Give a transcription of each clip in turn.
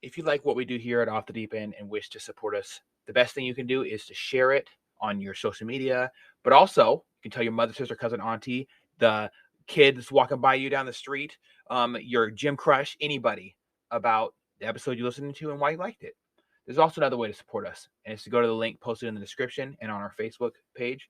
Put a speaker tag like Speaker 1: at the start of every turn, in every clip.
Speaker 1: if you like what we do here at Off the Deep End and wish to support us, the best thing you can do is to share it on your social media. But also, you can tell your mother, sister, cousin, auntie, the kid that's walking by you down the street, your gym crush, anybody about the episode you're listening to and why you liked it. There's also another way to support us, and it's to go to the link posted in the description and on our Facebook page.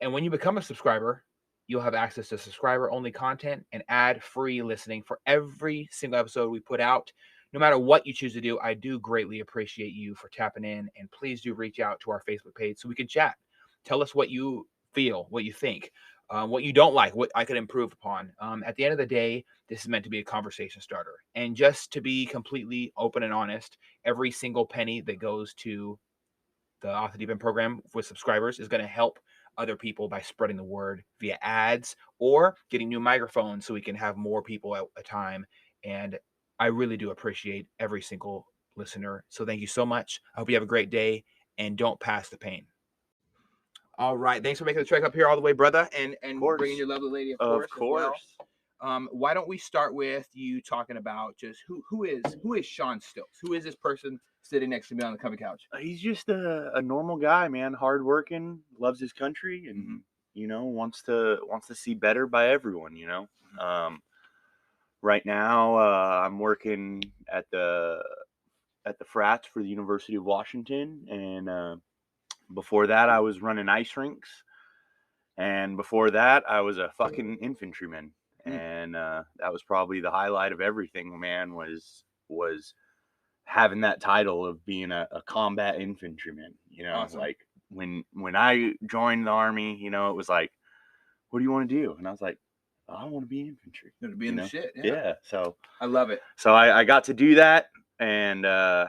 Speaker 1: And when you become a subscriber, you'll have access to subscriber-only content and ad-free listening for every single episode we put out. No matter what you choose to do, I do greatly appreciate you for tapping in. And please do reach out to our Facebook page so we can chat. Tell us what you feel, what you think, what you don't like, what I could improve upon. At the end of the day, this is meant to be a conversation starter. And just to be completely open and honest, every single penny that goes to the Off the Deep End program with subscribers is going to help other people by spreading the word via ads or getting new microphones so we can have more people at a time. And I really do appreciate every single listener. So thank you so much. I hope you have a great day and don't pass the pain. All right. Thanks for making the trek up here all the way, brother. And bringing your lovely lady, of course. As well. Why don't we start with you talking about just who is Shawn Stokes? Who is this person sitting next to me on the comfy couch?
Speaker 2: He's just a normal guy, man. Hardworking, loves his country, and wants to see better by everyone. Right now, I'm working at the frats for the University of Washington, and before that, I was running ice rinks, and before that, I was a fucking infantryman. And that was probably the highlight of everything, man, was having that title of being a combat infantryman.
Speaker 1: Awesome.
Speaker 2: Like when I joined the Army, it was like, what do you want to do? And I was like, I want to be infantry.
Speaker 1: You want to be in the shit.
Speaker 2: Yeah. So
Speaker 1: I love it.
Speaker 2: So I got to do that, and I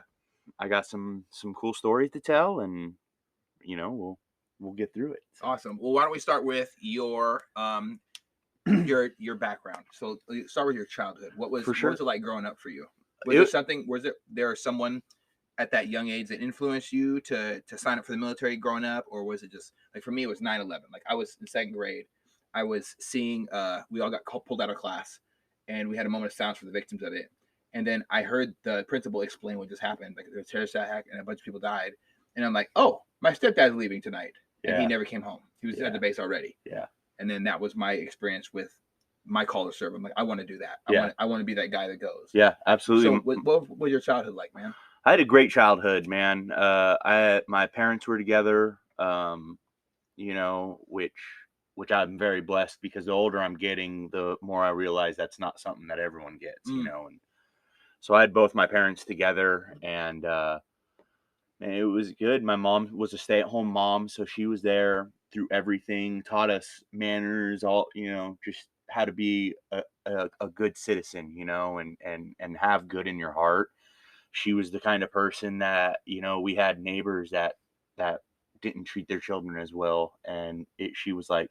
Speaker 2: got some cool stories to tell, and we'll get through it. So.
Speaker 1: Awesome. Well, why don't we start with your background? So start with your childhood. What was it like growing up for you? Was there someone at that young age that influenced you to sign up for the military growing up, or was it just like, for me, it was 9/11. Like, I was in second grade. I was seeing, we all got pulled out of class, and we had a moment of silence for the victims of it. And then I heard the principal explain what just happened. Like, there was a terrorist attack and a bunch of people died. And I'm like, oh, my stepdad's leaving tonight. And he never came home. He was at the base already.
Speaker 2: Yeah.
Speaker 1: And then that was my experience with my call to serve. I'm like, I want to do that. I want to be that guy that goes.
Speaker 2: Yeah, absolutely.
Speaker 1: So what was your childhood like, man?
Speaker 2: I had a great childhood, man. My parents were together, which I'm very blessed, because the older I'm getting, the more I realize that's not something that everyone gets, and so I had both my parents together, and it was good. My mom was a stay-at-home mom, so she was there through everything, taught us manners, just how to be a good citizen, and have good in your heart. She was the kind of person that, we had neighbors that didn't treat their children as well, and she was like,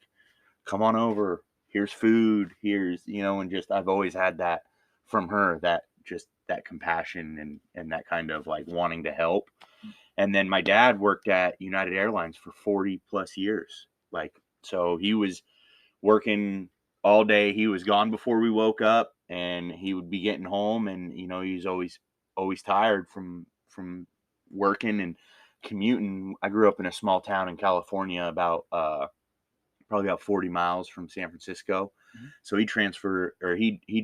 Speaker 2: come on over, here's food, here's, and just, I've always had that from her, that compassion and that kind of like wanting to help. And then my dad worked at United Airlines for 40 plus years. Like, so he was working all day. He was gone before we woke up, and he would be getting home, and, he's always tired from working and commuting. I grew up in a small town in California, about, probably about 40 miles from San Francisco. So he'd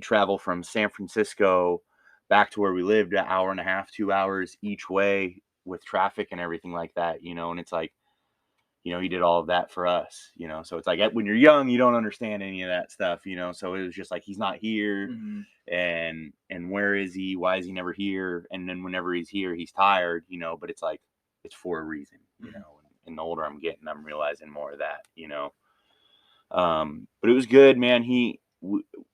Speaker 2: travel from San Francisco back to where we lived, an hour and a half, 2 hours each way with traffic and everything like that, and it's like, he did all of that for us, so it's like, when you're young, you don't understand any of that stuff, so it was just like, he's not here. And where is he? Why is he never here? And then whenever he's here, he's tired, but it's like, it's for a reason, and the older I'm getting, I'm realizing more of that, but it was good, man.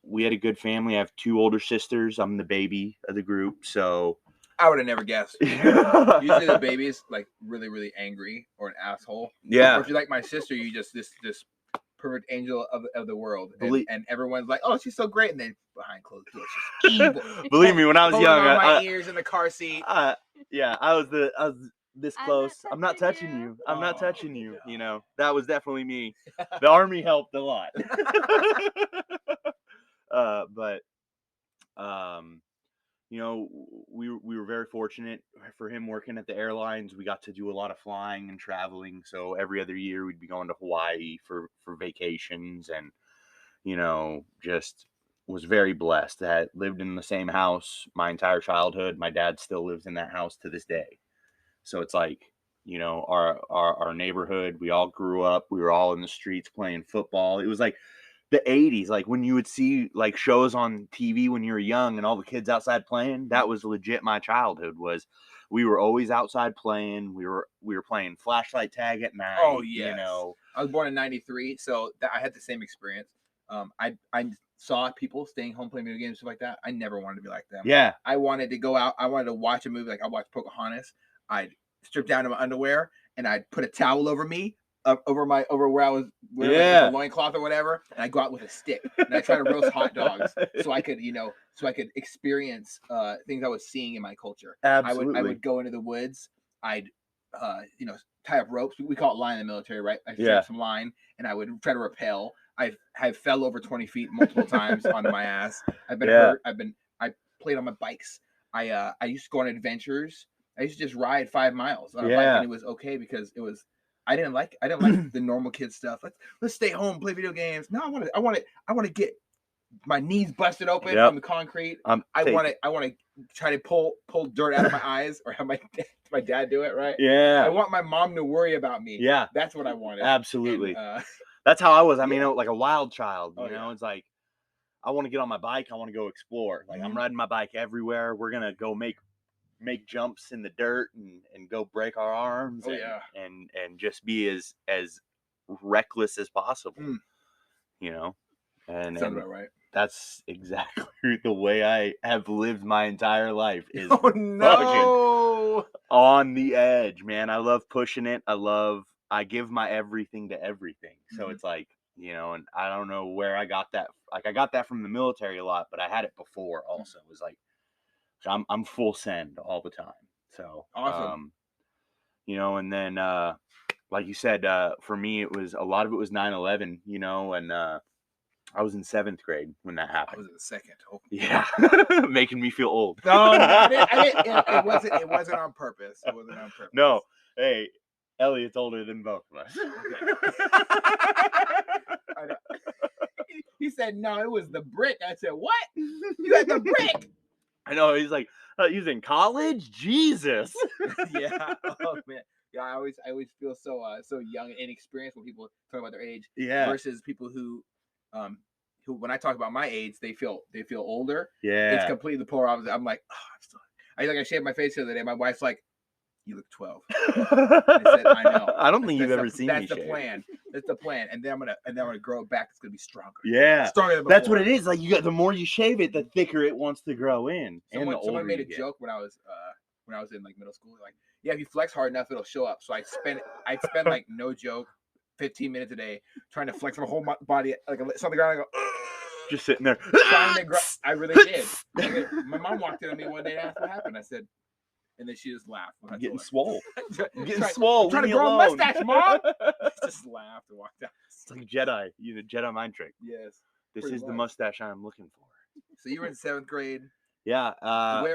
Speaker 2: We had a good family. I have 2 older sisters. I'm the baby of the group, so
Speaker 1: I would have never guessed. Usually the baby's like really, really angry or an asshole.
Speaker 2: Yeah.
Speaker 1: Or if you're like my sister, you just this perfect angel of the world, and everyone's like, oh, she's so great, and then behind closed doors, she's evil.
Speaker 2: Believe me, when I was young,
Speaker 1: my ears in the car seat.
Speaker 2: I was this close. I'm not touching you. I'm not touching you. That was definitely me. The Army helped a lot. you know, we were very fortunate for him working at the airlines. We got to do a lot of flying and traveling. So every other year we'd be going to Hawaii for vacations, and, you know, just was very blessed that lived in the same house my entire childhood. My dad still lives in that house to this day. So it's like, you know, our neighborhood, we all grew up, we were all in the streets playing football. It was like the 80s, like when you would see like shows on TV when you were young and all the kids outside playing. That was legit my childhood. Was we were always outside playing. We were playing flashlight tag at night.
Speaker 1: Oh, yes.
Speaker 2: You know,
Speaker 1: I was born in '93, so I had the same experience. I saw people staying home playing video games, stuff like that. I never wanted to be like them.
Speaker 2: Yeah.
Speaker 1: I wanted to go out. I wanted to watch a movie. Like I watched Pocahontas. I'd strip down to my underwear and I'd put a towel over me, over where I was wearing like a loincloth or whatever, and I go out with a stick and I try to roast hot dogs so I could, experience things I was seeing in my culture.
Speaker 2: Absolutely.
Speaker 1: I would go into the woods. I'd tie up ropes. We call it line in the military, right? I set up some line and I would try to rappel. I fell over 20 feet multiple times onto my ass. I've been hurt. I played on my bikes. I used to go on adventures. I used to just ride 5 miles on a bike, and it was okay because it was. I didn't like the normal kid stuff. Let's stay home, play video games. No, I want to get my knees busted open on the concrete. I want to try to pull dirt out of my eyes, or have my dad do it, right?
Speaker 2: Yeah.
Speaker 1: I want my mom to worry about me.
Speaker 2: Yeah.
Speaker 1: That's what I wanted.
Speaker 2: Absolutely. And, that's how I was. I mean, like a wild child, you know, it's like, I want to get on my bike. I want to go explore. Like I'm riding my bike everywhere. We're going to go make jumps in the dirt and go break our arms and just be as reckless as possible, you know, and
Speaker 1: sounds about right.
Speaker 2: That's exactly the way I have lived my entire life, is on the edge, man. I love pushing it. I give my everything to everything. So it's like, you know, and I don't know where I got that. Like I got that from the military a lot, but I had it before also. It was like, I'm full send all the time. So
Speaker 1: awesome.
Speaker 2: You know, and then like you said, for me a lot of it was 9/11, you know, and I was in 7th grade when that happened.
Speaker 1: I was in the 2nd. Oh.
Speaker 2: Yeah. Making me feel old.
Speaker 1: No, it wasn't on purpose. It wasn't on purpose.
Speaker 2: No. Hey, Elliot's older than both of us.
Speaker 1: I know. He said, no, it was the brick. I said, what? You had the brick.
Speaker 2: I know. He's like, he was in college? Jesus.
Speaker 1: Yeah. Oh, man. Yeah, I always feel so young and inexperienced when people talk about their age.
Speaker 2: Yeah.
Speaker 1: Versus people who when I talk about my age, they feel older.
Speaker 2: Yeah.
Speaker 1: It's completely the polar opposite. I'm like, I shaved my face the other day. My wife's like, you look 12. I said, I know.
Speaker 2: I don't think you've ever seen me shave.
Speaker 1: That's the plan. That's the plan. And then I'm gonna grow it back. It's gonna be stronger.
Speaker 2: Yeah.
Speaker 1: Stronger than before.
Speaker 2: That's what it is. Like the more you shave it, the thicker it wants to grow in.
Speaker 1: Someone made a joke when I was in like middle school, like, yeah, if you flex hard enough, it'll show up. So I'd spend like, no joke, 15 minutes a day trying to flex my whole body, like something on the ground. I go,
Speaker 2: just sitting there.
Speaker 1: I really did. My mom walked in on me one day and asked what happened. I said, and then she just laughed.
Speaker 2: Getting swole. Getting swole.
Speaker 1: Trying to grow a mustache, Mom. Just laughed and walked out.
Speaker 2: It's like Jedi. Jedi mind trick.
Speaker 1: Yes.
Speaker 2: This is the mustache I'm looking for.
Speaker 1: So you were in 7th grade.
Speaker 2: Yeah.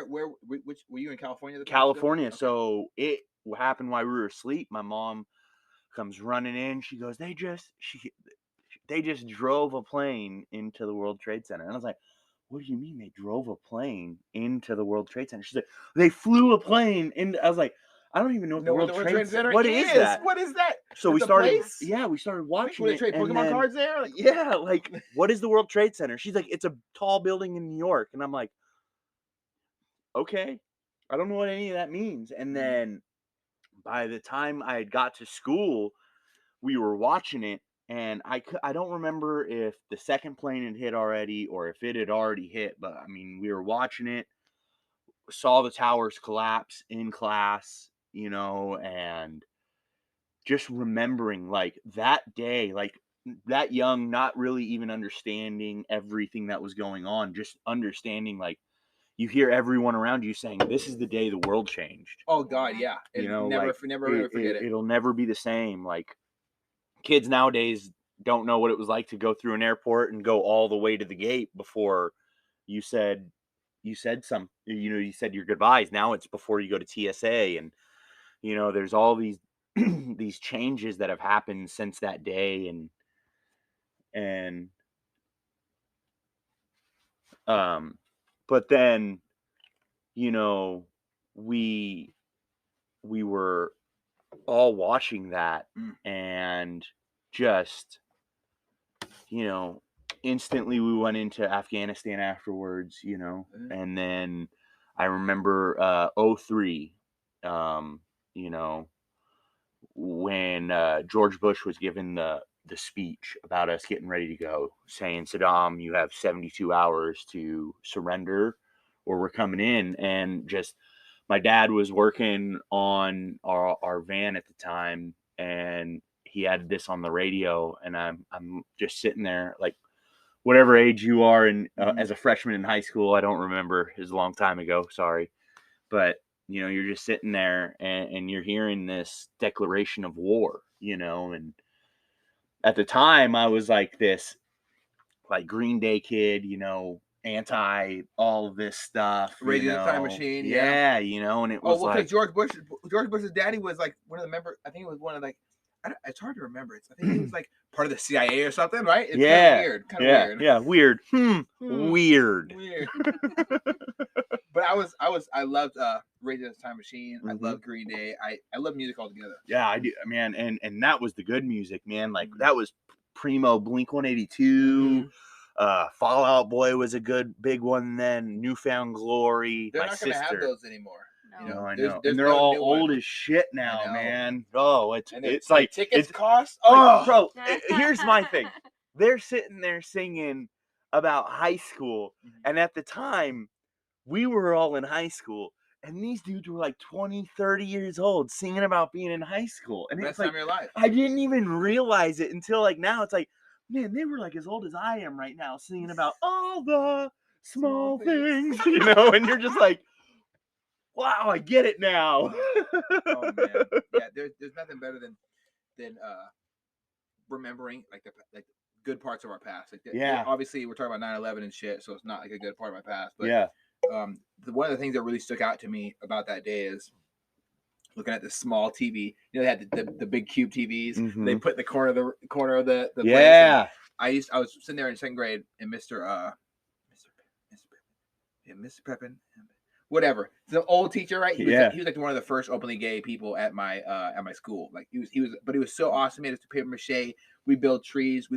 Speaker 1: Which were you in California?
Speaker 2: California. Okay. So it happened while we were asleep. My mom comes running in. She goes, they just drove a plane into the World Trade Center. And I was like, what do you mean they drove a plane into the World Trade Center? She's like, they flew a plane in. I was like, I don't even know what the World Trade Center is. What is that?
Speaker 1: What is that?
Speaker 2: So we started watching.
Speaker 1: Were they trade Pokemon cards there?
Speaker 2: Like, yeah, like, what is the World Trade Center? She's like, it's a tall building in New York. And I'm like, okay, I don't know what any of that means. And then by the time I had got to school, we were watching it. And I don't remember if the second plane had hit already or if it had already hit. But, I mean, we were watching it, saw the towers collapse in class, you know, and just remembering, like, that day, like, that young, not really even understanding everything that was going on, just understanding, like, you hear everyone around you saying, this is the day the world changed.
Speaker 1: Oh, God, yeah. Never forget it.
Speaker 2: It'll never be the same. Like, kids nowadays don't know what it was like to go through an airport and go all the way to the gate before you said, you said you said your goodbyes. Now it's before you go to TSA, and there's all these these changes that have happened since that day, and but then we were all watching that, and just instantly we went into Afghanistan afterwards, and then I remember 03, when George Bush was given the speech about us getting ready to go, saying, Saddam, you have 72 hours to surrender or we're coming in. And just my dad was working on our van at the time, and he had this on the radio, and I'm just sitting there, like, whatever age you are, and as a freshman in high school, I don't remember, it was a long time ago, sorry, but you're just sitting there, and you're hearing this declaration of war, and at the time I was like this, like, Green Day kid, anti all of this stuff.
Speaker 1: Radio the Time Machine.
Speaker 2: Yeah, and it was
Speaker 1: because George Bush's daddy was like one of the members. I think it was one of it's hard to remember. I think he was like part of the CIA or something, right? It's kind of weird.
Speaker 2: Yeah, weird. Weird.
Speaker 1: But I loved Radio the Time Machine. I loved Green Day. I love music altogether.
Speaker 2: Yeah, I do, man. And that was the good music, man. Like that was primo Blink 182. Fall Out Boy was a good big one then. Newfound Glory.
Speaker 1: They're not going to have those anymore.
Speaker 2: No. I know. And they're all old as shit now, man. Oh, it's like
Speaker 1: tickets cost.
Speaker 2: Bro, here's my thing. They're sitting there singing about high school, and at the time, we were all in high school, and these dudes were like 20, 30 years old singing about being in high school. And
Speaker 1: best time of your life.
Speaker 2: I didn't even realize it until like now. It's like, man, they were like as old as I am right now, singing about all the small things, and you're just like, wow, I get it now.
Speaker 1: Oh man, yeah. There's nothing better than remembering like the good parts of our past. Obviously, we're talking about 9/11 and shit, so it's not like a good part of my past. But one of the things that really stuck out to me about that day is looking at the small TV. They had the big cube TVs. They put in the corner of the place. I was sitting there in second grade, and Mr. Pepin, whatever. The old teacher, right? He was like one of the first openly gay people at my school. Like he was so awesome. He had us do paper mache. We built trees.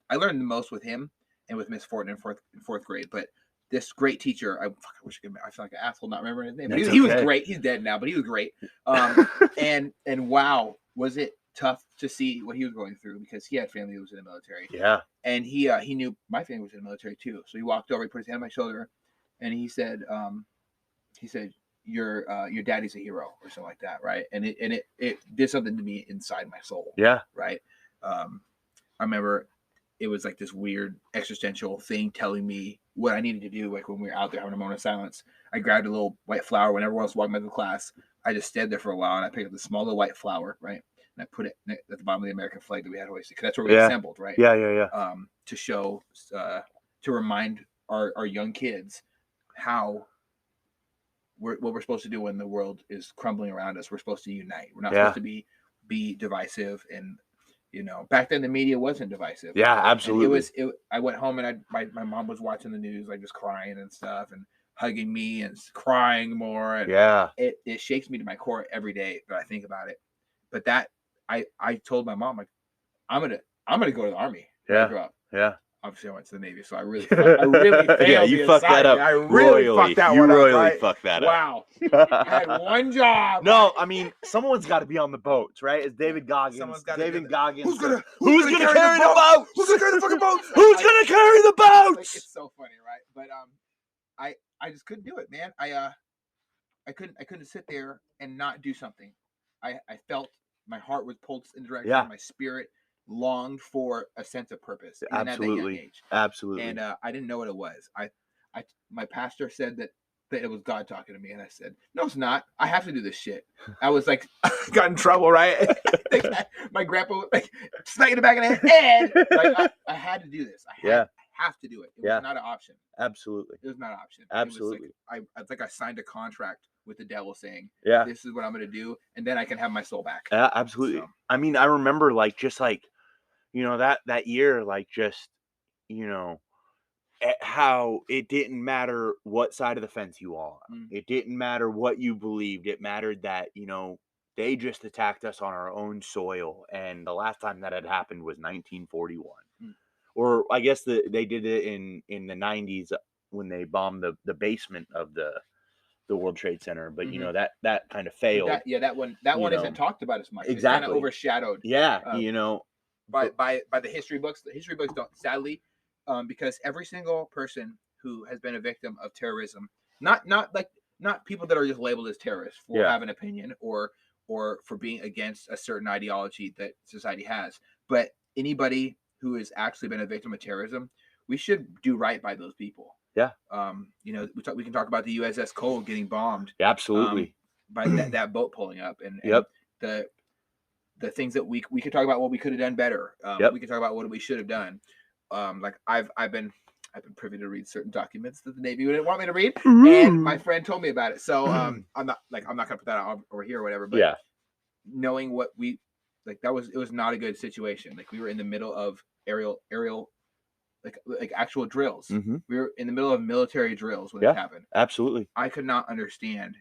Speaker 1: I learned the most with him and with Miss Fortin in fourth grade. But this great teacher, I wish I feel like an asshole not remembering his name. But he was great. He's dead now, but he was great. And wow, was it tough to see what he was going through, because he had family who was in the military. Yeah. And he knew my family was in the military too. So he walked over, he put his hand on my shoulder, and he said, your daddy's a hero, or something like that, right? And it did something to me inside my soul. Yeah. Right. I remember it was like this weird existential thing telling me what I needed to do. Like when we were out there having a moment of silence, I grabbed a little white flower. When everyone else walked into the class, I just stayed there for a while, and I picked up the small little white flower, right? And I put it at the bottom of the American flag that we had hoisted, because that's where we assembled, right? Yeah. To show, to remind our young kids how what we're supposed to do when the world is crumbling around us. We're supposed to unite. We're not supposed to be divisive. And back then the media wasn't divisive. Yeah, absolutely. I went home, and my mom was watching the news, like just crying and stuff, and hugging me and crying more. And it shakes me to my core every day that I think about it. But that I told my mom, like, I'm gonna go to the Army. When I grow up. Yeah. Obviously, I went to the Navy, so I really failed. Yeah, you fucked that up. I really fucked that one up. You really fucked that up. Wow. I had one job.
Speaker 2: No, I mean, someone's got to be on the boats, right? It's David Goggins. David Goggins. Who's gonna carry the boat? Who's gonna carry the fucking boat? Who's gonna carry the boat?
Speaker 1: It's so funny, right? But I just couldn't do it, man. I couldn't sit there and not do something. I felt my heart was pulled in the direction. Yeah. My spirit longed for a sense of purpose. Absolutely. At that young age. Absolutely. And I didn't know what it was. My pastor said that it was God talking to me, and I said, no, it's not. I have to do this shit. I was like, got in trouble, right? My grandpa was like smacking the back of the head. Like, I had to do this. I have to do it. It
Speaker 2: Yeah.
Speaker 1: was not an option.
Speaker 2: Absolutely.
Speaker 1: It was not an option.
Speaker 2: Absolutely.
Speaker 1: It was like I think I signed a contract with the devil saying,
Speaker 2: Yeah.
Speaker 1: this is what I'm going to do, and then I can have my soul back.
Speaker 2: Yeah, absolutely.
Speaker 1: So,
Speaker 2: I mean, I remember like just like, you know, that year, like just, you know, how it didn't matter what side of the fence you are. It didn't matter what you believed. It mattered that, you know, they just attacked us on our own soil. And the last time that had happened was 1941. Or I guess they did it in the 90s when they bombed the basement of the World Trade Center. But, you know, that kind of failed.
Speaker 1: that one isn't talked about as much.
Speaker 2: Exactly.
Speaker 1: It's kind of overshadowed.
Speaker 2: Yeah, you know.
Speaker 1: By the history books. The history books don't, sadly, because every single person who has been a victim of terrorism, not people that are just labeled as terrorists for having an opinion or for being against a certain ideology that society has, but anybody who has actually been a victim of terrorism, we should do right by those people.
Speaker 2: Yeah.
Speaker 1: You know, we can talk about the USS Cole getting bombed.
Speaker 2: Absolutely.
Speaker 1: By that boat pulling up, and the things that we could talk about what we could have done better. We could talk about what we should have done. Like I've been privy to read certain documents that the Navy didn't want me to read, and my friend told me about it. So I'm not gonna put that out over here or whatever. But knowing what we like, it was not a good situation. Like we were in the middle of aerial like actual drills. We were in the middle of military drills when this happened.
Speaker 2: Absolutely.
Speaker 1: I could not understand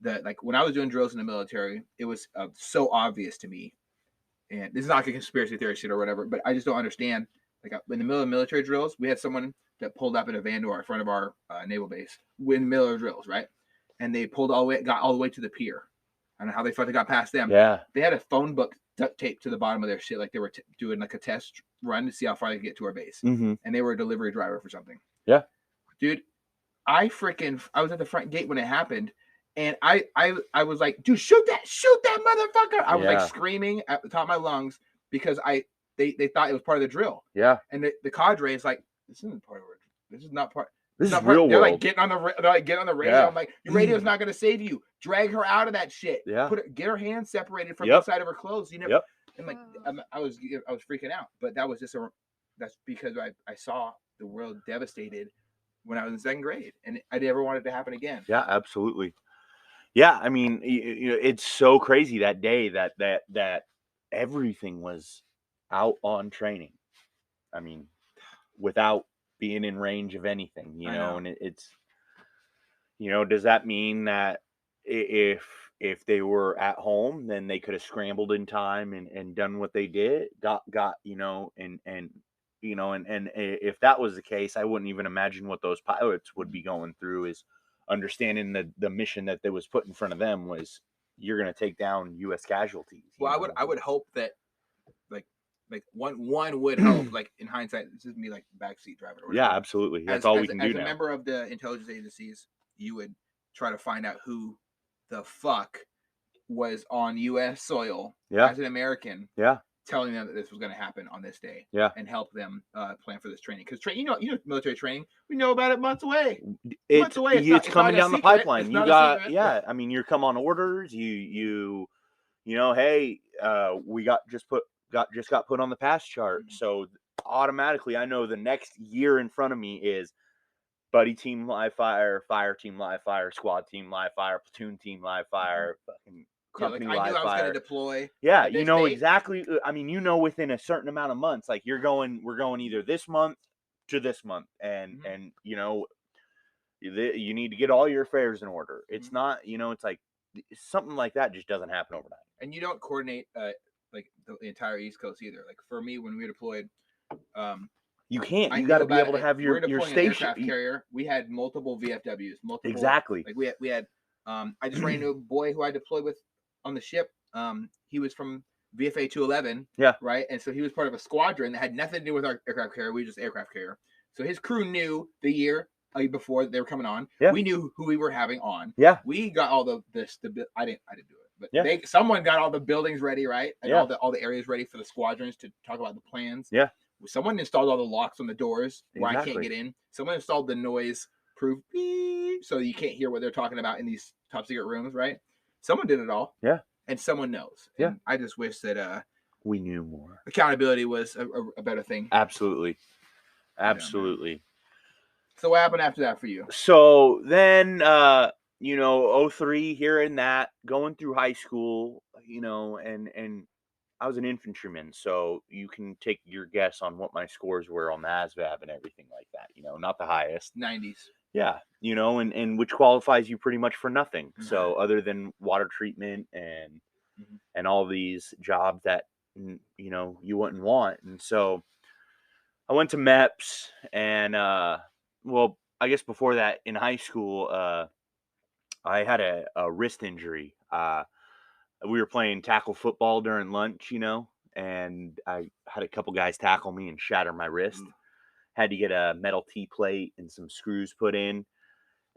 Speaker 1: that. Like when I was doing drills in the military, it was so obvious to me. And this is not like a conspiracy theory shit or whatever, but I just don't understand. Like in the middle of military drills, we had someone that pulled up in a van to our front of our naval base in military drills, right? And they got all the way to the pier. I don't know how they thought they got past them.
Speaker 2: Yeah.
Speaker 1: They had a phone book duct taped to the bottom of their shit, like they were doing like a test run to see how far they could get to our base. And they were a delivery driver for something.
Speaker 2: Yeah.
Speaker 1: Dude, I was at the front gate when it happened. And I was like, dude, shoot that motherfucker. I was like screaming at the top of my lungs because they thought it was part of the drill. Yeah. And the cadre is like, this isn't part of it. This is not part.
Speaker 2: This is real world.
Speaker 1: They're like getting on the radio. Yeah. I'm like, your radio's not gonna save you. Drag her out of that shit. Yeah. Get her hands separated from inside of her clothes. You know. And like I was freaking out. But that was that's because I saw the world devastated when I was in second grade, and I never wanted it to happen again.
Speaker 2: Yeah, absolutely. Yeah, I mean, you know, it's so crazy that day that everything was out on training. I mean, without being in range of anything, you know, and it's, you know, does that mean that if they were at home, then they could have scrambled in time and done what they did, got, you know, and you know, and if that was the case, I wouldn't even imagine what those pilots would be going through, is understanding the mission that was put in front of them was, you're going to take down U.S. casualties.
Speaker 1: Well, I would hope that like one would hope, like in hindsight, this is me like backseat driver. Or
Speaker 2: yeah, absolutely. That's all we can do now.
Speaker 1: As a member of the intelligence agencies, you would try to find out who the fuck was on U.S. soil as an American. Yeah. Telling them that this was going to happen on this day, and help them plan for this training. Because you know, military training, we know about it months away.
Speaker 2: It's coming down the pipeline. You got, I mean, you come on orders. You know, hey, we got put on the pass chart, so automatically I know the next year in front of me is buddy team live fire, fire team live fire, squad team live fire, platoon team live fire, fucking. Company
Speaker 1: I knew I was going to deploy.
Speaker 2: Yeah, you know exactly. I mean, you know, within a certain amount of months, like we're going either this month to this month, and you know, you need to get all your affairs in order. It's not, you know, it's like something like that just doesn't happen overnight.
Speaker 1: And you don't coordinate like the entire East Coast either. Like for me, when we were deployed,
Speaker 2: you can't. You got to be able to have your station.
Speaker 1: Aircraft carrier. We had multiple VFWs.
Speaker 2: Exactly.
Speaker 1: Like we had. I just ran into a boy who I deployed with on the ship. He was from VFA 211. Yeah. Right. And so he was part of a squadron that had nothing to do with our aircraft carrier. We were just aircraft carrier. So his crew knew the year before they were coming on. Yeah. We knew who we were having on. Yeah. We got all the I didn't do it, but someone got all the buildings ready, right? And all the areas ready for the squadrons to talk about the plans. Yeah. Someone installed all the locks on the doors where I can't get in. Someone installed the noise proof beep, so you can't hear what they're talking about in these top secret rooms, right? Someone did it all. Yeah. And someone knows. Yeah. And I just wish that
Speaker 2: we knew more.
Speaker 1: Accountability was a better thing.
Speaker 2: Absolutely. Absolutely.
Speaker 1: Yeah, so what happened after that for you?
Speaker 2: So then, 03, hearing that, going through high school, and I was an infantryman, so you can take your guess on what my scores were on the ASVAB and everything like that, not the highest.
Speaker 1: 90s.
Speaker 2: Yeah, and which qualifies you pretty much for nothing. So other than water treatment and all these jobs that, you wouldn't want. And so I went to MEPS and, well, I guess before that in high school, I had a wrist injury. We were playing tackle football during lunch, and I had a couple guys tackle me and shatter my wrist. Had to get a metal T-plate and some screws put in.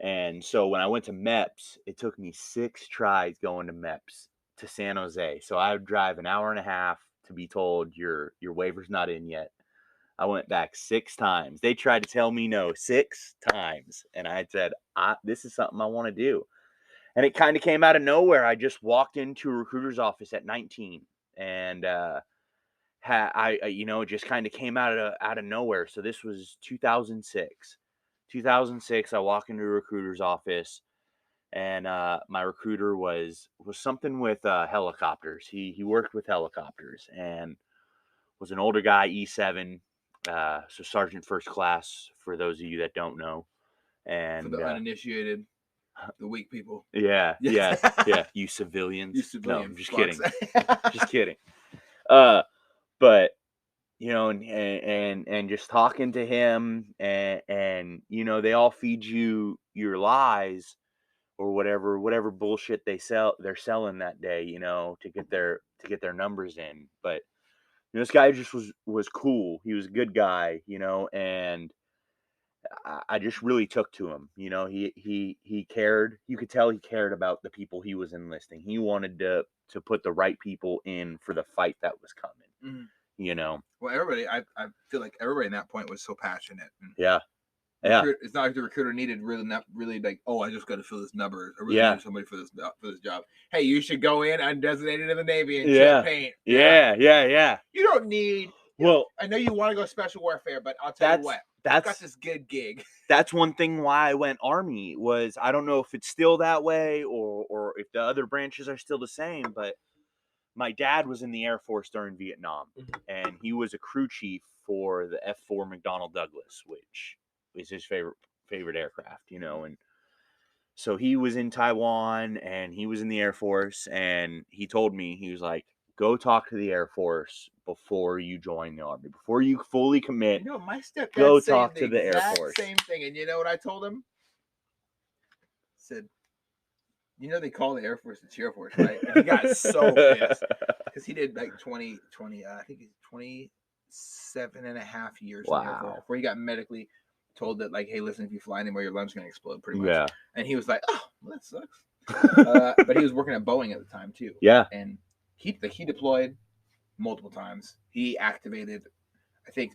Speaker 2: And so when I went to MEPS, it took me 6 tries going to MEPS to San Jose. So I would drive an hour and a half to be told your waiver's not in yet. I went back 6 times. They tried to tell me no 6 times. And I said, this is something I want to do. And it kind of came out of nowhere. I just walked into a recruiter's office at 19 and it just kind of came out of nowhere. So this was 2006. 2006, I walk into a recruiter's office and my recruiter was something with helicopters. He worked with helicopters and was an older guy, E7, so Sergeant First Class for those of you that don't know. And
Speaker 1: for the uninitiated, the weak people.
Speaker 2: Yeah. You civilians. No, I'm just kidding. Just kidding. But and just talking to him and they all feed you your lies or whatever bullshit they're selling that day, to get their numbers in. But this guy just was cool. He was a good guy, and I just really took to him. He cared. You could tell he cared about the people he was enlisting. He wanted to put the right people in for the fight that was coming.
Speaker 1: Well, everybody, I feel like everybody in that point was so passionate.
Speaker 2: Yeah.
Speaker 1: It's not like the recruiter needed really like, oh, I just got to fill this number. I really need somebody for this job. Hey, you should go in undesignated in the Navy and chip paint.
Speaker 2: Yeah.
Speaker 1: You don't need.
Speaker 2: Well,
Speaker 1: I know you want to go special warfare, but I'll tell you what. I've got this good gig.
Speaker 2: That's one thing why I went Army was I don't know if it's still that way or if the other branches are still the same, but my dad was in the Air Force during Vietnam, and he was a crew chief for the F-4 McDonnell Douglas, which is his favorite aircraft, and so he was in Taiwan and he was in the Air Force, and he told me, he was like, go talk to the Air Force before you join the Army, before you fully commit.
Speaker 1: My stepdad
Speaker 2: go talk to the Air Force.
Speaker 1: Same thing, and you know what I told him? I said, they call the Air Force the Cheer Force, right? And he got so pissed because he did like 20, I think he's 27 and a half years in the Air Force before he got medically told that, like, hey, listen, if you fly anymore, your lungs are going to explode pretty much. Yeah. And he was like, oh, well, that sucks. But he was working at Boeing at the time, too.
Speaker 2: Yeah.
Speaker 1: And he deployed multiple times. He activated, I think,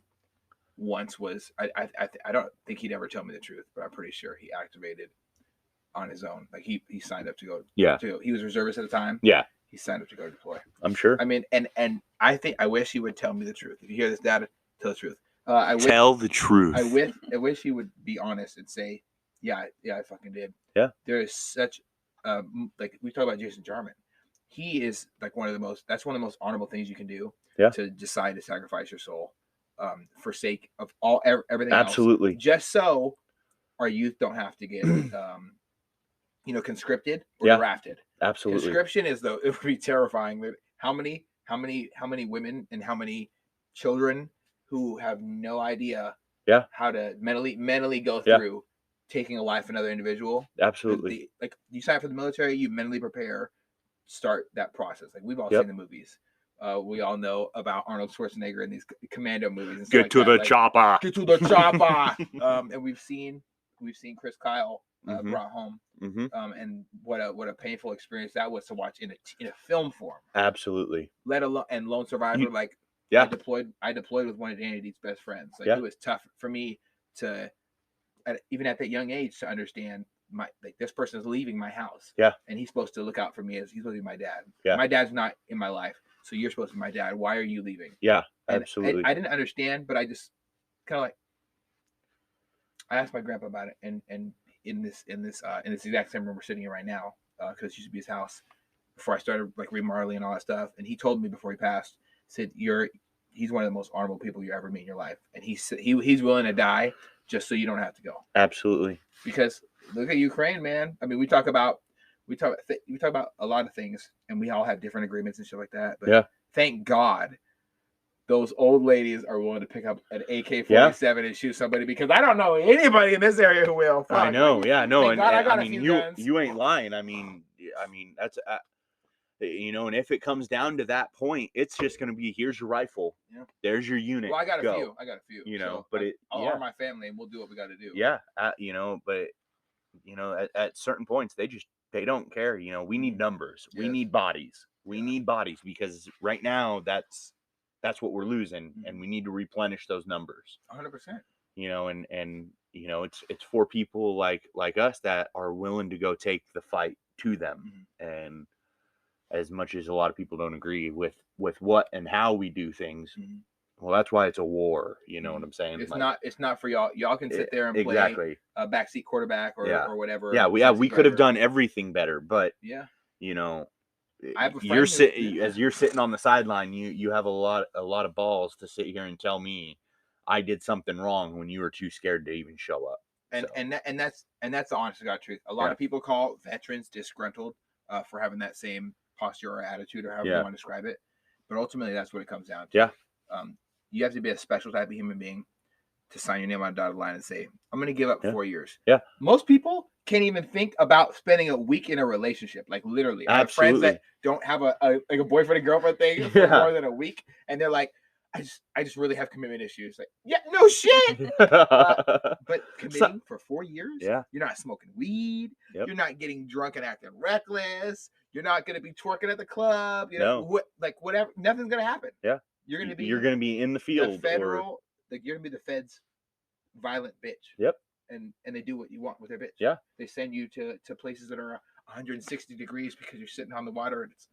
Speaker 1: once was, I don't think he'd ever tell me the truth, but I'm pretty sure he activated on his own. Like he signed up to go.
Speaker 2: Yeah.
Speaker 1: He was reservist at the time.
Speaker 2: Yeah.
Speaker 1: He signed up to go deploy.
Speaker 2: I'm sure.
Speaker 1: I mean, and I wish he would tell me the truth. If you hear this, Dad, tell the truth.
Speaker 2: Tell the truth.
Speaker 1: I wish he would be honest and say, yeah, I fucking did.
Speaker 2: Yeah.
Speaker 1: There is such, like we talk about Jason Jarman. He is like one of the most honorable things you can do.
Speaker 2: Yeah.
Speaker 1: To decide to sacrifice your soul, for sake of everything.
Speaker 2: Absolutely.
Speaker 1: Else, just so our youth don't have to get, conscripted or drafted.
Speaker 2: Absolutely.
Speaker 1: Conscription it would be terrifying. How many women and how many children who have no idea how to mentally go through taking a life of another individual.
Speaker 2: Absolutely.
Speaker 1: Like you sign up for the military, you mentally prepare, start that process. Like we've all seen the movies. We all know about Arnold Schwarzenegger in these commando movies. And
Speaker 2: Get to the chopper.
Speaker 1: Get to the chopper. And we've seen Chris Kyle brought home.
Speaker 2: Mm-hmm.
Speaker 1: And what a painful experience that was to watch in a film form.
Speaker 2: Absolutely.
Speaker 1: Let alone and Lone Survivor. I deployed with one of Danny Deet's best friends. Like it was tough for me to, even at that young age, to understand this person is leaving my house.
Speaker 2: Yeah. And
Speaker 1: he's supposed to look out for me as he's supposed to be my dad.
Speaker 2: Yeah.
Speaker 1: My dad's not in my life, so you're supposed to be my dad. Why are you leaving?
Speaker 2: Yeah, absolutely.
Speaker 1: I didn't understand, but I just kind of like, I asked my grandpa about it, and in this exact same room we're sitting in right now, because it used to be his house before I started like remodeling and all that stuff. And he told me before he passed, said he's one of the most honorable people you ever meet in your life, and he's willing to die just so you don't have to go.
Speaker 2: Absolutely.
Speaker 1: Because look at Ukraine, man. I mean, we talk about a lot of things, and we all have different agreements and shit like that. But thank God, those old ladies are willing to pick up an AK-47 and shoot somebody, because I don't know anybody in this area who will. Fuck.
Speaker 2: I know, yeah, no,
Speaker 1: and
Speaker 2: I
Speaker 1: got a
Speaker 2: mean,
Speaker 1: few
Speaker 2: you
Speaker 1: guns.
Speaker 2: you ain't lying. I mean, that's and if it comes down to that point, it's just gonna be, here's your rifle, there's your unit.
Speaker 1: Well, I got a
Speaker 2: go.
Speaker 1: few.
Speaker 2: You know,
Speaker 1: so
Speaker 2: but
Speaker 1: I'll arm my family and we'll do what we got to do.
Speaker 2: Yeah, but at certain points they don't care. We need numbers. Yes. We need bodies. We need bodies, because right now that's what we're losing, and we need to replenish those numbers.
Speaker 1: 100%.
Speaker 2: And it's for people like us that are willing to go take the fight to them. And as much as a lot of people don't agree with what and how we do things, well, that's why it's a war. You know what I'm saying?
Speaker 1: It's not for y'all. Y'all can sit there and play a backseat quarterback or whatever.
Speaker 2: Yeah, we could have done everything better, but you're sitting on the sideline, you have a lot of balls to sit here and tell me I did something wrong when you were too scared to even show up.
Speaker 1: And that's the honest to God truth. A lot of people call veterans disgruntled for having that same posture or attitude, or however you want to describe it. But ultimately, that's what it comes down to. You have to be a special type of human being to sign your name on a dotted line and say, I'm going to give up 4 years. Most people can't even think about spending a week in a relationship. Like, literally. I have friends that don't have a boyfriend and girlfriend thing for more than a week. And they're like, I just really have commitment issues. Like, no shit. But committing for 4 years, you're not smoking weed. You're not getting drunk and acting reckless. You're not going to be twerking at the club. Whatever. Nothing's going to happen. You're going to be in the field. You're going to be the Fed's violent bitch. And they do what you want with their bitch. They send you to places that are 160 degrees because you're sitting on the water and it's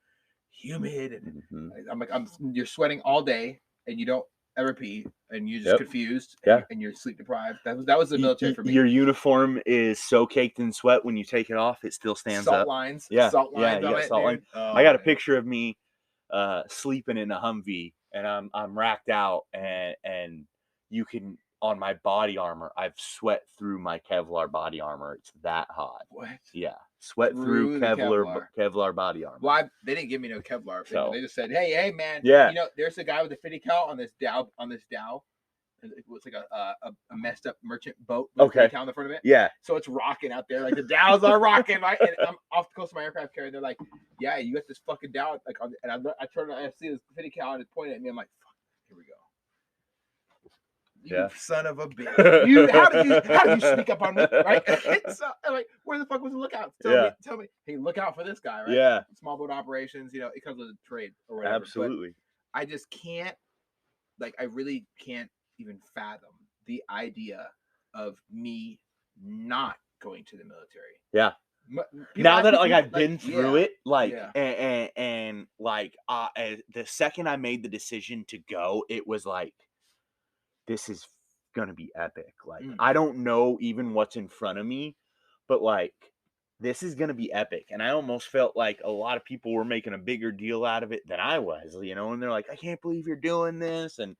Speaker 1: humid, and you're sweating all day and you don't ever pee, and you're just confused and you're sleep deprived. That was the military for me.
Speaker 2: Your uniform is so caked in sweat, when you take it off, it still stands
Speaker 1: salt
Speaker 2: up.
Speaker 1: Lines.
Speaker 2: Salt lines. I got a picture of me sleeping in a Humvee, and I'm racked out, and you can, on my body armor, I've sweat through my Kevlar body armor. It's that hot.
Speaker 1: What?
Speaker 2: Yeah, sweat through Kevlar body armor.
Speaker 1: Well, they didn't give me no Kevlar. They just said, hey man, there's a guy with a 50 cal on this Dow. It was like a messed up merchant boat with a 50 cal in the front of it.
Speaker 2: Yeah.
Speaker 1: So it's rocking out there, like the Dows are rocking, right? And I'm off the coast of my aircraft carrier. They're like, yeah, you got this fucking Dow, like, and I turn and I see this 50 cal and it's pointing at me. I'm like, fuck, here we go. You son of a bitch! How did you sneak up on me? Right? So I'm like, where the fuck was the lookout? Tell me, hey, look out for this guy, right?
Speaker 2: Yeah.
Speaker 1: Small boat operations, it comes with a trade or whatever.
Speaker 2: Absolutely.
Speaker 1: But I just can't, I really can't even fathom the idea of me not going to the military.
Speaker 2: Yeah. Now that I've been through it, and the second I made the decision to go, it was like, this is gonna be epic. I don't know even what's in front of me, but this is gonna be epic. And I almost felt like a lot of people were making a bigger deal out of it than I was, and they're like, I can't believe you're doing this, and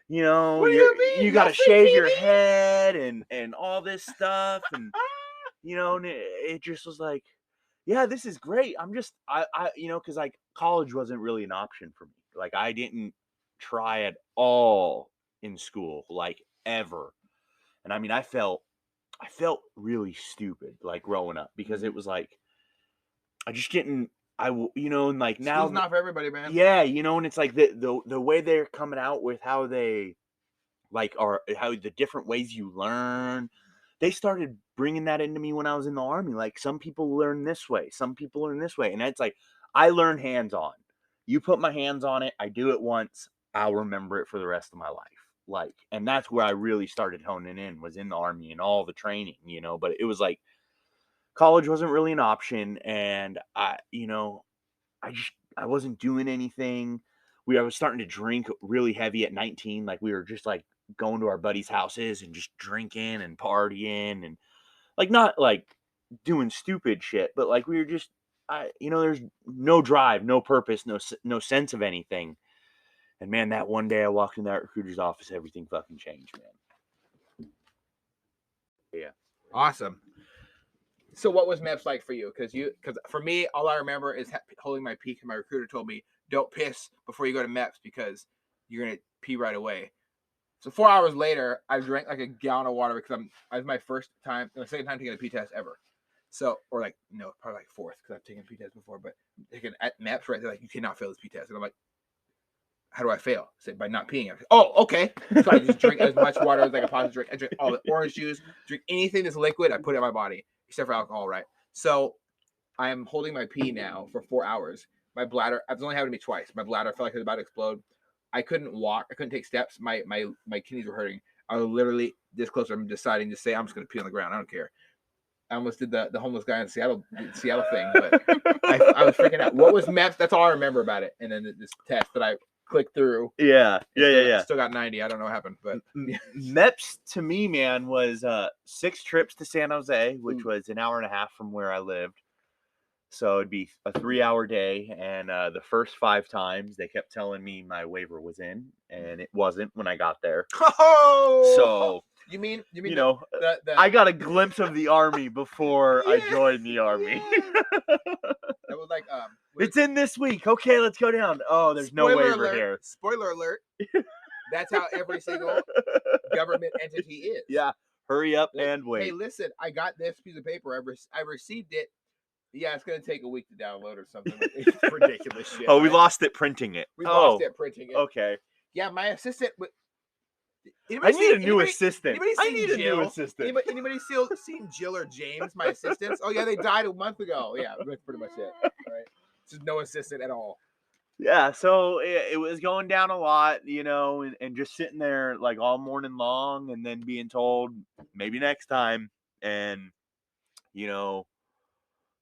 Speaker 1: what do you mean?
Speaker 2: You gotta shave your head and all this stuff, and and it just was like, yeah, this is great. I'm just I because college wasn't really an option for me. I didn't try at all in school, ever. And I mean, I felt really stupid growing up, because it was I just didn't, and now
Speaker 1: school's not for everybody, man.
Speaker 2: Yeah, and it's the way they're coming out with how they how the different ways you learn. They started bringing that into me when I was in the Army. Some people learn this way, some people learn this way, and it's I learn hands-on. You put my hands on it, I do it once, I'll remember it for the rest of my life. And that's where I really started honing in, was in the Army and all the training, but it was college wasn't really an option. And I wasn't doing anything. I was starting to drink really heavy at 19. We were just going to our buddies' houses and just drinking and partying and like not like doing stupid shit, but like we were just there's no drive, no purpose, no sense of anything. And man, that one day I walked in that recruiter's office, everything fucking changed, man. Yeah.
Speaker 1: Awesome. So what was MEPS like for you? Because for me, all I remember is holding my pee. And my recruiter told me, don't piss before you go to MEPS because you're going to pee right away. So 4 hours later, I drank like a gallon of water because it was my second time taking a pee test ever. So, or like, no, probably like fourth because I've taken pee tests before, but taking at MEPS, right? They're like, you cannot fail this pee test. And I'm like, how do I fail? I said, by not peeing. Like, oh, okay. So I just drink as much water as I could possibly drink. I drink all the orange juice, drink anything that's liquid, I put it in my body, except for alcohol, right? So I am holding my pee now for 4 hours. My bladder, it's only happened to me twice. My bladder felt like it was about to explode. I couldn't walk. I couldn't take steps. My kidneys were hurting. I was literally this close. I'm deciding to say, I'm just going to pee on the ground. I don't care. I almost did the homeless guy in Seattle thing, but I was freaking out. What was MEPS? That's all I remember about it. And then this test that I clicked through.
Speaker 2: Yeah.
Speaker 1: Still got 90. I don't know what happened, but
Speaker 2: MEPS to me, man, was 6 trips to San Jose, which was an hour and a half from where I lived. So it'd be a 3-hour day, and the first 5 times they kept telling me my waiver was in, and it wasn't when I got there.
Speaker 1: Oh,
Speaker 2: so
Speaker 1: you mean
Speaker 2: I got a glimpse of the Army before I joined the Army.
Speaker 1: That was like
Speaker 2: it's in this week. Okay, let's go down. Oh, there's no waiver here.
Speaker 1: Spoiler alert. That's how every single government entity is.
Speaker 2: Yeah, hurry up and wait.
Speaker 1: Hey, listen, I got this piece of paper. I received it. Yeah, it's going to take a week to download or something. It's ridiculous shit.
Speaker 2: Oh, we lost it printing it.
Speaker 1: We lost it printing it.
Speaker 2: Okay.
Speaker 1: Yeah, my assistant.
Speaker 2: I need a new assistant.
Speaker 1: Anybody seen Jill or James, my assistants? Oh, yeah, they died a month ago. Yeah, that's pretty much it. All right. Just no assistant at all.
Speaker 2: Yeah, so it was going down a lot, and just sitting there like all morning long and then being told maybe next time. And,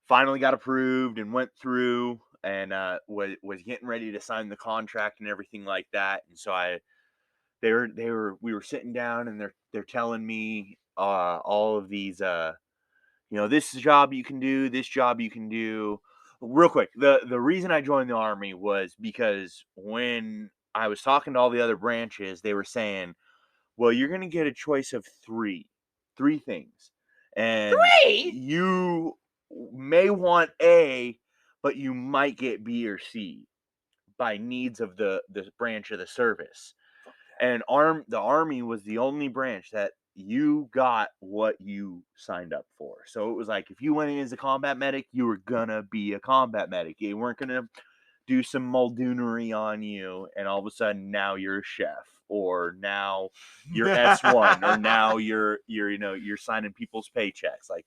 Speaker 2: finally got approved and went through and was getting ready to sign the contract and everything like that. And so we were sitting down and they're telling me all of these this job you can do, this job you can do. Real quick, the reason I joined the Army was because when I was talking to all the other branches, they were saying, well, you're going to get a choice of three things. And
Speaker 1: 3?
Speaker 2: You may want A, but you might get B or C by needs of the branch of the service. And the Army was the only branch that you got what you signed up for. So it was like, if you went in as a combat medic, you were gonna be a combat medic. You weren't gonna do some Muldoonery on you, and all of a sudden now you're a chef, or now you're S1, or now you're signing people's paychecks. Like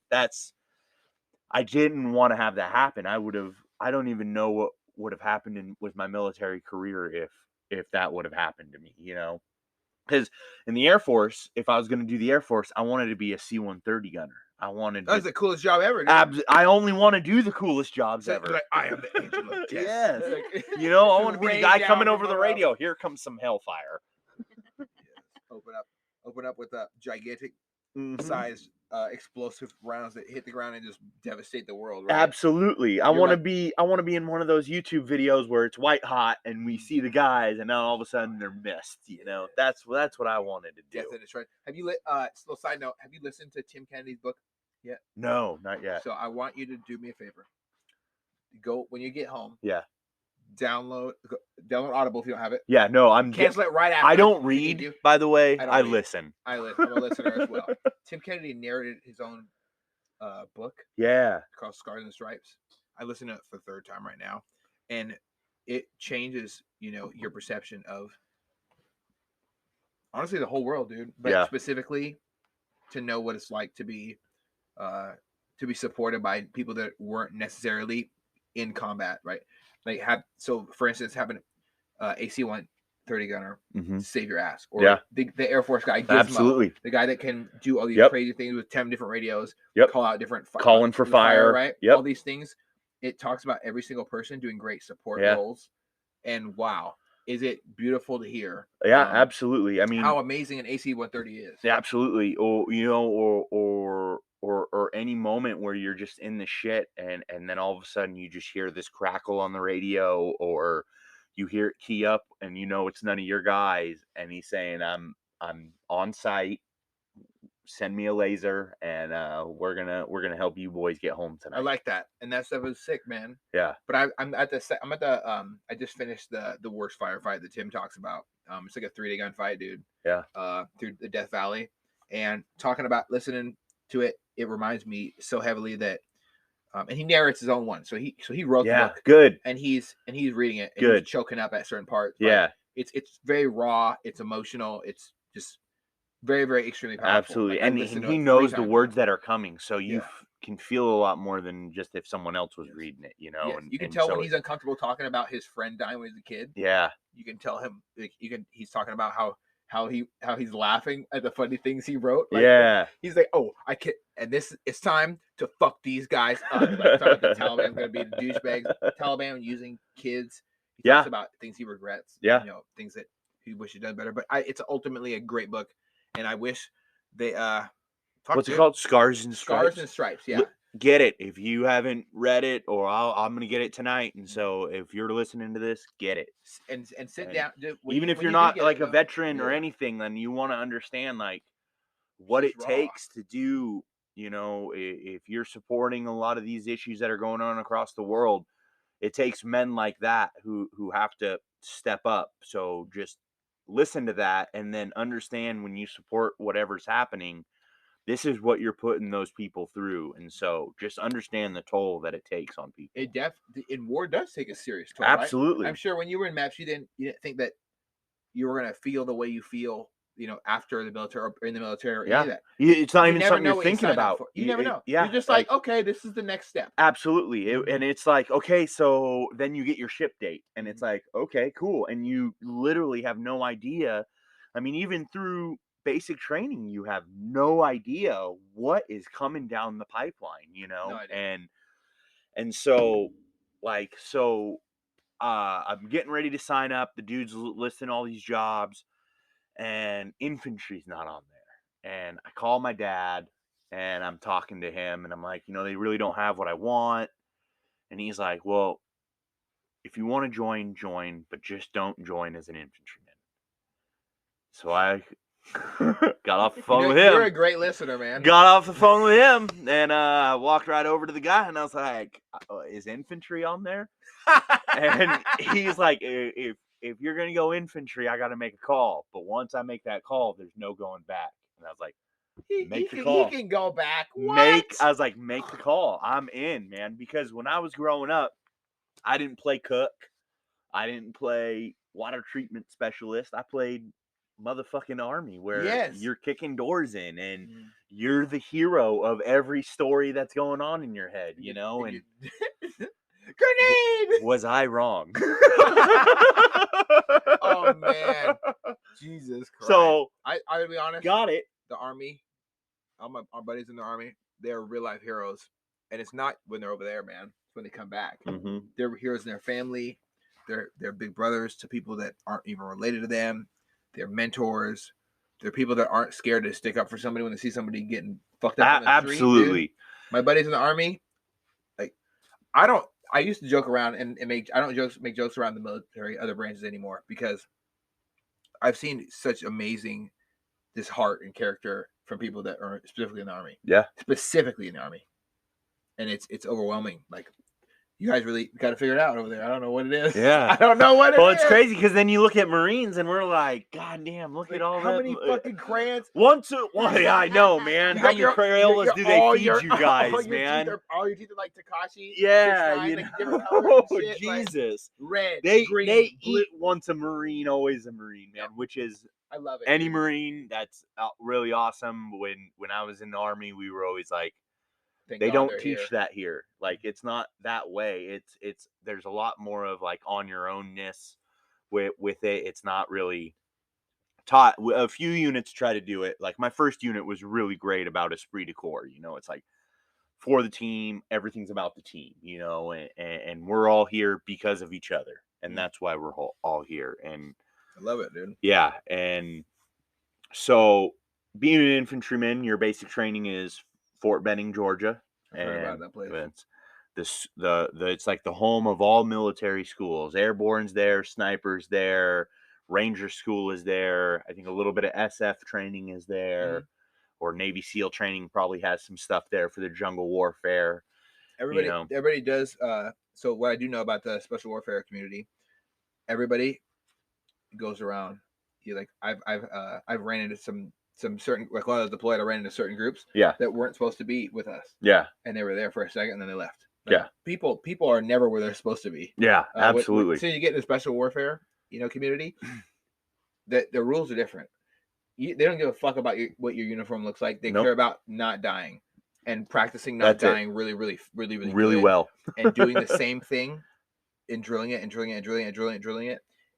Speaker 2: I didn't want to have that happen. I don't even know what would have happened with my military career if that would have happened to me, because in the Air Force, if I was going to do the Air Force, I wanted to be a C-130 gunner.
Speaker 1: That's the coolest job ever.
Speaker 2: I only want to do the coolest jobs ever.
Speaker 1: Like, I am the angel of death.
Speaker 2: Yes. I want to be the guy coming over the radio. Here comes some hellfire.
Speaker 1: Yes. Open up with a gigantic sized explosive rounds that hit the ground and just devastate the world. Right?
Speaker 2: Absolutely. I want to be in one of those YouTube videos where it's white hot and we see the guys and now all of a sudden they're missed. That's what I wanted to do.
Speaker 1: That's right. Have you little side note, have you listened to Tim Kennedy's book yet?
Speaker 2: No, not yet.
Speaker 1: So I want you to do me a favor. Go when you get home.
Speaker 2: Yeah.
Speaker 1: Download Audible if you don't have it.
Speaker 2: Yeah, no,
Speaker 1: cancel it right after.
Speaker 2: I don't read, by the way. I listen.
Speaker 1: I'm a listener as well. Tim Kennedy narrated his own book.
Speaker 2: Yeah.
Speaker 1: Called Scars and Stripes. I listen to it for the 3rd time right now. And it changes, your perception of honestly the whole world, dude. But specifically to know what it's like to be supported by people that weren't necessarily in combat, right? Like for instance, having AC-130 gunner save your ass, or the Air Force guy, Gizmo,
Speaker 2: absolutely,
Speaker 1: the guy that can do all these crazy things with 10 different radios, call out different
Speaker 2: calling for fire,
Speaker 1: right? All these things. It talks about every single person doing great support roles, and wow, is it beautiful to hear.
Speaker 2: Yeah, absolutely. I mean,
Speaker 1: how amazing an AC-130 is.
Speaker 2: Yeah, absolutely. Or or any moment where you're just in the shit and then all of a sudden you just hear this crackle on the radio, or you hear it key up and it's none of your guys and he's saying I'm on site, send me a laser and we're gonna help you boys get home tonight.
Speaker 1: I like that, and that stuff was sick, man.
Speaker 2: Yeah.
Speaker 1: But I'm at the I just finished the worst firefight that Tim talks about. It's like a 3-day gunfight, dude.
Speaker 2: Yeah.
Speaker 1: Through the Death Valley, and talking about listening to it, it reminds me so heavily that, and he narrates his own one. So he wrote the book,
Speaker 2: good,
Speaker 1: and he's reading it, and
Speaker 2: good,
Speaker 1: he's choking up at certain parts.
Speaker 2: Yeah,
Speaker 1: it's very raw, it's emotional, it's just very, very extremely powerful.
Speaker 2: Absolutely, and he knows the words that are coming, so you can feel a lot more than just if someone else was reading it,
Speaker 1: Yes.
Speaker 2: And
Speaker 1: you can tell when he's uncomfortable talking about his friend dying when he was a kid.
Speaker 2: Yeah,
Speaker 1: you can tell him. He's talking about how he's laughing at the funny things he wrote. He's like, oh, I can't. And it's time to fuck these guys up. Like, talking about the Taliban going to be the douchebags. Taliban using kids. He talks about things he regrets.
Speaker 2: Yeah,
Speaker 1: things that he wished he'd done better. But it's ultimately a great book, and I wish they
Speaker 2: what's it called? Scars and Stripes.
Speaker 1: Scars and Stripes. Yeah.
Speaker 2: Get it if you haven't read it, or I'm gonna get it tonight. And so if you're listening to this, get it
Speaker 1: and sit down.
Speaker 2: Even if you're not like a veteran or anything, then you want to understand like what it takes to do. If you're supporting a lot of these issues that are going on across the world, it takes men like that who have to step up. So just listen to that and then understand when you support whatever's happening, this is what you're putting those people through. And so just understand the toll that it takes on people.
Speaker 1: In war does take a serious toll.
Speaker 2: Absolutely.
Speaker 1: Right? I'm sure when you were in MAPS, you didn't think that you were going to feel the way you feel, after the military or in the military or any of that.
Speaker 2: It's not even something you're thinking about.
Speaker 1: You never know.
Speaker 2: Yeah.
Speaker 1: You're just like, okay, this is the next step.
Speaker 2: Absolutely. And it's like, okay, so then you get your ship date and it's like, okay, cool. And you literally have no idea. I mean, even through basic training, you have no idea what is coming down the pipeline,
Speaker 1: No idea.
Speaker 2: and so I'm getting ready to sign up. The dude's listing all these jobs and infantry's not on there. And I call my dad and I'm talking to him and I'm like, they really don't have what I want. And he's like, well, if you want to join, but just don't join as an infantryman. So I got off the phone with him.
Speaker 1: You're a great listener, man.
Speaker 2: Got off the phone with him and I walked right over to the guy and I was like, is infantry on there? And he's like, if you're going to go infantry, I got to make a call. But once I make that call, there's no going back. And I was like, make the call.
Speaker 1: He can go back.
Speaker 2: I was like, make the call. I'm in, man. Because when I was growing up, I didn't play cook. I didn't play water treatment specialist. I played motherfucking Army, where you're kicking doors in and you're the hero of every story that's going on in your head, and
Speaker 1: grenade.
Speaker 2: Was I wrong?
Speaker 1: Oh man, Jesus Christ.
Speaker 2: So
Speaker 1: I'll be honest.
Speaker 2: Got it.
Speaker 1: The Army, our buddies in the Army, they're real life heroes, and it's not when they're over there, man. It's when they come back.
Speaker 2: Mm-hmm.
Speaker 1: They're heroes in their family. They're big brothers to people that aren't even related to them. They're mentors. They're people that aren't scared to stick up for somebody when they see somebody getting fucked up in the street.
Speaker 2: Absolutely.
Speaker 1: Dude. My buddies in the Army, like, I used to joke around and make jokes around the military, other branches anymore, because I've seen such amazing this heart and character from people that are specifically in the Army.
Speaker 2: Yeah.
Speaker 1: Specifically in the Army. And it's overwhelming. Like, you guys really got to figure it out over there. I don't know what it is.
Speaker 2: Yeah.
Speaker 1: I don't know what it is.
Speaker 2: Well, it's crazy because then you look at Marines and we're like, God damn, look at all that.
Speaker 1: How many fucking crayons?
Speaker 2: Yeah, I know, man. How many Crayolas do they feed you guys, man?
Speaker 1: All your teeth are like Takashi.
Speaker 2: Yeah.
Speaker 1: Like different colors and shit,
Speaker 2: Jesus.
Speaker 1: Like red, green,
Speaker 2: they
Speaker 1: blue.
Speaker 2: eat once a Marine, always a Marine, man, which is,
Speaker 1: I love it.
Speaker 2: Any Marine, that's really awesome. When I was in the Army, we were always like, they don't teach that here. Like, it's not that way. It's there's a lot more of like on your ownness with it. It's not really taught. A few units try to do it. Like, my first unit was really great about esprit de corps. It's like, for the team, everything's about the team. And we're all here because of each other. and that's why we're all here. And
Speaker 1: I love it, dude.
Speaker 2: Yeah, and so being an infantryman, your basic training is Fort Benning, Georgia.
Speaker 1: I've heard about that place.
Speaker 2: It's it's like the home of all military schools. Airborne's there, snipers there, Ranger School is there. I think a little bit of SF training is there, or Navy SEAL training probably has some stuff there for the jungle warfare.
Speaker 1: Everybody does. So what I do know about the special warfare community, everybody goes around. I've ran into some certain, like when I was deployed, I ran into certain groups that weren't supposed to be with us.
Speaker 2: Yeah.
Speaker 1: And they were there for a second and then they left.
Speaker 2: Like,
Speaker 1: People are never where they're supposed to be.
Speaker 2: Yeah, absolutely.
Speaker 1: So you get in the special warfare, community, the rules are different. They don't give a fuck about what your uniform looks like. They care about not dying and practicing not dying really
Speaker 2: well.
Speaker 1: And doing the same thing and drilling it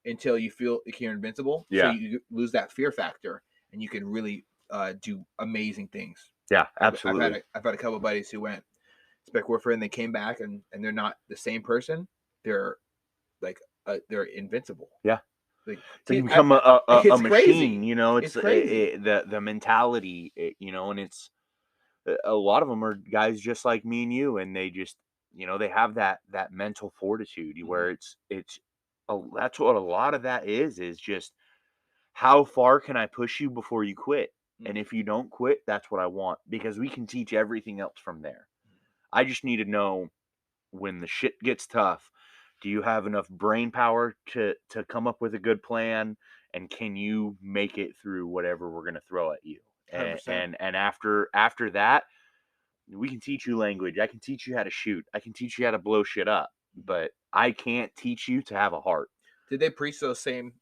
Speaker 1: until you feel like you're invincible.
Speaker 2: Yeah.
Speaker 1: So you lose that fear factor and you can really do amazing things.
Speaker 2: Yeah, absolutely.
Speaker 1: I've had a couple of buddies who went spec warfare and they came back and they're not the same person. They're like they're invincible.
Speaker 2: Yeah.
Speaker 1: Like,
Speaker 2: you become a machine,
Speaker 1: crazy.
Speaker 2: It's crazy. The mentality, and it's a lot of them are guys just like me and you, and they just, they have that mental fortitude where it's that's what a lot of that is just how far can I push you before you quit? And if you don't quit, that's what I want, because we can teach everything else from there. I just need to know when the shit gets tough, do you have enough brain power to come up with a good plan? And can you make it through whatever we're going to throw at you? And after that, we can teach you language. I can teach you how to shoot. I can teach you how to blow shit up. But I can't teach you to have a heart.
Speaker 1: Did they preach those same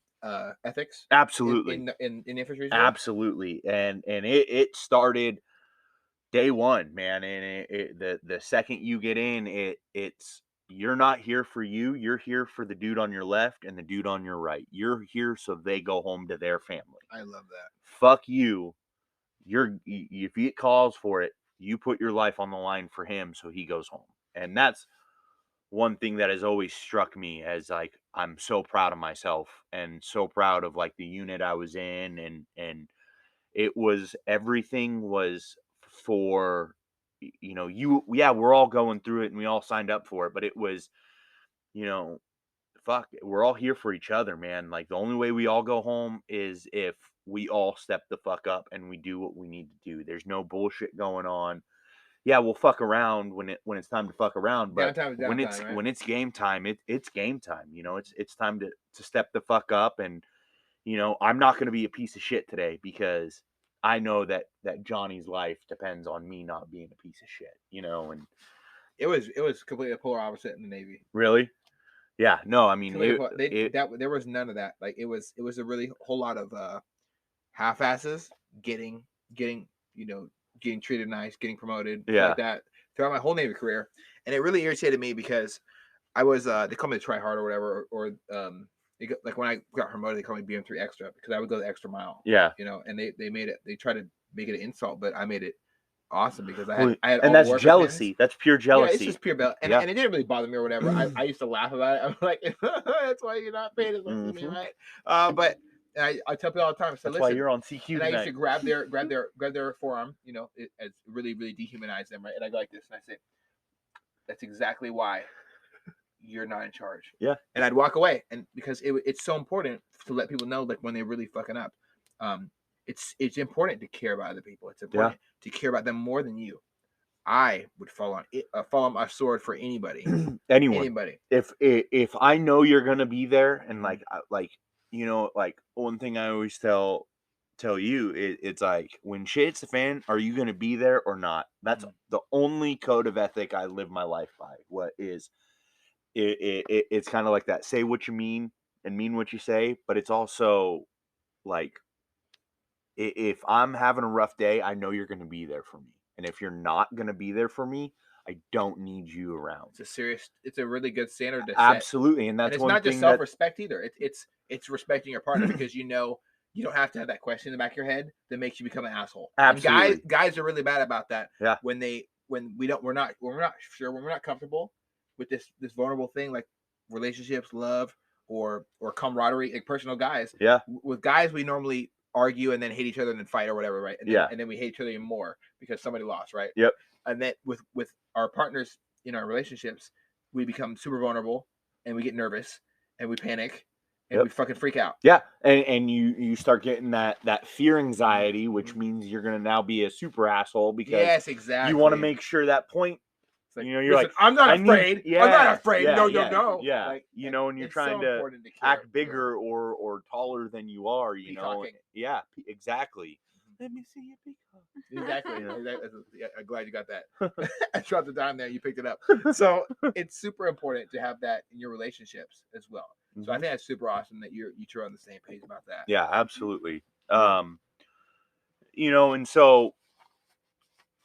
Speaker 1: ethics?
Speaker 2: Absolutely.
Speaker 1: In infantry?
Speaker 2: Absolutely. And it started day one, man. And the second you get in, it's you're not here for you. You're here for the dude on your left and the dude on your right. You're here so they go home to their family.
Speaker 1: I love that.
Speaker 2: Fuck you. If he calls for it, you put your life on the line for him so he goes home. And that's one thing that has always struck me as, like, I'm so proud of myself and so proud of, like, the unit I was in. And it was, everything was for, we're all going through it and we all signed up for it, but it was, fuck, we're all here for each other, man. Like, the only way we all go home is if we all step the fuck up and we do what we need to do. There's no bullshit going on. Yeah, we'll fuck around when it's time to fuck around, but when it's game time, it's game time. It's time to step the fuck up. And I'm not going to be a piece of shit today because I know that Johnny's life depends on me not being a piece of shit. And
Speaker 1: it was completely polar opposite in the Navy.
Speaker 2: Really? Yeah. No, I mean,
Speaker 1: there was none of that. Like, it was a really whole lot of half-asses getting treated nice, getting promoted, like that throughout my whole Navy career. And it really irritated me because I was they call me the try hard or whatever, or like when I got promoted, they called me BM3 extra because I would go the extra mile.
Speaker 2: Yeah.
Speaker 1: And they tried to make it an insult, but I made it awesome because I had
Speaker 2: and that's jealousy. Pins. That's pure jealousy.
Speaker 1: Yeah, it's just pure jealousy. And it didn't really bother me or whatever. I used to laugh about it. I'm like, that's why you're not paid as much as me, right? But I tell people all the time. So
Speaker 2: that's why you're on CQ.
Speaker 1: And
Speaker 2: tonight.
Speaker 1: I used to grab their forearm, as really, really dehumanize them, right? And I go like this, and I say, "That's exactly why you're not in charge."
Speaker 2: Yeah.
Speaker 1: And I'd walk away, and because it's so important to let people know, like, when they're really fucking up. It's important to care about other people. It's important to care about them more than you. I would fall on my sword for anybody. Anybody.
Speaker 2: If I know you're gonna be there, and like one thing I always tell you, it's like, when shit hits the fan, are you gonna be there or not? That's the only code of ethic I live my life by. What is it's kind of like that. Say what you mean and mean what you say, but it's also like, if I'm having a rough day, I know you're going to be there for me. And if you're not going to be there for me, I don't need you around.
Speaker 1: It's a really good standard to set.
Speaker 2: Absolutely. And that's
Speaker 1: it's not just self-respect either. It's respecting your partner because you don't have to have that question in the back of your head that makes you become an asshole.
Speaker 2: Absolutely.
Speaker 1: And guys are really bad about that.
Speaker 2: Yeah.
Speaker 1: When we're not sure, when we're not comfortable with this vulnerable thing, like relationships, love, or camaraderie, like personal guys.
Speaker 2: Yeah.
Speaker 1: With guys, we normally argue and then hate each other and then fight or whatever, right? And then we hate each other even more because somebody lost, right?
Speaker 2: Yep.
Speaker 1: And then with our partners in our relationships, we become super vulnerable and we get nervous and we panic and we fucking freak out.
Speaker 2: Yeah, and you start getting that fear anxiety, which means you're gonna now be a super asshole because you want to make sure that point.
Speaker 1: Like,
Speaker 2: you know, you're like,
Speaker 1: I'm not afraid. I'm not afraid. No.
Speaker 2: Yeah,
Speaker 1: Like,
Speaker 2: you know, and you're trying
Speaker 1: so
Speaker 2: to act bigger or taller than you are. You know, yeah, exactly. Let me see you peacock.
Speaker 1: Exactly. I'm glad you got that. I dropped it down there. You picked it up. So it's super important to have that in your relationships as well. So I think that's super awesome that you two are on the same page about that.
Speaker 2: Yeah, absolutely. You know, and so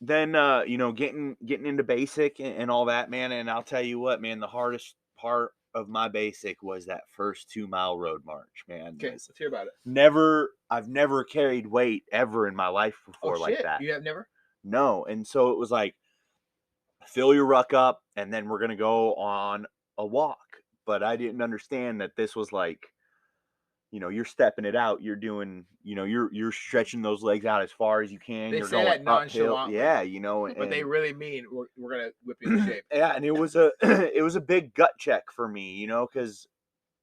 Speaker 2: then you know, getting into basic and all that, man. And I'll tell you what, man, the hardest part of my basic was that first 2-mile road march, man.
Speaker 1: Okay, let's hear about
Speaker 2: it. I've never carried weight ever in my life before like that.
Speaker 1: You have never?
Speaker 2: No. And so it was like, fill your ruck up and then we're gonna go on a walk. But I didn't understand that this was like, you know, you're stepping it out. You're doing, you know, you're stretching those legs out as far as you can.
Speaker 1: They
Speaker 2: you're
Speaker 1: say
Speaker 2: going
Speaker 1: that
Speaker 2: uphill. Yeah, you know,
Speaker 1: but they really mean we're gonna whip you into shape.
Speaker 2: Yeah, and it was a big gut check for me, you know, because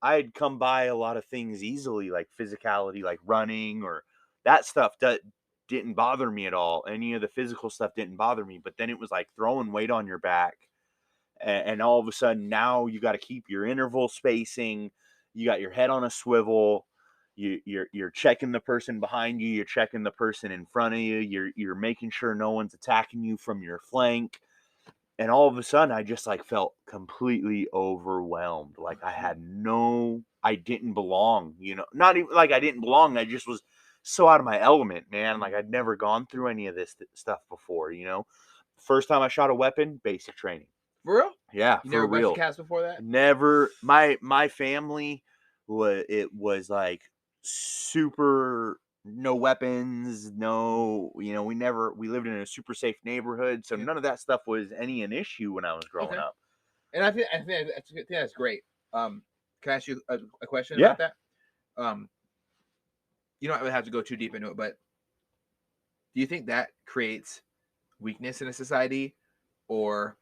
Speaker 2: I had come by a lot of things easily, like physicality, like running or that stuff that didn't bother me at all. Any of the physical stuff didn't bother me, but then it was like throwing weight on your back, and all of a sudden now you got to keep your interval spacing. You got your head on a swivel. You're checking the person behind you. You're checking the person in front of you. You're making sure no one's attacking you from your flank. And all of a sudden, I just like felt completely overwhelmed. Like I didn't belong. You know, not even like I didn't belong. I just was so out of my element, man. Like I'd never gone through any of this stuff before. You know, first time I shot a weapon, basic training.
Speaker 1: For real?
Speaker 2: Yeah,
Speaker 1: you
Speaker 2: for
Speaker 1: never
Speaker 2: real.
Speaker 1: cast before that?
Speaker 2: Never. My family was like super no weapons, no, you know, we lived in a super safe neighborhood, so none of that stuff was an issue when I was growing up.
Speaker 1: And I think that's great. Can I ask you a question about that? You don't have to go too deep into it, but do you think that creates weakness in a society, or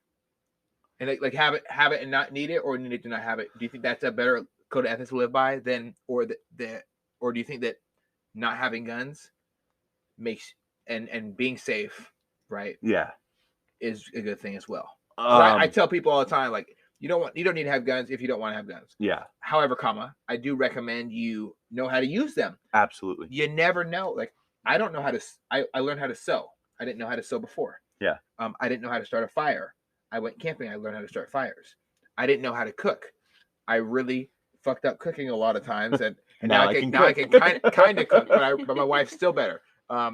Speaker 1: like have it and not need it, or need it to not have it? Do you think that's a better code of ethics to live by than, or do you think that not having guns makes and being safe, right?
Speaker 2: Yeah,
Speaker 1: is a good thing as well. I tell people all the time, like, you don't need to have guns if you don't want to have guns.
Speaker 2: Yeah.
Speaker 1: However, I do recommend you know how to use them.
Speaker 2: Absolutely.
Speaker 1: You never know. Like, I don't know how to. I learned how to sew. I didn't know how to sew before.
Speaker 2: Yeah.
Speaker 1: I didn't know how to start a fire. I went camping. I learned how to start fires. I didn't know how to cook. I really fucked up cooking a lot of times, and now I can kind of cook, but my wife's still better. I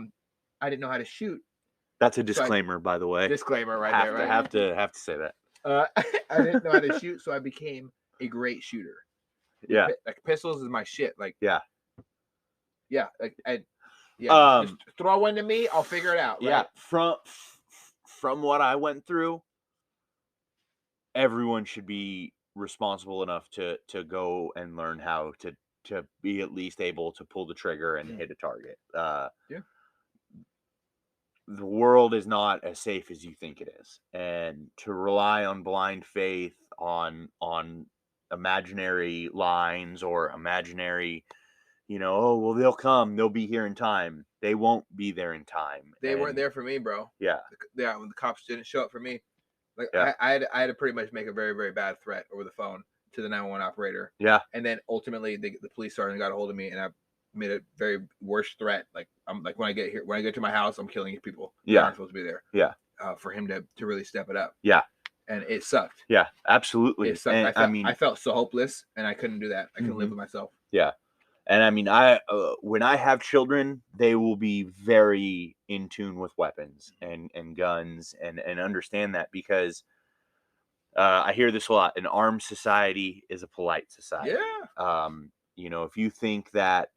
Speaker 1: didn't know how to shoot.
Speaker 2: That's a disclaimer, by the way.
Speaker 1: Disclaimer right there, right?
Speaker 2: Have to say that.
Speaker 1: I didn't know how to shoot, so I became a great shooter.
Speaker 2: Yeah.
Speaker 1: Like pistols is my shit. Like,
Speaker 2: yeah.
Speaker 1: Like, just throw one to me, I'll figure it out. Right?
Speaker 2: Yeah. From what I went through, everyone should be responsible enough to go and learn how to be at least able to pull the trigger and hit a target. The world is not as safe as you think it is, and to rely on blind faith on imaginary lines or imaginary, you know, oh well, they'll be here in time. They won't be there in time.
Speaker 1: They weren't there for me, bro.
Speaker 2: Yeah.
Speaker 1: When the cops didn't show up for me, like I had to pretty much make a very, very bad threat over the phone to the 911 operator.
Speaker 2: Yeah.
Speaker 1: And then ultimately the police sergeant got a hold of me, and I made a very worse threat. Like, I'm like, when I get to my house, I'm killing people.
Speaker 2: Yeah.
Speaker 1: Aren't supposed to be there.
Speaker 2: Yeah.
Speaker 1: For him to really step it up.
Speaker 2: Yeah.
Speaker 1: And it sucked.
Speaker 2: Yeah, absolutely.
Speaker 1: It sucked.
Speaker 2: And,
Speaker 1: I felt so hopeless, and I couldn't do that. I couldn't live with myself.
Speaker 2: Yeah. And I mean, when I have children, they will be very in tune with weapons and guns and understand that, because I hear this a lot. An armed society is a polite society.
Speaker 1: Yeah.
Speaker 2: You know, if you think that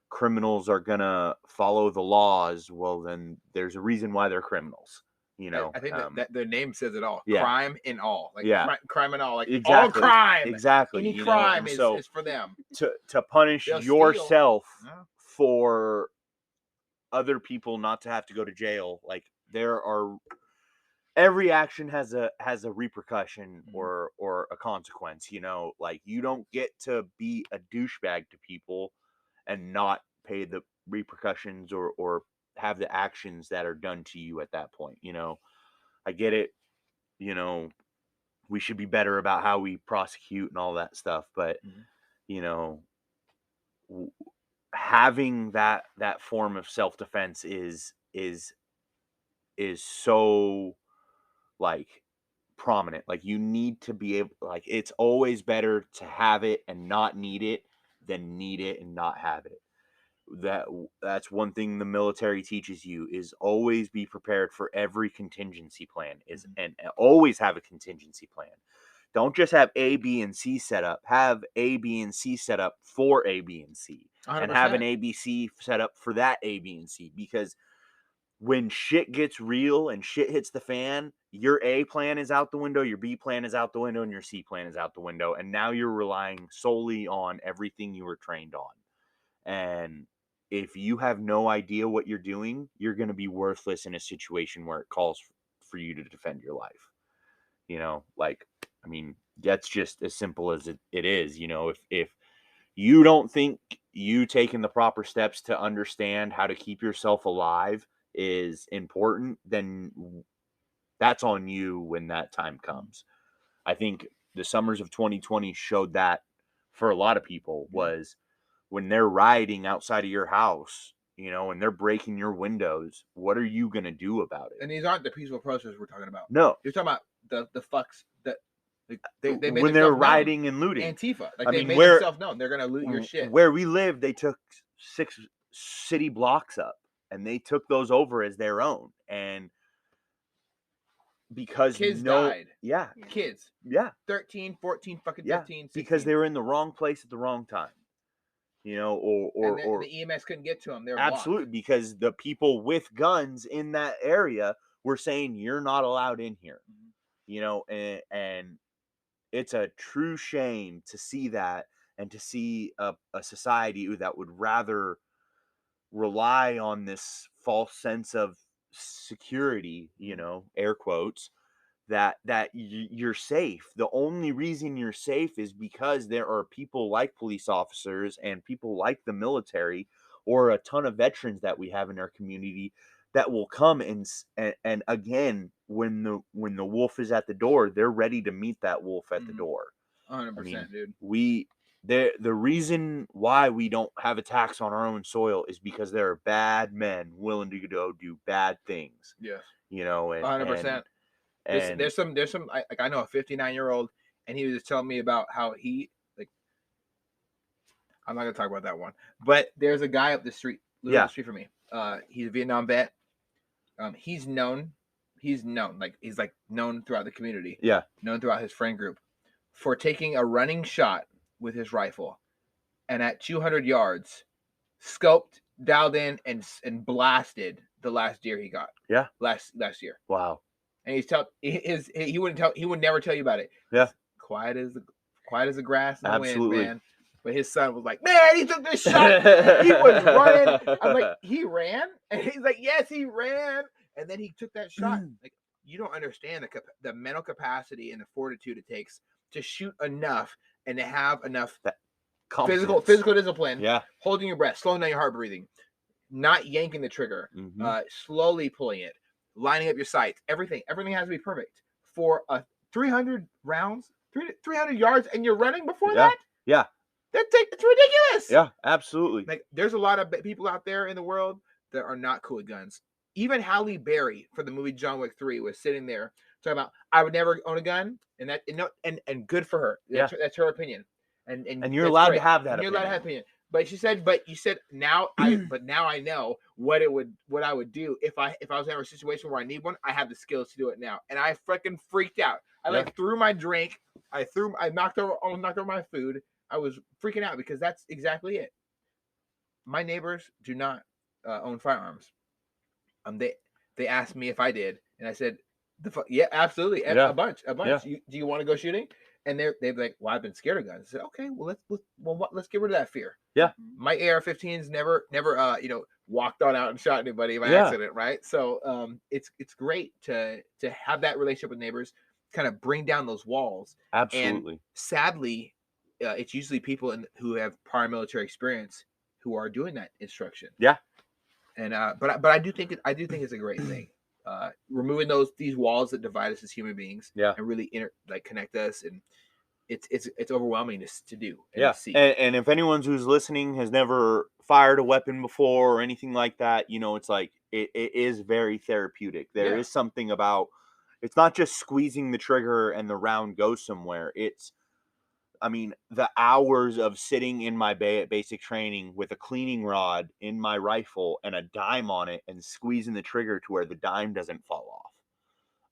Speaker 2: criminals are gonna follow the laws, well, then there's a reason why they're criminals. you know.
Speaker 1: I think that their name says it all.
Speaker 2: Yeah.
Speaker 1: Crime in all. Like crime in all. Like
Speaker 2: Exactly.
Speaker 1: all crime.
Speaker 2: Exactly.
Speaker 1: Any
Speaker 2: you
Speaker 1: crime
Speaker 2: know?
Speaker 1: is for them.
Speaker 2: To punish
Speaker 1: They'll
Speaker 2: yourself
Speaker 1: steal.
Speaker 2: for other people not to have to go to jail, like every action has a repercussion or a consequence, you know. Like, you don't get to be a douchebag to people and not pay the repercussions or have the actions that are done to you at that point, you know. I get it, you know, we should be better about how we prosecute and all that stuff, but you know, having that form of self-defense is so, like, prominent. Like, you need to be able, like, it's always better to have it and not need it than need it and not have it. That's one thing the military teaches you, is always be prepared for every contingency plan, and always have a contingency plan. Don't just have A, B, and C set up. Have A, B, and C set up for A, B, and C.
Speaker 1: 100%.
Speaker 2: And have an A, B, C set up for that A, B, and C. Because when shit gets real and shit hits the fan, your A plan is out the window, your B plan is out the window, and your C plan is out the window. And now you're relying solely on everything you were trained on. And if you have no idea what you're doing, you're going to be worthless in a situation where it calls for you to defend your life. You know, like, I mean, that's just as simple as it is. You know, if you don't think you taking the proper steps to understand how to keep yourself alive is important, then that's on you when that time comes. I think the summers of 2020 showed that for a lot of people, was when they're rioting outside of your house, you know, and they're breaking your windows, what are you going to do about it?
Speaker 1: And these aren't the peaceful protesters we're talking about.
Speaker 2: No.
Speaker 1: You're talking about the fucks that they made
Speaker 2: when they're rioting and looting.
Speaker 1: Antifa. Like, they made themselves known. They're going to loot your shit.
Speaker 2: Where we live, they took 6 city blocks up, and they took those over as their own. And because
Speaker 1: kids died.
Speaker 2: Yeah.
Speaker 1: Kids.
Speaker 2: Yeah.
Speaker 1: 13, 14, fucking 15, 16.
Speaker 2: Because they were in the wrong place at the wrong time. You know, or
Speaker 1: the EMS couldn't get to them. They were
Speaker 2: absolutely blocked. Because the people with guns in that area were saying, you're not allowed in here. You know, and it's a true shame to see that, and to see a society that would rather rely on this false sense of security, you know, air quotes, that you're safe. The only reason you're safe is because there are people like police officers and people like the military, or a ton of veterans that we have in our community, that will come and again, when the wolf is at the door, they're ready to meet that wolf at the door.
Speaker 1: 100%, dude.
Speaker 2: The reason why we don't have attacks on our own soil is because there are bad men willing to go do bad things.
Speaker 1: Yes.
Speaker 2: You know,
Speaker 1: 100%. And there's some like, I know a 59-year-old, and he was just telling me about how he, like, I'm not gonna talk about that one, but there's a guy up the street, up the street from me. He's a Vietnam vet. He's known throughout the community. Yeah. Known throughout his friend group for taking a running shot with his rifle, and at 200 yards, scoped, dialed in, and blasted the last deer he got. Yeah. Last year. Wow. And he would never tell you about it. Yeah. Quiet as the grass in the wind, man. But his son was like, man, he took this shot. He was running. I'm like, he ran? And he's like, yes, he ran. And then he took that shot. Like, you don't understand the mental capacity and the fortitude it takes to shoot enough and to have enough physical discipline. Yeah. Holding your breath, slowing down your heart breathing, not yanking the trigger, slowly pulling it, lining up your sights. Everything has to be perfect for a 300 rounds, 300 yards, and you're running before that. Yeah. It's ridiculous. Yeah, absolutely. Like, there's a lot of people out there in the world that are not cool with guns. Even Halle Berry for the movie John Wick 3 was sitting there talking about, I would never own a gun, and good for her. That's her opinion. And you're allowed to have that. You're allowed to have opinion. But you said now I know what I would do if I was in a situation where I need one. I have the skills to do it now, and I freaking freaked out. I threw my almost knocked over my food. I was freaking out because that's exactly it. My neighbors do not own firearms. They asked me if I did, And I said, yeah, absolutely,
Speaker 2: Yeah.
Speaker 1: a bunch.
Speaker 2: Yeah.
Speaker 1: Do you want to go shooting? And they'd be like, well, I've been scared of guns. I said, okay, well, let's get rid of that fear.
Speaker 2: Yeah.
Speaker 1: My AR-15s never walked on out and shot anybody by
Speaker 2: Yeah.
Speaker 1: accident, right? So it's great to have that relationship with neighbors, kind of bring down those walls.
Speaker 2: Absolutely.
Speaker 1: And sadly, it's usually people who have prior military experience who are doing that instruction.
Speaker 2: Yeah.
Speaker 1: And but I do think it's a great thing. Removing these walls that divide us as human beings,
Speaker 2: Yeah.
Speaker 1: and really connect us, and it's overwhelming to do and
Speaker 2: Yeah.
Speaker 1: to see.
Speaker 2: And if anyone who's listening has never fired a weapon before or anything like that, it's like it is very therapeutic. There is something about, it's not just squeezing the trigger and the round goes somewhere. The hours of sitting in my bay at basic training with a cleaning rod in my rifle and a dime on it and squeezing the trigger to where the dime doesn't fall off.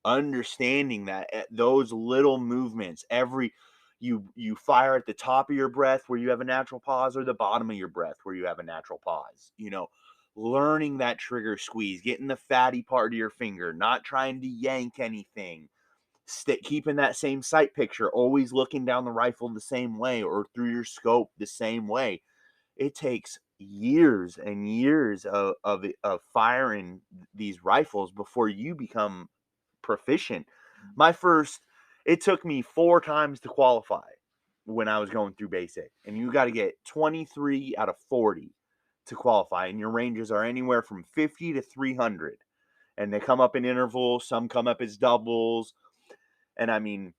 Speaker 2: Understanding that those little movements, you fire at the top of your breath where you have a natural pause, or the bottom of your breath where you have a natural pause. Learning that trigger squeeze, getting the fatty part of your finger, not trying to yank anything, keeping that same sight picture, always looking down the rifle the same way or through your scope the same way. It takes years and years of firing these rifles before you become proficient. It took me 4 times to qualify when I was going through basic, and you got to get 23 out of 40 to qualify, and your ranges are anywhere from 50 to 300, and they come up in intervals. Some come up as doubles. And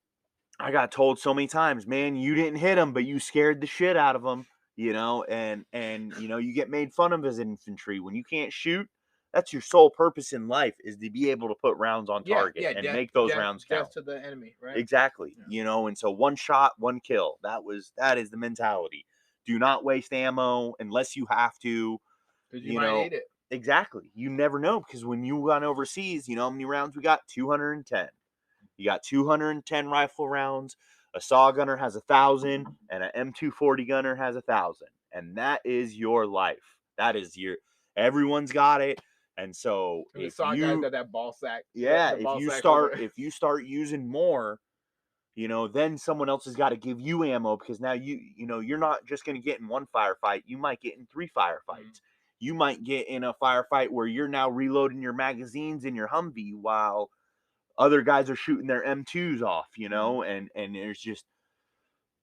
Speaker 2: I got told so many times, man, you didn't hit them, but you scared the shit out of them, and you get made fun of as infantry when you can't shoot. That's your sole purpose in life, is to be able to put rounds on target and make those rounds count.
Speaker 1: Death to the enemy, right?
Speaker 2: Exactly. And so one shot, one kill. That is the mentality. Do not waste ammo unless you have to.
Speaker 1: Because you might need it.
Speaker 2: Exactly. You never know, because when you went overseas, how many rounds we got? 210. You got 210 rifle rounds. A saw gunner has 1,000, and an M240 gunner has 1,000. And that is your life. Everyone's got it. And so
Speaker 1: and the saw guys got that ball sack.
Speaker 2: Yeah, if you start using more, then someone else has got to give you ammo, because now you're not just going to get in one firefight. You might get in 3 firefights. Mm-hmm. You might get in a firefight where you're now reloading your magazines in your Humvee while other guys are shooting their M2s off, and there's just,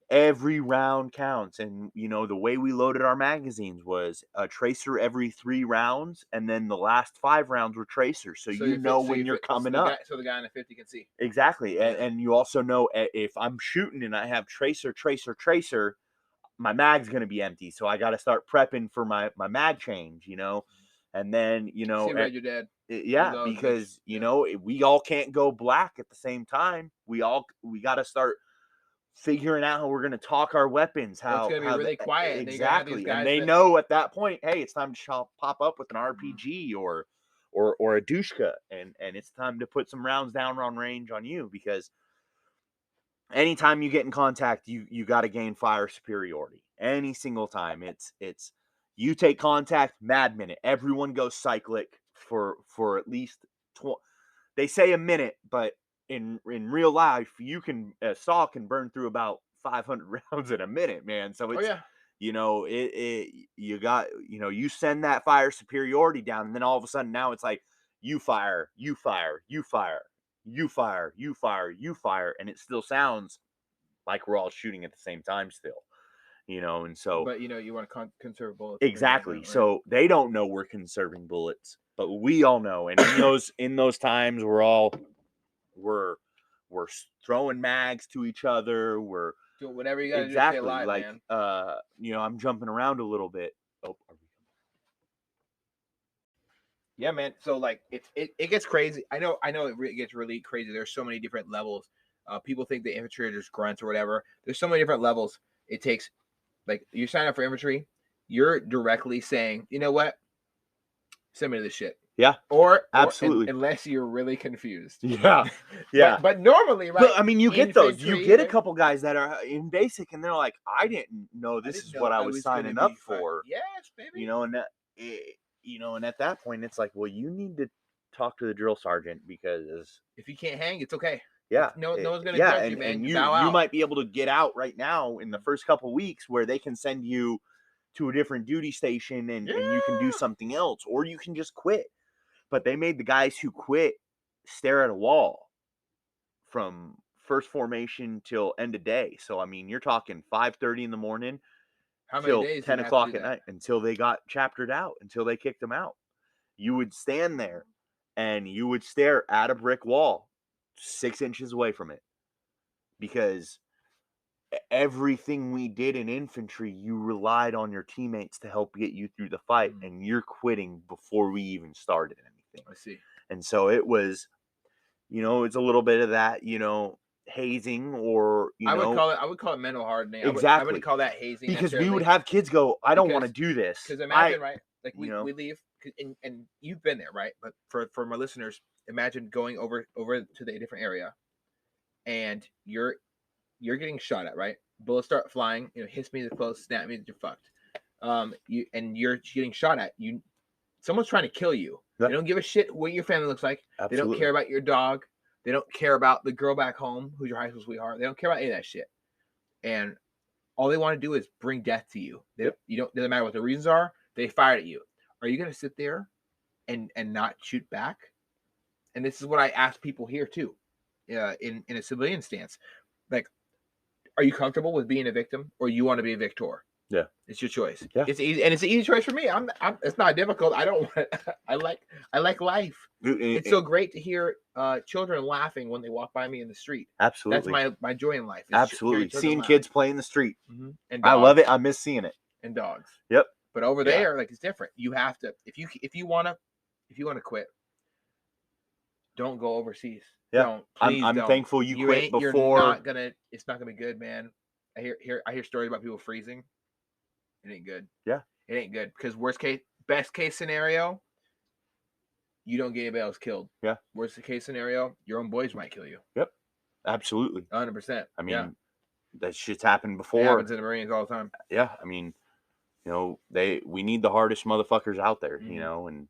Speaker 2: every round counts. And, the way we loaded our magazines was a tracer every 3 rounds, and then the last 5 rounds were tracers. So when you're coming up.
Speaker 1: So the guy in the 50 can see.
Speaker 2: Exactly. Yeah. And you also know, if I'm shooting and I have tracer, my mag's going to be empty. So I got to start prepping for my mag change, and then,
Speaker 1: see about your dad.
Speaker 2: Yeah, because we all can't go black at the same time. We got to start figuring out how we're going to talk our weapons. How
Speaker 1: it's going to be really quiet.
Speaker 2: Exactly, and they know at that point, hey, it's time to pop up with an RPG or a Dushka, and it's time to put some rounds down on range on you, because anytime you get in contact, you got to gain fire superiority. Any single time, it's you take contact, mad minute. Everyone goes cyclic for at least they say a minute, but in real life, a saw can burn through about 500 rounds in a minute, man. So it's you send that fire superiority down, and then all of a sudden now it's like you fire, you fire, you fire, you fire, you fire, you fire, and it still sounds like we're all shooting at the same time still. And so,
Speaker 1: but you want to conserve bullets.
Speaker 2: Exactly. Right? So they don't know we're conserving bullets, but we all know. And in those times, we're throwing mags to each other. We're
Speaker 1: doing whatever you got to do to stay alive, man.
Speaker 2: I'm jumping around a little bit.
Speaker 1: Yeah, man. So like it gets crazy. I know it gets really crazy. There's so many different levels. People think the infantry are just grunts or whatever. There's so many different levels. It takes, like, you sign up for infantry, you're directly saying, you know what? Send me this shit.
Speaker 2: Yeah.
Speaker 1: Or
Speaker 2: absolutely.
Speaker 1: Unless you're really confused.
Speaker 2: Yeah. Yeah.
Speaker 1: But normally, right?
Speaker 2: But, you get those. You get a couple guys that are in basic, and they're like, I didn't know this is what I was signing up for.
Speaker 1: Yes, baby.
Speaker 2: And at that point, it's like, well, you need to talk to the drill sergeant, because
Speaker 1: if you can't hang, it's okay.
Speaker 2: yeah,
Speaker 1: No one's gonna
Speaker 2: yeah,
Speaker 1: judge you, man.
Speaker 2: and
Speaker 1: You bow
Speaker 2: you
Speaker 1: out.
Speaker 2: might be able to get out right now in the first couple weeks where they can send you to a different duty station and you can do something else, or you can just quit. But they made the guys who quit stare at a wall from first formation till end of day. So I mean, you're talking 5:30 in the morning
Speaker 1: How many
Speaker 2: till
Speaker 1: days
Speaker 2: 10
Speaker 1: did you have to
Speaker 2: o'clock
Speaker 1: do
Speaker 2: at
Speaker 1: that?
Speaker 2: night until they got chaptered out, until they kicked them out. You would stand there and you would stare at a brick wall 6 inches away from it, because everything we did in infantry, you relied on your teammates to help get you through the fight, and you're quitting before we even started anything.
Speaker 1: I see.
Speaker 2: And so it was, it's a little bit of that, hazing, or,
Speaker 1: I would call it mental hardening. I
Speaker 2: exactly,
Speaker 1: wouldn't call that hazing
Speaker 2: because we would
Speaker 1: necessarily.
Speaker 2: have kids go, I don't want to do this.
Speaker 1: Because imagine, right? Like
Speaker 2: you know,
Speaker 1: we leave, and you've been there, right? But for my listeners, imagine going over to the different area, and you're getting shot at, right? Bullets start flying, hits me close, snap me, you're fucked. You're getting shot at. Someone's trying to kill you.
Speaker 2: Yeah.
Speaker 1: They don't give a shit what your family looks like.
Speaker 2: Absolutely.
Speaker 1: They don't care about your dog. They don't care about the girl back home who's your high school sweetheart. They don't care about any of that shit. And all they want to do is bring death to you. Doesn't matter what the reasons are. They fired at you. Are you going to sit there and not shoot back? And this is what I ask people here too, in a civilian stance. Like, are you comfortable with being a victim, or you want to be a victor?
Speaker 2: Yeah,
Speaker 1: it's your choice.
Speaker 2: Yeah,
Speaker 1: it's easy, and it's an easy choice for me. It's not difficult. I don't want. I like life. It's so great to hear children laughing when they walk by me in the street.
Speaker 2: Absolutely,
Speaker 1: that's my joy in life.
Speaker 2: Absolutely, seeing kids play in the street.
Speaker 1: Mm-hmm. And
Speaker 2: I love it. I miss seeing it.
Speaker 1: And dogs.
Speaker 2: Yep.
Speaker 1: But over there, like, it's different. You have to, if you want to quit, don't go overseas.
Speaker 2: Yeah, I'm thankful you quit before.
Speaker 1: It's not gonna be good, man. I hear stories about people freezing. It ain't good.
Speaker 2: Yeah,
Speaker 1: it ain't good, because best case scenario, you don't get anybody else killed.
Speaker 2: Yeah.
Speaker 1: Worst case scenario, your own boys might kill you.
Speaker 2: Yep. Absolutely.
Speaker 1: 100%.
Speaker 2: I mean, that shit's happened before. It
Speaker 1: happens in the Marines all the time.
Speaker 2: Yeah, I mean, we need the hardest motherfuckers out there, and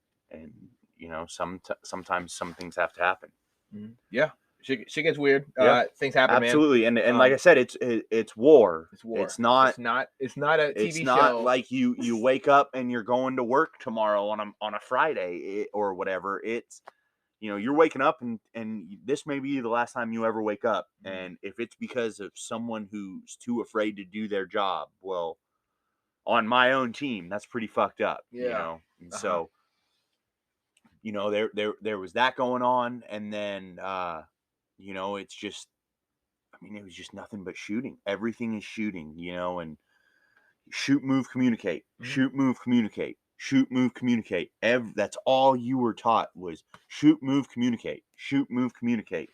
Speaker 2: sometimes some things have to happen.
Speaker 1: Mm-hmm. Yeah. Shit gets weird. Things happen,
Speaker 2: absolutely,
Speaker 1: man.
Speaker 2: And like I said, it's war.
Speaker 1: It's war.
Speaker 2: It's not
Speaker 1: a TV
Speaker 2: it's
Speaker 1: show.
Speaker 2: not like you wake up and you're going to work tomorrow on a Friday or whatever. It's you're waking up and this may be the last time you ever wake up. And if it's because of someone who's too afraid to do their job, well, on my own team, that's pretty fucked up.
Speaker 1: Yeah.
Speaker 2: And so there was that going on, and then it's just, it was just nothing but shooting. Everything is shooting, and shoot, move, communicate, shoot, move, communicate, shoot, move, communicate. That's all you were taught was shoot, move, communicate, shoot, move, communicate.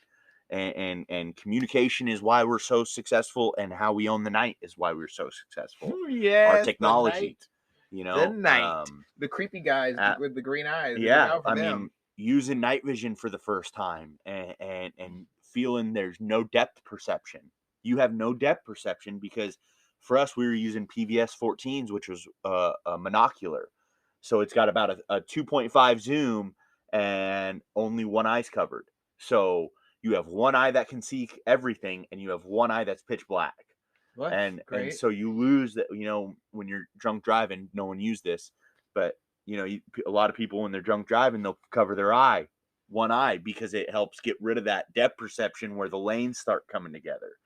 Speaker 2: And communication is why we're so successful, and how we own the night is why we're so successful.
Speaker 1: Yeah,
Speaker 2: our technology,
Speaker 1: the night, the creepy guys with the green eyes.
Speaker 2: Yeah, I mean, using night vision for the first time and feeling there's no depth perception. You have no depth perception because for us, we were using PVS 14s, which was a monocular. So it's got about a 2.5 zoom and only one eye's covered. So you have one eye that can see everything, and you have one eye that's pitch black. And so you lose that, when you're drunk driving. No one used this, but a lot of people, when they're drunk driving, they'll cover their one eye, because it helps get rid of that depth perception where the lanes start coming together.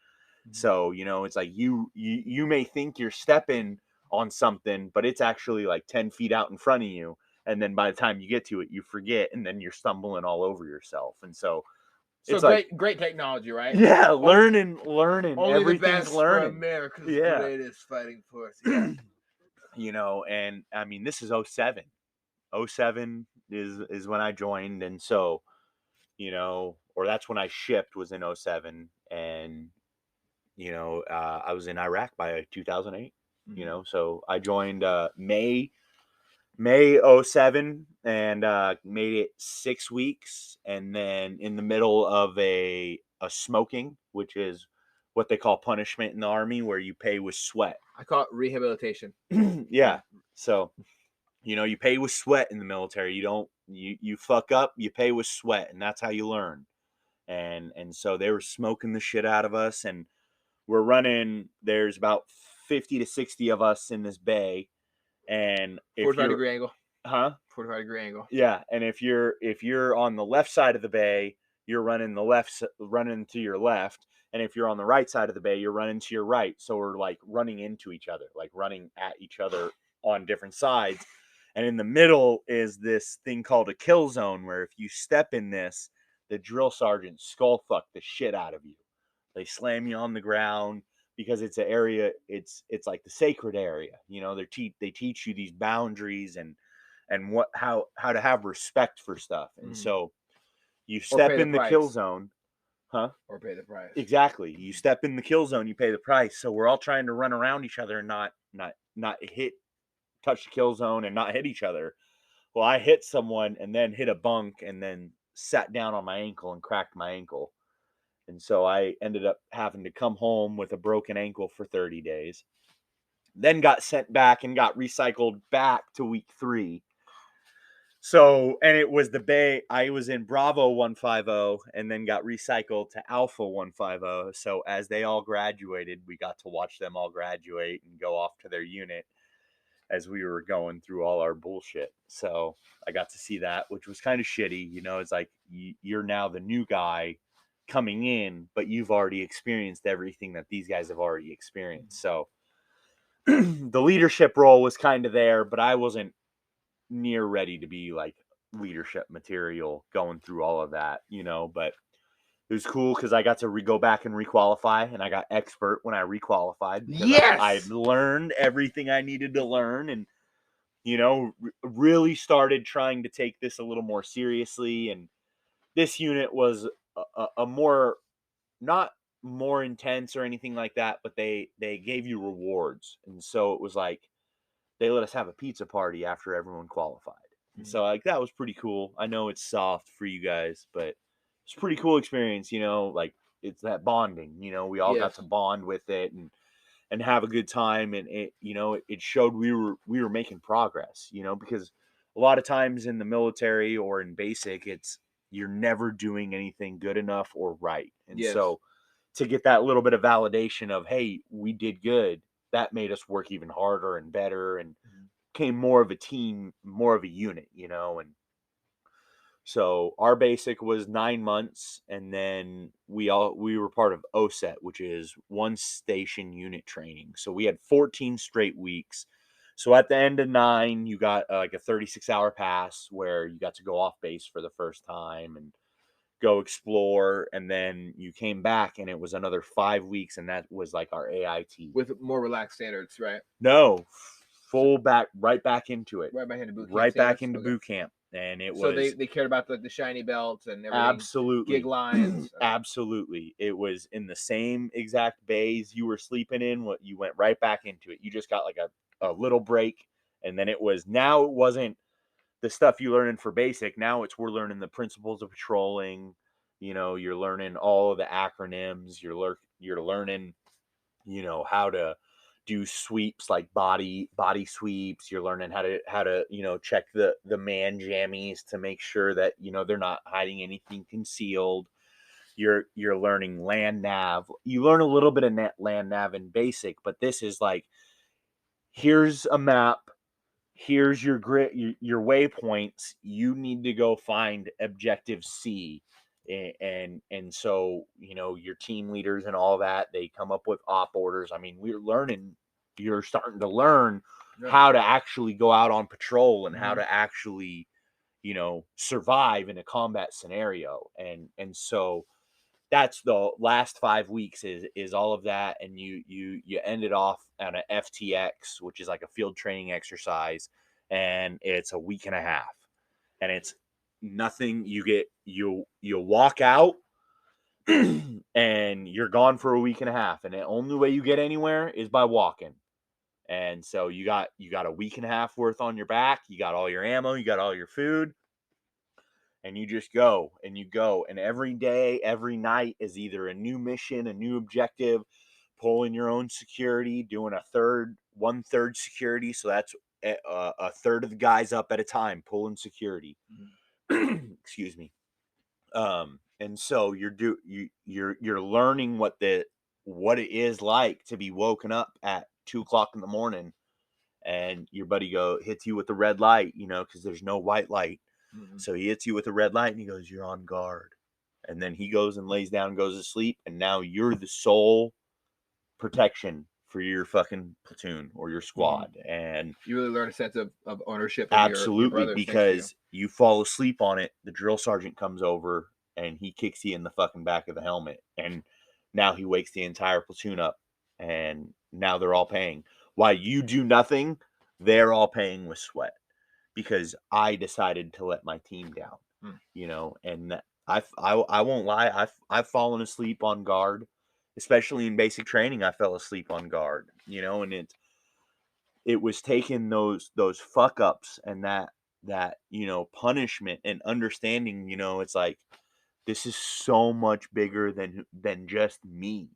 Speaker 2: Mm-hmm. So, it's like you may think you're stepping on something, but it's actually like 10 feet out in front of you. And then by the time you get to it, you forget, and then you're stumbling all over yourself. And so it's
Speaker 1: great technology, right?
Speaker 2: Yeah, learning.
Speaker 1: Only
Speaker 2: Everything's
Speaker 1: the best
Speaker 2: learning.
Speaker 1: For America's greatest fighting force. Yeah.
Speaker 2: And I mean, this is 07. 07 is when I joined, and so, or that's when I shipped, was in 07, and I was in Iraq by 2008.
Speaker 1: Mm-hmm.
Speaker 2: So I joined May 07 and made it 6 weeks, and then in the middle of a smoking, which is what they call punishment in the Army, where you pay with sweat.
Speaker 1: I call it rehabilitation.
Speaker 2: Yeah. So You pay with sweat in the military. You fuck up, you pay with sweat, and that's how you learn. And so they were smoking the shit out of us, and we're running. There's about 50 to 60 of us in this bay, and if
Speaker 1: 45-degree angle.
Speaker 2: huh?
Speaker 1: 45-degree angle.
Speaker 2: Yeah, and if you're on the left side of the bay, you're running to your left, and if you're on the right side of the bay, you're running to your right. So we're like running into each other, like running at each other on different sides. And in the middle is this thing called a kill zone, where if you step in this, the drill sergeant skull fuck the shit out of you. They slam you on the ground because it's an area. It's like the sacred area. They teach you these boundaries and how to have respect for stuff. And so you step in the kill zone, huh?
Speaker 1: Or pay the price.
Speaker 2: Exactly. You step in the kill zone, you pay the price. So we're all trying to run around each other and not touch the kill zone and not hit each other. Well, I hit someone and then hit a bunk and then sat down on my ankle and cracked my ankle. And so I ended up having to come home with a broken ankle for 30 days. Then got sent back and got recycled back to week 3. So, and it was the bay. I was in Bravo 150 and then got recycled to Alpha 150. So as they all graduated, we got to watch them all graduate and go off to their unit as we were going through all our bullshit. So I got to see that, which was kind of shitty. It's like you're now the new guy coming in, but you've already experienced everything that these guys have already experienced. So the leadership role was kind of there, but I wasn't near ready to be like leadership material going through all of that, but it was cool because I got to go back and requalify, and I got expert when I requalified because I learned everything I needed to learn, and really started trying to take this a little more seriously. And this unit was a more, not more intense or anything like that, but they gave you rewards. And so it was like they let us have a pizza party after everyone qualified. And so like that was pretty cool. I know it's soft for you guys, but it's a pretty cool experience, like it's that bonding, we all got to bond with it and have a good time. And it showed we were making progress, because a lot of times in the military or in basic, you're never doing anything good enough or right. And so to get that little bit of validation of, hey, we did good, that made us work even harder and better and became more of a team, more of a unit, and so our basic was 9 months, and then we were part of OSET, which is one station unit training. So we had 14 straight weeks. So at the end of 9, you got like a 36-hour pass where you got to go off base for the first time and go explore, and then you came back and it was another 5 weeks, and that was like our AIT
Speaker 1: with more relaxed standards, right?
Speaker 2: No, right back into it,
Speaker 1: right back into boot camp,
Speaker 2: right back into boot camp. And it
Speaker 1: so
Speaker 2: was
Speaker 1: they cared about the shiny belts and everything.
Speaker 2: Absolutely
Speaker 1: Gig lines.
Speaker 2: Absolutely. It was in the same exact bays you were sleeping in. What you went right back into it. You just got like a little break, and then it wasn't the stuff you learning for basic. Now we're learning the principles of patrolling. You're learning all of the acronyms. You're learning, how to do sweeps like body sweeps. You're learning how to check the man jammies to make sure that they're not hiding anything concealed. You're learning land nav. You learn a little bit of land nav in basic, but this is like, here's a map, here's your grid, your waypoints. You need to go find objective C. And so your team leaders and all that, they come up with op orders. I mean, you're starting to learn how to actually go out on patrol and how to actually survive in a combat scenario. And so that's the last 5 weeks is all of that. And you ended off on a FTX, which is like a field training exercise, and it's a week and a half, and it's nothing. You'll walk out and you're gone for a week and a half, and the only way you get anywhere is by walking. And so you got a week and a half worth on your back. You got all your ammo, you got all your food, and you just go and you go. And every day, every night is either a new mission, a new objective, pulling your own security, doing 1/3 security. So that's a third of the guys up at a time, pulling security. Excuse me. And so you're learning what it is like to be woken up at 2:00 in the morning, and your buddy hits you with the red light, because there's no white light. So he hits you with a red light, and he goes, "You're on guard." And then he goes and lays down and goes to sleep, and now you're the sole protection for your fucking platoon or your squad. And
Speaker 1: you really learn a sense of ownership.
Speaker 2: Absolutely,
Speaker 1: your
Speaker 2: because you fall asleep on it, the drill sergeant comes over and he kicks you in the fucking back of the helmet, and now he wakes the entire platoon up, and now they're all paying. While you do nothing, they're all paying with sweat, because I decided to let my team down. And I won't lie, I've fallen asleep on guard, especially in basic training. I fell asleep on guard, and it was taking those fuck ups and that punishment and understanding, it's like, this is so much bigger than just me,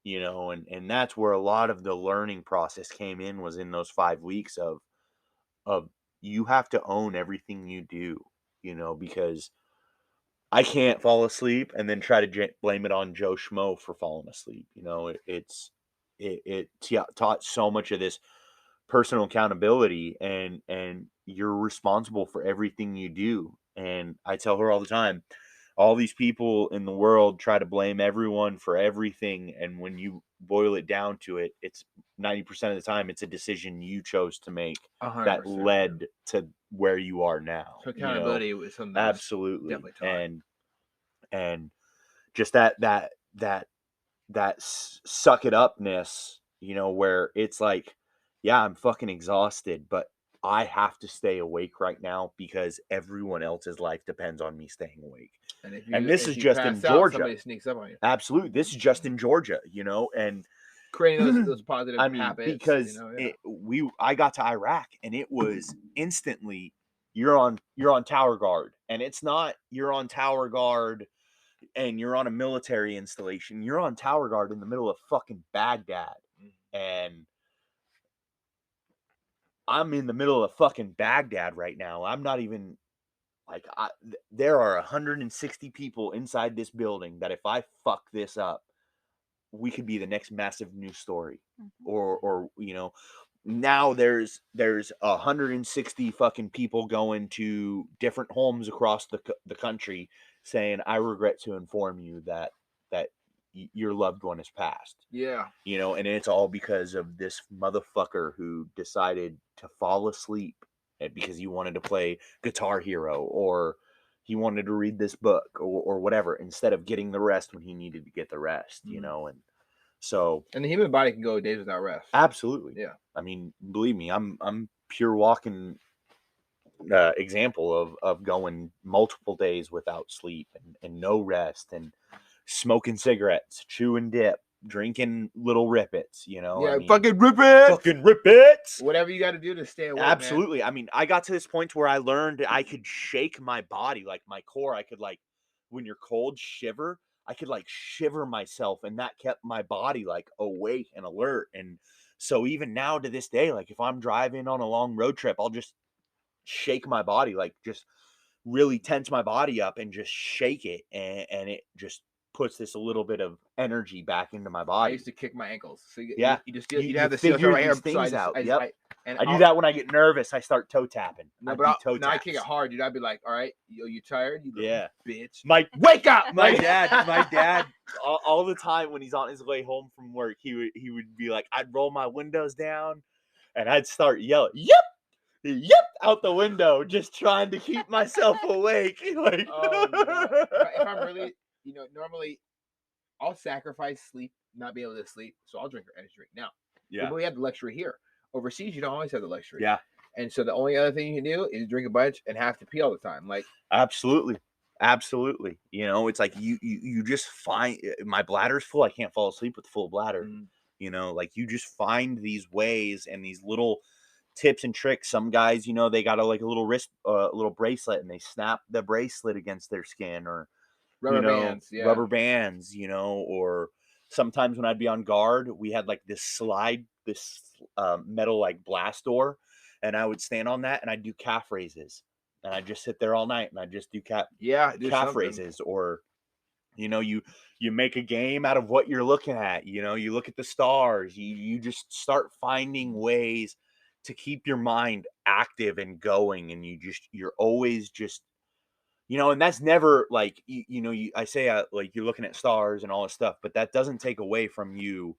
Speaker 2: and that's where a lot of the learning process came in, was in those 5 weeks of you have to own everything you do, because I can't fall asleep and then try to blame it on Joe Schmo for falling asleep. It taught so much of this personal accountability, and you're responsible for everything you do. And I tell her all the time, all these people in the world try to blame everyone for everything, and when you boil it down to it, it's 90% of the time it's a decision you chose to make that led to where you are now.
Speaker 1: So accountability was something
Speaker 2: absolutely
Speaker 1: definitely taught.
Speaker 2: And just that suck it upness, where it's like, yeah, I'm fucking exhausted, but I have to stay awake right now because everyone else's life depends on me staying awake. And this is just in Georgia.
Speaker 1: Somebody sneaks up on you.
Speaker 2: Absolutely. This is just in Georgia, and
Speaker 1: creating those positive habits.
Speaker 2: Because I got to Iraq, and it was instantly, you're on tower guard, and it's not you're on tower guard and you're on a military installation. You're on tower guard in the middle of fucking Baghdad. And I'm in the middle of fucking Baghdad right now. I'm not even like, there are 160 people inside this building that if I fuck this up, we could be the next massive news story. Or now there's 160 fucking people going to different homes across the country saying, "I regret to inform you that your loved one has passed."
Speaker 1: Yeah.
Speaker 2: And it's all because of this motherfucker who decided to fall asleep because he wanted to play Guitar Hero, or he wanted to read this book, or whatever, instead of getting the rest when he needed to get the rest, and so.
Speaker 1: And the human body can go days without rest.
Speaker 2: Absolutely.
Speaker 1: Yeah.
Speaker 2: I mean, believe me, I'm pure walking example of going multiple days without sleep and no rest, and smoking cigarettes, chewing dip, drinking little rippets,
Speaker 1: Yeah, fucking rippets.
Speaker 2: Fucking rippets.
Speaker 1: Whatever you got to do to stay awake.
Speaker 2: Absolutely.
Speaker 1: Man.
Speaker 2: I mean, I got to this point where I learned I could shake my body, like my core. I could, like, when you're cold, shiver. I could, like, shiver myself, and that kept my body, like, awake and alert. And so even now to this day, like, if I'm driving on a long road trip, I'll just shake my body, like, just really tense my body up and just shake it, and it just puts this a little bit of energy back into my body.
Speaker 1: I used to kick my ankles. So you
Speaker 2: have the figure
Speaker 1: right
Speaker 2: these things
Speaker 1: so
Speaker 2: out.
Speaker 1: I
Speaker 2: do that when I get nervous. I start toe tapping.
Speaker 1: No, but I kick it hard, dude. I'd be like, "All right, you tired? You little bitch.
Speaker 2: Wake up!" My dad, all the time when he's on his way home from work, he would be like, I'd roll my windows down, and I'd start yelling, "Yep!" out the window, just trying to keep myself awake. Like,
Speaker 1: oh, no. If I'm really, normally I'll sacrifice sleep, not be able to sleep, so I'll drink energy drink. Now, but we have the luxury here. Overseas, you don't always have the luxury.
Speaker 2: Yeah.
Speaker 1: And so the only other thing you can do is drink a bunch and have to pee all the time. Like,
Speaker 2: absolutely. It's like you just find, my bladder's full. I can't fall asleep with full bladder. Like, you just find these ways and these little tips and tricks. Some guys, they got a little wrist, little bracelet, and they snap the bracelet against their skin, or rubber bands, or sometimes when I'd be on guard, we had like this metal, like, blast door, and I would stand on that and I'd do calf raises, and I'd just sit there all night and I'd just do calf raises. Or you make a game out of what you're looking at. You look at the stars. You just start finding ways to keep your mind active and going, and you're always just, and that's never like, I say like you're looking at stars and all this stuff, but that doesn't take away from you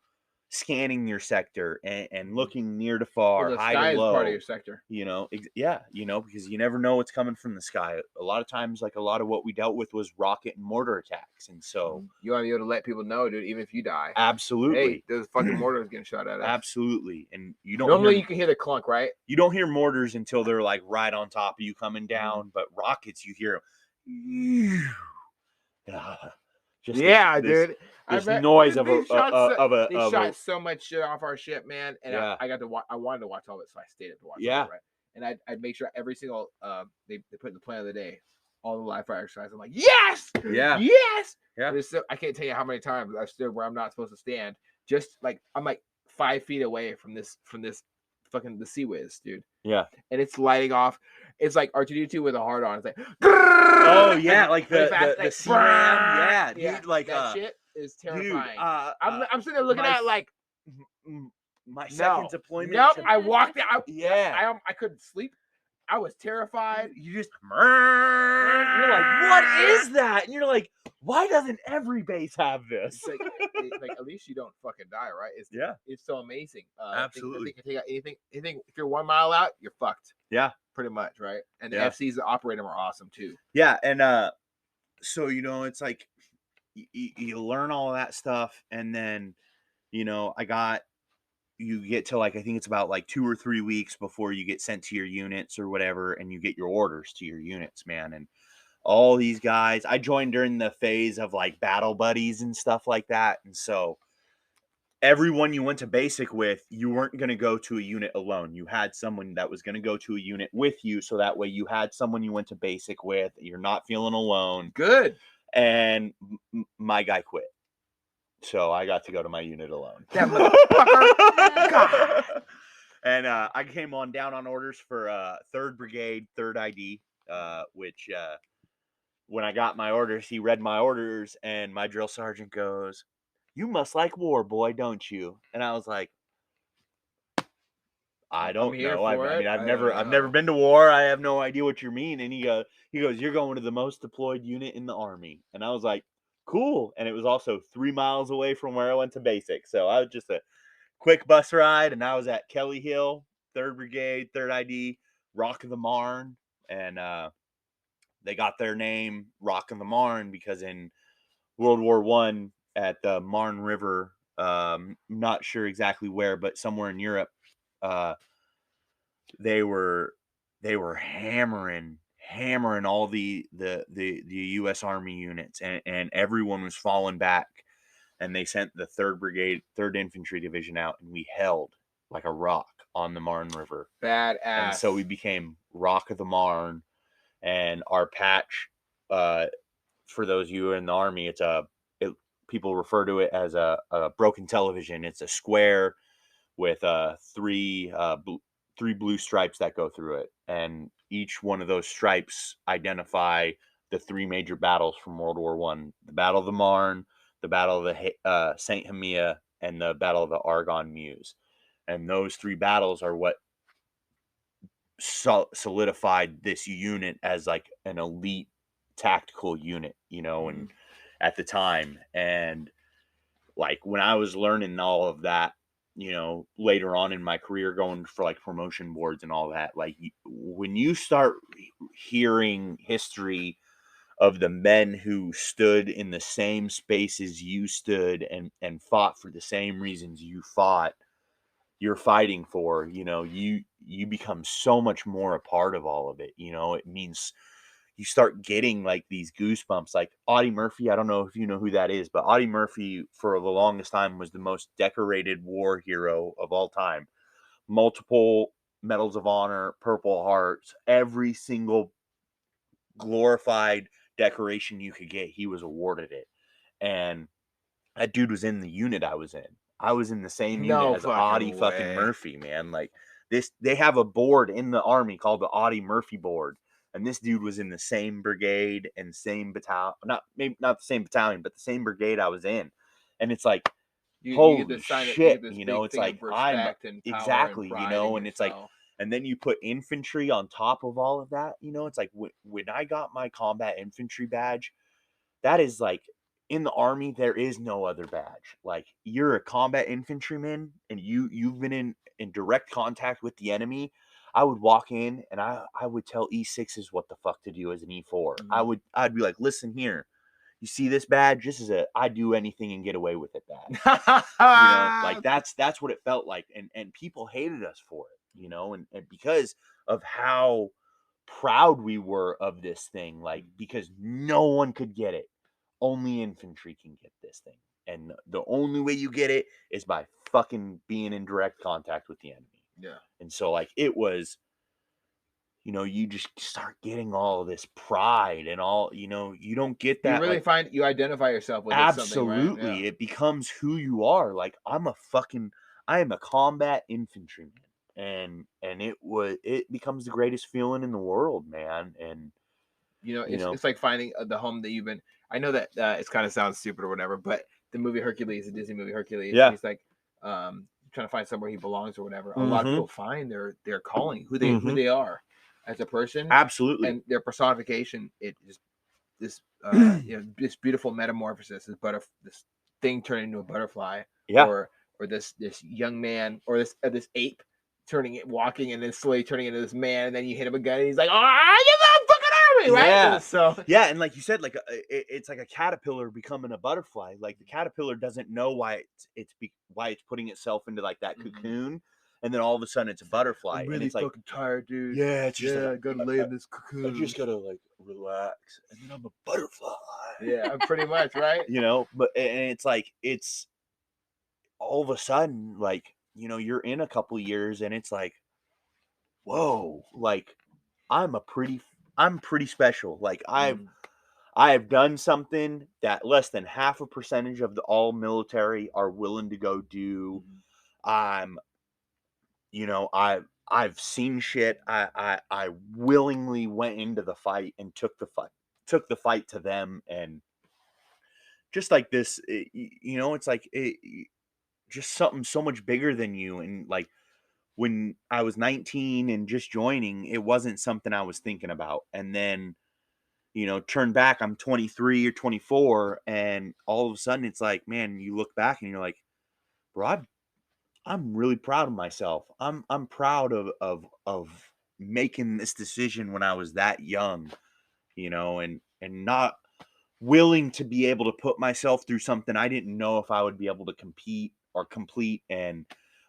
Speaker 2: scanning your sector and looking near to far,
Speaker 1: the
Speaker 2: high
Speaker 1: sky
Speaker 2: to
Speaker 1: is
Speaker 2: low.
Speaker 1: part of your sector.
Speaker 2: Because you never know what's coming from the sky. A lot of times, like a lot of what we dealt with was rocket and mortar attacks, and so
Speaker 1: you want to be able to let people know, dude, even if you die.
Speaker 2: Absolutely.
Speaker 1: Hey, there's fucking mortars getting shot at us.
Speaker 2: Absolutely. And you don't
Speaker 1: normally you can hear the clunk, right?
Speaker 2: You don't hear mortars until they're like right on top of you coming down, but rockets you hear.
Speaker 1: Just dude.
Speaker 2: This noise
Speaker 1: they
Speaker 2: of
Speaker 1: shot so much shit off our ship, man. And I got to watch. I wanted to watch all of it, so I stayed up to watch. All of it, right? And I'd make sure every single they put in the plan of the day, all the live fire exercise. I'm like, yes, yes. I can't tell you how many times I stood where I'm not supposed to stand. Just like I'm like 5 feet away from this fucking the Sea Whiz, dude.
Speaker 2: Yeah.
Speaker 1: And it's lighting off. It's like R2-D2 with a hard on. It's like,
Speaker 2: oh yeah, like the CRAM. Yeah, dude, like
Speaker 1: that shit is terrifying. Dude, I'm sitting there looking at it like
Speaker 2: my second deployment.
Speaker 1: Nope, I walked out. I couldn't sleep. I was terrified.
Speaker 2: You're like, what is that? And you're like, why doesn't every base have this?
Speaker 1: It's like at least you don't fucking die, right? It's so amazing.
Speaker 2: Absolutely.
Speaker 1: They can take out anything. If you're 1 mile out, you're fucked.
Speaker 2: Yeah,
Speaker 1: pretty much, right? And the FCs that operate them are awesome too.
Speaker 2: Yeah, and so it's like you learn all of that stuff, and then you get to like, I think it's about like 2 or 3 weeks before you get sent to your units or whatever, and you get your orders to your units, man. And all these guys, I joined during the phase of like battle buddies and stuff like that. And so everyone you went to basic with, you weren't going to go to a unit alone. You had someone that was going to go to a unit with you. So that way you had someone you went to basic with. You're not feeling alone.
Speaker 1: Good.
Speaker 2: And my guy quit. So I got to go to my unit alone.
Speaker 1: That motherfucker. God.
Speaker 2: And I came down on orders for 3rd Brigade, 3rd ID, which when I got my orders, he read my orders, and my drill sergeant goes, "You must like war, boy, don't you?" And I was like, I don't know. I've never been to war. I have no idea what you mean. And he goes, "You're going to the most deployed unit in the Army." And I was like, cool. And it was also 3 miles away from where I went to basic. So I was just a quick bus ride, and I was at Kelly Hill, 3rd Brigade, 3rd ID, Rock of the Marne. And they got their name Rock of the Marne because in World War I at the Marne River, not sure exactly where, but somewhere in Europe, they were hammering all the U.S. Army units, and everyone was falling back, and they sent the 3rd Brigade, 3rd Infantry Division out, and we held like a rock on the Marne River.
Speaker 1: Badass.
Speaker 2: And so we became Rock of the Marne, and our patch, for those of you in the Army, people refer to it as a broken television. It's a square with three blue stripes that go through it, and each one of those stripes identify the 3 major battles from World War I: the Battle of the Marne, the Battle of the Saint Hemia, and the Battle of the Argonne Meuse. And those 3 battles are what solidified this unit as like an elite tactical unit, and at the time. And like when I was learning all of that, later on in my career, going for like promotion boards and all that, like when you start hearing history of the men who stood in the same spaces you stood and fought for the same reasons you're fighting for, you become so much more a part of all of it. It means you start getting like these goosebumps. Like Audie Murphy, I don't know if you know who that is, but Audie Murphy for the longest time was the most decorated war hero of all time. Multiple medals of honor, Purple Hearts, every single glorified decoration you could get, he was awarded it. And that dude was in the unit I was in. I was in the same unit as Audie fucking Murphy, man. Like They have a board in the Army called the Audie Murphy board. And this dude was in the same brigade and same battalion, maybe not the same battalion, but the same brigade I was in. And it's like,
Speaker 1: You get
Speaker 2: holy
Speaker 1: this sign, you
Speaker 2: shit,
Speaker 1: get this
Speaker 2: you
Speaker 1: big
Speaker 2: know, it's
Speaker 1: thing
Speaker 2: like
Speaker 1: of respect and power and
Speaker 2: exactly, you
Speaker 1: pride in
Speaker 2: know, and it's like,
Speaker 1: yourself.
Speaker 2: and then you put infantry on top of all of that, you know, it's like when I got my combat infantry badge, that is like, in the Army, there is no other badge. Like, you're a combat infantryman and you've been in direct contact with the enemy. I would walk in and I would tell E6s what the fuck to do as an E4. I'd be like, listen here, you see this badge? This is I do anything and get away with it badge. You know, like that's what it felt like. And people hated us for it, you know, and because of how proud we were of this thing, like, because no one could get it. Only infantry can get this thing. And the only way you get it is by fucking being in direct contact with the enemy.
Speaker 1: Yeah.
Speaker 2: And so, like, it was, you know, you just start getting all of this pride and all, you know, you don't get that.
Speaker 1: You really
Speaker 2: like,
Speaker 1: find you identify yourself with something, right?
Speaker 2: absolutely.
Speaker 1: Yeah.
Speaker 2: It becomes who you are. Like, I am a combat infantryman. And it becomes the greatest feeling in the world, man. And,
Speaker 1: You know,
Speaker 2: you know,
Speaker 1: it's like finding the home that you've been. I know that it kind of sounds stupid or whatever, but the movie Hercules, the Disney movie Hercules,
Speaker 2: yeah.
Speaker 1: he's like trying to find somewhere he belongs or whatever. A lot of
Speaker 2: Mm-hmm.
Speaker 1: people find their calling, who
Speaker 2: Mm-hmm.
Speaker 1: they are as a person,
Speaker 2: Absolutely.
Speaker 1: and their personification. It is this you know, this beautiful metamorphosis, this thing turning into a butterfly,
Speaker 2: Yeah.
Speaker 1: or this young man, or this ape walking, and then slowly turning into this man, and then you hit him again, and he's like, "Oh, you fucking army!" Right?
Speaker 2: Yeah.
Speaker 1: So
Speaker 2: Yeah, and like you said, like it's like a caterpillar becoming a butterfly. Like, the caterpillar doesn't know why why it's putting itself into like that cocoon, and then all of a sudden it's a butterfly.
Speaker 1: I'm really
Speaker 2: and it's like,
Speaker 1: fucking tired, dude.
Speaker 2: yeah, it's just like,
Speaker 1: I gotta lay in this cocoon.
Speaker 2: I just gotta like relax, and then I'm a butterfly.
Speaker 1: Yeah, pretty much, right?
Speaker 2: You know, but and it's like, it's all of a sudden, like, you know, you're in a couple years and it's like, whoa, like, I'm pretty special. Like, I have done something that less than half a percentage of the all military are willing to go do. I'm, you know, I've seen shit. I willingly went into the fight and took the fight to them. And just like this, you know, it's like just something so much bigger than you. And like, when I was 19 and just joining, it wasn't something I was thinking about. And then, you know, turn back, I'm 23 or 24, and all of a sudden it's like, man, you look back and you're like, bro, I'm really proud of myself. I'm proud of making this decision when I was that young, you know, and not willing to be able to put myself through something I didn't know if I would be able to compete or complete, and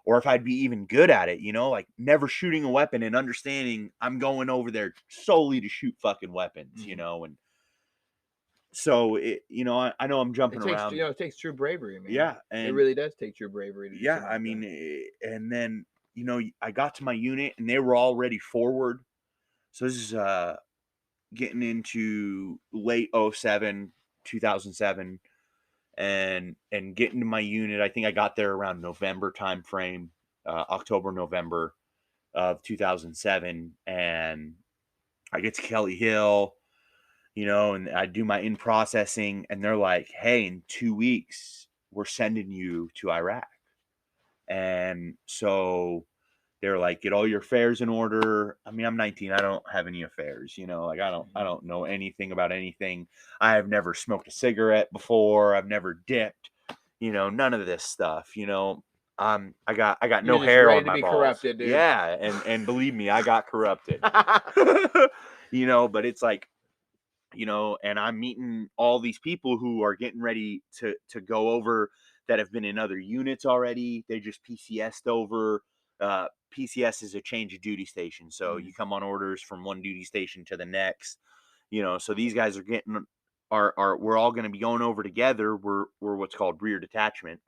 Speaker 2: or if I'd be even good at it, you know, like never shooting a weapon and understanding I'm going over there solely to shoot fucking weapons, you know. And so you know, I know I'm jumping around.
Speaker 1: It takes true bravery, man.
Speaker 2: Yeah,
Speaker 1: It
Speaker 2: and
Speaker 1: really does take true bravery to do
Speaker 2: yeah,
Speaker 1: something
Speaker 2: I
Speaker 1: like
Speaker 2: mean,
Speaker 1: that.
Speaker 2: and then, you know, I got to my unit and they were already forward. So this is getting into late 07, 2007, and getting to my unit. I think I got there around November time frame, October, November of 2007, and I get to Kelly Hill, you know, and I do my in processing, and they're like, "Hey, in 2 weeks, we're sending you to Iraq." And so they're like, "Get all your affairs in order." I mean, I'm 19. I don't have any affairs, you know, like I don't know anything about anything. I have never smoked a cigarette before. I've never dipped, you know, none of this stuff, you know. I got no
Speaker 1: You're just
Speaker 2: hair
Speaker 1: ready
Speaker 2: on
Speaker 1: to
Speaker 2: my
Speaker 1: be
Speaker 2: balls.
Speaker 1: corrupted, dude.
Speaker 2: Yeah, and believe me, I got corrupted. You know, but it's like, you know, and I'm meeting all these people who are getting ready to go over, that have been in other units already. They just PCS'd over. PCS is a change of duty station. So you come on orders from one duty station to the next, you know. So these guys we're all going to be going over together. We're what's called rear detachment.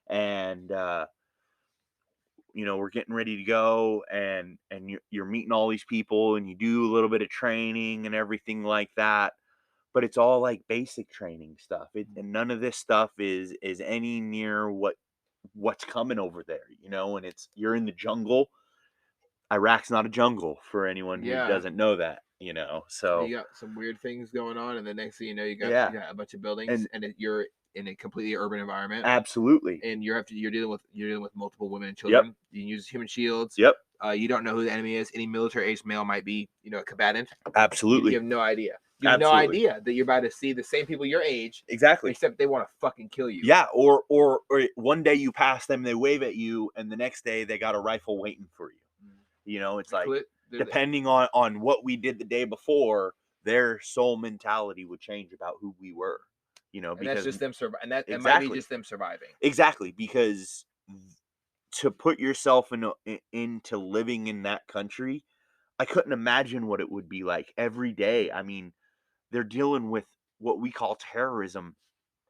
Speaker 2: And, you know, we're getting ready to go, and you're meeting all these people, and you do a little bit of training and everything like that. But it's all like basic training stuff. And none of this stuff is any near what's coming over there, you know. And you're in the jungle, Iraq's not a jungle for anyone who
Speaker 1: Yeah.
Speaker 2: doesn't know that, so
Speaker 1: You got some weird things going on, and the next thing you know, you got
Speaker 2: yeah,
Speaker 1: a bunch of buildings, and you're in a completely urban environment,
Speaker 2: absolutely.
Speaker 1: and you're dealing with multiple women and
Speaker 2: Yep.
Speaker 1: children. You can use human shields.
Speaker 2: Yep.
Speaker 1: You don't know who the enemy is. Any military-aged male might be, a combatant.
Speaker 2: Absolutely.
Speaker 1: You have no idea. You have no
Speaker 2: Absolutely.
Speaker 1: idea that you're about to see the same people your age,
Speaker 2: Exactly.
Speaker 1: except they want to fucking kill you.
Speaker 2: Yeah, or one day you pass them, they wave at you, and the next day they got a rifle waiting for you. It's like, depending on what we did the day before, their soul mentality would change about who we were.
Speaker 1: And
Speaker 2: because
Speaker 1: that's just them surviving. And that
Speaker 2: exactly.
Speaker 1: It might be just them surviving.
Speaker 2: Exactly, because to put yourself into living in that country, I couldn't imagine what it would be like every day. I mean, they're dealing with what we call terrorism.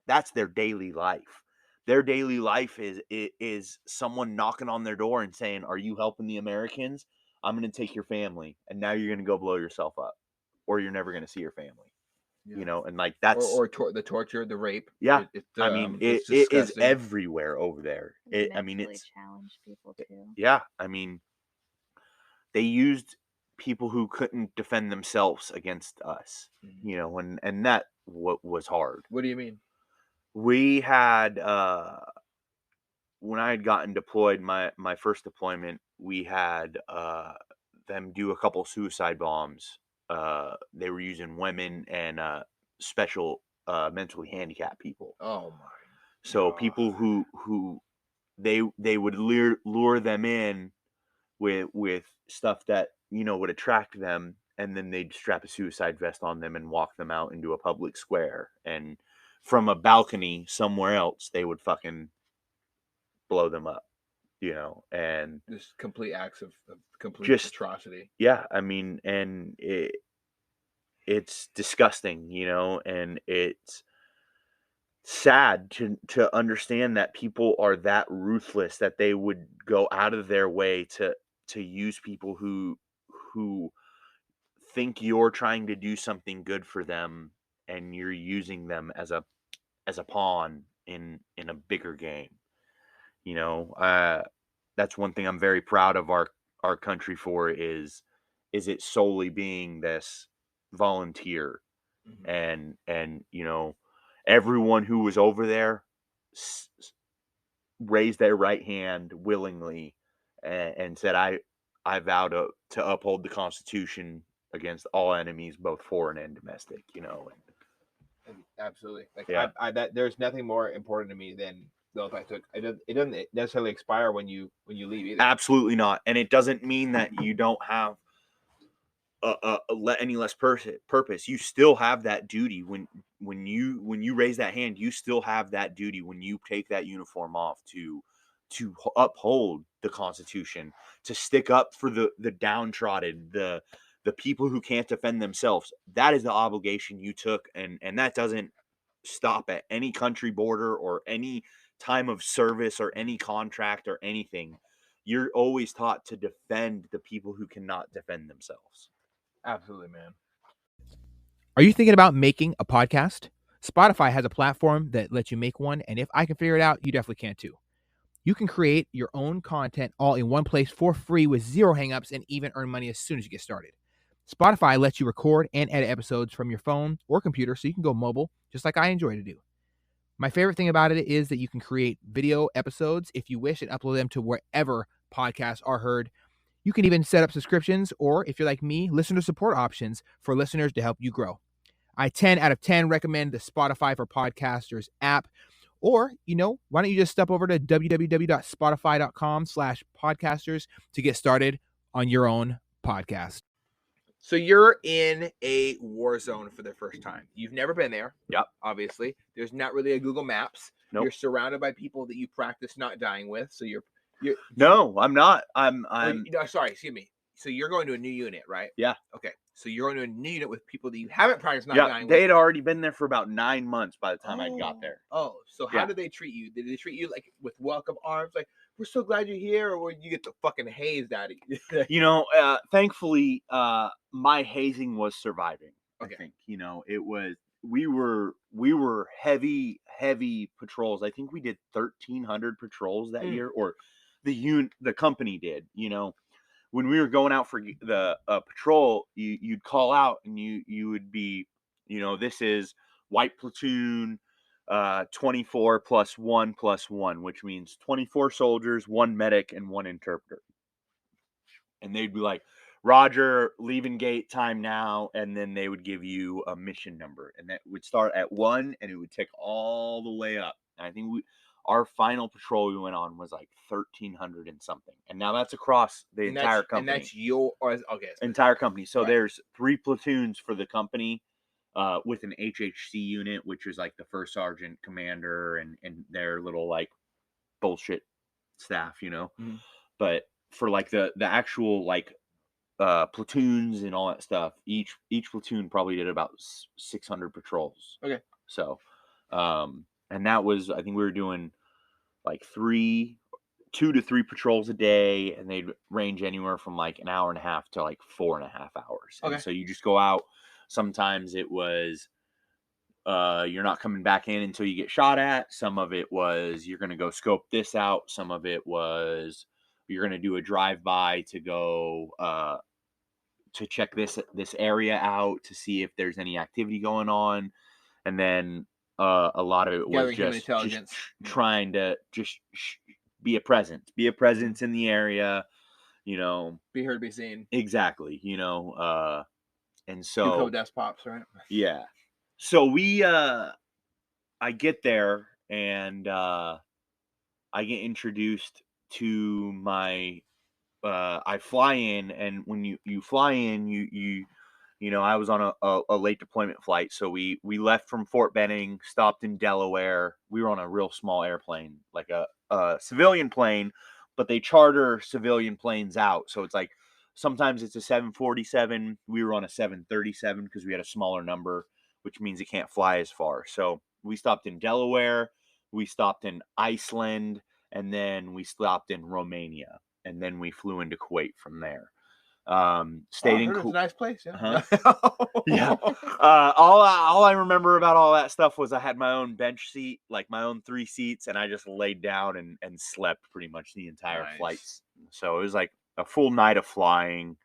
Speaker 2: That's their daily life. Their daily life is someone knocking on their door and saying, "Are you helping the Americans? I'm going to take your family, and now you're going to go blow yourself up, or you're never going to see your family." And like that's
Speaker 1: the torture, the rape.
Speaker 2: Yeah, I mean, it is everywhere over there. I mean, it's
Speaker 3: challenge people too.
Speaker 2: Yeah, I mean, they used people who couldn't defend themselves against us. And that was hard.
Speaker 1: What do you mean?
Speaker 2: We had when I had gotten deployed, my first deployment, we had them do a couple suicide bombs. They were using women and special mentally handicapped people.
Speaker 1: Oh my!
Speaker 2: So people who they would lure them in with stuff that would attract them, and then they'd strap a suicide vest on them and walk them out into a public square, and from a balcony somewhere else they would fucking blow them up, and
Speaker 1: just complete acts of complete atrocity.
Speaker 2: Yeah, I mean, and it's disgusting, and it's sad to understand that people are that ruthless that they would go out of their way to use people who think you're trying to do something good for them, and you're using them as a pawn in a bigger game. That's one thing I'm very proud of our country for is it solely being this volunteer. And everyone who was over there raised their right hand willingly and said, I vow to uphold the Constitution against all enemies, both foreign and domestic.
Speaker 1: Absolutely. Like there's nothing more important to me than the oath I took. It doesn't necessarily expire when you leave either.
Speaker 2: Absolutely not. And it doesn't mean that you don't have any less purpose. You still have that duty when you raise that hand. You still have that duty when you take that uniform off to uphold the Constitution, to stick up for the downtrodden, the people who can't defend themselves. That is the obligation you took, and that doesn't stop at any country border or any time of service or any contract or anything. You're always taught to defend the people who cannot defend themselves.
Speaker 1: Absolutely, man.
Speaker 4: Are you thinking about making a podcast? Spotify has a platform that lets you make one, and if I can figure it out, you definitely can too. You can create your own content all in one place for free with zero hangups and even earn money as soon as you get started. Spotify lets you record and edit episodes from your phone or computer so you can go mobile, just like I enjoy to do. My favorite thing about it is that you can create video episodes if you wish and upload them to wherever podcasts are heard. You can even set up subscriptions, or if you're like me, listener support options for listeners to help you grow. I 10 out of 10 recommend the Spotify for Podcasters app. Or, why don't you just step over to www.spotify.com/podcasters to get started on your own podcast.
Speaker 1: So you're in a war zone for the first time. You've never been there.
Speaker 2: Yep.
Speaker 1: Obviously. There's not really a Google Maps.
Speaker 2: Nope.
Speaker 1: You're surrounded by people that you practice not dying with. So you're
Speaker 2: No, I'm not.
Speaker 1: Sorry, excuse me. So you're going to a new unit, right?
Speaker 2: Yeah.
Speaker 1: Okay. So you're going to a new unit with people that you haven't practiced not dying with.
Speaker 2: They had already been there for about 9 months by the time I got there.
Speaker 1: Oh, so how did they treat you? Did they treat you like with welcome arms? Like, we're so glad you're here, or you get the fucking hazed out of you?
Speaker 2: Thankfully, my hazing was surviving.
Speaker 1: Okay.
Speaker 2: I think, it was, we were heavy patrols. I think we did 1,300 patrols that year, or the company did, when we were going out for the patrol, you'd call out and you would be, this is white platoon 24 plus 1, which means 24 soldiers, 1 medic, and 1 interpreter. And they'd be like, Roger, leaving gate time now. And then they would give you a mission number. And that would start at 1 and it would tick all the way up. And I think our final patrol we went on was like 1,300 and something. And now that's across the entire company.
Speaker 1: And that's okay.
Speaker 2: Entire company. So
Speaker 1: right.
Speaker 2: There's 3 platoons for the company with an HHC unit, which is like the first sergeant commander and their little like bullshit staff,
Speaker 1: Mm-hmm.
Speaker 2: But for like the actual like platoons and all that stuff, each platoon probably did about 600 patrols.
Speaker 1: Okay.
Speaker 2: So and that was, I think we were doing like 2 to 3 patrols a day, and they'd range anywhere from like an hour and a half to like 4.5 hours.
Speaker 1: Okay.
Speaker 2: And so you just go out. Sometimes it was you're not coming back in until you get shot at. Some of it was you're going to go scope this out. Some of it was you're going to do a drive-by to go to check this area out to see if there's any activity going on. And then a lot of it was just trying to just be a presence in the area,
Speaker 1: be heard, be seen.
Speaker 2: Exactly, and so
Speaker 1: desk pops, right?
Speaker 2: Yeah. So we I get there and I get introduced to my I fly in, and when you fly in, I was on a late deployment flight, so we left from Fort Benning, stopped in Delaware. We were on a real small airplane, like a civilian plane, but they charter civilian planes out, so it's like sometimes it's a 747. We were on a 737 because we had a smaller number, which means it can't fly as far. So we stopped in Delaware, we stopped in Iceland, and then we stopped in Romania, and then we flew into Kuwait from there. Stayed in
Speaker 1: Kuwait. It's a nice place, yeah.
Speaker 2: Yeah. All I remember about all that stuff was I had my own bench seat, like my own 3 seats, and I just laid down and slept pretty much the entire flights. So it was like a full night of flying.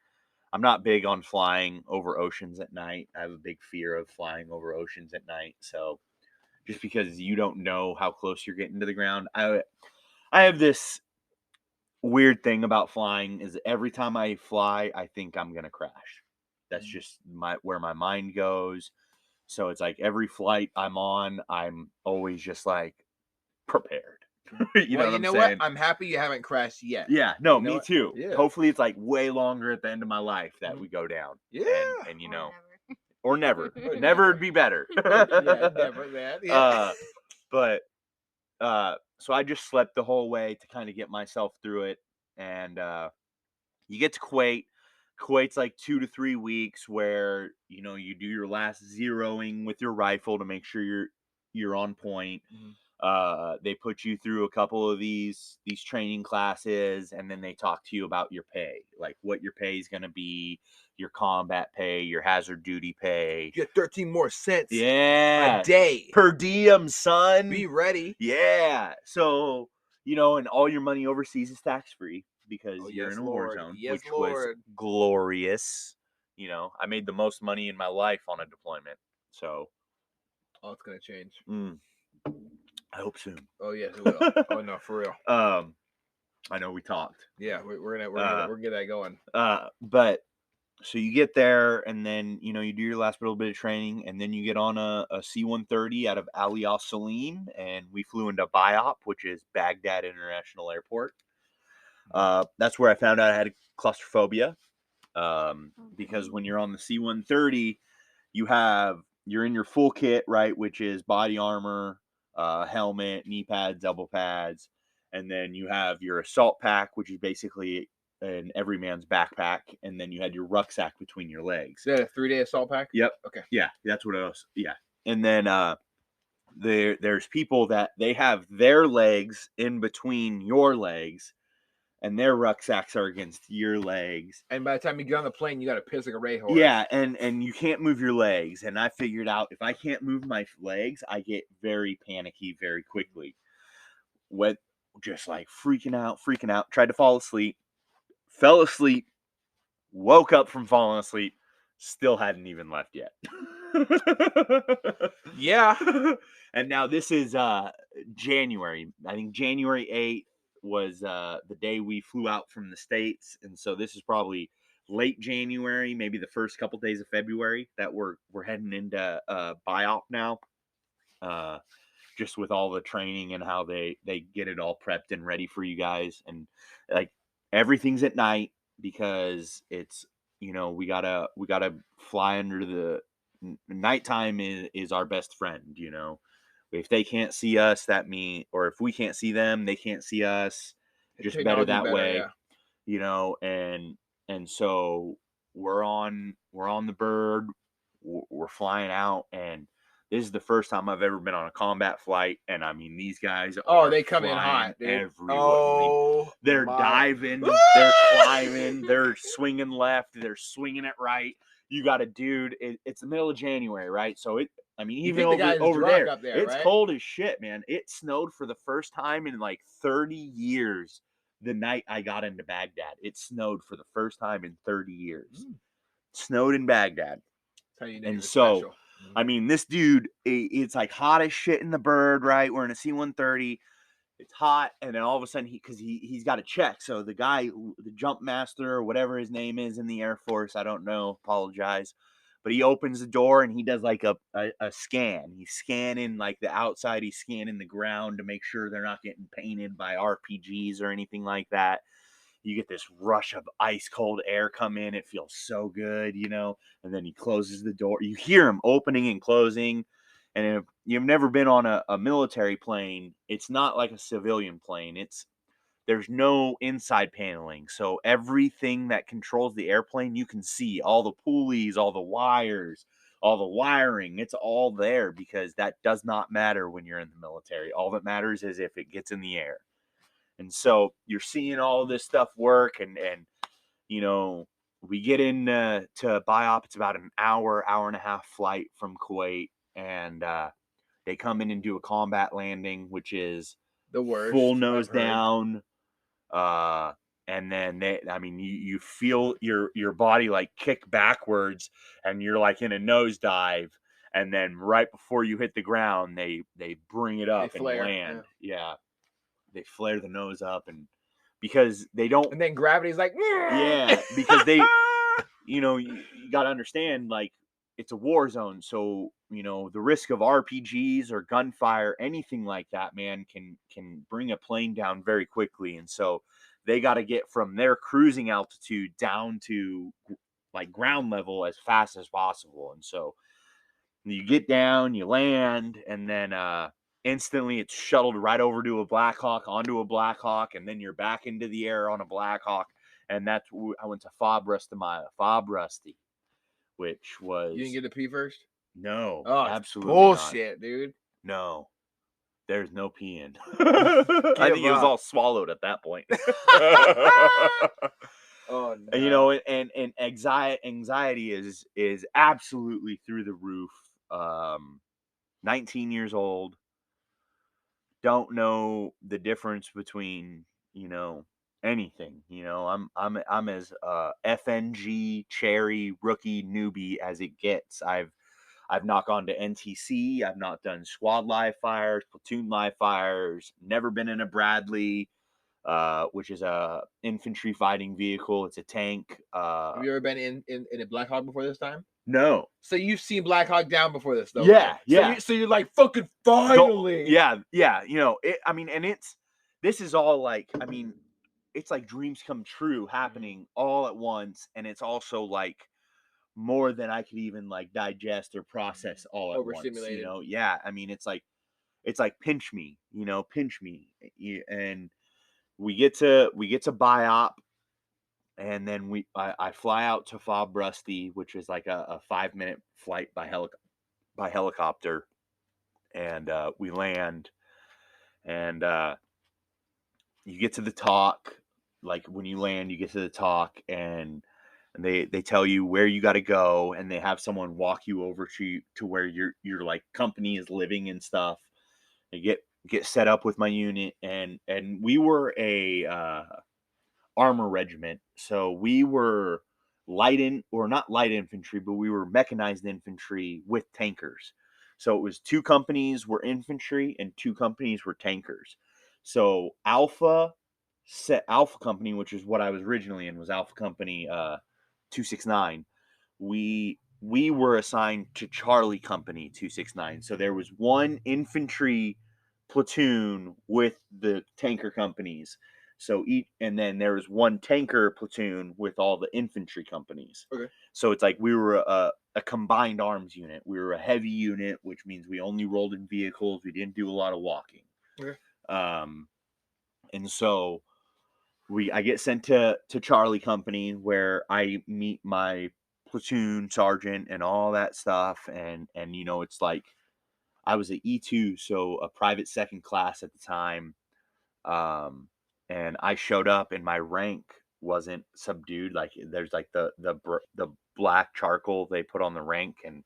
Speaker 2: I'm not big on flying over oceans at night. I have a big fear of flying over oceans at night. So just because you don't know how close you're getting to the ground, I have this weird thing about flying is every time I fly, I think I'm gonna crash. That's just where my mind goes. So it's like every flight I'm on, I'm always just like prepared. you know what I'm saying?
Speaker 1: I'm happy you haven't crashed yet.
Speaker 2: Yeah, no, me too.
Speaker 1: Yeah.
Speaker 2: Hopefully it's like way longer at the end of my life that we go down.
Speaker 1: Yeah.
Speaker 2: And or never. Never would be better.
Speaker 1: Yeah, never, man. Yeah.
Speaker 2: But so I just slept the whole way to kind of get myself through it. And you get to Kuwait. Kuwait's like 2 to 3 weeks where, you do your last zeroing with your rifle to make sure you're on point.
Speaker 1: Mm-hmm.
Speaker 2: They put you through a couple of these training classes, and then they talk to you about your pay, like what your pay is going to be, your combat pay, your hazard duty pay.
Speaker 1: You get 13 more cents
Speaker 2: a
Speaker 1: day
Speaker 2: per diem, son.
Speaker 1: Be ready.
Speaker 2: Yeah. So, and all your money overseas is tax free because you're in a war zone, which was glorious. I made the most money in my life on a deployment. So,
Speaker 1: it's gonna change.
Speaker 2: I hope soon.
Speaker 1: Oh yes, it will. Oh no, for real.
Speaker 2: I know we talked.
Speaker 1: Yeah, we're gonna get that going.
Speaker 2: But so you get there, and then you do your last little bit of training, and then you get on a C-130 out of Ali Al Salim, and we flew into BIOP, which is Baghdad International Airport. That's where I found out I had claustrophobia. Because when you're on the C-130, you're in your full kit, right, which is body armor, helmet, knee pads, elbow pads, and then you have your assault pack, which is basically an everyman's backpack, and then you had your rucksack between your legs.
Speaker 1: Is that a 3-day assault pack?
Speaker 2: Yep.
Speaker 1: Okay.
Speaker 2: Yeah, that's what else. Yeah, and then there's people that they have their legs in between your legs, and their rucksacks are against your legs.
Speaker 1: And by the time you get on the plane, you got to piss like a racehorse.
Speaker 2: Yeah, and you can't move your legs. And I figured out if I can't move my legs, I get very panicky very quickly. Went just like freaking out. Tried to fall asleep. Fell asleep woke up from falling asleep, still hadn't even left yet.
Speaker 1: Yeah.
Speaker 2: And now this is January. I think January 8th was the day we flew out from the States. And so this is probably late January, maybe the first couple days of February that we're heading into BIOP now. Just with all the training and how they get it all prepped and ready for you guys. And like everything's at night because it's, you know, we gotta fly under the nighttime is our best friend, you know. If they can't see us, that means, or if we can't see them, they can't see us. Just better that way,
Speaker 1: yeah.
Speaker 2: you know. And so we're on the bird, we're flying out, and this is the first time I've ever been on a combat flight, and I mean, these guys
Speaker 1: they come in hot, dude.
Speaker 2: everywhere.
Speaker 1: Oh,
Speaker 2: they're diving, they're climbing, they're swinging left, they're swinging it right. You got a dude. It's the middle of January, right? So even over there,
Speaker 1: up there,
Speaker 2: it's
Speaker 1: right?
Speaker 2: cold as shit, man. It snowed for the first time in like 30 years. The night I got into Baghdad, it snowed for the first time in 30 years. Snowed in Baghdad. And so,
Speaker 1: special.
Speaker 2: I mean, this dude, it's like hot as shit in the bird, right? We're in a C-130. It's hot, and then all of a sudden, he's got to check. So the guy, the jump master or whatever his name is in the Air Force, I don't know, apologize. But he opens the door and he does like a scan. He's scanning like the outside. He's scanning the ground to make sure they're not getting painted by RPGs or anything like that. You get this rush of ice cold air come in. It feels so good, you know. And then he closes the door. You hear him opening and closing. And if you've never been on a military plane, it's not like a civilian plane. There's no inside paneling. So everything that controls the airplane, you can see all the pulleys, all the wires, all the wiring. It's all there because that does not matter when you're in the military. All that matters is if it gets in the air. And so you're seeing all this stuff work, and you know, we get in to BIOP. It's about an hour and a half flight from Kuwait, and they come in and do a combat landing, which is
Speaker 1: the worst.
Speaker 2: Full nose down. And then you feel your body like kick backwards, and you're like in a nosedive. And then right before you hit the ground, they bring it up and land. Yeah. They flare the nose up, and because they don't,
Speaker 1: and then gravity's like,
Speaker 2: yeah, because they, you got to understand, like, it's a war zone. So, the risk of RPGs or gunfire, anything like that, man, can bring a plane down very quickly. And so they got to get from their cruising altitude down to like ground level as fast as possible. And so you get down, you land, and then, instantly it's shuttled right over to a Black Hawk, onto a Black Hawk, and then you're back into the air on a Black Hawk. And I went to Fob Rusty, which was...
Speaker 1: You didn't get the P first?
Speaker 2: No,
Speaker 1: oh,
Speaker 2: absolutely
Speaker 1: bullshit, not. Dude.
Speaker 2: No, there's no peeing. I think it was all swallowed at that point.
Speaker 1: Oh, no.
Speaker 2: And anxiety is absolutely through the roof. 19 years old. Don't know the difference between, anything. I'm as FNG cherry rookie newbie as it gets. I've not gone to NTC. I've not done squad live fires, platoon live fires. Never been in a Bradley, which is a infantry fighting vehicle. It's a tank.
Speaker 1: Have you ever been in a Black Hawk before this time?
Speaker 2: No.
Speaker 1: So you've seen Black Hawk down before this, though?
Speaker 2: Yeah, yeah.
Speaker 1: So you're like, fucking finally.
Speaker 2: Yeah. This is all like, it's like dreams come true happening all at once, and it's also like more than I could even like digest or process all at once.
Speaker 1: Overstimulated.
Speaker 2: Yeah. It's like pinch me. And we get to BIOP. And then I fly out to Fob Rusty, which is like a 5-minute flight by helicopter, and we land, and you get to the talk. Like when you land, you get to the talk, and they tell you where you got to go, and they have someone walk you over to where your like company is living and stuff. They get set up with my unit, and we were a armor regiment, so we were not light infantry, but we were mechanized infantry with tankers. So it was 2 companies were infantry and 2 companies were tankers. So Alpha Company, which is what I was originally in, was Alpha Company 269. We were assigned to Charlie Company 269. So there was 1 infantry platoon with the tanker companies. So and then there was 1 tanker platoon with all the infantry companies.
Speaker 1: Okay.
Speaker 2: So it's like we were a combined arms unit. We were a heavy unit, which means we only rolled in vehicles. We didn't do a lot of walking.
Speaker 1: Okay.
Speaker 2: And so I get sent to Charlie Company, where I meet my platoon sergeant and all that stuff. And you know, it's like I was an E2, so a private second class at the time. And I showed up and my rank wasn't subdued. Like there's like the black charcoal they put on the rank, and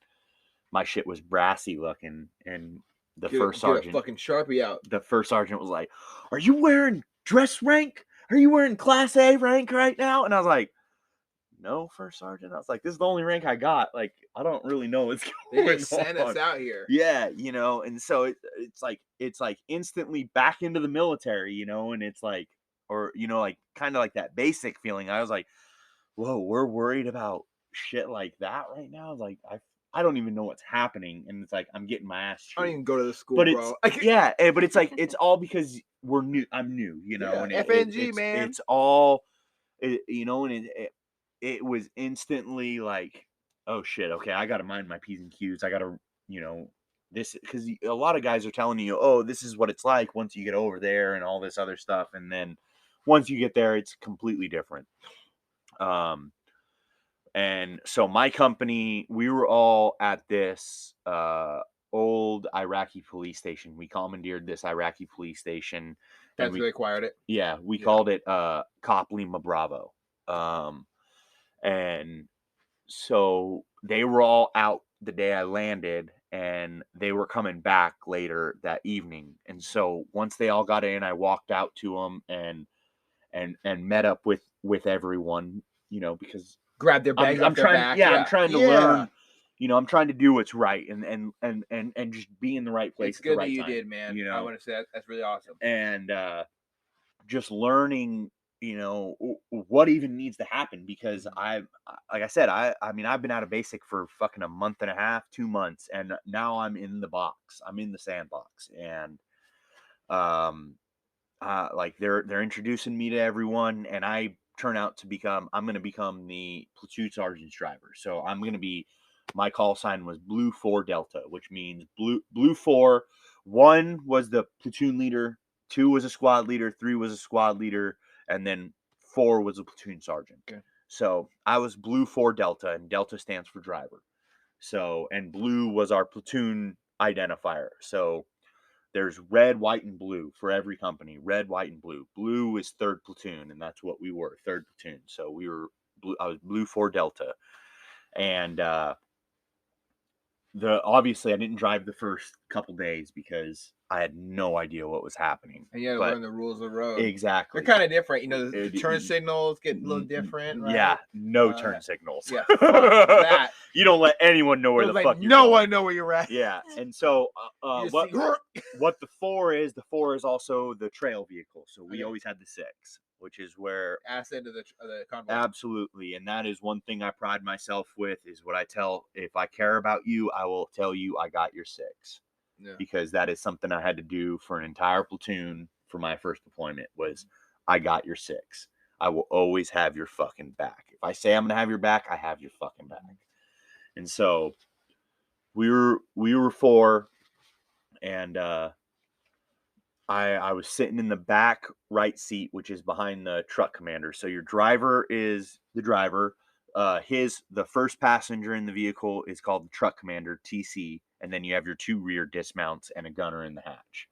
Speaker 2: my shit was brassy looking. And the first sergeant,
Speaker 1: get a fucking Sharpie out.
Speaker 2: The first sergeant was like, "Are you wearing dress rank? Are you wearing class A rank right now?" And I was like, "No, first sergeant." I was like, "This is the only rank I got. Like, I don't really know what's
Speaker 1: They
Speaker 2: going
Speaker 1: just send us out here."
Speaker 2: Yeah, you know, and so it's like instantly back into the military, you know, and it's like, or you know, like kind of like that basic feeling. I was like, "Whoa, we're worried about shit like that right now." Like I don't even know what's happening, and it's like I'm getting my ass chewed.
Speaker 1: I don't even go to the school,
Speaker 2: but
Speaker 1: bro.
Speaker 2: Yeah, but it's like it's all because we're new. I'm new, you know, and
Speaker 1: FNG, man.
Speaker 2: It's all, you know, and it was instantly like, oh shit, okay, I got to mind my P's and Q's. I got to, you know, this, because a lot of guys are telling you, oh, this is what it's like once you get over there and all this other stuff, and then once you get there, it's completely different. And so my company, we were all at this old Iraqi police station. We commandeered this Iraqi police station.
Speaker 1: That's where they acquired it.
Speaker 2: Yeah, we called it Cop Lima Bravo. And so they were all out the day I landed, and they were coming back later that evening. And so once they all got in, I walked out to them and met up with everyone, you know, because
Speaker 1: grab their bags off their back.
Speaker 2: I'm trying to learn, you know, I'm trying to do what's right and just be in the right place.
Speaker 1: It's good
Speaker 2: that
Speaker 1: you
Speaker 2: time,
Speaker 1: did, man.
Speaker 2: You know,
Speaker 1: I want to say that's really awesome.
Speaker 2: And just learning, you know, what even needs to happen, because like I said, I mean, I've been out of basic for fucking a month and a half, 2 months, and now I'm in the box. I'm in the sandbox, and like they're introducing me to everyone, and I'm going to become the platoon sergeant's driver. So I'm going to be, my call sign was Blue 4 Delta, which means Blue 4. 1 was the platoon leader, 2 was a squad leader, 3 was a squad leader, and then 4 was a platoon sergeant.
Speaker 1: Okay.
Speaker 2: So I was Blue 4 Delta, and Delta stands for driver. So, and blue was our platoon identifier. So there's red, white, and blue for every company. Red, white, and blue. Blue is 3rd platoon, and that's what we were, 3rd platoon. So we were blue. I was Blue 4 Delta, and obviously I didn't drive the first couple days because I had no idea what was happening.
Speaker 1: And you had to learn the rules of the road.
Speaker 2: Exactly.
Speaker 1: They're kind of different, you know. The turn signals get a little different, right?
Speaker 2: Yeah, no turn signals.
Speaker 1: Yeah, fuck that.
Speaker 2: You don't let anyone know where the fuck you're
Speaker 1: no
Speaker 2: going.
Speaker 1: one know where you're at.
Speaker 2: Yeah, and so what the 4 is? The 4 is also the trail vehicle. So we always had the 6, which is where
Speaker 1: asset of the convoy.
Speaker 2: Absolutely, and that is one thing I pride myself with, is what I tell. If I care about you, I will tell you I got your 6. Yeah. Because that is something I had to do for an entire platoon for my first deployment, was I got your 6. I will always have your fucking back. If I say I'm going to have your back, I have your fucking back. And so we were 4, and I was sitting in the back right seat, which is behind the truck commander. So your driver is the driver. The first passenger in the vehicle is called the truck commander, TC, and then you have your 2 rear dismounts and a gunner in the hatch.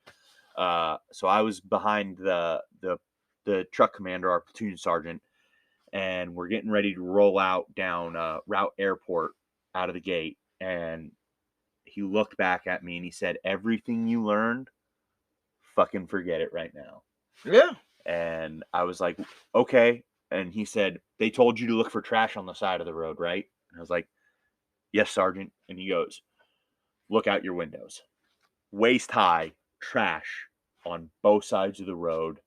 Speaker 2: So I was behind the truck commander, our platoon sergeant, and we're getting ready to roll out down Route Airport out of the gate. And he looked back at me and he said, "Everything you learned, fucking forget it right now."
Speaker 1: Yeah.
Speaker 2: And I was like, okay. And he said, they told you to look for trash on the side of the road, right? And I was like, yes, Sergeant. And he goes, look out your windows. Waist high trash on both sides of the road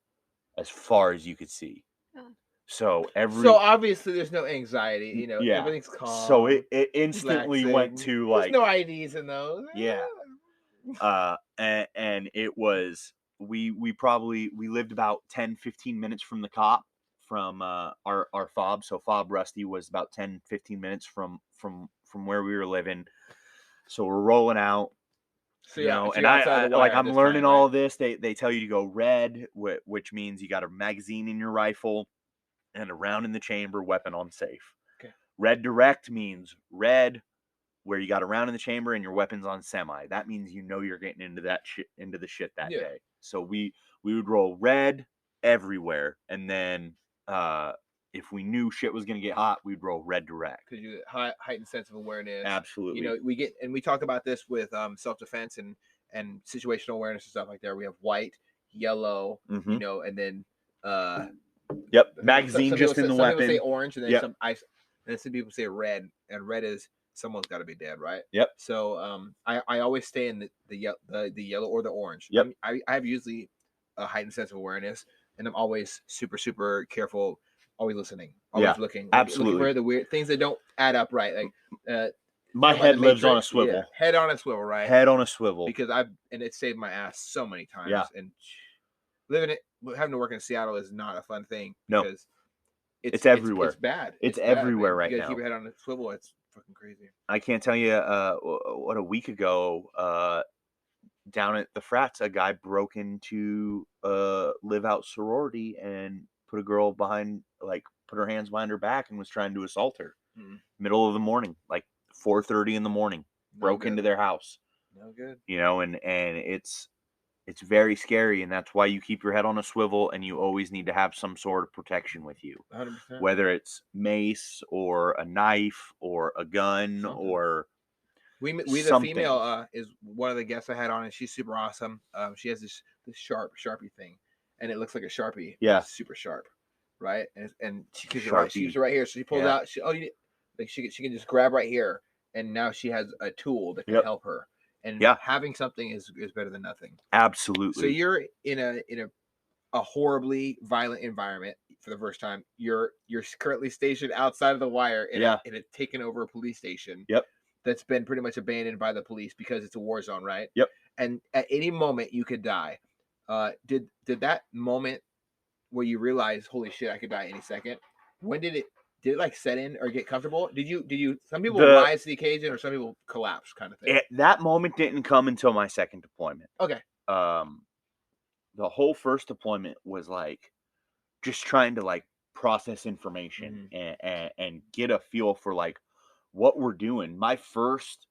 Speaker 2: as far as you could see. So
Speaker 1: obviously there's no anxiety, you know,
Speaker 2: yeah.
Speaker 1: everything's calm.
Speaker 2: So it instantly went
Speaker 1: relaxing.
Speaker 2: to like,
Speaker 1: there's no IDs in those.
Speaker 2: yeah. And it was, we lived about 10-15 minutes from the cop, from our fob. So fob Rusty was about 10-15 minutes from where we were living. So we're rolling out.
Speaker 1: So
Speaker 2: you know,
Speaker 1: so
Speaker 2: and
Speaker 1: you're outside the
Speaker 2: I like
Speaker 1: wire
Speaker 2: I'm
Speaker 1: this
Speaker 2: learning
Speaker 1: time,
Speaker 2: all
Speaker 1: right?
Speaker 2: of this. They tell you to go red, which means you got a magazine in your rifle and a round in the chamber, weapon on safe.
Speaker 1: Okay.
Speaker 2: Red direct means red, where you got a round in the chamber and your weapon's on semi. That means you know you're getting into that shit, into the shit that day. So we would roll red everywhere, and then if we knew shit was gonna get hot, we'd roll red direct.
Speaker 1: Because you heightened sense of awareness.
Speaker 2: Absolutely.
Speaker 1: You know, we talk about this with self-defense and situational awareness and stuff like that. We have white, yellow, you know, and then
Speaker 2: yep, magazine just in the weapon.
Speaker 1: Some people say orange, and then
Speaker 2: yep.
Speaker 1: some ice, and then some people say red, and red is someone's got to be dead, right?
Speaker 2: Yep.
Speaker 1: So I always stay in the yellow or the orange.
Speaker 2: Yep.
Speaker 1: I have usually a heightened sense of awareness, and I'm always super careful, always listening, always looking,
Speaker 2: absolutely,
Speaker 1: looking for the weird things that don't add up right. Like
Speaker 2: my head lives on a swivel.
Speaker 1: Yeah, head on a swivel, right?
Speaker 2: Head on a swivel.
Speaker 1: Because it saved my ass so many times.
Speaker 2: Yeah.
Speaker 1: And having to work in Seattle is not a fun thing.
Speaker 2: No.
Speaker 1: Because
Speaker 2: it's everywhere.
Speaker 1: It's bad.
Speaker 2: It's everywhere
Speaker 1: bad,
Speaker 2: right now.
Speaker 1: You gotta keep your head on a swivel. It's fucking crazy.
Speaker 2: I can't tell you what, a week ago, down at the frats, a guy broke into live out sorority and put a girl behind, like, put her hands behind her back and was trying to assault her. Middle of the morning, like 4:30 in the morning, broke into their house.
Speaker 1: No good.
Speaker 2: You know, and it's very scary, and that's why you keep your head on a swivel, and you always need to have some sort of protection with you.
Speaker 1: 100%.
Speaker 2: Whether it's mace or a knife or a gun or
Speaker 1: the female is one of the guests I had on, and she's super awesome. She has this Sharpie thing, and it looks like a Sharpie.
Speaker 2: Yeah.
Speaker 1: It's super sharp, right? And she keeps it right here. So she pulls out. She can just grab right here, and now she has a tool that can help her. And having something is better than nothing.
Speaker 2: Absolutely.
Speaker 1: So you're in a horribly violent environment for the first time. You're currently stationed outside of the wire in a taken over police station.
Speaker 2: Yep.
Speaker 1: That's been pretty much abandoned by the police because it's a war zone, right?
Speaker 2: Yep.
Speaker 1: And at any moment you could die. Did that moment where you realize, holy shit, I could die any second? When did it like set in or get comfortable? Did you? Some people rise to the occasion, or some people collapse, kind of thing.
Speaker 2: That moment didn't come until my second deployment.
Speaker 1: Okay.
Speaker 2: The whole first deployment was like just trying to like process information and get a feel for like what we're doing. My first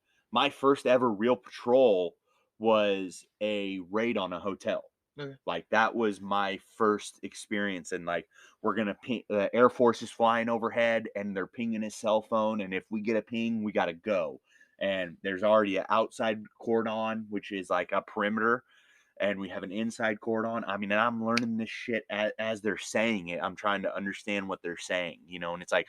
Speaker 2: ever real patrol was a raid on a hotel.
Speaker 1: Okay.
Speaker 2: Like that was my first experience, and like we're gonna ping. The Air Force is flying overhead, and they're pinging his cell phone. And if we get a ping, we gotta go. And there's already an outside cordon, which is like a perimeter, and we have an inside cordon. I mean, and I'm learning this shit as they're saying it. I'm trying to understand what they're saying, you know. And it's like,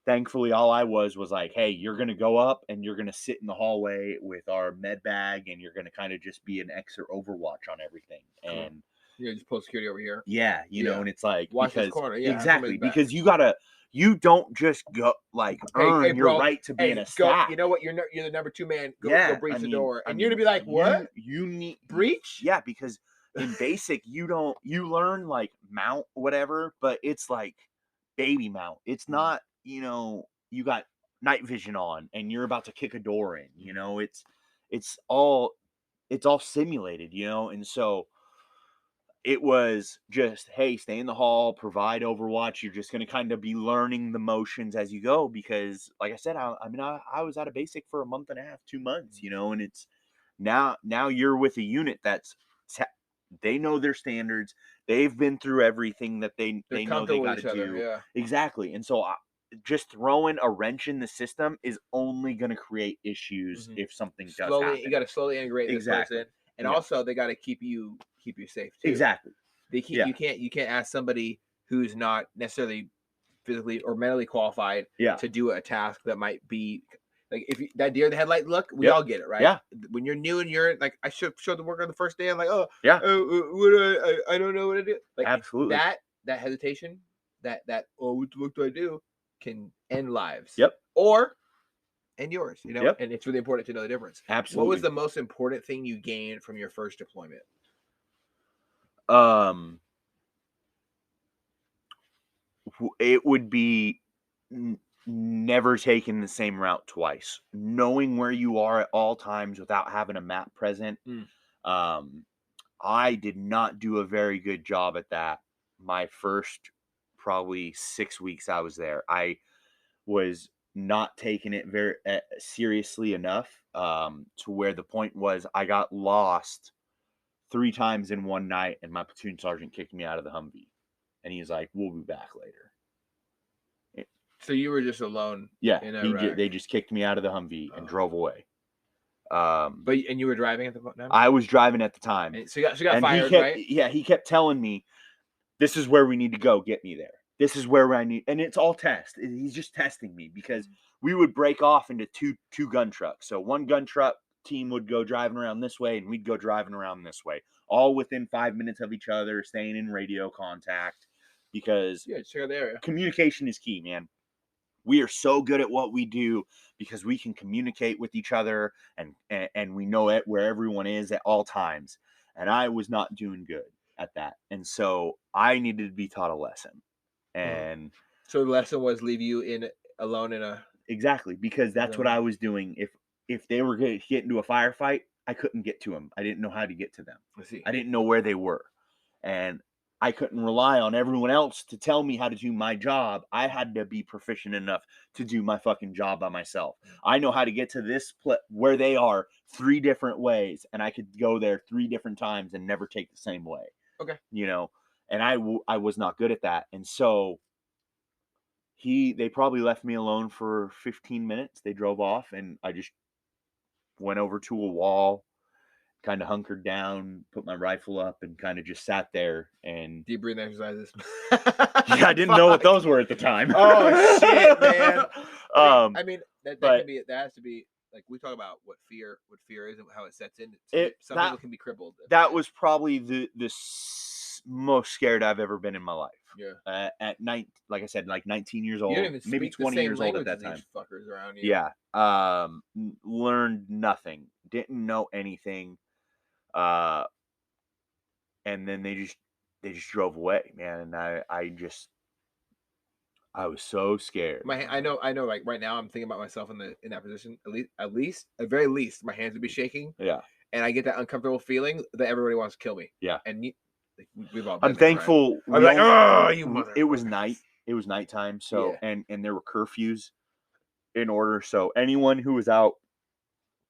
Speaker 2: thankfully, all I was like, hey, you're going to go up and you're going to sit in the hallway with our med bag, and you're going to kind of just be an extra overwatch on everything. Cool. And
Speaker 1: you're just post security over here.
Speaker 2: Yeah, you know, and it's like,
Speaker 1: watch this corner. Yeah,
Speaker 2: exactly. Because you don't just go like earn your right to be in a stack.
Speaker 1: You know what? You're the number 2 man. Go breach the door. And you're going to be like, what?
Speaker 2: You need
Speaker 1: breach?
Speaker 2: Yeah, because in basic, you learn like mount whatever, but it's like baby mount. It's not, you know, you got night vision on and you're about to kick a door in, you know, it's all simulated, you know. And so it was just, hey, stay in the hall, provide overwatch. You're just going to kind of be learning the motions as you go, because like I said, I was out of basic for a month and a half, 2 months, you know. And it's now you're with a unit that's they know their standards. They've been through everything that they know they got to do.
Speaker 1: Yeah.
Speaker 2: Exactly. And so just throwing a wrench in the system is only going to create issues if something does happen.
Speaker 1: You got to slowly integrate this person, and also they got to keep you safe too.
Speaker 2: Exactly.
Speaker 1: You can't ask somebody who's not necessarily physically or mentally qualified
Speaker 2: Yeah.
Speaker 1: to do a task that might be like if that deer in the headlight look, we
Speaker 2: Yep.
Speaker 1: all get it, right?
Speaker 2: Yeah.
Speaker 1: When you're new and you're like, I should show the worker the first day. I'm like, oh,
Speaker 2: Yeah.
Speaker 1: what do I don't know what to do. Like
Speaker 2: Absolutely.
Speaker 1: that hesitation, that what do I do, can end lives.
Speaker 2: Yep.
Speaker 1: Or end yours, you know.
Speaker 2: Yep.
Speaker 1: And it's really important to know the difference.
Speaker 2: Absolutely.
Speaker 1: What was the most important thing you gained from your first deployment?
Speaker 2: It would be never taking the same route twice. Knowing where you are at all times without having a map present. I did not do a very good job at that. My first probably 6 weeks I was there, I was not taking it very seriously enough to where the point was I got lost 3 times in one night, and my platoon sergeant kicked me out of the Humvee, and he's like, "We'll be back later."
Speaker 1: So you were just alone.
Speaker 2: Yeah,
Speaker 1: in Iraq.
Speaker 2: they just kicked me out of the Humvee and drove away.
Speaker 1: But you were driving at the time?
Speaker 2: I was driving at the time.
Speaker 1: And so you got fired, right?
Speaker 2: Yeah, he kept telling me, "This is where we need to go. Get me there. This is where I need." And it's all test. He's just testing me because we would break off into two gun trucks. So one gun truck team would go driving around this way, and we'd go driving around this way, all within 5 minutes of each other, staying in radio contact because
Speaker 1: check out the area.
Speaker 2: Communication is key, man. We are so good at what we do because we can communicate with each other and we know it where everyone is at all times. And I was not doing good at that. And so I needed to be taught a lesson. And
Speaker 1: so the lesson was leave you alone in a...
Speaker 2: Exactly, because that's what I was doing. If they were going to get into a firefight, I couldn't get to them. I didn't know how to get to them. I didn't know where they were. And I couldn't rely on everyone else to tell me how to do my job. I had to be proficient enough to do my fucking job by myself. I know how to get to this where they are 3 different ways, and I could go there 3 different times and never take the same way.
Speaker 1: Okay.
Speaker 2: You know, and I was not good at that. And so they probably left me alone for 15 minutes. They drove off, and I just went over to a wall, kind of hunkered down, put my rifle up, and kind of just sat there and
Speaker 1: deep breathing exercises.
Speaker 2: Yeah, I didn't know what those were at the time.
Speaker 1: Oh shit, man. I mean, that has to be like, we talk about what fear is and how it sets in. Some people can be crippled.
Speaker 2: That was probably the most scared I've ever been in my life.
Speaker 1: Yeah.
Speaker 2: At night, like I said, like 19 years old,
Speaker 1: you didn't even
Speaker 2: maybe 20 years old at that time.
Speaker 1: Fuckers around you.
Speaker 2: Yeah. Learned nothing. Didn't know anything. And then they just drove away, man. And I was so scared.
Speaker 1: I know. Like right now, I'm thinking about myself in that position. At very least, my hands would be shaking.
Speaker 2: Yeah.
Speaker 1: And I get that uncomfortable feeling that everybody wants to kill me.
Speaker 2: Yeah.
Speaker 1: And we've all.
Speaker 2: I'm thankful.
Speaker 1: Right? I'm like, oh, you mother.
Speaker 2: It was night. It was nighttime. So and there were curfews in order. So anyone who was out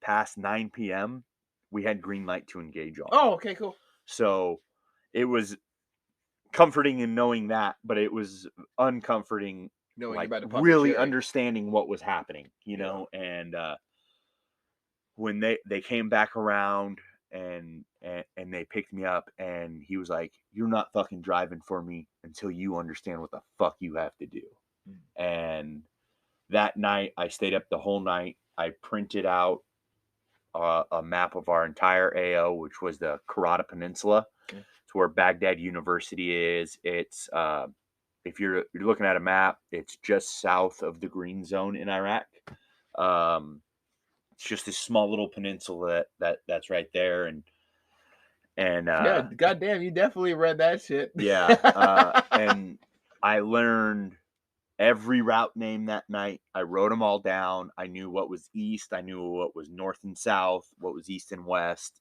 Speaker 2: past 9 p.m., we had green light to engage on.
Speaker 1: Oh, okay, cool.
Speaker 2: So it was comforting in knowing that, but it was uncomforting
Speaker 1: knowing
Speaker 2: like
Speaker 1: about the
Speaker 2: really understanding what was happening, you know. And when they came back around and they picked me up, and he was like, "You're not fucking driving for me until you understand what the fuck you have to do." And that night I stayed up the whole night. I printed out a map of our entire AO, which was the Karata Peninsula. It's where Baghdad University is. It's if you're looking at a map, it's just south of the green zone in Iraq. It's just this small little peninsula that's right there, and
Speaker 1: yeah, goddamn, you definitely read that shit.
Speaker 2: Yeah, and I learned every route name that night. I wrote them all down. I knew what was east. I knew what was north and south, what was east and west.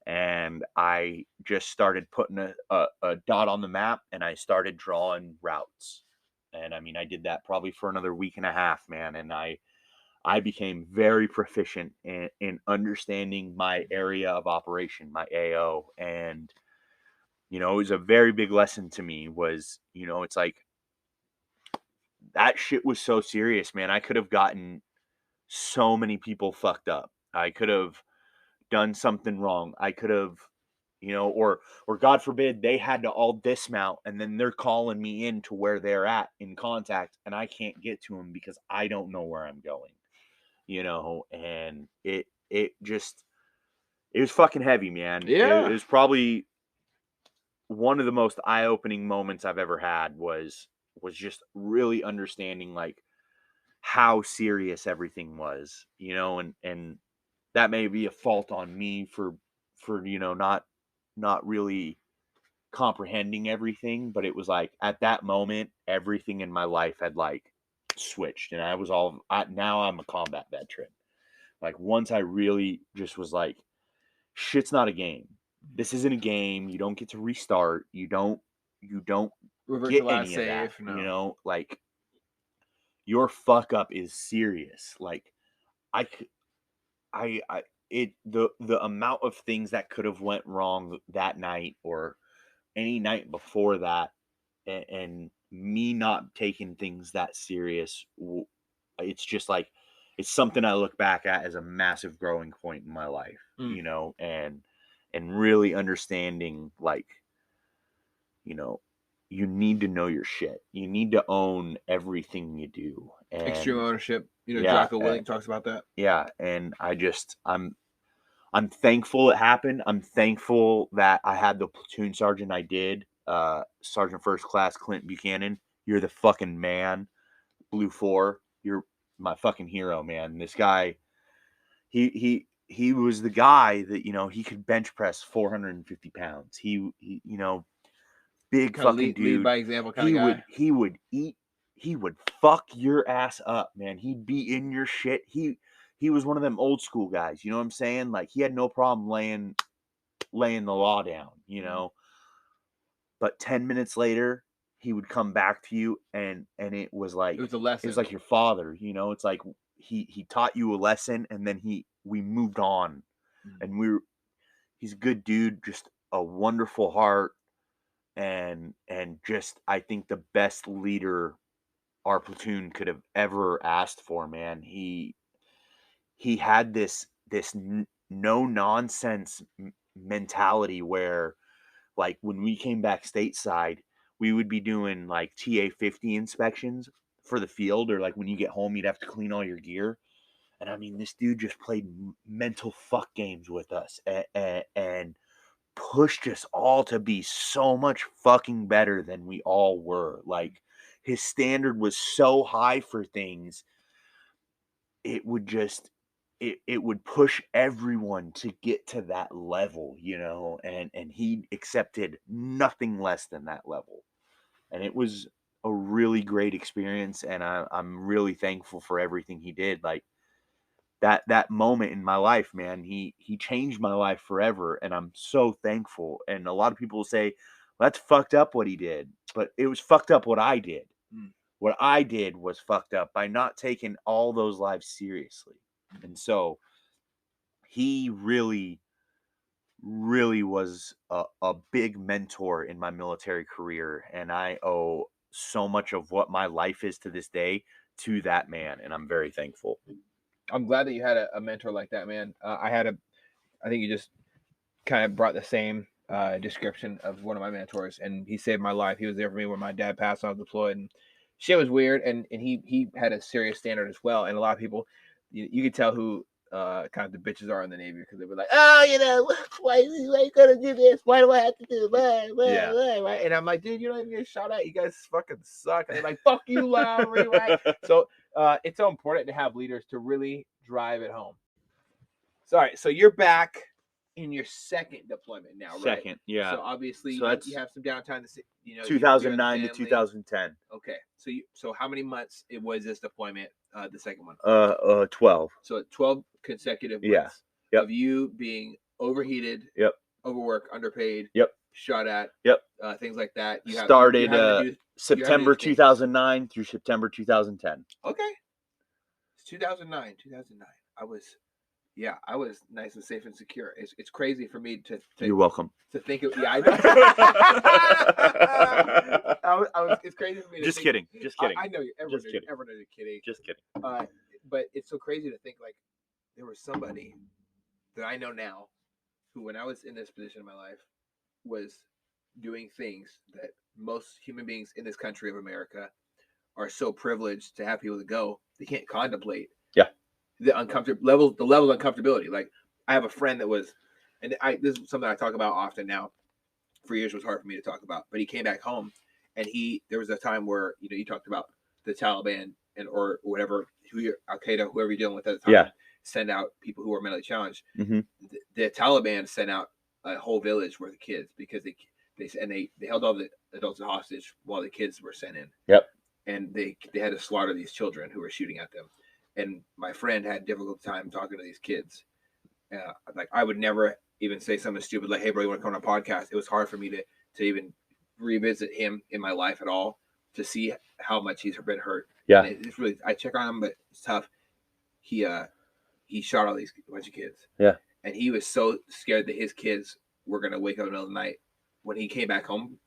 Speaker 2: And I just started putting a dot on the map, and I started drawing routes. And I mean, I did that probably for another week and a half, man. And I became very proficient in understanding my area of operation, my AO. And, you know, it was a very big lesson to me was, you know, it's like, that shit was so serious, man. I could have gotten so many people fucked up. I could have done something wrong. I could have you know, or God forbid they had to all dismount and then they're calling me in to where they're at in contact and I can't get to them because I don't know where I'm going, you know, and it was fucking heavy, man.
Speaker 1: Yeah.
Speaker 2: It was probably one of the most eye-opening moments I've ever had was just really understanding like how serious everything was, you know, and that may be a fault on me for you know not really comprehending everything, but it was like at that moment everything in my life had like switched and now I'm a combat veteran. Like once I really just was like, shit's not a game. This isn't a game. You don't get to restart. You don't
Speaker 1: Revert
Speaker 2: get
Speaker 1: to last
Speaker 2: any of that.
Speaker 1: save. No.
Speaker 2: You know, like your fuck up is serious. Like I the amount of things that could have went wrong that night or any night before that, and me not taking things that serious, it's just like it's something I look back at as a massive growing point in my life, you know, and really understanding like, you know, you need to know your shit. You need to own everything you do. And
Speaker 1: Extreme ownership. You know,
Speaker 2: yeah,
Speaker 1: Jocko Willink talks about that.
Speaker 2: yeah, and I'm thankful it happened. I'm thankful that I had the platoon sergeant I did, Sergeant First Class Clint Buchanan. You're the fucking man. Blue 4. You're my fucking hero, man. This guy, he was the guy that, you know, he could bench press 450 pounds. He you know, big
Speaker 1: Kinda
Speaker 2: fucking
Speaker 1: lead
Speaker 2: dude.
Speaker 1: by example kind of guy.
Speaker 2: He would fuck your ass up, man. He'd be in your shit. He was one of them old school guys, you know what I'm saying? Like he had no problem laying the law down, you know. But 10 minutes later, he would come back to you and it was like
Speaker 1: It was a lesson.
Speaker 2: It was like your father, you know. It's like he taught you a lesson and then we moved on. And he's a good dude, just a wonderful heart and just I think the best leader our platoon could have ever asked for, man. He had this no nonsense mentality where like when we came back stateside, we would be doing like TA-50 inspections for the field, or like when you get home, you'd have to clean all your gear. And I mean, this dude just played mental fuck games with us and pushed us all to be so much fucking better than we all were. Like his standard was so high for things, it would just it would push everyone to get to that level, you know, and he accepted nothing less than that level. And it was a really great experience, and I'm really thankful for everything he did. Like that moment in my life, man, he changed my life forever, and I'm so thankful. And a lot of people say, well, that's fucked up what he did, but it was fucked up what I did. What I did was fucked up by not taking all those lives seriously. And so he really, really was a big mentor in my military career. And I owe so much of what my life is to this day to that man. And I'm very thankful.
Speaker 1: I'm glad that you had a mentor like that, man. I think you just kind of brought the same description of one of my mentors, and he saved my life. He was there for me when my dad passed. I was deployed, and shit was weird, and he had a serious standard as well. And a lot of people, you could tell who kind of the bitches are in the Navy, because they were like, oh, you know, why you gotta do this? Why do I have to do that? Right? And I'm like, dude, you're not even getting shot at. You guys fucking suck. And they're like, fuck you, Lowery, right? So it's so important to have leaders to really drive it home. Sorry, so you're back in your second deployment now, right?
Speaker 2: Second, yeah.
Speaker 1: So obviously
Speaker 2: So
Speaker 1: you have some downtime. You know,
Speaker 2: 2009 to 2010.
Speaker 1: Okay, so how many months it was this deployment? The second one.
Speaker 2: 12.
Speaker 1: So 12 consecutive months of you being overheated, overworked, underpaid, shot at, things like that. You
Speaker 2: started September 2009 through September 2010.
Speaker 1: Okay, it's 2009. I was nice and safe and secure. It's crazy for me to think.
Speaker 2: You're welcome.
Speaker 1: To think of, I know. It's crazy for me to
Speaker 2: Just
Speaker 1: think.
Speaker 2: Just kidding.
Speaker 1: I know you. Everyone is kidding.
Speaker 2: Just kidding.
Speaker 1: But it's so crazy to think there was somebody that I know now who, when I was in this position in my life, was doing things that most human beings in this country of America are so privileged to have people to go, they can't contemplate.
Speaker 2: Yeah.
Speaker 1: The level of uncomfortability. Like, I have a friend that was, and this is something I talk about often now. For years, it was hard for me to talk about, but he came back home, and there was a time where, you talked about the Taliban or whatever, Al Qaeda, whoever you're dealing with at the time, send out people who are mentally challenged.
Speaker 2: Mm-hmm.
Speaker 1: The Taliban sent out a whole village worth of kids because they held all the adults hostage while the kids were sent in.
Speaker 2: Yep.
Speaker 1: And they had to slaughter these children who were shooting at them. And my friend had a difficult time talking to these kids. Like, I would never even say something stupid like, "Hey, bro, you want to come on a podcast?" It was hard for me to even revisit him in my life at all, to see how much he's been hurt.
Speaker 2: Yeah.
Speaker 1: And it's really, I check on him, but it's tough. He shot all these bunch of kids.
Speaker 2: Yeah.
Speaker 1: And he was so scared that his kids were going to wake up in the middle of the night. When he came back home,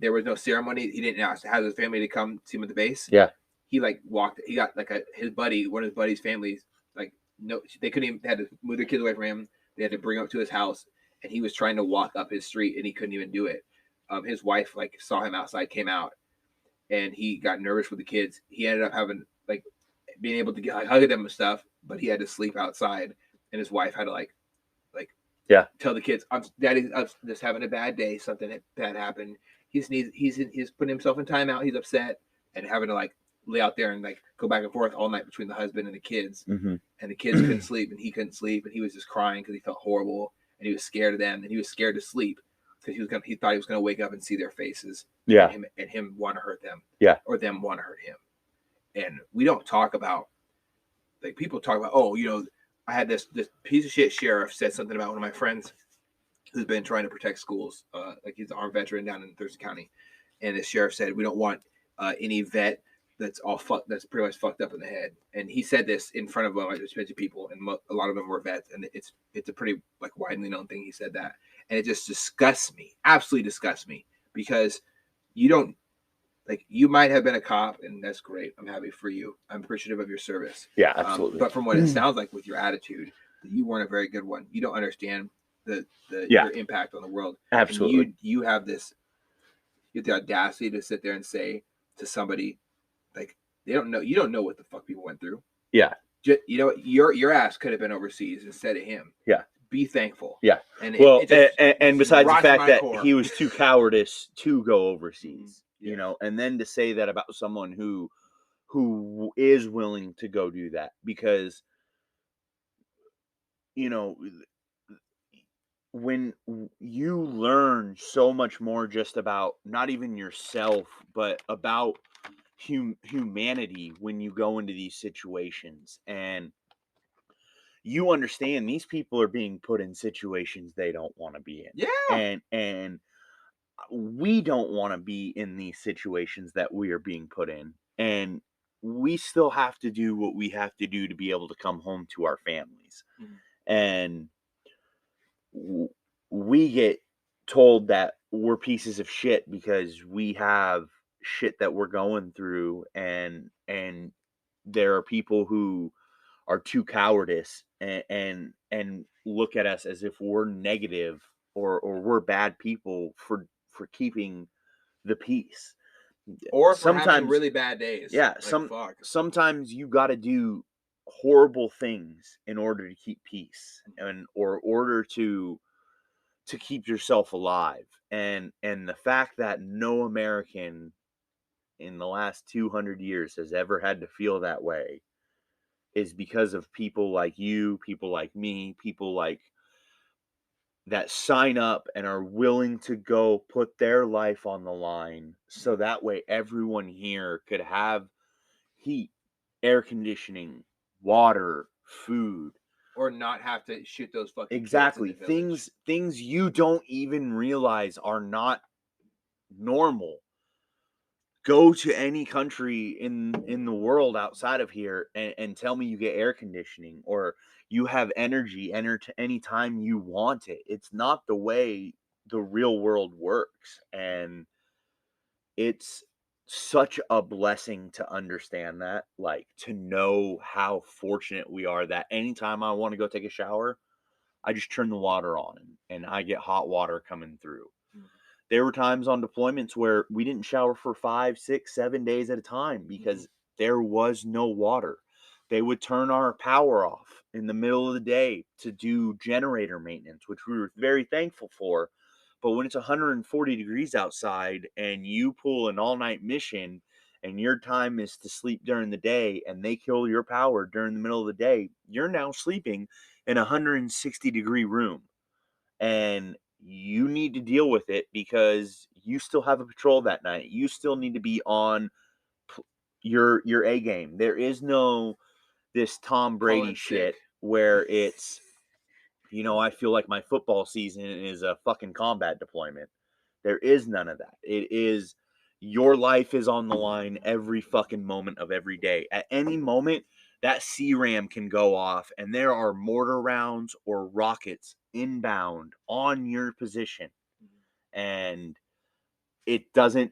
Speaker 1: there was no ceremony. He didn't ask to have his family to come see him at the base.
Speaker 2: Yeah.
Speaker 1: He he got like his buddy, one of his buddy's families, like, no, they couldn't even, had to move their kids away from him. They had to bring him up to his house, and he was trying to walk up his street, and he couldn't even do it. His wife saw him outside, came out, and he got nervous with the kids. He ended up having being able to hug them and stuff, but he had to sleep outside, and his wife had to tell the kids, I'm just having a bad day. Something bad happened. He's putting himself in timeout. He's upset, and having to lay out there and go back and forth all night between the husband and the kids.
Speaker 2: Mm-hmm.
Speaker 1: And the kids couldn't sleep, and he couldn't sleep, and he was just crying because he felt horrible, and he was scared of them, and he was scared to sleep because he thought he was going to wake up and see their faces.
Speaker 2: Yeah.
Speaker 1: And him want to hurt them.
Speaker 2: Yeah.
Speaker 1: Or them want to hurt him. And we don't talk about, people talk about, I had this piece of shit sheriff said something about one of my friends who's been trying to protect schools. He's an armed veteran down in Thurston County. And the sheriff said, we don't want any vet that's that's pretty much fucked up in the head. And he said this in front of a bunch of people, and a lot of them were vets. And it's a pretty widely known thing. He said that. And it just disgusts me, absolutely disgusts me, because you don't, you might have been a cop, and that's great. I'm happy for you. I'm appreciative of your service.
Speaker 2: Yeah, absolutely.
Speaker 1: But from what it sounds like with your attitude, you weren't a very good one. You don't understand your impact on the world.
Speaker 2: Absolutely.
Speaker 1: And you have the audacity to sit there and say to somebody, they don't know. You don't know what the fuck people went through.
Speaker 2: Yeah.
Speaker 1: Your ass could have been overseas instead of him.
Speaker 2: Yeah.
Speaker 1: Be thankful.
Speaker 2: Yeah.
Speaker 1: And
Speaker 2: and besides the fact that
Speaker 1: core.
Speaker 2: he was too cowardice to go overseas,
Speaker 1: Yeah.
Speaker 2: and then to say that about someone who is willing to go do that, because, when you learn so much more just about not even yourself, but about humanity when you go into these situations, and you understand these people are being put in situations they don't want to be in.
Speaker 1: Yeah.
Speaker 2: And we don't want to be in these situations that we are being put in. And we still have to do what we have to do to be able to come home to our families. Mm-hmm. And we get told that we're pieces of shit because we have shit that we're going through, and there are people who are too cowardice and look at us as if we're negative or we're bad people for keeping the peace,
Speaker 1: or sometimes having really bad days.
Speaker 2: Yeah. Sometimes you got to do horrible things in order to keep peace, and or order to keep yourself alive. And the fact that no American in the last 200 years has ever had to feel that way is because of people like you, people like me, people that sign up and are willing to go put their life on the line, so that way everyone here could have heat, air conditioning, water, food,
Speaker 1: or not have to shoot those fucking
Speaker 2: exactly things you don't even realize are not normal. Go to any country in the world outside of here and tell me you get air conditioning or you have energy anytime you want it. It's not the way the real world works. And it's such a blessing to understand that, to know how fortunate we are that anytime I want to go take a shower, I just turn the water on and I get hot water coming through. there were times on deployments where we didn't shower for 5, 6, 7 days at a time because there was no water. They would turn our power off in the middle of the day to do generator maintenance, which we were very thankful for. But when it's 140 degrees outside and you pull an all-night mission and your time is to sleep during the day and they kill your power during the middle of the day, you're now sleeping in a 160-degree room. And you need to deal with it because you still have a patrol that night. You still need to be on your A game. There is no this Tom Brady shit where it's, I feel like my football season is a fucking combat deployment. There is none of that. It is your life is on the line every fucking moment of every day. At any moment, that CRAM can go off and there are mortar rounds or rockets inbound on your position. And it doesn't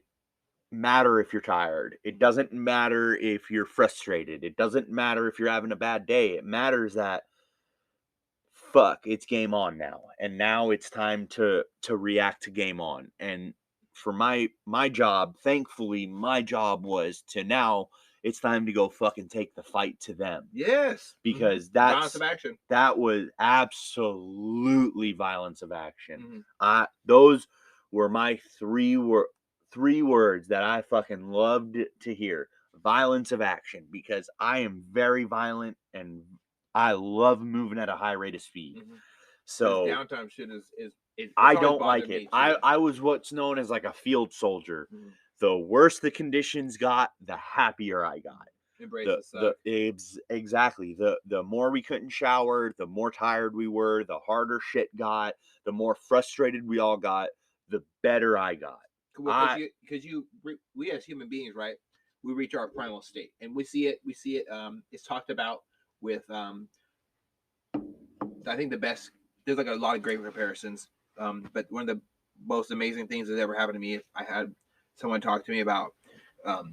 Speaker 2: matter if you're tired. It doesn't matter if you're frustrated. It doesn't matter if you're having a bad day. It matters that it's game on now. And now it's time to react to game on. And for my job, thankfully, my job was to now it's time to go fucking take the fight to them.
Speaker 1: Yes.
Speaker 2: Because
Speaker 1: violence of action.
Speaker 2: That was absolutely violence of action. Those were my three words that I fucking loved to hear. Violence of action, because I am very violent and I love moving at a high rate of speed. So
Speaker 1: this downtime shit is
Speaker 2: I don't like it. I was what's known as like a field soldier. The worse the conditions got, the happier I got. Exactly. The more we couldn't shower, the more tired we were, the harder shit got, the more frustrated we all got, the better I got.
Speaker 1: Because we as human beings, right? We reach our primal state, and we see it. It's talked about with I think the best. There's like a lot of great comparisons, but one of the most amazing things that's ever happened to me. I had someone talk to me about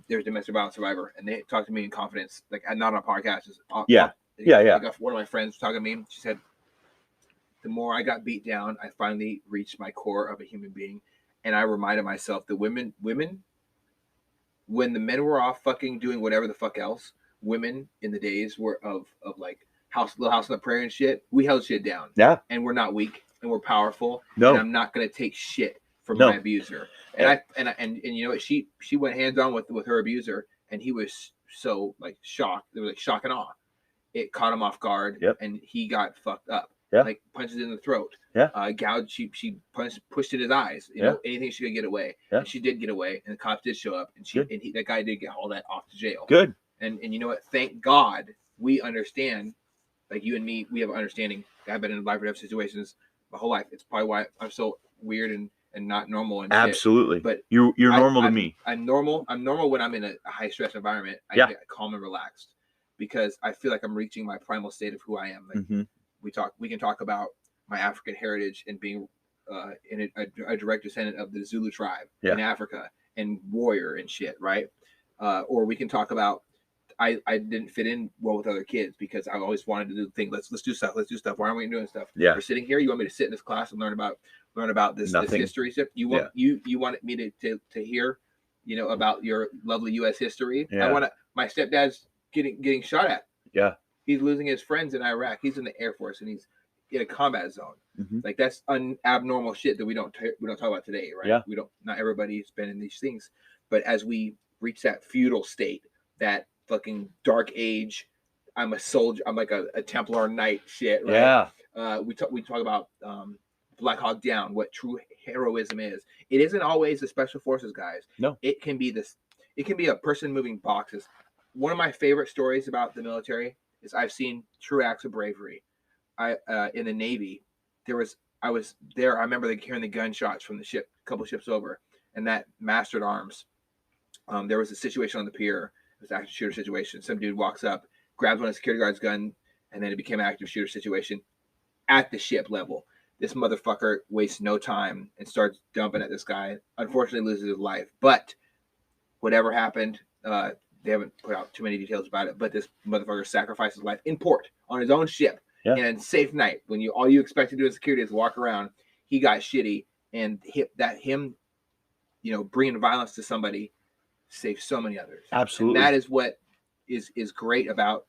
Speaker 1: there's a domestic violence survivor, and they talked to me in confidence, like not on a podcast. Just
Speaker 2: yeah.
Speaker 1: One of my friends was talking to me. She said, "The more I got beat down, I finally reached my core of a human being." And I reminded myself that women, when the men were off fucking doing whatever the fuck else, women in the days were of like Little House on the Prairie and shit, we held shit down.
Speaker 2: Yeah.
Speaker 1: And we're not weak and we're powerful.
Speaker 2: No.
Speaker 1: And I'm not gonna take shit from my abuser. And you know what? She went hands on with her abuser, and he was so like shocked. There was like shock and awe. It caught him off guard, and he got fucked up.
Speaker 2: Yeah.
Speaker 1: Like punches in the throat.
Speaker 2: Yeah.
Speaker 1: Gouged. She pushed in his eyes. You know, anything she could get away.
Speaker 2: Yeah.
Speaker 1: And she did get away, and the cops did show up, and that guy did get hauled off to jail.
Speaker 2: Good.
Speaker 1: And you know what? Thank God we understand. Like you and me, we have understanding. I've been in life or death situations my whole life. It's probably why I'm so weird and not normal. And
Speaker 2: absolutely.
Speaker 1: Shit. But
Speaker 2: you're normal to me.
Speaker 1: I'm normal. I'm normal when I'm in a high stress environment. I get calm and relaxed because I feel like I'm reaching my primal state of who I am. Like we can talk about my African heritage and being in a direct descendant of the Zulu tribe in Africa and warrior and shit, right? Or we can talk about I didn't fit in well with other kids because I always wanted to do the thing. Let's do stuff. Why aren't we doing stuff?
Speaker 2: Yeah.
Speaker 1: We're sitting here. You want me to sit in this class and learn about this history stuff? You wanted me to hear, about your lovely U.S. history.
Speaker 2: Yeah.
Speaker 1: My stepdad's getting shot at.
Speaker 2: Yeah.
Speaker 1: He's losing his friends in Iraq. He's in the Air Force and he's in a combat zone. Like that's abnormal shit that we don't talk about today, right?
Speaker 2: Yeah.
Speaker 1: Not everybody's been in these things, but as we reach that feudal state, that fucking dark age, I'm a soldier, I'm like a Templar knight shit, right? Yeah. We talk about Black Hawk Down, what true heroism is. It isn't always the special forces guys.
Speaker 2: No.
Speaker 1: It can be a person moving boxes. One of my favorite stories about the military is I've seen true acts of bravery. In the Navy, I was there. I remember hearing the gunshots from the ship, a couple ships over, and that master at arms. There was a situation on the pier. It was an active shooter situation. Some dude walks up, grabs one of the security guard's gun, and then it became an active shooter situation at the ship level. This motherfucker wastes no time and starts dumping at this guy. Unfortunately, loses his life. But whatever happened, they haven't put out too many details about it. But this motherfucker sacrificed his life in port on his own ship in a safe night when all you expect to do as security is walk around. He got shitty, and him bringing violence to somebody saves so many others.
Speaker 2: Absolutely.
Speaker 1: And that is what is great about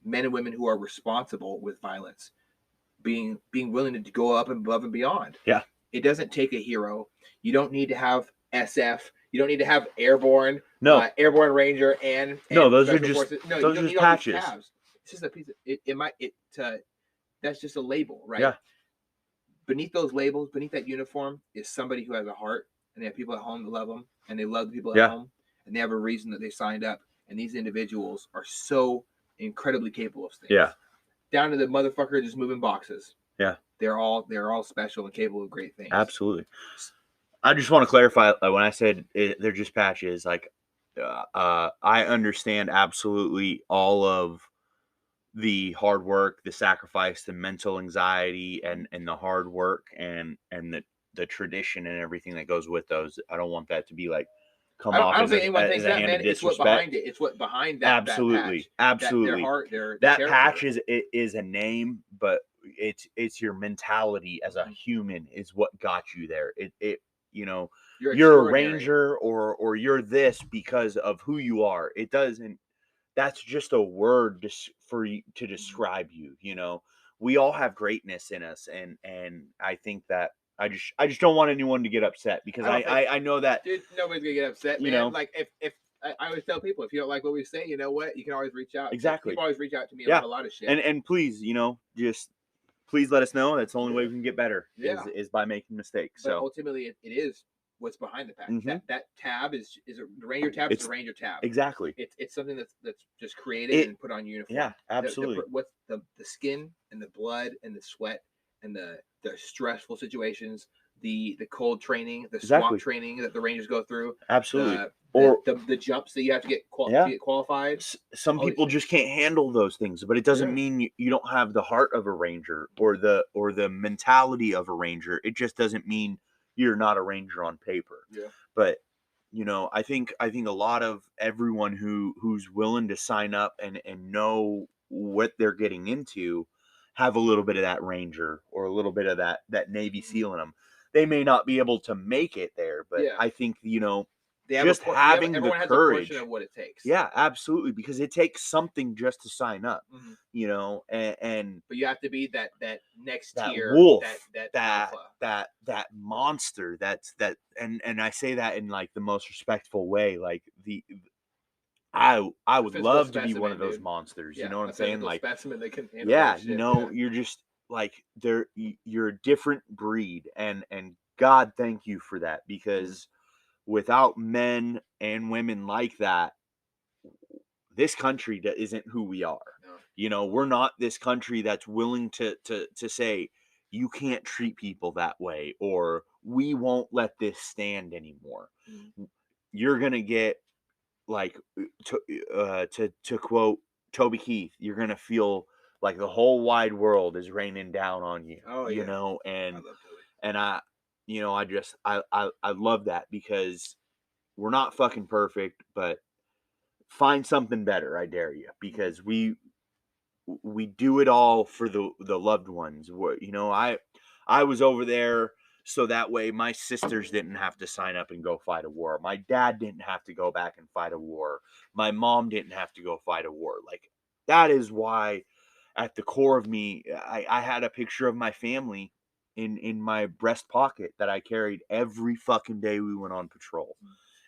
Speaker 1: men and women who are responsible with violence, being willing to go up and above and beyond.
Speaker 2: Yeah.
Speaker 1: It doesn't take a hero. You don't need to have SF. You don't need to have airborne, airborne ranger, and
Speaker 2: those are
Speaker 1: special
Speaker 2: just
Speaker 1: forces. No,
Speaker 2: those
Speaker 1: you don't
Speaker 2: are
Speaker 1: need
Speaker 2: just
Speaker 1: all these
Speaker 2: patches.
Speaker 1: tabs. It's just a piece of that's just a label, right?
Speaker 2: Yeah.
Speaker 1: Beneath those labels, beneath that uniform, is somebody who has a heart, and they have people at home that love them, and they love the people at home, and they have a reason that they signed up. And these individuals are so incredibly capable of things.
Speaker 2: Yeah.
Speaker 1: Down to the motherfucker just moving boxes.
Speaker 2: Yeah.
Speaker 1: They're all special and capable of great things.
Speaker 2: Absolutely. I just want to clarify, when I said they're just patches, like I understand absolutely all of the hard work, the sacrifice, the mental anxiety, and the hard work, and the tradition and everything that goes with those. I don't want that to be like
Speaker 1: I don't think anyone thinks that, man. It's what behind it. It's what behind that.
Speaker 2: Absolutely,
Speaker 1: that patch.
Speaker 2: absolutely.
Speaker 1: Their heart,
Speaker 2: that
Speaker 1: character.
Speaker 2: patch is a name, but it's your mentality as a human is what got you there. You're a ranger or you're this because of who you are. It doesn't. That's just a word for you to describe you. We all have greatness in us, and I think that I just don't want anyone to get upset, because I know that,
Speaker 1: dude, nobody's gonna get upset, man. Like if I always tell people, if you don't like what we say, you know what, you can always reach out.
Speaker 2: Exactly.
Speaker 1: People always reach out to me about a lot of shit.
Speaker 2: And please, just please let us know. That's the only way we can get better. Is by making mistakes.
Speaker 1: But
Speaker 2: so
Speaker 1: ultimately, it is what's behind the patch.
Speaker 2: Mm-hmm.
Speaker 1: That tab is a ranger tab. It's a ranger tab.
Speaker 2: Exactly.
Speaker 1: It's something that's just created and put on uniform.
Speaker 2: Yeah, absolutely.
Speaker 1: What's the skin and the blood and the sweat and the stressful situations, the cold training, the swamp training that the rangers go through.
Speaker 2: Absolutely.
Speaker 1: The jumps that you have to get qualified.
Speaker 2: Some people just can't handle those things, but it doesn't mean you don't have the heart of a ranger or the mentality of a ranger. It just doesn't mean you're not a ranger on paper.
Speaker 1: Yeah.
Speaker 2: But I think a lot of everyone who's willing to sign up and know what they're getting into have a little bit of that ranger or a little bit of that Navy SEAL in them. They may not be able to make it there, but I think having the courage
Speaker 1: of what it takes.
Speaker 2: Yeah, absolutely, because it takes something just to sign up. And
Speaker 1: but you have to be that next tier,
Speaker 2: wolf,
Speaker 1: that
Speaker 2: monster. And I say that in like the most respectful way. Like I would love to be one of those monsters. You know what I'm saying? Like
Speaker 1: specimen that can handle
Speaker 2: you're just like you're a different breed, and God thank you for that, because without men and women like that, this country isn't who we are. No. We're not this country that's willing to say you can't treat people that way, or we won't let this stand anymore. Mm-hmm. You're gonna get, like, to quote Toby Keith, you're gonna feel like the whole wide world is raining down on you. And I love that, because we're not fucking perfect, but find something better. I dare you, because we do it all for the loved ones. I was over there so that way my sisters didn't have to sign up and go fight a war. My dad didn't have to go back and fight a war. My mom didn't have to go fight a war. Like, that is why at the core of me, I had a picture of my family in my breast pocket that I carried every fucking day we went on patrol.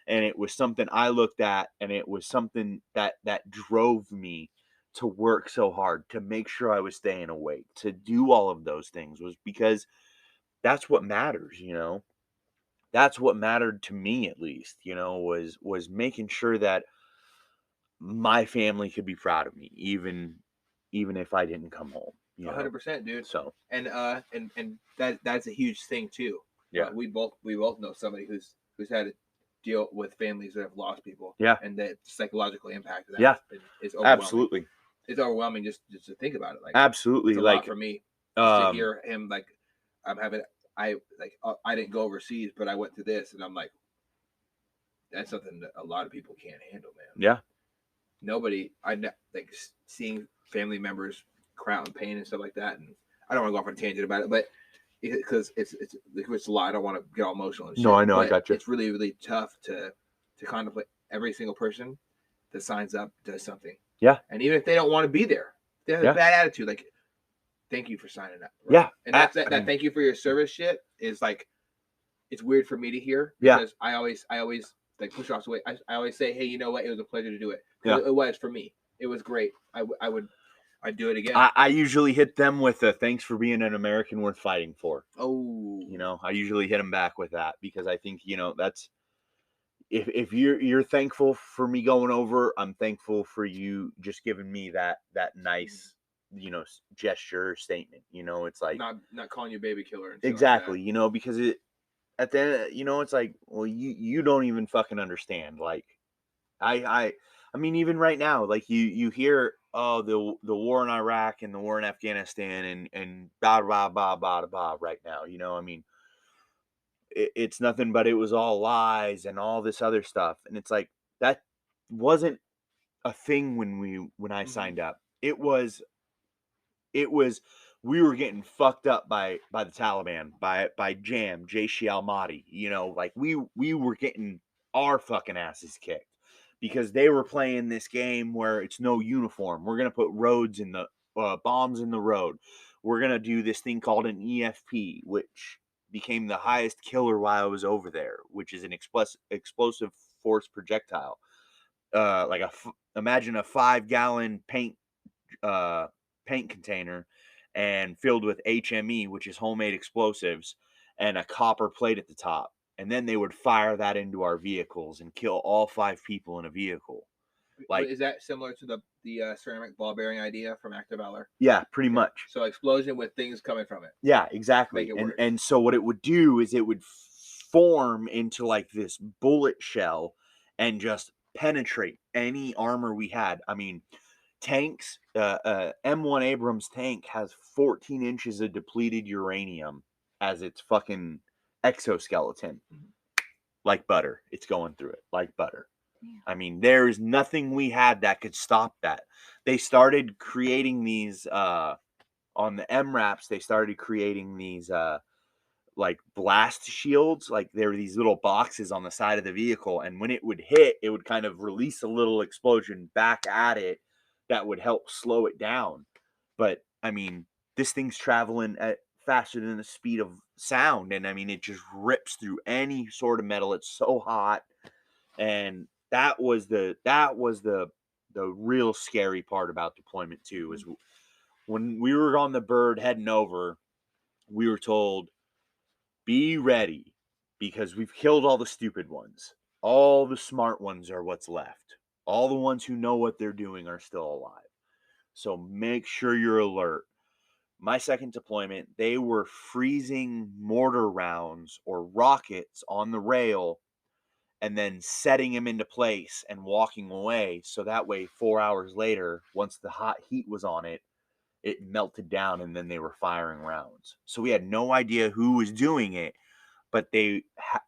Speaker 2: And it was something I looked at, and it was something that drove me to work so hard, to make sure I was staying awake, to do all of those things, was because that's what matters. That's what mattered to me, at least, was making sure that my family could be proud of me, even if I didn't come home.
Speaker 1: 100%, dude.
Speaker 2: So,
Speaker 1: and that's a huge thing too.
Speaker 2: Yeah.
Speaker 1: We both know somebody who's had to deal with families that have lost people.
Speaker 2: Yeah.
Speaker 1: And the psychological impact of that.
Speaker 2: Yeah.
Speaker 1: Is overwhelming.
Speaker 2: Absolutely.
Speaker 1: It's overwhelming just to think about it. Like,
Speaker 2: absolutely.
Speaker 1: It's a
Speaker 2: like
Speaker 1: lot for me to hear him, like, I didn't go overseas, but I went through this, and I'm like, that's something that a lot of people can't handle, man.
Speaker 2: Yeah.
Speaker 1: Nobody, like, seeing family members cry out in pain and stuff like that. And I don't want to go off on a tangent about it, but because it's a lot. I don't want to get all emotional and shit.
Speaker 2: No, I know, I
Speaker 1: but
Speaker 2: got you.
Speaker 1: It's really, really tough to contemplate. Every single person that signs up does something.
Speaker 2: Yeah.
Speaker 1: And even if they don't want to be there, they have a bad attitude. Like, thank you for signing up. Right?
Speaker 2: Yeah.
Speaker 1: And that thank you for your service shit is like, it's weird for me to hear because I always like push off away. I always say, hey, you know what? It was a pleasure to do it.
Speaker 2: Yeah.
Speaker 1: It was for me. It was great. I'd do it again.
Speaker 2: I usually hit them with a thanks for being an American worth fighting for.
Speaker 1: Oh.
Speaker 2: You know, I usually hit them back with that because I think, you know, that's if you're thankful for me going over, I'm thankful for you just giving me that nice, you know, gesture statement. You know, it's like
Speaker 1: not calling you baby killer. And
Speaker 2: exactly.
Speaker 1: Like
Speaker 2: you know, because at the end, you know, it's like, well, you don't even fucking understand. Like, I mean, even right now, like you hear, oh, the war in Iraq and the war in Afghanistan and blah blah blah blah blah right now. You know, I mean, it's nothing but it was all lies and all this other stuff, and it's like that wasn't a thing when I signed up. It was we were getting fucked up by the Taliban, by Jaish al-Mahdi. You know, like we were getting our fucking asses kicked because they were playing this game where it's no uniform. We're gonna put roads in the bombs in the road. We're gonna do this thing called an EFP, which became the highest killer while I was over there, which is an explosive force projectile. Like imagine a 5-gallon paint container and filled with HME, which is homemade explosives, and a copper plate at the top. And then they would fire that into our vehicles and kill all 5 people in a vehicle.
Speaker 1: Like, is that similar to the ceramic ball bearing idea from Act of Valor?
Speaker 2: Yeah, pretty much.
Speaker 1: So explosion with things coming from it.
Speaker 2: Yeah, exactly. And so what it would do is it would form into like this bullet shell and just penetrate any armor we had. I mean, tanks, M1 Abrams tank has 14 inches of depleted uranium as its fucking exoskeleton. Like butter. It's going through it like butter. Yeah. I mean, there's nothing we had that could stop that. They started creating these on the MRAPs, they started creating these like blast shields. Like there were these little boxes on the side of the vehicle, and when it would hit, it would kind of release a little explosion back at it that would help slow it down. But I mean, this thing's traveling at faster than the speed of sound, and I mean, it just rips through any sort of metal. It's so hot, and that was the real scary part about deployment too. Is when we were on the bird heading over, we were told, be ready because we've killed all the stupid ones. All the smart ones are what's left. All the ones who know what they're doing are still alive. So make sure you're alert. My second deployment, they were freezing mortar rounds or rockets on the rail and then setting them into place and walking away. So that way, 4 hours later, once the hot heat was on it, it melted down and then they were firing rounds. So we had no idea who was doing it, but they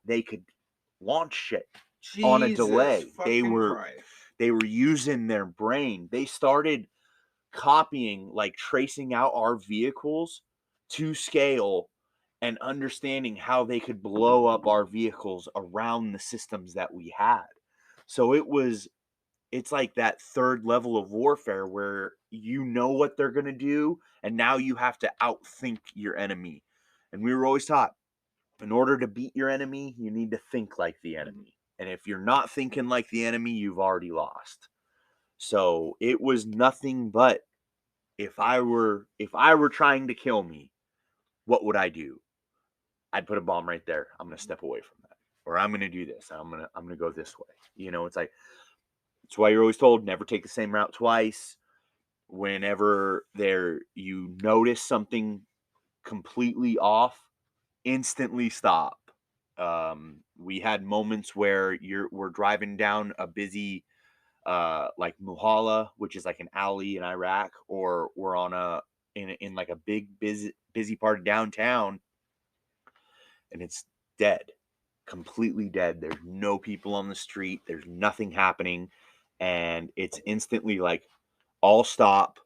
Speaker 2: could launch shit on a delay. They were using their brain. They started copying, like tracing out our vehicles to scale and understanding how they could blow up our vehicles around the systems that we had. So it's like that third level of warfare where you know what they're going to do, and now you have to outthink your enemy. And we were always taught, in order to beat your enemy, you need to think like the enemy. And if you're not thinking like the enemy, you've already lost. So it was nothing but, if I were trying to kill me, what would I do? I'd put a bomb right there. I'm going to step away from that. Or I'm going to do this. I'm going to go this way. You know, it's like, that's why you're always told never take the same route twice. Whenever you notice something completely off, instantly stop. We had moments where we're driving down a busy like Muhalla, which is like an alley in Iraq, or we're on in like a big busy part of downtown, and it's dead. Completely dead. There's no people on the street. There's nothing happening. And it's instantly like, all stop,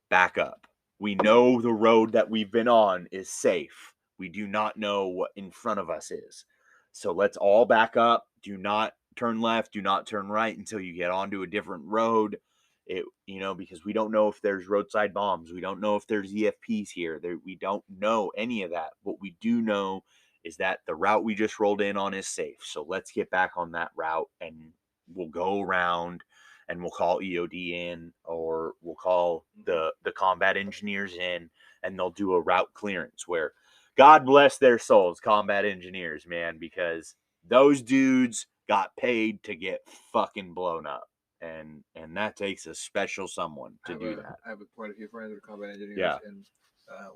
Speaker 2: back up. We know the road that we've been on is safe. We do not know what in front of us is. So let's all back up. Do not turn left. Do not turn right until you get onto a different road. Because we don't know if there's roadside bombs. We don't know if there's EFPs here. We don't know any of that. What we do know is that the route we just rolled in on is safe. So let's get back on that route, and we'll go around and we'll call EOD in, or we'll call the combat engineers in, and they'll do a route clearance where, God bless their souls, combat engineers, man, because those dudes got paid to get fucking blown up. And that takes a special someone to do that.
Speaker 1: I have quite a few friends that are combat engineers.
Speaker 2: Yeah.
Speaker 1: And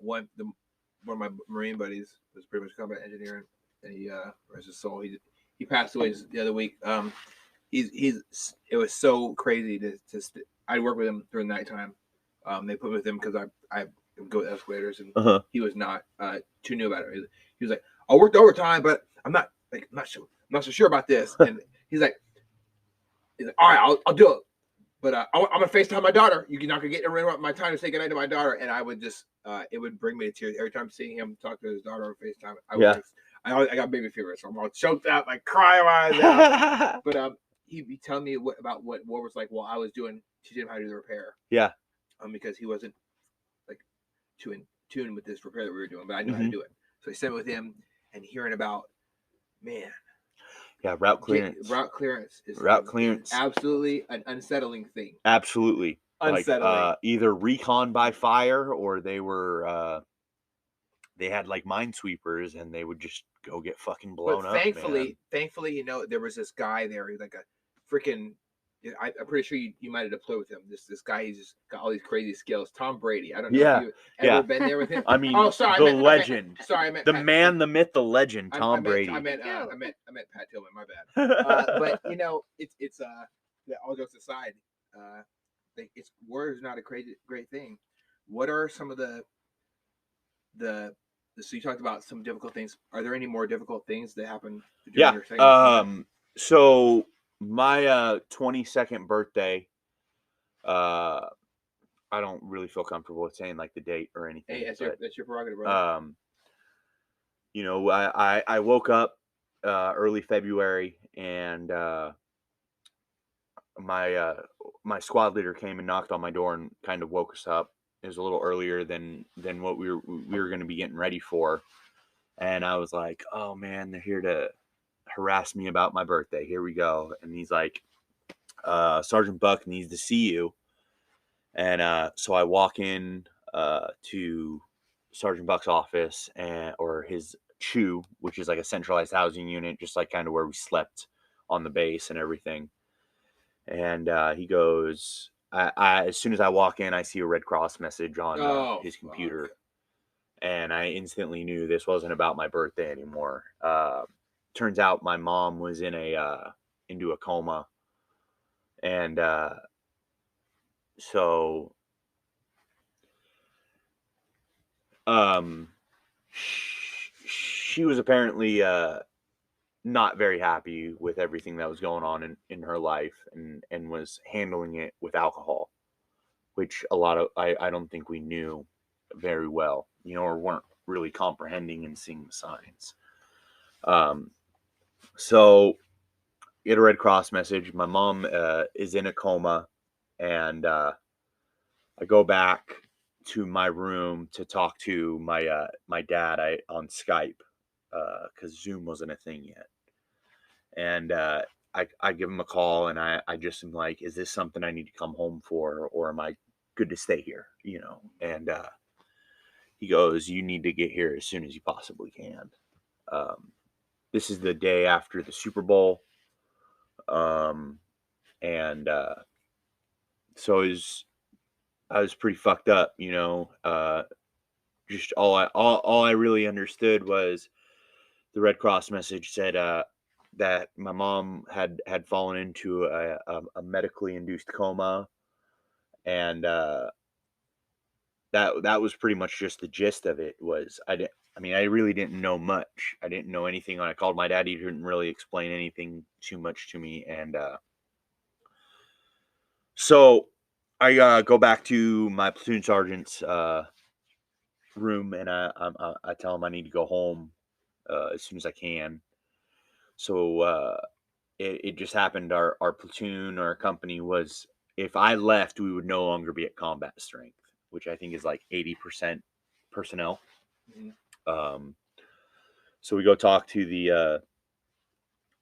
Speaker 1: one of my Marine buddies was pretty much a combat engineer, and he rest his soul. He passed away the other week. It was so crazy to I worked with him during nighttime. They put me with him because I go with escalators, and he was not too new about it. He was like, I worked overtime, but I'm not so sure about this. And he's like, all right, I'll do it. But I'm gonna FaceTime my daughter. You're not gonna get interrupt my time to say goodnight to my daughter. And I would just it would bring me to tears every time seeing him talk to his daughter on FaceTime. I got baby fever, so I'm all choked up, like crying my eyes out. But he'd be telling me about what was like while I was teaching him how to do the repair.
Speaker 2: Yeah.
Speaker 1: Because he wasn't like too in tune with this repair that we were doing, but I knew how to do it. So I sat with him and hearing about, man.
Speaker 2: Yeah, route clearance.
Speaker 1: Route clearance is absolutely an unsettling thing.
Speaker 2: Absolutely
Speaker 1: unsettling.
Speaker 2: Like, either recon by fire, or they were they had like minesweepers, and they would just go get fucking blown up.
Speaker 1: Thankfully, there was this guy there. He's like a freaking. I'm pretty sure you might have deployed with him. This guy, he's just got all these crazy skills. Tom Brady. I don't know if you've ever been there with him.
Speaker 2: I mean, legend. The man, the myth, the legend, Tom Brady.
Speaker 1: I meant Pat Tillman. My bad. But it's all jokes aside, war is not a great thing. What are some of the so you talked about some difficult things. Are there any more difficult things that happen during your segment?
Speaker 2: So my 22nd birthday, I don't really feel comfortable with saying like the date or anything.
Speaker 1: Hey, that's your prerogative, brother.
Speaker 2: I woke up early February, and my squad leader came and knocked on my door and kind of woke us up. It was a little earlier than what we were going to be getting ready for, and I was like, "Oh man, they're here to harass me about my birthday. Here we go." And he's like, "Sergeant Buck needs to see you." And so I walk in to Sergeant Buck's office, or his CHU, which is like a centralized housing unit, just like kind of where we slept on the base and everything. And he goes, as soon as I walk in, I see a Red Cross message on his computer. Fuck. And I instantly knew this wasn't about my birthday anymore. Turns out my mom was into a coma. And so she was apparently not very happy with everything that was going on in her life, and was handling it with alcohol, which I don't think we knew very well, or weren't really comprehending and seeing the signs. So get a Red Cross message. My mom is in a coma, and I go back to my room to talk to my dad on Skype, because Zoom wasn't a thing yet. And I give him a call, and I just am like, is this something I need to come home for, or am I good to stay here? And he goes, you need to get here as soon as you possibly can. This is the day after the Super Bowl. And so I was pretty fucked up, just all I really understood was the Red Cross message said that my mom had fallen into a medically induced coma, and that was pretty much just the gist of it. I really didn't know much. I didn't know anything. When I called my dad, he didn't really explain anything too much to me, and so I go back to my platoon sergeant's room, and I tell him I need to go home as soon as I can. So it just happened. Our platoon, our company was, if I left, we would no longer be at combat strength, which I think is like 80% personnel. Um, so we go talk to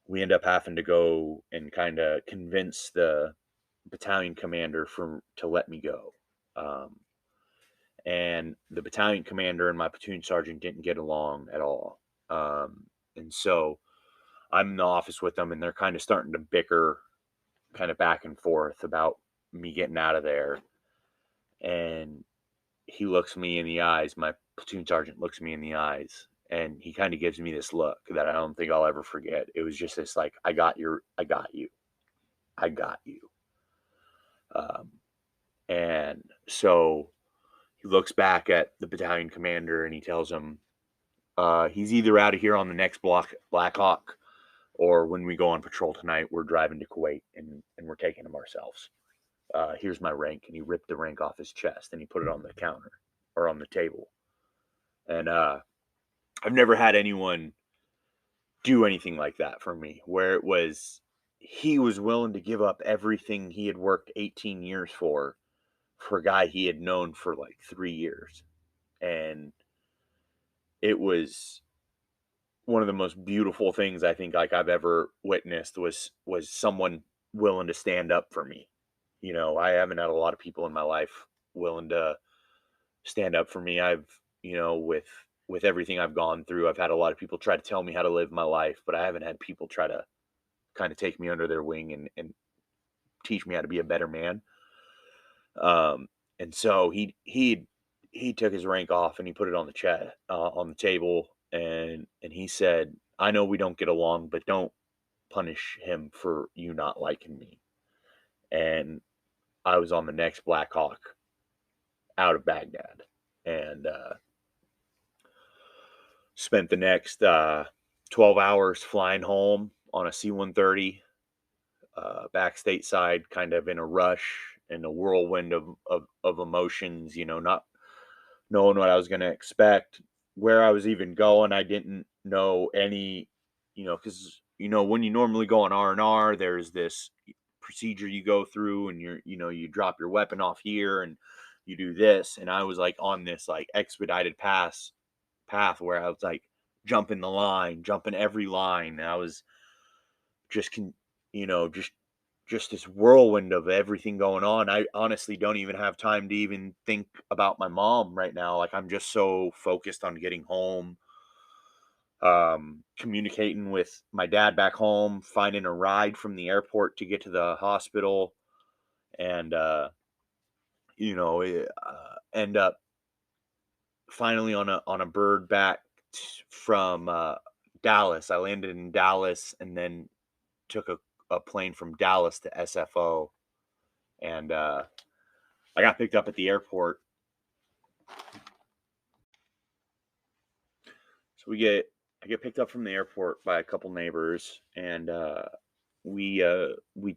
Speaker 2: we end up having to go and kind of convince the battalion commander to let me go. And the battalion commander and my platoon sergeant didn't get along at all. And so I'm in the office with them, and they're kind of starting to bicker kind of back and forth about me getting out of there. And he looks me in the eyes. My platoon sergeant looks me in the eyes, and he kind of gives me this look that I don't think I'll ever forget. It was just this like, I got you. And so he looks back at the battalion commander and he tells him, he's either out of here on the next Black Hawk, or when we go on patrol tonight, we're driving to Kuwait and we're taking him ourselves. Here's my rank. And he ripped the rank off his chest and he put it on the counter or on the table. And I've never had anyone do anything like that for me, where it was, he was willing to give up everything he had worked 18 years for a guy he had known for like 3 years. And it was one of the most beautiful things I think like I've ever witnessed was someone willing to stand up for me. You know, I haven't had a lot of people in my life willing to stand up for me. I've, you know, with everything I've gone through, I've had a lot of people try to tell me how to live my life, but I haven't had people try to kind of take me under their wing and teach me how to be a better man. And so he took his rank off and he put it on the table, and he said, I know we don't get along, but don't punish him for you not liking me. And I was on the next Black Hawk out of Baghdad, and spent the next 12 hours flying home on a C-130, back stateside, kind of in a rush, in a whirlwind of emotions, you know, not knowing what I was going to expect, where I was even going. I didn't know any, you know, because, you know, when you normally go on R&R, there's this procedure you go through, and you drop your weapon off here and you do this. And I was like on this like expedited path where I was like jumping every line. And I was just, just this whirlwind of everything going on. I honestly don't even have time to even think about my mom right now. Like, I'm just so focused on getting home, communicating with my dad back home, finding a ride from the airport to get to the hospital, and end up finally on a bird back from Dallas. I landed in Dallas and then took a plane from Dallas to SFO, and I got picked up at the airport. So I get picked up from the airport by a couple neighbors, and we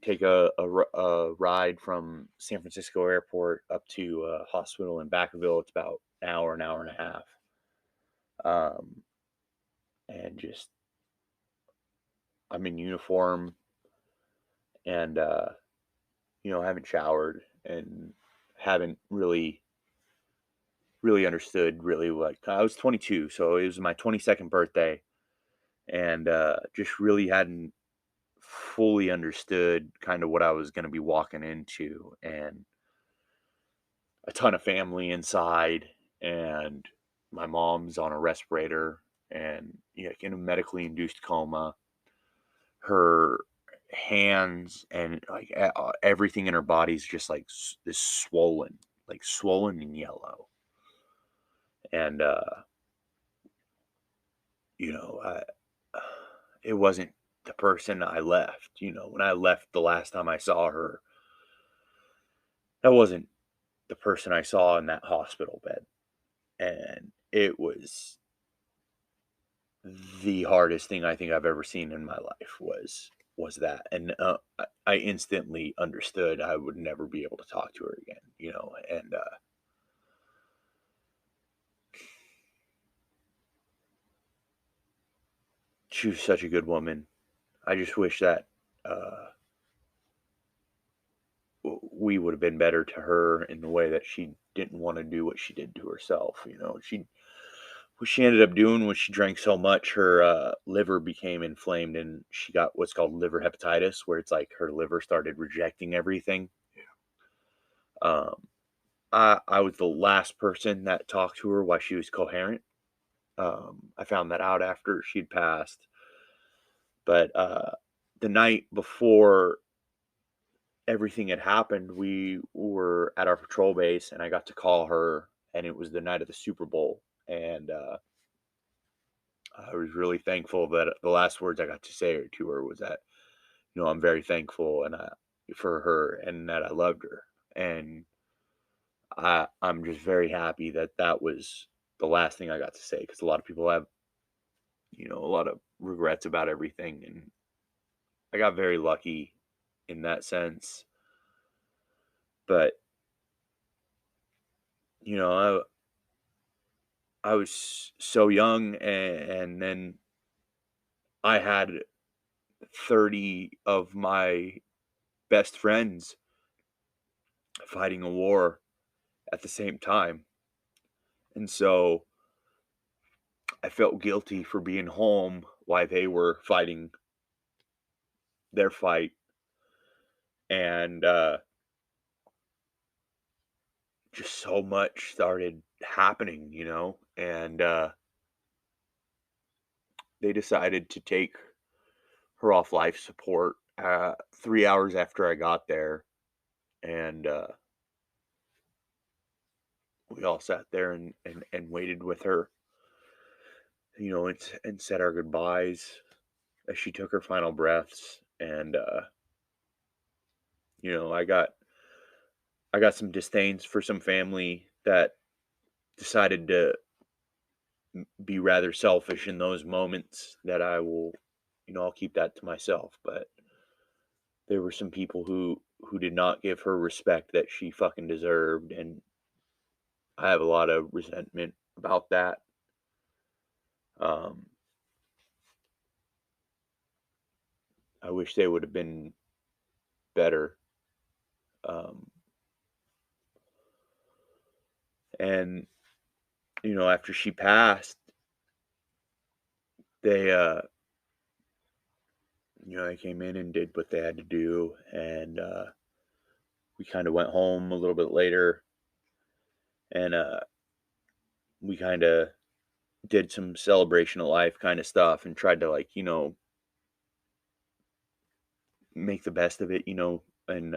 Speaker 2: take a ride from San Francisco airport up to a hospital in Vacaville. It's about an hour and a half. And just, I'm in uniform, and haven't showered and haven't really understood really. Like, I was 22, so it was my 22nd birthday, and just really hadn't fully understood kind of what I was going to be walking into, and a ton of family inside, and my mom's on a respirator and in a medically induced coma. Her hands and like everything in her body's just like this swollen and yellow. And it wasn't the person I left. When I left the last time I saw her, that wasn't the person I saw in that hospital bed. And it was the hardest thing I think I've ever seen in my life was that. And I instantly understood I would never be able to talk to her again, and she was such a good woman. I just wish that we would have been better to her in the way that she didn't want to do what she did to herself. What she ended up doing was she drank so much, her liver became inflamed, and she got what's called liver hepatitis, where it's like her liver started rejecting everything. Yeah. I was the last person that talked to her while she was coherent. I found that out after she'd passed. But the night before everything had happened, we were at our patrol base, and I got to call her, and it was the night of the Super Bowl. And I was really thankful that the last words I got to say to her was that, I'm very thankful for her and that I loved her. And I'm just very happy that was the last thing I got to say, because a lot of people have, a lot of regrets about everything. And I got very lucky in that sense. But, I was so young, and then I had 30 of my best friends fighting a war at the same time. And so I felt guilty for being home while they were fighting their fight. And just so much started happening, and they decided to take her off life support 3 hours after I got there. And we all sat there and waited with her, and said our goodbyes as she took her final breaths. And I got some disdains for some family that decided to be rather selfish in those moments, that I will, I'll keep that to myself. But there were some people who did not give her respect that she fucking deserved, and I have a lot of resentment about that. I wish they would have been better. And after she passed, they they came in and did what they had to do, and we kind of went home a little bit later, and we kind of did some celebration of life kind of stuff, and tried to make the best of it, and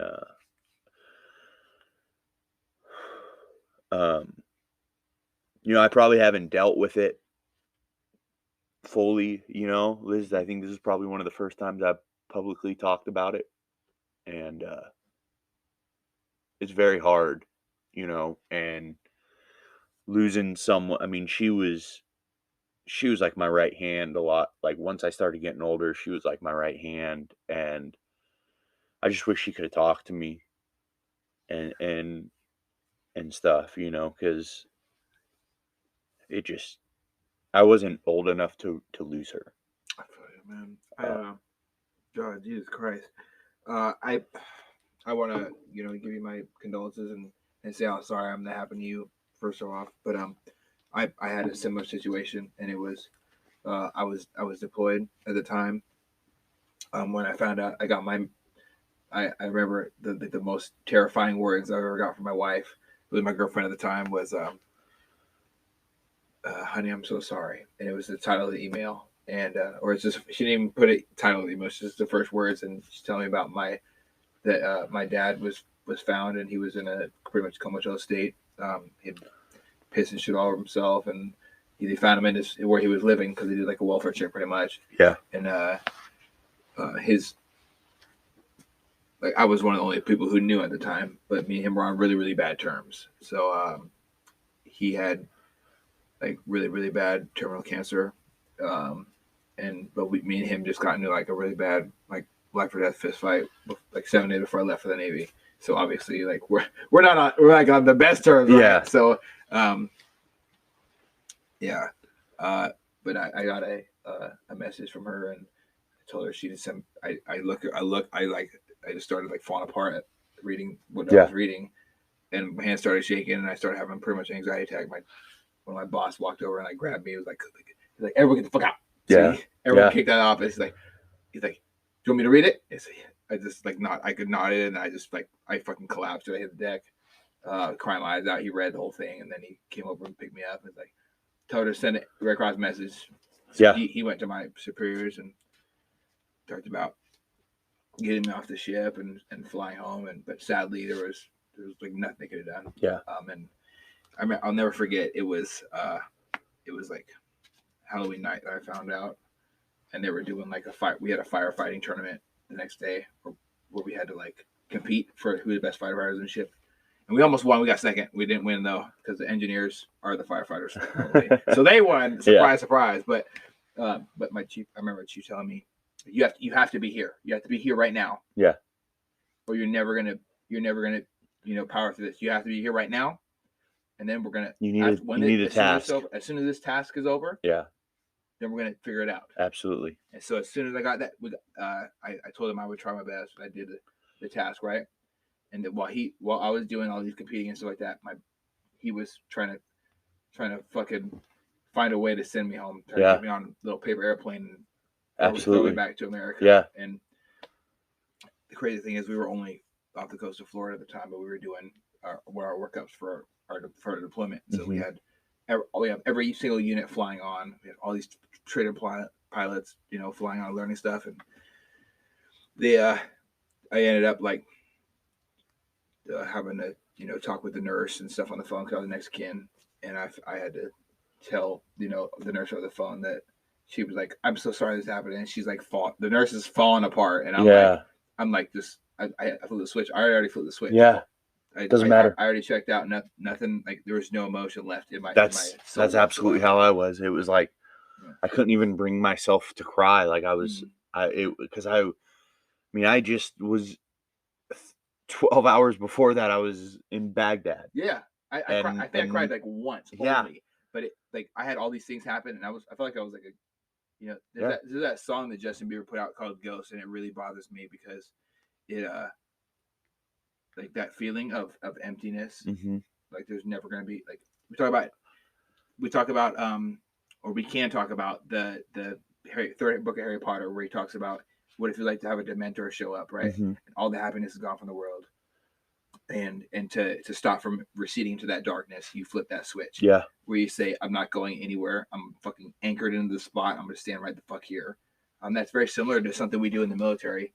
Speaker 2: I probably haven't dealt with it fully, Liz. I think this is probably one of the first times I've publicly talked about it, and it's very hard, and losing someone. I mean, she was like my right hand a lot. Like, once I started getting older, she was like my right hand, and I just wish she could have talked to me and stuff, because I wasn't old enough to lose her.
Speaker 1: I feel you, man. God, Jesus Christ. I want to, give you my condolences and say how sorry that happened to you, first off. But I had a similar situation, and it was I was deployed at the time. When I found out, I remember the most terrifying words I ever got from my wife, who was my girlfriend at the time, was honey, I'm so sorry. And it was the title of the email. And or it's just, she didn't even put it title of the email, it's just the first words. And she's telling me about my dad was found, and he was in a pretty much comatose state. He'd pissed and shit all over himself, and they found him in where he was living, because he did like a welfare check pretty much.
Speaker 2: Yeah.
Speaker 1: And I was one of the only people who knew at the time, but me and him were on really, really bad terms. So he had like really, really bad terminal cancer. But me and him just got into like a really bad like life or death fist fight like 7 days before I left for the Navy. So obviously, like we're like on the best terms. Right?
Speaker 2: Yeah.
Speaker 1: So but I got a message from her, and I told her she did some. I just started like falling apart reading what I was reading, and my hands started shaking, and I started having pretty much an anxiety attack. When my boss walked over and like grabbed me, he was like everyone get the fuck out. So everyone kicked that off. He's like, do you want me to read it? I just like I could nod it, and I just like I fucking collapsed. I hit the deck, crying my eyes out. He read the whole thing, and then he came over and picked me up and like told her to send it right across message. So he went to my superiors and talked about getting me off the ship and flying home. But sadly there was like nothing they could have done. And I'll never forget. It was like Halloween night that I found out, and they were doing like we had a firefighting tournament the next day where we had to like compete for who the best firefighters in the ship. And we almost won. We got second. We didn't win though because the engineers are the firefighters. So they won. Surprise, surprise. But my chief, I remember chief telling me, you have to be here. You have to be here right now.
Speaker 2: Yeah.
Speaker 1: Or you're never gonna power through this. You have to be here right now. And then we're gonna.
Speaker 2: You need a task.
Speaker 1: As soon as this task is over.
Speaker 2: Yeah.
Speaker 1: Then we're gonna figure it out.
Speaker 2: Absolutely.
Speaker 1: And so as soon as I got that, I told him I would try my best. I did the task right. And that while I was doing all these competing and stuff like that, he was trying to fucking find a way to send me home, trying to get me on a little paper airplane and
Speaker 2: absolutely
Speaker 1: back to America.
Speaker 2: Yeah.
Speaker 1: And the crazy thing is, we were only off the coast of Florida at the time, but we were doing our workups for our deployment. So we have every single unit flying on. We had all these trader pilots, flying on, learning stuff, and I ended up like. Having to talk with the nurse and stuff on the phone because I was next kin, and I had to tell the nurse over the phone that she was like, "I'm so sorry this happened," and she's like, the nurse is falling apart, and I'm like just I flew the switch. I already flew the switch.
Speaker 2: Yeah, doesn't matter.
Speaker 1: I already checked out. Nothing like there was no emotion left in my.
Speaker 2: That's absolutely how I was. It was like I couldn't even bring myself to cry. Like I was, I just was. 12 hours before that, I was in Baghdad.
Speaker 1: Yeah, I think I cried like once only, but I had all these things happen, and I felt like I was like there's that song that Justin Bieber put out called Ghost, and it really bothers me because it like that feeling of emptiness.
Speaker 2: Mm-hmm.
Speaker 1: Like there's never gonna be like we can talk about the third book of Harry Potter where he talks about. What if you like to have a Dementor show up, right?
Speaker 2: Mm-hmm.
Speaker 1: And all the happiness is gone from the world, and to stop from receding into that darkness, you flip that switch.
Speaker 2: Yeah.
Speaker 1: Where you say, "I'm not going anywhere. I'm fucking anchored into the spot. I'm going to stand right the fuck here." That's very similar to something we do in the military,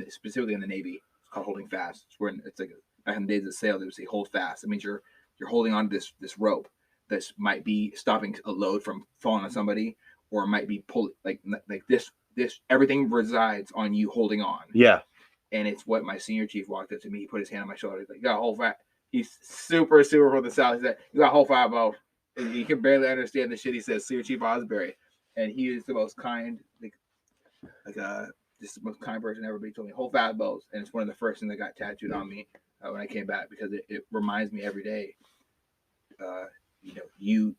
Speaker 1: specifically in the Navy. It's called holding fast. It's where it's like back in the days of sail, they would say hold fast. It means you're holding on to this rope that might be stopping a load from falling on somebody, or it might be pulling like this. Everything resides on you holding on.
Speaker 2: Yeah.
Speaker 1: And it's what my senior chief walked up to me. He put his hand on my shoulder. He's like, "You got a whole fat." He's super from the South. He said, "You got a whole 5-0." And he can barely understand the shit he says. Senior Chief Osbury, and he is the most kind, just the most kind person ever. But he told me whole 5-0, and it's one of the first things that got tattooed on me when I came back because it reminds me every day. You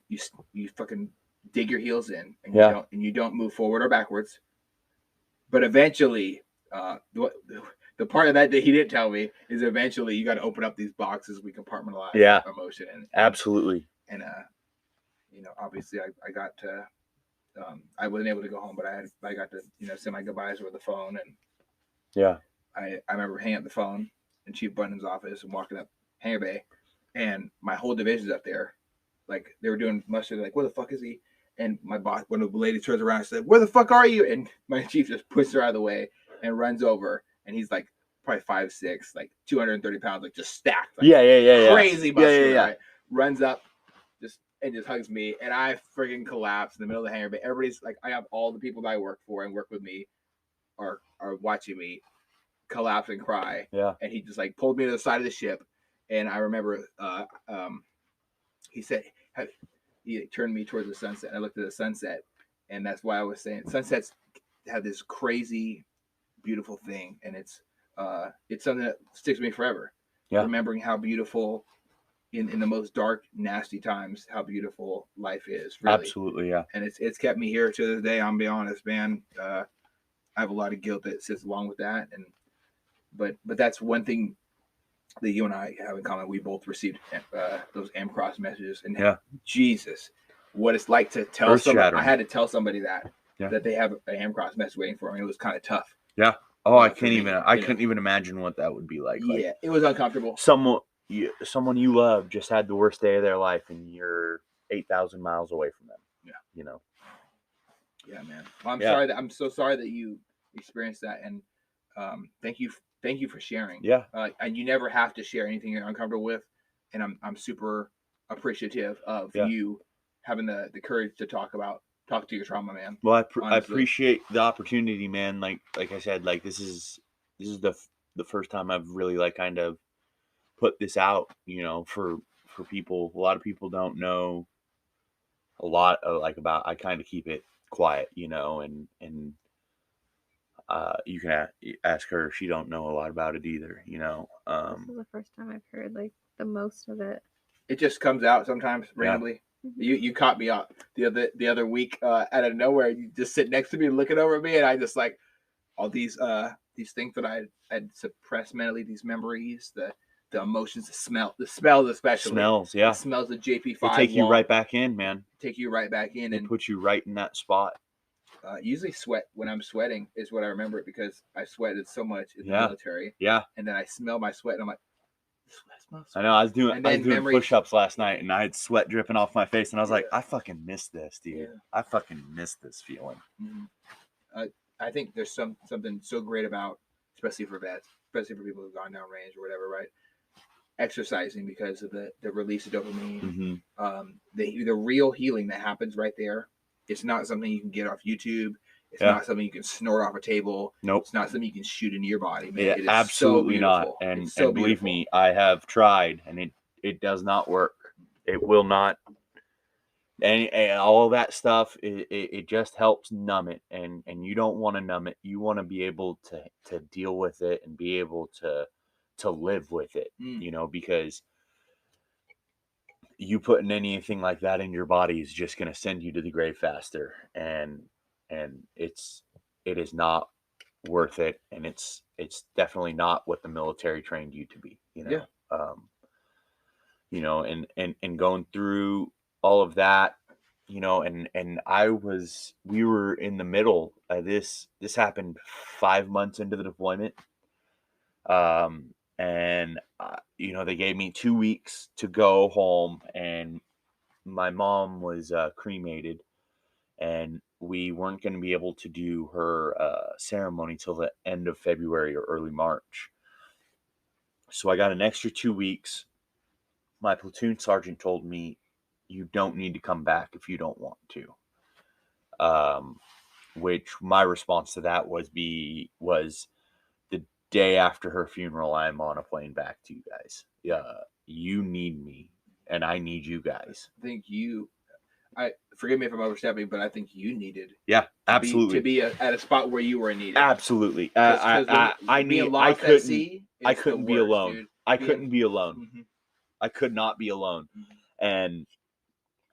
Speaker 1: fucking dig your heels in, and you don't move forward or backwards. But eventually, the part of that he didn't tell me is eventually you got to open up these boxes. We compartmentalize emotion.
Speaker 2: Absolutely.
Speaker 1: And obviously I got to, I wasn't able to go home, but I got to, say my goodbyes over the phone. And I remember hanging up the phone in Chief Bunton's office and walking up Hangar Bay, and my whole division's up there. Like they were doing muster, like, where the fuck is he? And my boss, when the lady turns around and said, "Where the fuck are you?" And my chief just pushes her out of the way and runs over. And he's like probably 5'6", like 230 pounds, like just stacked. Like, crazy muscular. Right? Runs up just hugs me. And I friggin' collapse in the middle of the hangar. But everybody's like, I have all the people that I work for and work with me are watching me collapse and cry.
Speaker 2: Yeah.
Speaker 1: And he just like pulled me to the side of the ship. And I remember he said, he turned me towards the sunset. I looked at the sunset, and that's why I was saying sunsets have this crazy, beautiful thing, and it's something that sticks with me forever.
Speaker 2: Yeah.
Speaker 1: Remembering how beautiful in the most dark, nasty times how beautiful life is. Really.
Speaker 2: Absolutely, yeah.
Speaker 1: And it's kept me here to this day. I'm be honest, man. I have a lot of guilt that sits along with that, but that's one thing that you and I have in common. We both received those Cross messages, and Jesus, what it's like to tell somebody. I had to tell somebody that they have a Cross message waiting for them. It was kind of tough.
Speaker 2: Yeah. Oh, I couldn't even imagine what that would be like.
Speaker 1: Yeah, it was uncomfortable.
Speaker 2: Someone you love just had the worst day of their life, and you're 8,000 miles away from them.
Speaker 1: Yeah.
Speaker 2: You know.
Speaker 1: Yeah, man. Well, I'm so sorry that you experienced that, and thank you for sharing.
Speaker 2: Yeah.
Speaker 1: And you never have to share anything you're uncomfortable with, and I'm super appreciative of you having the courage to talk to your trauma, man.
Speaker 2: Well, I appreciate the opportunity, man. Like I said, like this is the first time I've really like kind of put this out, you know, for people. A lot of people don't know a lot of like about. I kind of keep it quiet, you know, and you can ask her. She don't know a lot about it either, you know.
Speaker 3: This is the first time I've heard like the most of it.
Speaker 1: It just comes out sometimes randomly. You caught me up the other week out of nowhere. You just sit next to me looking over at me, and I just like all these things that I had suppressed mentally, these memories, the emotions, the smells especially.
Speaker 2: Smells, yeah.
Speaker 1: The smells of JP5.
Speaker 2: They take you right back in, man.
Speaker 1: Take you right back in
Speaker 2: and put you right in that spot.
Speaker 1: Usually sweat when I'm sweating is what I remember it because I sweated so much in the military.
Speaker 2: Yeah.
Speaker 1: And then I smell my sweat and I'm like,
Speaker 2: I know. I was doing push-ups last night, and I had sweat dripping off my face, and I was like, I fucking miss this, dude. Yeah. I fucking miss this feeling.
Speaker 1: Mm-hmm. I think there's something so great about, especially for vets, especially for people who've gone down range or whatever, right? Exercising because of the release of dopamine, the real healing that happens right there. It's not something you can get off YouTube. It's not something you can snort off a table.
Speaker 2: Nope.
Speaker 1: It's not something you can shoot into your body. Man.
Speaker 2: It is absolutely so not. And believe me, I have tried, and it does not work. It will not. And all that stuff, it just helps numb it. And you don't want to numb it. You want to be able to deal with it and be able to live with it, you know, because you putting anything like that in your body is just going to send you to the grave faster. And it is not worth it. And it's definitely not what the military trained you to be, you know?
Speaker 1: Yeah.
Speaker 2: You know, and going through all of that, you know, and we were in the middle of this happened 5 months into the deployment. And you know, they gave me 2 weeks to go home, and my mom was cremated, and we weren't going to be able to do her ceremony till the end of February or early March. So I got an extra 2 weeks. My platoon sergeant told me, you don't need to come back if you don't want to. Which my response to that was the day after her funeral, I'm on a plane back to you guys. You need me, and I need you guys.
Speaker 1: I think forgive me if I'm overstepping, but I think you needed.
Speaker 2: Yeah, absolutely.
Speaker 1: To be at a spot where you were needed.
Speaker 2: Absolutely. I couldn't be alone.
Speaker 1: Dude.
Speaker 2: I couldn't be alone. Mm-hmm. I could not be alone. Mm-hmm.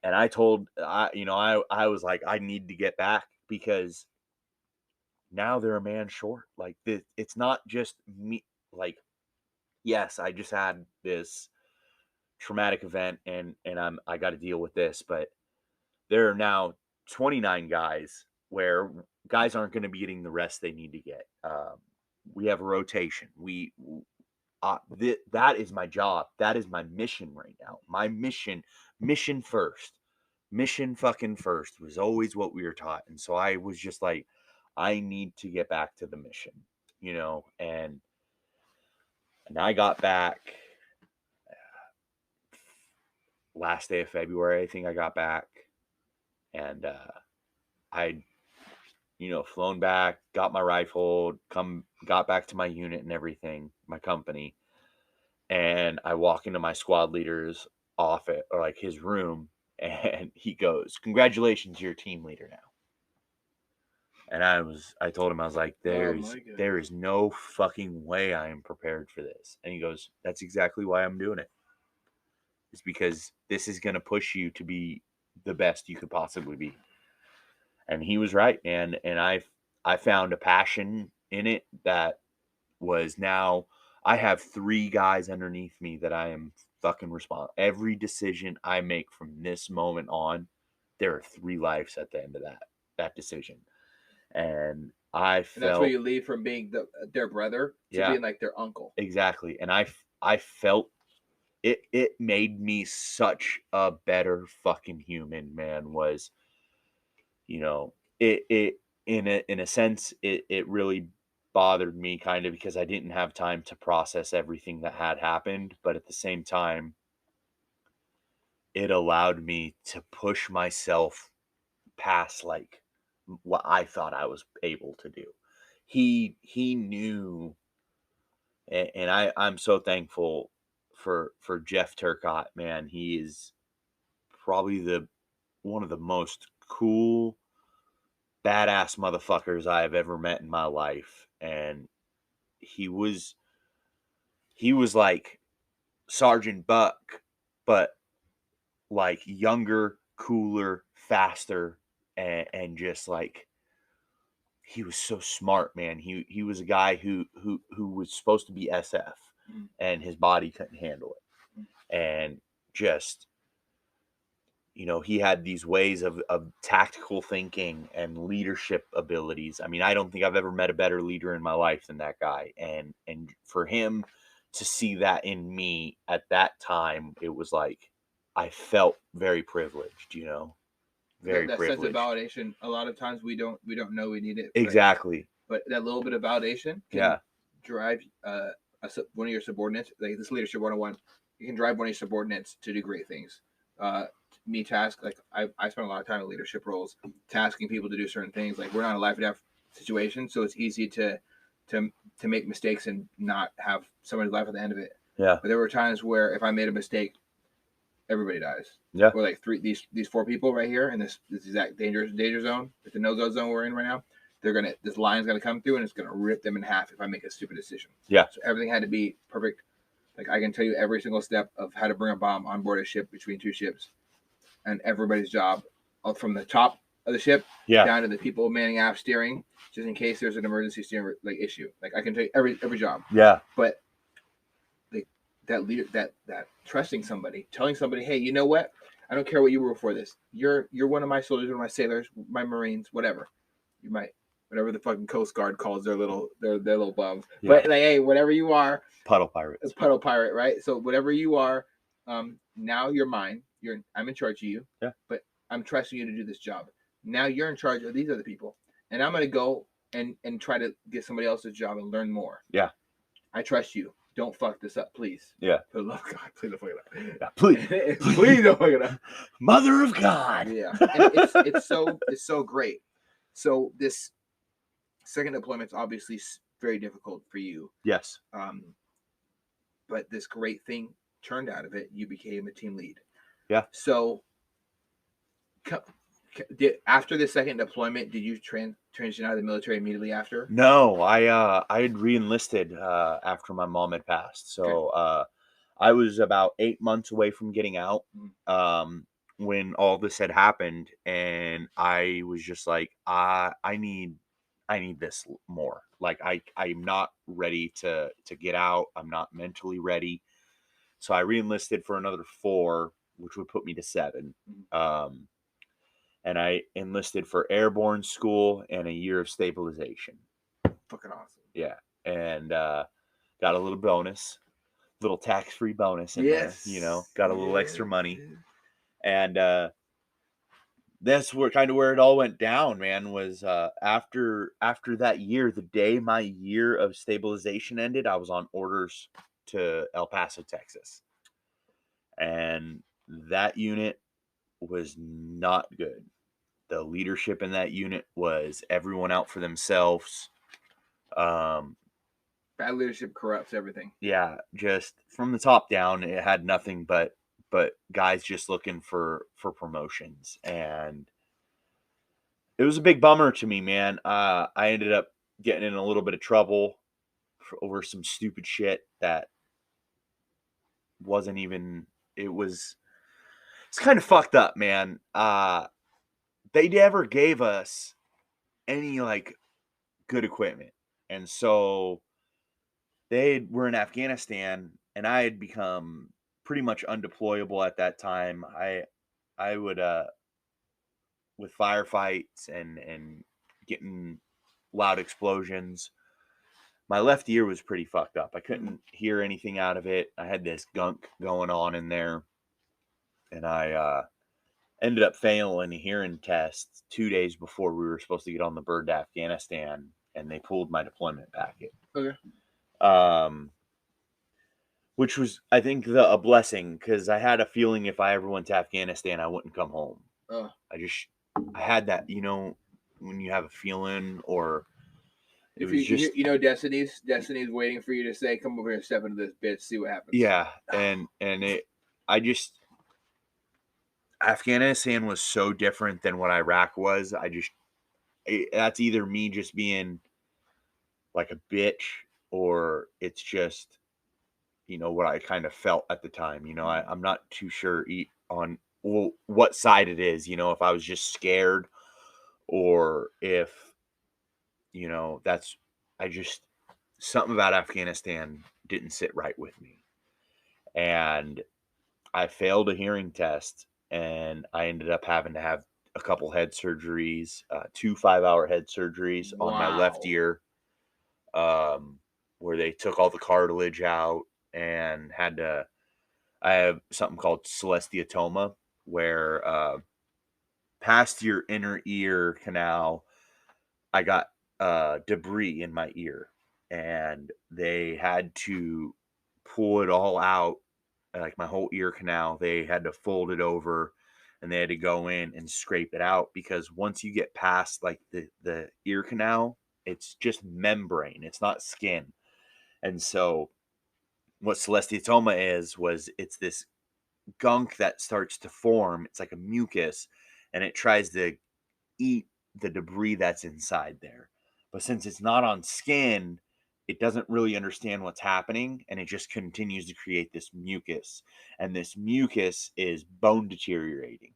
Speaker 2: And I told, I was like, I need to get back because now they're a man short. Like it's not just me. Like, yes, I just had this traumatic event and I got to deal with this, but there are now 29 guys where guys aren't going to be getting the rest they need to get. We have a rotation. That is my job. That is my mission right now. My mission first. Mission fucking first was always what we were taught. And so I was just like, I need to get back to the mission, you know, and I got back last day of February. I think I got back, and I'd, flown back, got my rifle, got back to my unit and everything, my company. And I walk into my squad leader's office, or like his room, and he goes, "Congratulations, you're a team leader now." And I told him, I was like, there is no fucking way I am prepared for this. And he goes, "That's exactly why I'm doing it." is because this is going to push you to be the best you could possibly be. And he was right. And I found a passion in it that was now I have 3 guys underneath me that I am fucking responsible. Every decision I make from this moment on, there are 3 lives at the end of that decision. And I felt,
Speaker 1: and that's where you leave from being their brother to being like their uncle.
Speaker 2: Exactly. And I felt it made me such a better fucking human, man. Was, you know, it in a sense it really bothered me kind of because I didn't have time to process everything that had happened, but at the same time it allowed me to push myself past like what I thought I was able to do. He knew, and I'm so thankful for Jeff Turcotte, man. He is probably one of the most cool, badass motherfuckers I have ever met in my life. And he was like Sergeant Buck, but like younger, cooler, faster, and just like he was so smart, man. He was a guy who was supposed to be SF, and his body couldn't handle it, and just, you know, he had these ways of tactical thinking and leadership abilities. I mean, I don't think I've ever met a better leader in my life than that guy. And for him to see that in me at that time, it was like I felt very privileged, you know, very
Speaker 1: that
Speaker 2: privileged.
Speaker 1: sense of validation. A lot of times we don't know we need it.
Speaker 2: Exactly.
Speaker 1: But that little bit of validation can drive one of your subordinates. Like this leadership 101, you can drive one of your subordinates to do great things. Me task, like I spent a lot of time in leadership roles, tasking people to do certain things. Like we're not a life or death situation, so it's easy to make mistakes and not have somebody's life at the end of it.
Speaker 2: Yeah.
Speaker 1: But there were times where if I made a mistake, everybody dies.
Speaker 2: Yeah.
Speaker 1: Or like these 4 people right here in this exact danger zone, the no-go zone we're in right now. This line's gonna come through and it's gonna rip them in half if I make a stupid decision.
Speaker 2: Yeah.
Speaker 1: So everything had to be perfect. Like I can tell you every single step of how to bring a bomb on board a ship between 2 ships, and everybody's job, from the top of the ship down to the people manning aft steering, just in case there's an emergency steering like issue. Like I can tell you every job.
Speaker 2: Yeah.
Speaker 1: But that leader, that trusting somebody, telling somebody, hey, you know what? I don't care what you were before this. You're one of my soldiers, one of my sailors, my Marines, whatever. You might, whatever the fucking Coast Guard calls their little bums. Yeah. But like, hey, whatever you are,
Speaker 2: puddle pirates.
Speaker 1: Puddle pirate, right? So whatever you are, now you're mine. I'm in charge of you.
Speaker 2: Yeah.
Speaker 1: But I'm trusting you to do this job. Now you're in charge of these other people, and I'm gonna go and try to get somebody else's job and learn more.
Speaker 2: Yeah.
Speaker 1: I trust you. Don't fuck this up, please.
Speaker 2: Yeah.
Speaker 1: For the love of God, please don't fuck it up.
Speaker 2: Yeah, please.
Speaker 1: Please don't fuck it up.
Speaker 2: Mother of God.
Speaker 1: Yeah. And it's so great. So this second deployment's obviously very difficult for you.
Speaker 2: Yes.
Speaker 1: But this great thing turned out of it. You became a team lead.
Speaker 2: Yeah.
Speaker 1: So after the second deployment, did you transition out of the military immediately after?
Speaker 2: No, I had re-enlisted after my mom had passed. So I was about 8 months away from getting out when all this had happened, and I was just like, I need this more. Like I'm not ready to get out. I'm not mentally ready. So I re-enlisted for another 4, which would put me to 7. And I enlisted for airborne school and a year of stabilization.
Speaker 1: Fucking awesome.
Speaker 2: Yeah. And got a little bonus, little tax-free bonus in there, you know, got a little extra money. And that's where it all went down, man, was after that year, the day my year of stabilization ended, I was on orders to El Paso, Texas. And that unit was not good. The leadership in that unit was everyone out for themselves.
Speaker 1: Bad leadership corrupts everything.
Speaker 2: Yeah, just from the top down, it had nothing but guys just looking for promotions, and it was a big bummer to me, man. I ended up getting in a little bit of trouble over some stupid shit that wasn't even it's kind of fucked up, man. They never gave us any like good equipment. And so they were in Afghanistan, and I had become pretty much undeployable at that time. I would with firefights and getting loud explosions, my left ear was pretty fucked up. I couldn't hear anything out of it. I had this gunk going on in there, and I ended up failing a hearing test 2 days before we were supposed to get on the bird to Afghanistan, and they pulled my deployment packet.
Speaker 1: Okay.
Speaker 2: Which was, I think, a blessing, because I had a feeling if I ever went to Afghanistan, I wouldn't come home. I had that, when you have a feeling, or it
Speaker 1: If
Speaker 2: was just,
Speaker 1: Destiny's waiting for you to say, "Come over here, step into this bitch, see what happens."
Speaker 2: yeah, and Afghanistan was so different than what Iraq was. That's either me just being like a bitch, or it's just, what I kind of felt at the time. I'm not too sure on what side it is, if I was just scared, or if, something about Afghanistan didn't sit right with me. And I failed a hearing test, and I ended up having to have a couple head surgeries, 2 5-hour head surgeries on my left ear, where they took all the cartilage out, and I have something called discretion, where past your inner ear canal, I got debris in my ear, and they had to pull it all out, like my whole ear canal. They had to fold it over, and they had to go in and scrape it out, because once you get past like the ear canal, it's just membrane, it's not skin. And so what discretion it's this gunk that starts to form. It's like a mucus, and it tries to eat the debris that's inside there. But since it's not on skin, it doesn't really understand what's happening, and it just continues to create this mucus. And this mucus is bone deteriorating,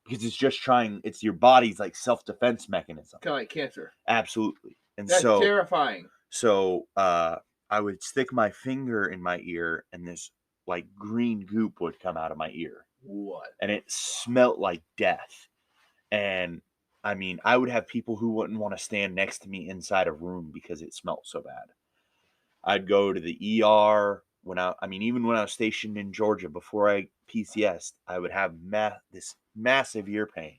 Speaker 2: because it's your body's like self-defense mechanism.
Speaker 1: Kind of like cancer.
Speaker 2: Absolutely. And
Speaker 1: That's terrifying.
Speaker 2: So I would stick my finger in my ear, and this like green goop would come out of my ear.
Speaker 1: What?
Speaker 2: And it smelled like death. And I mean, I would have people who wouldn't want to stand next to me inside a room because it smelled so bad. I'd go to the ER even when I was stationed in Georgia before I PCS'd, I would have this massive ear pain.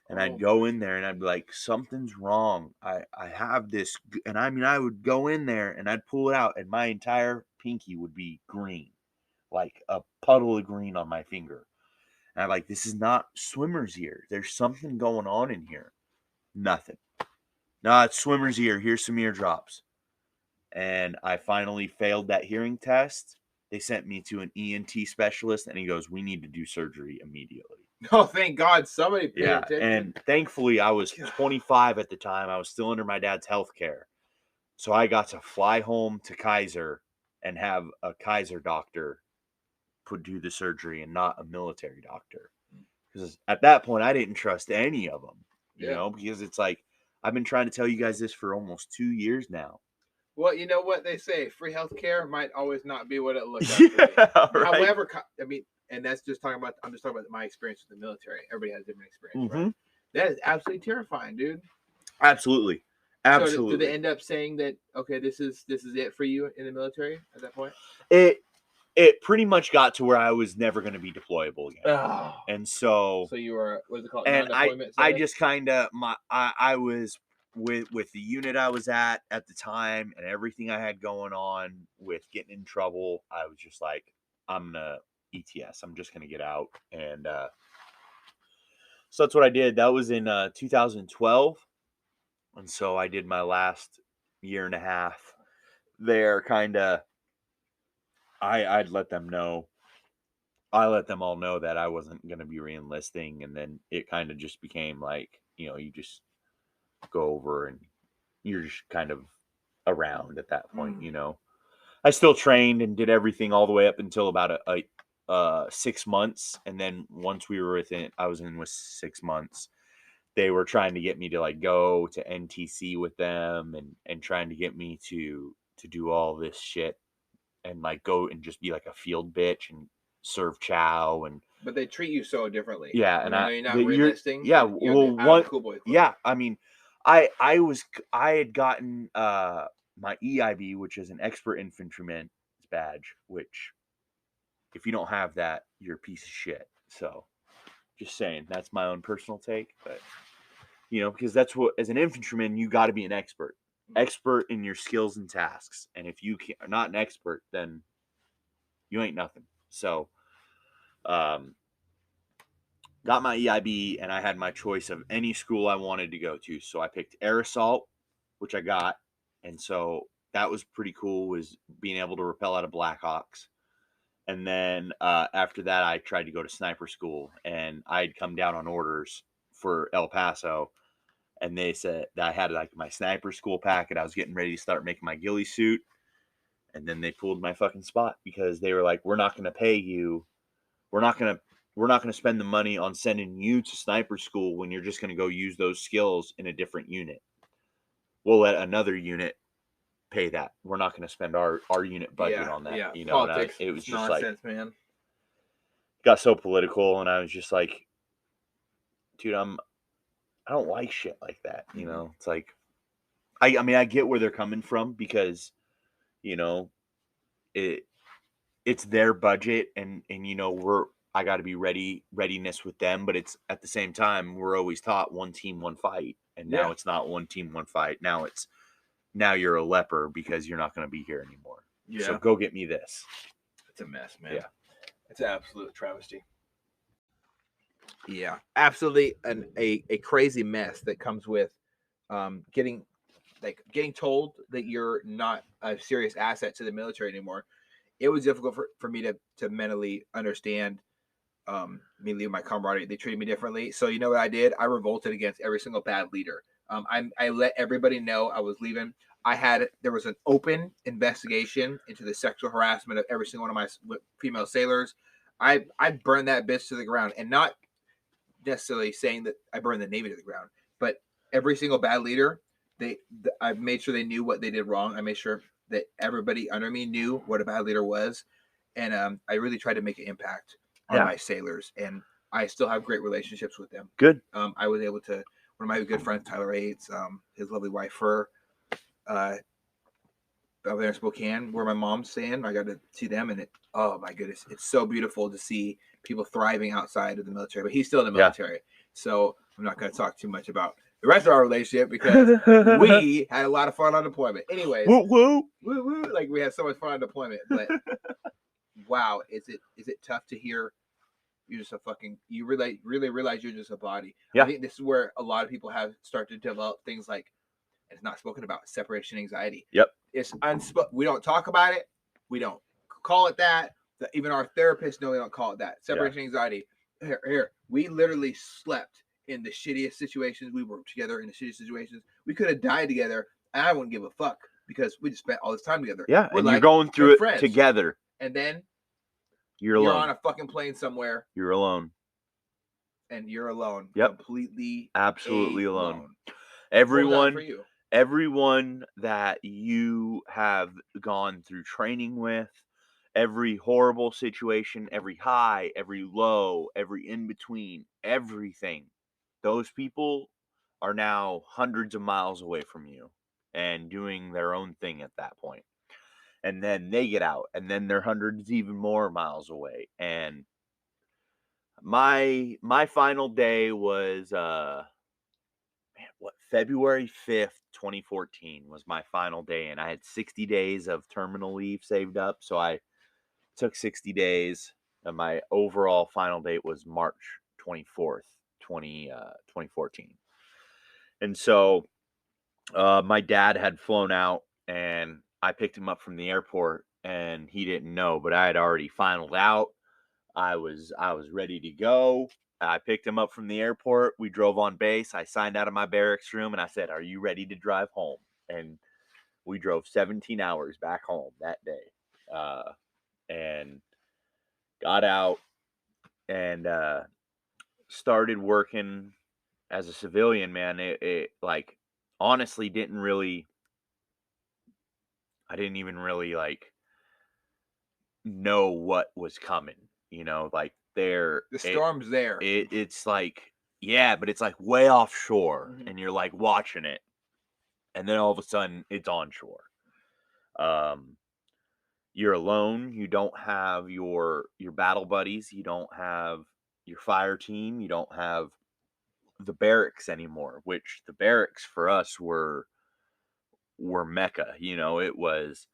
Speaker 2: And I'd go in there, and I'd be like, something's wrong. I have this. And I would go in there, and I'd pull it out, and my entire pinky would be green, like a puddle of green on my finger. And I'm like, this is not swimmer's ear. There's something going on in here. Nothing. No, it's swimmer's ear. Here's some eardrops. And I finally failed that hearing test. They sent me to an ENT specialist, and he goes, we need to do surgery immediately.
Speaker 1: Oh, thank God somebody paid attention.
Speaker 2: And thankfully I was 25 at the time. I was still under my dad's health care. So I got to fly home to Kaiser and have a Kaiser doctor do the surgery, and not a military doctor. Because at that point, I didn't trust any of them, because it's like, I've been trying to tell you guys this for almost 2 years now.
Speaker 1: Well, you know what they say, free healthcare might always not be what it looks like. Right. However, I mean, and I'm just talking about my experience with the military. Everybody has a different experience, right? That is absolutely terrifying, dude.
Speaker 2: Absolutely.
Speaker 1: So do they end up saying that, okay, this is it for you in the military at that point?
Speaker 2: It pretty much got to where I was never going to be deployable again.
Speaker 1: Oh.
Speaker 2: And so
Speaker 1: you were, what is it called?
Speaker 2: And I just kind of, I was with the unit I was at the time, and everything I had going on with getting in trouble, I was just like, I'm going to ETS. I'm just going to get out. And so that's what I did. That was in 2012. And so I did my last year and a half there, kind of. I'd let them know. I let them all know that I wasn't going to be re-enlisting. And then it kind of just became like, you just go over and you're just kind of around at that point, I still trained and did everything all the way up until about 6 months, and then once we were within, I was in with 6 months, they were trying to get me to like go to NTC with them and trying to get me to do all this shit and like go and just be like a field bitch and serve chow and
Speaker 1: But they treat you so differently.
Speaker 2: yeah,
Speaker 1: I
Speaker 2: and
Speaker 1: mean, I know you're not relisting.
Speaker 2: yeah,
Speaker 1: You're
Speaker 2: well,
Speaker 1: out of the
Speaker 2: one
Speaker 1: cool boy club.
Speaker 2: yeah, I mean, I had gotten my EIB, which is an expert infantryman badge, which if you don't have that, you're a piece of shit. So just saying, that's my own personal take, but you know, because that's what, as an infantryman, you got to be an expert in your skills and tasks. And if you are not an expert, then you ain't nothing. So, got my EIB, and I had my choice of any school I wanted to go to. So I picked air assault, which I got, and so that was pretty cool. Was being able to rappel out of Blackhawks. And then after that, I tried to go to sniper school, and I'd come down on orders for El Paso. And they said that I had like my sniper school packet. I was getting ready to start making my ghillie suit. And then they pulled my fucking spot because they were like, we're not going to pay you. We're not going to spend the money on sending you to sniper school when you're just going to go use those skills in a different unit. We'll let another unit pay that. We're not going to spend our unit budget on that.
Speaker 1: Yeah,
Speaker 2: you know,
Speaker 1: politics.
Speaker 2: it was just
Speaker 1: nonsense,
Speaker 2: like,
Speaker 1: man.
Speaker 2: Got so political, and I was just like, dude, I don't like shit like that. You know, it's like, I mean, I get where they're coming from because, you know, it's their budget, and you know, I got to be readiness with them, but it's at the same time, we're always taught one team, one fight, and now it's not one team, one fight. Now you're a leper because you're not going to be here anymore.
Speaker 1: Yeah.
Speaker 2: So go get me this.
Speaker 1: It's a mess, man.
Speaker 2: Yeah.
Speaker 1: It's an absolute travesty. Yeah, absolutely a crazy mess that comes with getting told that you're not a serious asset to the military anymore. It was difficult for me to mentally understand me leaving my camaraderie. They treated me differently. So you know what I did? I revolted against every single bad leader. I let everybody know I was leaving. There was an open investigation into the sexual harassment of every single one of my female sailors. I burned that bitch to the ground, and not necessarily saying that I burned the Navy to the ground, but every single bad leader, I made sure they knew what they did wrong. I made sure that everybody under me knew what a bad leader was, and I really tried to make an impact on my sailors, and I still have great relationships with them.
Speaker 2: Good.
Speaker 1: I was able to, one of my good friends, Tyler Yates, his lovely wife, Fur, over there in Spokane, where my mom's staying. I got to see them, and oh my goodness, it's so beautiful to see people thriving outside of the military. But he's still in the military, so I'm not going to talk too much about the rest of our relationship because we had a lot of fun on deployment. Anyways,
Speaker 2: woo woo,
Speaker 1: like we had so much fun on deployment. But wow, is it tough to hear? You're just a fucking. You really realize you're just a body.
Speaker 2: Yeah.
Speaker 1: I think this is where a lot of people have started to develop things like, it's not spoken about, separation anxiety.
Speaker 2: Yep.
Speaker 1: It's we don't talk about it. We don't call it that. Even our therapists know we don't call it that. Separation anxiety. Here, we literally slept in the shittiest situations. We were together in the shittiest situations. We could have died together, and I wouldn't give a fuck because we just spent all this time together.
Speaker 2: Yeah, and you're going through it together.
Speaker 1: And then
Speaker 2: you're alone.
Speaker 1: You're on a fucking plane somewhere.
Speaker 2: You're alone.
Speaker 1: And you're alone.
Speaker 2: Yep.
Speaker 1: Completely.
Speaker 2: Absolutely alone. Everyone that you have gone through training with, every horrible situation, every high, every low, every in-between, everything, those people are now hundreds of miles away from you and doing their own thing at that point. And then they get out, and then they're hundreds even more miles away. And my final day was February 5th, 2014 was my final day, and I had 60 days of terminal leave saved up, so I took 60 days, and my overall final date was March 24th, 2014. And so my dad had flown out, and I picked him up from the airport, and he didn't know, but I had already finaled out. I was ready to go. I picked him up from the airport. We drove on base. I signed out of my barracks room, and I said, "Are you ready to drive home?" And we drove 17 hours back home that day, and got out and started working as a civilian, man. It like honestly didn't really, I didn't even really like know what was coming, like
Speaker 1: The storm's there.
Speaker 2: it's like, yeah, but it's like way offshore
Speaker 1: Mhm.
Speaker 2: and you're like watching it and then all of a sudden it's onshore. You're alone. You don't have your battle buddies. You don't have your fire team. You don't have the barracks anymore, which the barracks for us were mecca. It was,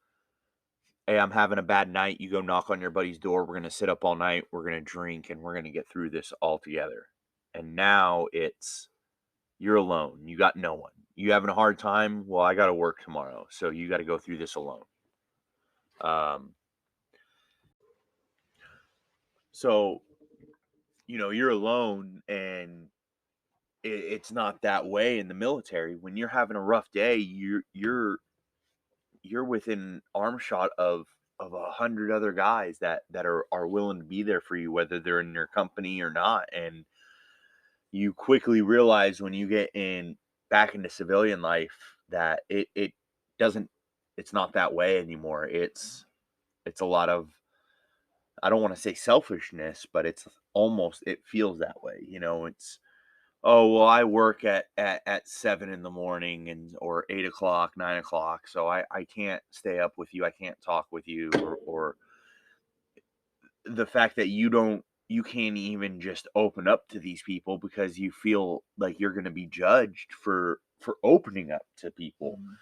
Speaker 2: hey, I'm having a bad night. You go knock on your buddy's door. We're gonna sit up all night. We're gonna drink and we're gonna get through this all together. And now it's, you're alone. You got no one. You having a hard time? Well, I got to work tomorrow, so you got to go through this alone. So you're alone, and it's not that way in the military. When you're having a rough day, you're within arm shot of 100 other guys that are willing to be there for you, whether they're in your company or not. And you quickly realize when you get back into civilian life that it doesn't, it's not that way anymore. It's a lot of, I don't want to say selfishness, but it's almost, it feels that way. It's, oh, well, I work at 7 in the morning or 8 o'clock, 9 o'clock. So I can't stay up with you. I can't talk with you, or the fact that you can't even just open up to these people because you feel like you're going to be judged for opening up to people.
Speaker 1: Mhm.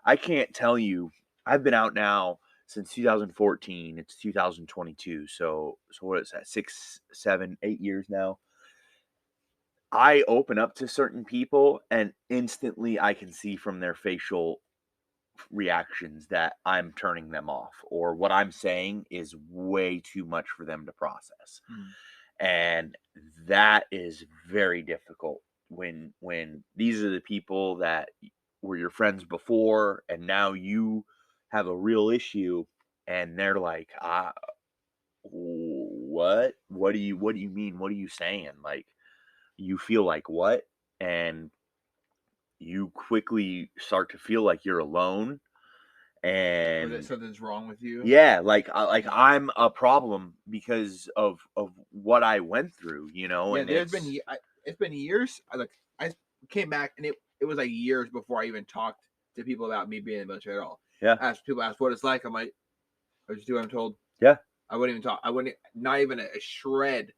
Speaker 2: I can't tell you, I've been out now since 2014. It's 2022. So what is that? 6, 7, 8 years now. I open up to certain people and instantly I can see from their facial reactions that I'm turning them off, or what I'm saying is way too much for them to process. And that is very difficult when these are the people that were your friends before and now you have a real issue and they're like, what do you mean, what are you saying, like, you feel like what? And you quickly start to feel like you're alone,
Speaker 1: Or
Speaker 2: and
Speaker 1: that something's wrong with you.
Speaker 2: yeah, like I'm a problem because of what I went through,
Speaker 1: Yeah,
Speaker 2: and
Speaker 1: it's been years. I came back and it was like years before I even talked to people about me being in the military at all.
Speaker 2: Yeah.
Speaker 1: People ask what it's like. I'm like, I just do what I'm told.
Speaker 2: Yeah.
Speaker 1: I wouldn't even talk. I wouldn't, not even a shred.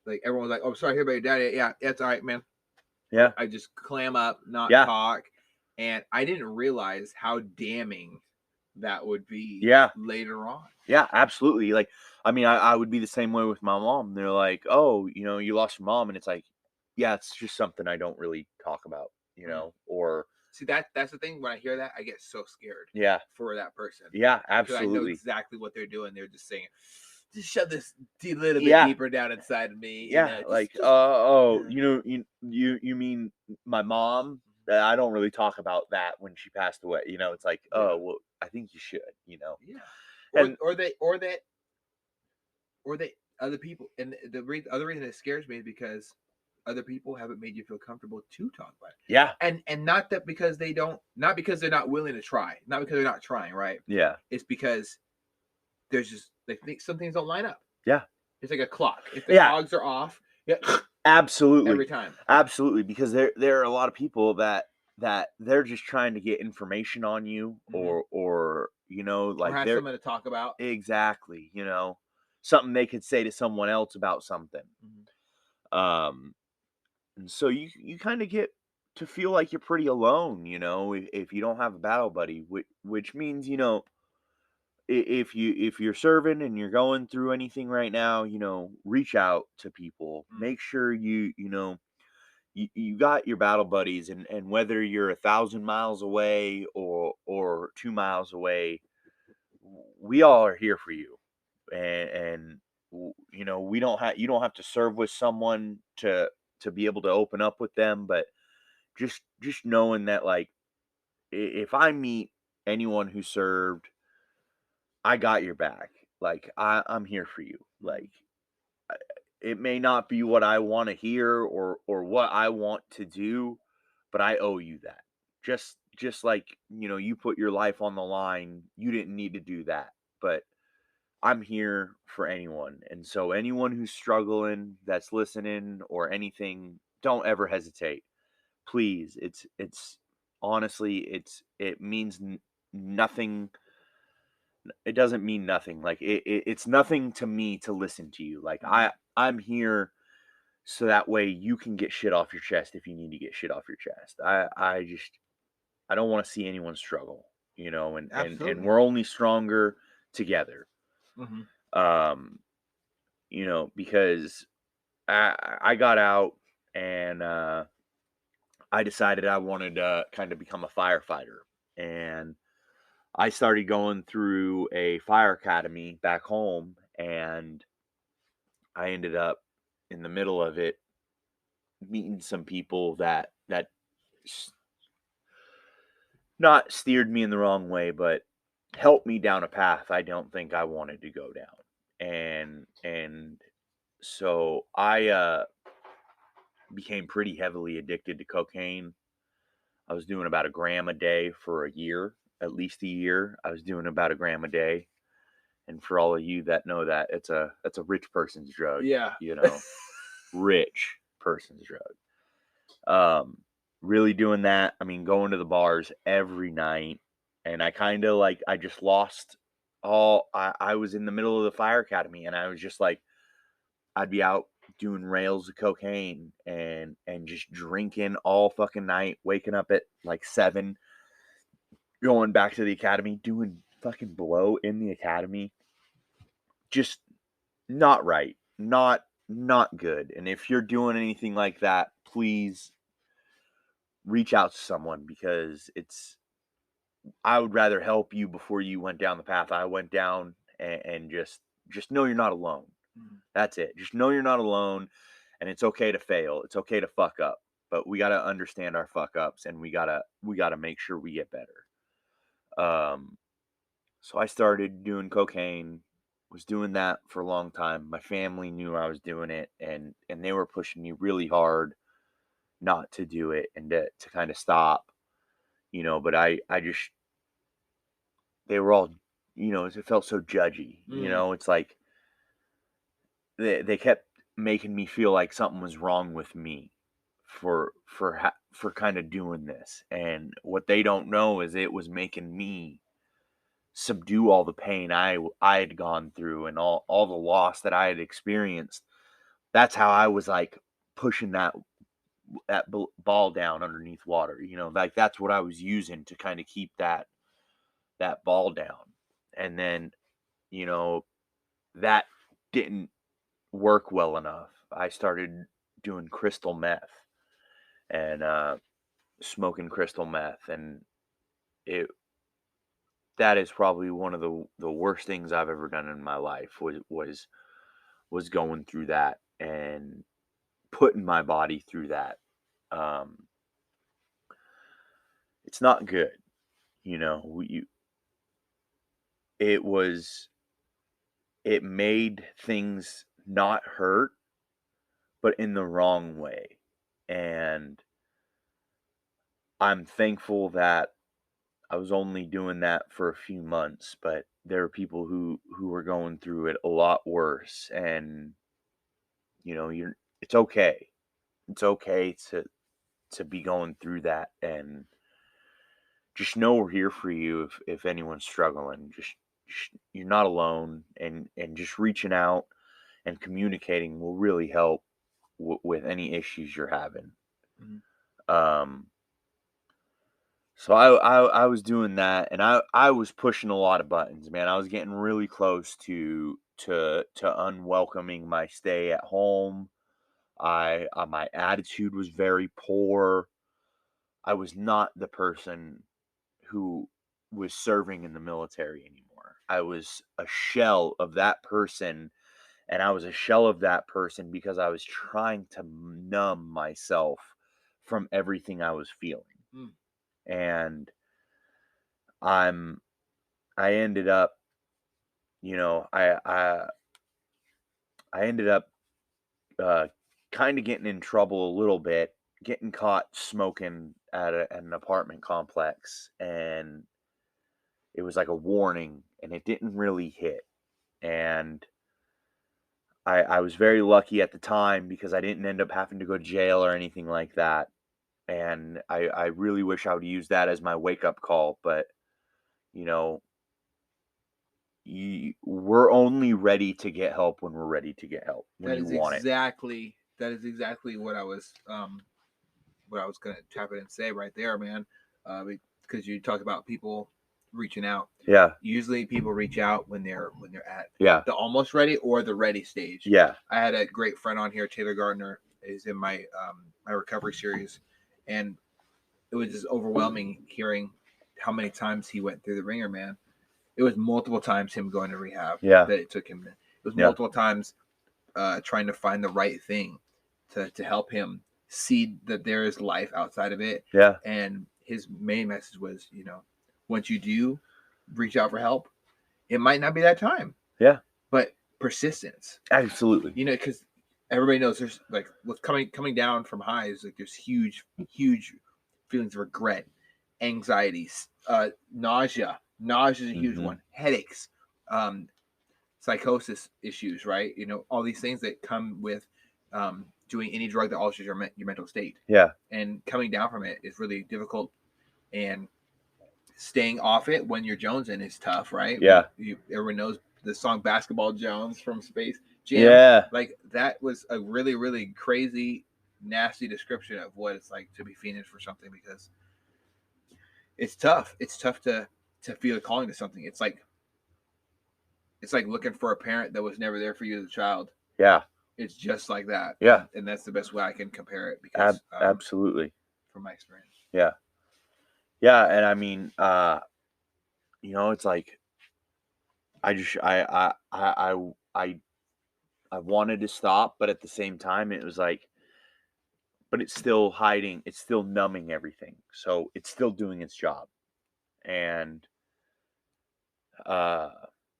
Speaker 1: Like everyone was like, "Oh, sorry, hear about your daddy." Yeah, it's all right, man.
Speaker 2: Yeah.
Speaker 1: I just clam up, not
Speaker 2: Yeah.
Speaker 1: talk, and I didn't realize how damning that would be.
Speaker 2: Yeah.
Speaker 1: Later on.
Speaker 2: Yeah, absolutely. Like, I mean, I would be the same way with my mom. They're like, "Oh, you lost your mom," and it's like, yeah, it's just something I don't really talk about, or
Speaker 1: see that's the thing. When I hear that, I get so scared.
Speaker 2: Yeah.
Speaker 1: For that person.
Speaker 2: Yeah,
Speaker 1: Because I know
Speaker 2: absolutely.
Speaker 1: exactly what they're doing. They're just saying, just shove this a little bit
Speaker 2: Yeah.
Speaker 1: deeper down inside of me.
Speaker 2: Yeah,
Speaker 1: Like,
Speaker 2: you mean my mom? I don't really talk about that when she passed away. It's like,
Speaker 1: Yeah.
Speaker 2: oh, well, I think you should.
Speaker 1: Yeah.
Speaker 2: And
Speaker 1: Or that other people. And the other reason it scares me is because other people haven't made you feel comfortable to talk about it.
Speaker 2: yeah,
Speaker 1: And not that because they don't, not because they're not willing to try, not because they're not trying, right?
Speaker 2: yeah,
Speaker 1: It's because there's just, they think some things don't line up.
Speaker 2: yeah.
Speaker 1: It's like a clock. If the
Speaker 2: Yeah.
Speaker 1: cogs are off, yeah,
Speaker 2: Absolutely,
Speaker 1: every time.
Speaker 2: absolutely. Because there are a lot of people that they're just trying to get information on you,
Speaker 1: Mhm.
Speaker 2: or like
Speaker 1: Or have
Speaker 2: they're
Speaker 1: something to talk about.
Speaker 2: exactly, something they could say to someone else about something.
Speaker 1: Mhm.
Speaker 2: And so you kind of get to feel like you're pretty alone, if you don't have a battle buddy, which means, if you're serving and you're going through anything right now, reach out to people. Make sure you got your battle buddies, and whether you're 1,000 miles away or 2 miles away, we all are here for you. And we don't have, you don't have to serve with someone to be able to open up with them, but just knowing that, like, if I meet anyone who served, I got your back. like I'm here for you. Like it may not be what I want to hear or what I want to do, but I owe you that. Just like, you know, you put your life on the line, you didn't need to do that, but I'm here for anyone. And so anyone who's struggling, that's listening or anything, don't ever hesitate. Please. It's honestly, it means nothing. It doesn't mean nothing. Like it's nothing to me to listen to you. Like I'm here so that way you can get shit off your chest if you need to get shit off your chest. I don't want to see anyone struggle, you know, and
Speaker 1: Absolutely.
Speaker 2: we're only stronger together.
Speaker 1: Mhm.
Speaker 2: You know, because I got out and I decided I wanted to kind of become a firefighter. And I started going through a fire academy back home, and I ended up in the middle of it meeting some people that not steered me in the wrong way, but helped me down a path I don't think I wanted to go down. And so I became pretty heavily addicted to cocaine. I was doing about a gram a day for a year, at least a year. I was doing about a gram a day. And for all of you that know that, it's a rich person's drug.
Speaker 1: Yeah.
Speaker 2: You know, rich person's drug. Really doing that. I mean, going to the bars every night. And I kind of like, I just lost I was in the middle of the fire academy, and I was just like, I'd be out doing rails of cocaine and just drinking all fucking night, waking up at like 7, going back to the academy, doing fucking blow in the academy. Just not right. Not good. And if you're doing anything like that, please reach out to someone, because I would rather help you before you went down the path I went down, and just know you're not alone. That's it. Just know you're not alone, and it's okay to fail. It's okay to fuck up, but we got to understand our fuck ups, and we got to make sure we get better. So I started doing cocaine, was doing that for a long time. My family knew I was doing it, and they were pushing me really hard not to do it and to kind of stop, you know, but I just, they were all, you know, it felt so judgy, you know, it's like they kept making me feel like something was wrong with me for kind of doing this. And what they don't know is it was making me subdue all the pain I had gone through, and all the loss that I had experienced. That's how I was like pushing that ball down underneath water, you know, like that's what I was using to kind of keep that ball down. And then, you know, that didn't work well enough. I started doing crystal meth and smoking crystal meth, and it that is probably one of the worst things I've ever done in my life, was going through that and putting my body through that. Um, it's not good, you know. It was, it made things not hurt, but in the wrong way. And I'm thankful that I was only doing that for a few months, but there are people who were going through it a lot worse. And you know, it's okay. It's okay to be going through that, and just know we're here for you if anyone's struggling. Just you're not alone, and just reaching out and communicating will really help with any issues you're having. Um, so I was doing that, and I was pushing a lot of buttons, man. I was getting really close to unwelcoming my stay at home. My attitude was very poor. I was not the person who was serving in the military anymore. I was a shell of that person, and I was a shell of that person because I was trying to numb myself from everything I was feeling. And I ended up I ended up kind of getting in trouble a little bit, getting caught smoking at an apartment complex, and it was like a warning, and it didn't really hit. And I was very lucky at the time because I didn't end up having to go to jail or anything like that. And I really wish I would use that as my wake up call. But, you know, we're only ready to get help when we're ready to get help, when you want it.
Speaker 1: That is exactly what I was going to tap in and say right there, man. Because you talked about people reaching out.
Speaker 2: Yeah.
Speaker 1: Usually people reach out when they're at
Speaker 2: Yeah.
Speaker 1: the almost ready or the ready stage.
Speaker 2: Yeah.
Speaker 1: I had a great friend on here, Taylor Gardner, is in my my recovery series, and it was just overwhelming hearing how many times he went through the ringer, man. It was multiple times him going to rehab.
Speaker 2: Yeah.
Speaker 1: That it took him. It was
Speaker 2: Yeah.
Speaker 1: multiple times trying to find the right thing to help him see that there is life outside of it.
Speaker 2: Yeah.
Speaker 1: And his main message was, once you do reach out for help, it might not be that time.
Speaker 2: Yeah.
Speaker 1: But persistence.
Speaker 2: Absolutely.
Speaker 1: Because everybody knows there's like what's coming down from highs, like there's huge feelings of regret, anxieties, nausea. Nausea is a huge one. Headaches, psychosis issues, right? All these things that come with doing any drug that alters your mental state.
Speaker 2: Yeah.
Speaker 1: And coming down from it is really difficult, and staying off it when you're jonesing is tough, right?
Speaker 2: Yeah.
Speaker 1: Everyone knows the song Basketball Jones from Space Jam.
Speaker 2: Yeah.
Speaker 1: Like that was a really, really crazy, nasty description of what it's like to be fiending for something, because it's tough. It's tough to feel a calling to something. It's like looking for a parent that was never there for you as a child.
Speaker 2: Yeah.
Speaker 1: It's just like that.
Speaker 2: Yeah.
Speaker 1: And that's the best way I can compare it, because
Speaker 2: absolutely,
Speaker 1: from my experience.
Speaker 2: Yeah. Yeah. And I mean, it's like, I wanted to stop, but at the same time, it was like, but it's still hiding. It's still numbing everything. So it's still doing its job. And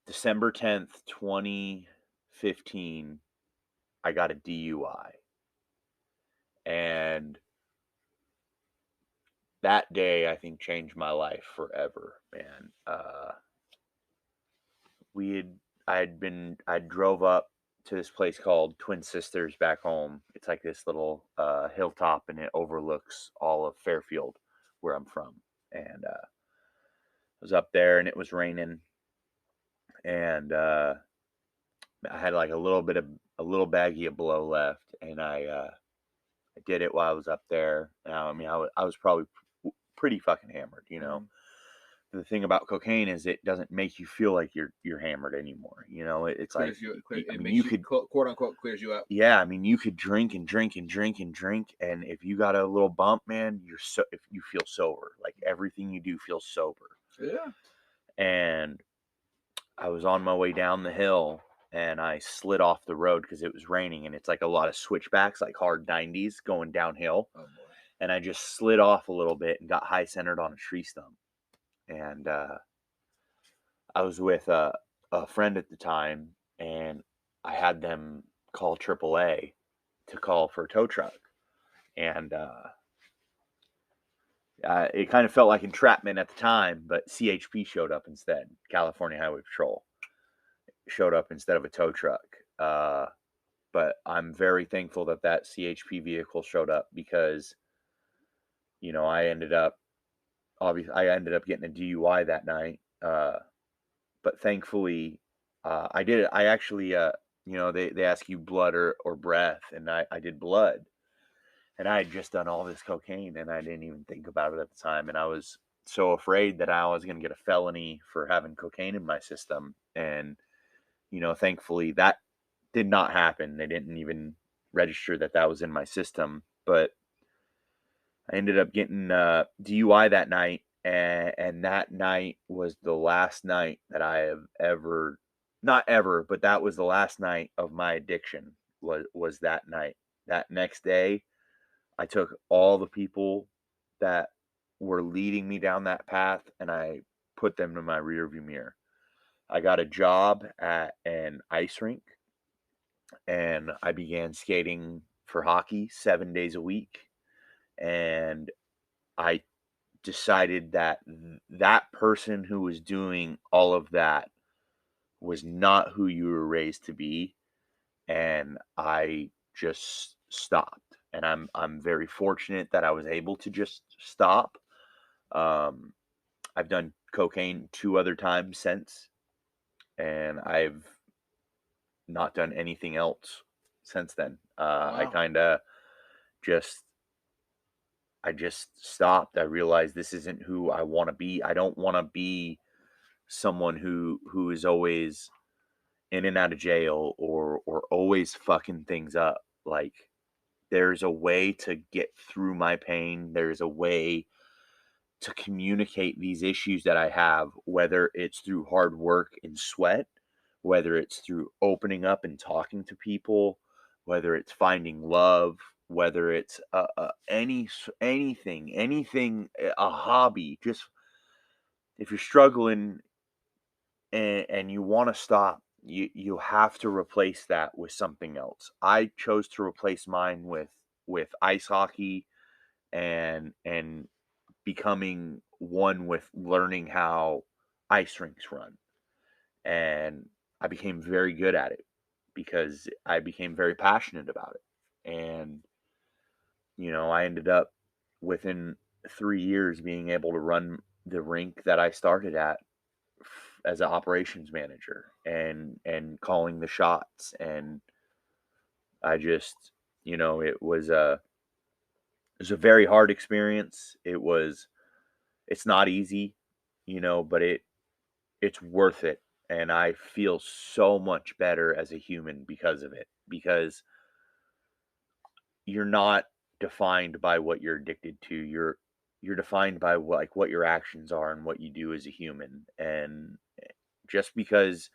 Speaker 2: December 10th, 2015, I got a DUI. And that day, I think, changed my life forever, man. I drove up to this place called Twin Sisters back home. It's like this little hilltop, and it overlooks all of Fairfield, where I'm from. And I was up there, and it was raining, and I had like a little baggie of blow left, and I did it while I was up there. And I mean, I was probably pretty fucking hammered, The thing about cocaine is it doesn't make you feel like you're hammered anymore. It's like
Speaker 1: you could quote unquote clears you up.
Speaker 2: Yeah, I mean, you could drink and drink and drink and drink, and if you got a little bump, man, if you feel sober, like everything you do feels sober.
Speaker 1: Yeah.
Speaker 2: And I was on my way down the hill, and I slid off the road because it was raining, and it's like a lot of switchbacks, like hard 90s going downhill.
Speaker 1: Oh boy.
Speaker 2: And I just slid off a little bit and got high centered on a tree stump. And I was with a friend at the time, and I had them call AAA to call for a tow truck. And it kind of felt like entrapment at the time, but CHP showed up instead. California Highway Patrol showed up instead of a tow truck. But I'm very thankful that CHP vehicle showed up, because, I ended up getting a DUI that night. But thankfully, I did it. I actually, they ask you blood or breath, and I did blood. And I had just done all this cocaine, and I didn't even think about it at the time. And I was so afraid that I was going to get a felony for having cocaine in my system. And, thankfully that did not happen. They didn't even register that was in my system. But I ended up getting DUI that night. And that night was the last night that I have ever, not ever, but that was the last night of my addiction was that night. That next day, I took all the people that were leading me down that path, and I put them in my rearview mirror. I got a job at an ice rink, and I began skating for hockey 7 days a week. And I decided that that person who was doing all of that was not who you were raised to be, and I just stopped. And I'm very fortunate that I was able to just stop. Um, I've done cocaine 2 other times since, and I've not done anything else since then. I
Speaker 1: Wow.
Speaker 2: kind of just I just stopped. I realized this isn't who I want to be. I don't want to be someone who is always in and out of jail or always fucking things up. Like, there's a way to get through my pain. There's a way to communicate these issues that I have, whether it's through hard work and sweat, whether it's through opening up and talking to people, whether it's finding love, whether it's anything, a hobby. Just if you're struggling and you want to stop, you have to replace that with something else. I chose to replace mine with ice hockey and becoming one with learning how ice rinks run. And I became very good at it because I became very passionate about it. And, I ended up within 3 years being able to run the rink that I started at as an operations manager and calling the shots. And I just, it was a very hard experience. It's not easy, but it's worth it. And I feel so much better as a human because of it, because you're not defined by what you're addicted to. You're defined by what your actions are and what you do as a human. And just because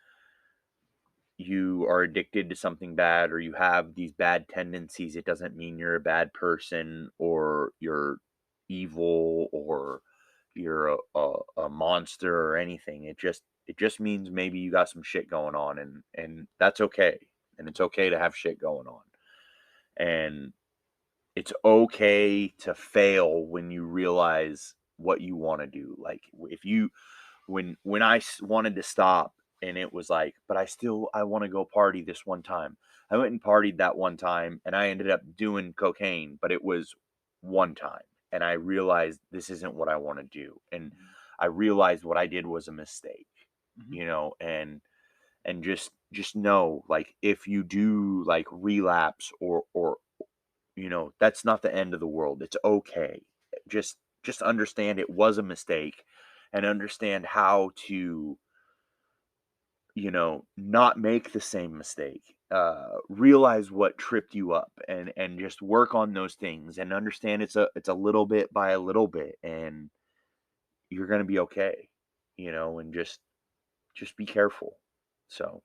Speaker 2: you are addicted to something bad or you have these bad tendencies, it doesn't mean you're a bad person or you're evil or you're a monster or anything. It just means maybe you got some shit going on, and that's okay. And it's okay to have shit going on. And it's okay to fail when you realize what you want to do. Like, if you when I wanted to stop, and it was like, but I want to go party this one time. I went and partied that one time, and I ended up doing cocaine, but it was one time. And I realized this isn't what I want to do. And I realized what I did was a mistake, and just know, like, if you do like relapse or that's not the end of the world. It's okay. Just understand it was a mistake, and understand how to not make the same mistake. Realize what tripped you up, and just work on those things, and understand it's a little bit by a little bit, and you're going to be okay, and just be careful. So,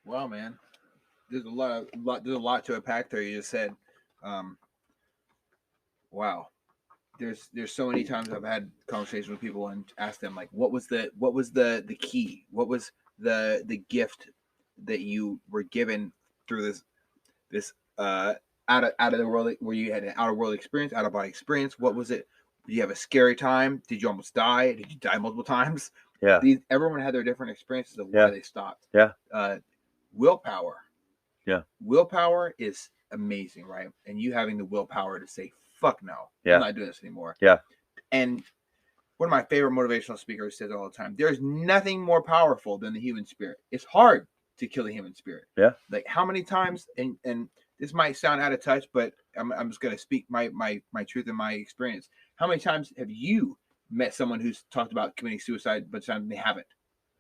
Speaker 1: Well, man, there's there's a lot to unpack there. You just said, wow. There's so many times I've had conversations with people and asked them, like, what was the key? What was the gift that you were given through this out of the world, where you had an out of world experience, out of body experience? What was it? Did you have a scary time? Did you almost die? Did you die multiple times?
Speaker 2: yeah.
Speaker 1: Everyone had their different experiences of why
Speaker 2: Yeah.
Speaker 1: they stopped.
Speaker 2: Yeah.
Speaker 1: Willpower.
Speaker 2: Yeah.
Speaker 1: Willpower is amazing, right? And you having the willpower to say, fuck no,
Speaker 2: Yeah.
Speaker 1: I'm not doing this anymore.
Speaker 2: Yeah.
Speaker 1: And one of my favorite motivational speakers says all the time, there's nothing more powerful than the human spirit. It's hard to kill the human spirit.
Speaker 2: Yeah.
Speaker 1: Like, how many times, and this might sound out of touch, but I'm just going to speak my truth and my experience. How many times have you met someone who's talked about committing suicide, but sometimes they haven't?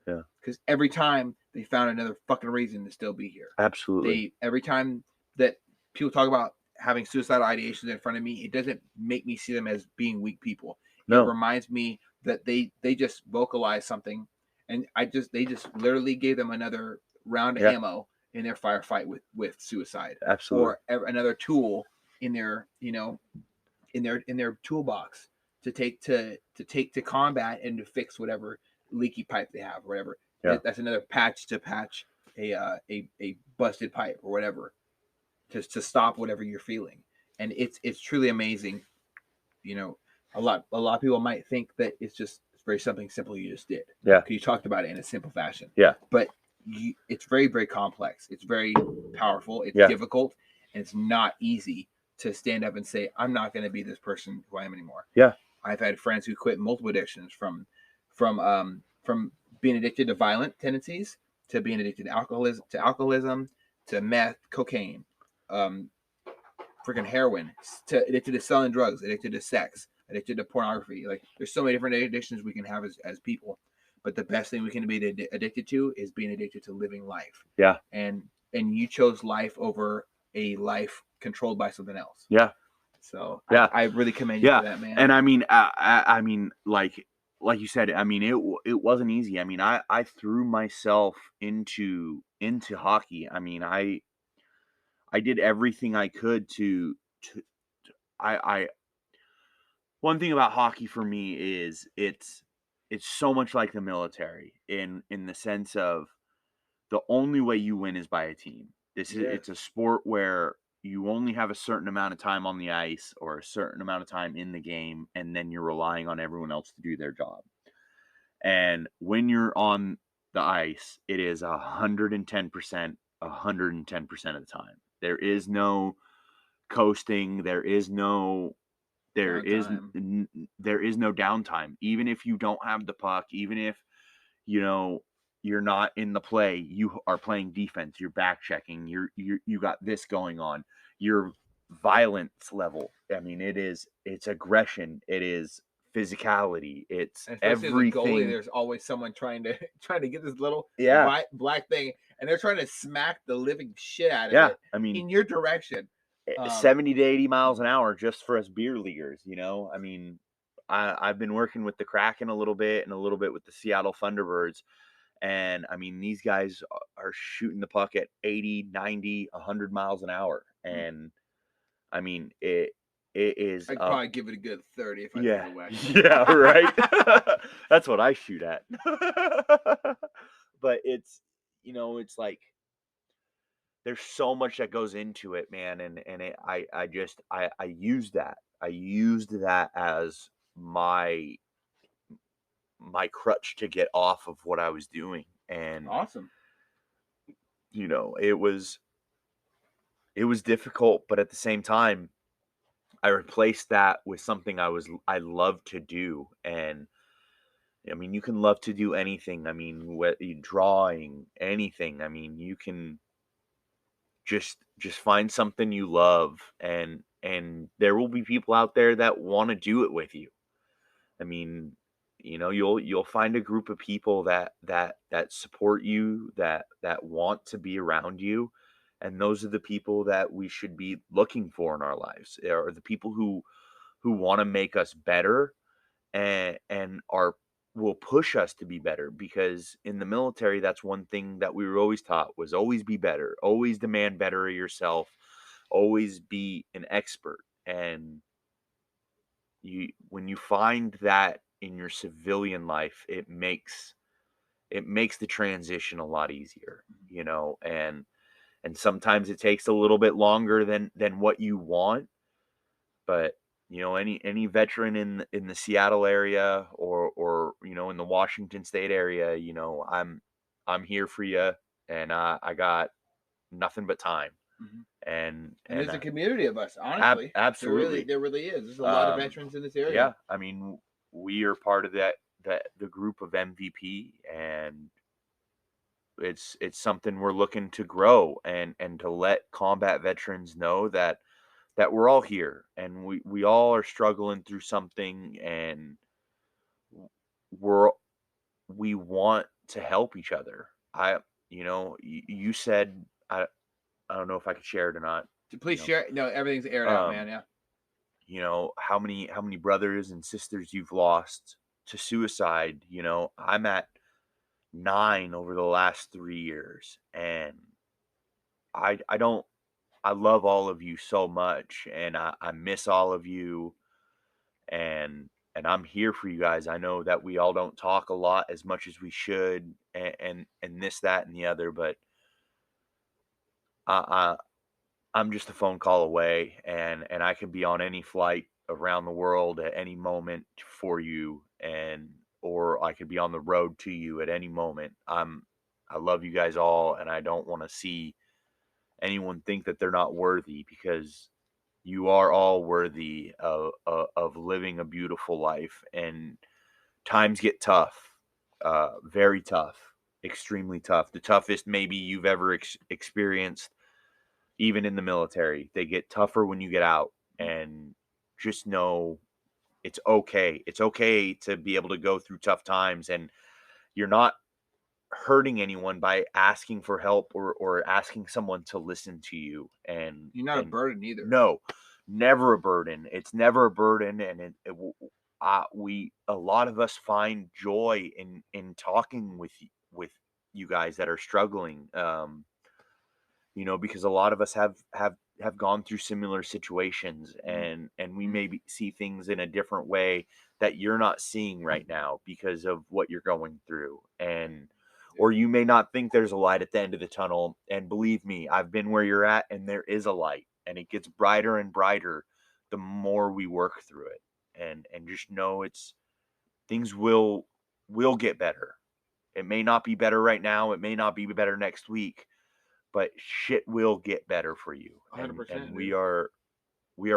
Speaker 2: Yeah.
Speaker 1: Because every time they found another fucking reason to still be here.
Speaker 2: Absolutely.
Speaker 1: Every time that people talk about having suicidal ideations in front of me, it doesn't make me see them as being weak people.
Speaker 2: No.
Speaker 1: It reminds me that they just vocalized something, and they just literally gave them another round of ammo in their firefight with suicide.
Speaker 2: Absolutely.
Speaker 1: Or another tool in their in their toolbox to take to combat and to fix whatever leaky pipe they have or whatever.
Speaker 2: Yeah.
Speaker 1: That's another patch to patch a busted pipe or whatever, just to stop whatever you're feeling. And it's truly amazing. You know, a lot of people might think that it's very something simple you just did.
Speaker 2: Yeah.
Speaker 1: You talked about it in a simple fashion.
Speaker 2: Yeah.
Speaker 1: But it's very, very complex. It's very powerful. It's
Speaker 2: Yeah.
Speaker 1: difficult, and it's not easy to stand up and say, I'm not going to be this person who I am anymore.
Speaker 2: Yeah.
Speaker 1: I've had friends who quit multiple addictions from being addicted to violent tendencies to being addicted to alcoholism to meth, cocaine, freaking heroin, to addicted to selling drugs, addicted to sex, addicted to pornography. Like, there's so many different addictions we can have as people, but the best thing we can be addicted to is being addicted to living life.
Speaker 2: Yeah.
Speaker 1: And you chose life over a life controlled by something else.
Speaker 2: Yeah.
Speaker 1: So
Speaker 2: Yeah.
Speaker 1: I really commend you for that, man.
Speaker 2: And I mean, like you said, I mean, it wasn't easy. I mean, I threw myself into hockey. I mean, I did everything I could to one thing about hockey for me is it's so much like the military in the sense of the only way you win is by a team. It's a sport where you only have a certain amount of time on the ice or a certain amount of time in the game, and then you're relying on everyone else to do their job. And when you're on the ice, it is 110%, 110% of the time. There is no coasting. There is no downtime. Even if you don't have the puck, even if you're not in the play, you are playing defense, you're back checking, you got this going on, your violence level. I mean, it's aggression, it is physicality, it's everything.
Speaker 1: As a goalie, there's always someone trying to get this little black thing, and they're trying to smack the living shit out of it.
Speaker 2: I mean,
Speaker 1: in your direction.
Speaker 2: 70 to 80 miles an hour just for us beer leaguers, I mean, I've been working with the Kraken a little bit and a little bit with the Seattle Thunderbirds. And I mean, these guys are shooting the puck at 80, 90, 100 miles an hour. And I mean, it is.
Speaker 1: I'd probably give it a good 30 if I
Speaker 2: yeah,
Speaker 1: threw whack.
Speaker 2: Yeah, right. That's what I shoot at. But it's, it's like, there's so much that goes into it, man. And I used that. I used that as my crutch to get off of what I was doing. And
Speaker 1: awesome.
Speaker 2: It was difficult, but at the same time, I replaced that with something I love to do. And I mean, you can love to do anything. I mean, drawing, anything. I mean, you can just find something you love, and there will be people out there that want to do it with you. I mean, you'll find a group of people that support you, that want to be around you. And those are the people that we should be looking for in our lives, are the people who want to make us better and will push us to be better. Because in the military, that's one thing that we were always taught, was always be better, always demand better of yourself, always be an expert. And when you find that in your civilian life, it makes the transition a lot easier, and sometimes it takes a little bit longer than what you want. But any veteran in the Seattle area or in the Washington State area, I'm here for you, and I got nothing but time.
Speaker 1: Mm-hmm.
Speaker 2: And
Speaker 1: there's a community of us, honestly.
Speaker 2: Absolutely.
Speaker 1: There really is. There's a lot of veterans in this area.
Speaker 2: Yeah, I mean, we are part of the group of MVP, and it's something we're looking to grow and to let combat veterans know that we're all here, and we all are struggling through something, and we want to help each other. You said, I don't know if I could share it or not.
Speaker 1: Please share it. No, everything's aired out, man. Yeah.
Speaker 2: How many brothers and sisters you've lost to suicide. I'm at 9 over the last 3 years, and I love all of you so much, and I miss all of you. And I'm here for you guys. I know that we all don't talk a lot as much as we should, and this, that, and the other, but I'm just a phone call away, and I can be on any flight around the world at any moment for you, or I could be on the road to you at any moment. I love you guys all, and I don't want to see anyone think that they're not worthy, because you are all worthy of living a beautiful life. And times get tough, very tough, extremely tough. The toughest maybe you've ever experienced, even in the military. They get tougher when you get out, and just know it's okay. It's okay to be able to go through tough times, and you're not hurting anyone by asking for help, or asking someone to listen to you. And
Speaker 1: You're not a burden either.
Speaker 2: No, never a burden. It's never a burden. And a lot of us find joy in talking with you guys that are struggling. Because a lot of us have gone through similar situations, and we maybe see things in a different way that you're not seeing right now because of what you're going through. Or you may not think there's a light at the end of the tunnel. And believe me, I've been where you're at, and there is a light, and it gets brighter and brighter the more we work through it. And just know things will get better. It may not be better right now. It may not be better next week, but shit will get better for you.
Speaker 1: 100%.
Speaker 2: And we are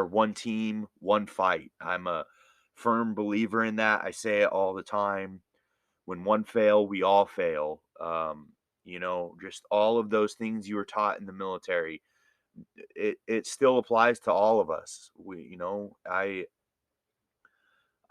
Speaker 2: one team, one fight. I'm a firm believer in that. I say it all the time. When one fail, we all fail. Just all of those things you were taught in the military, it still applies to all of us. I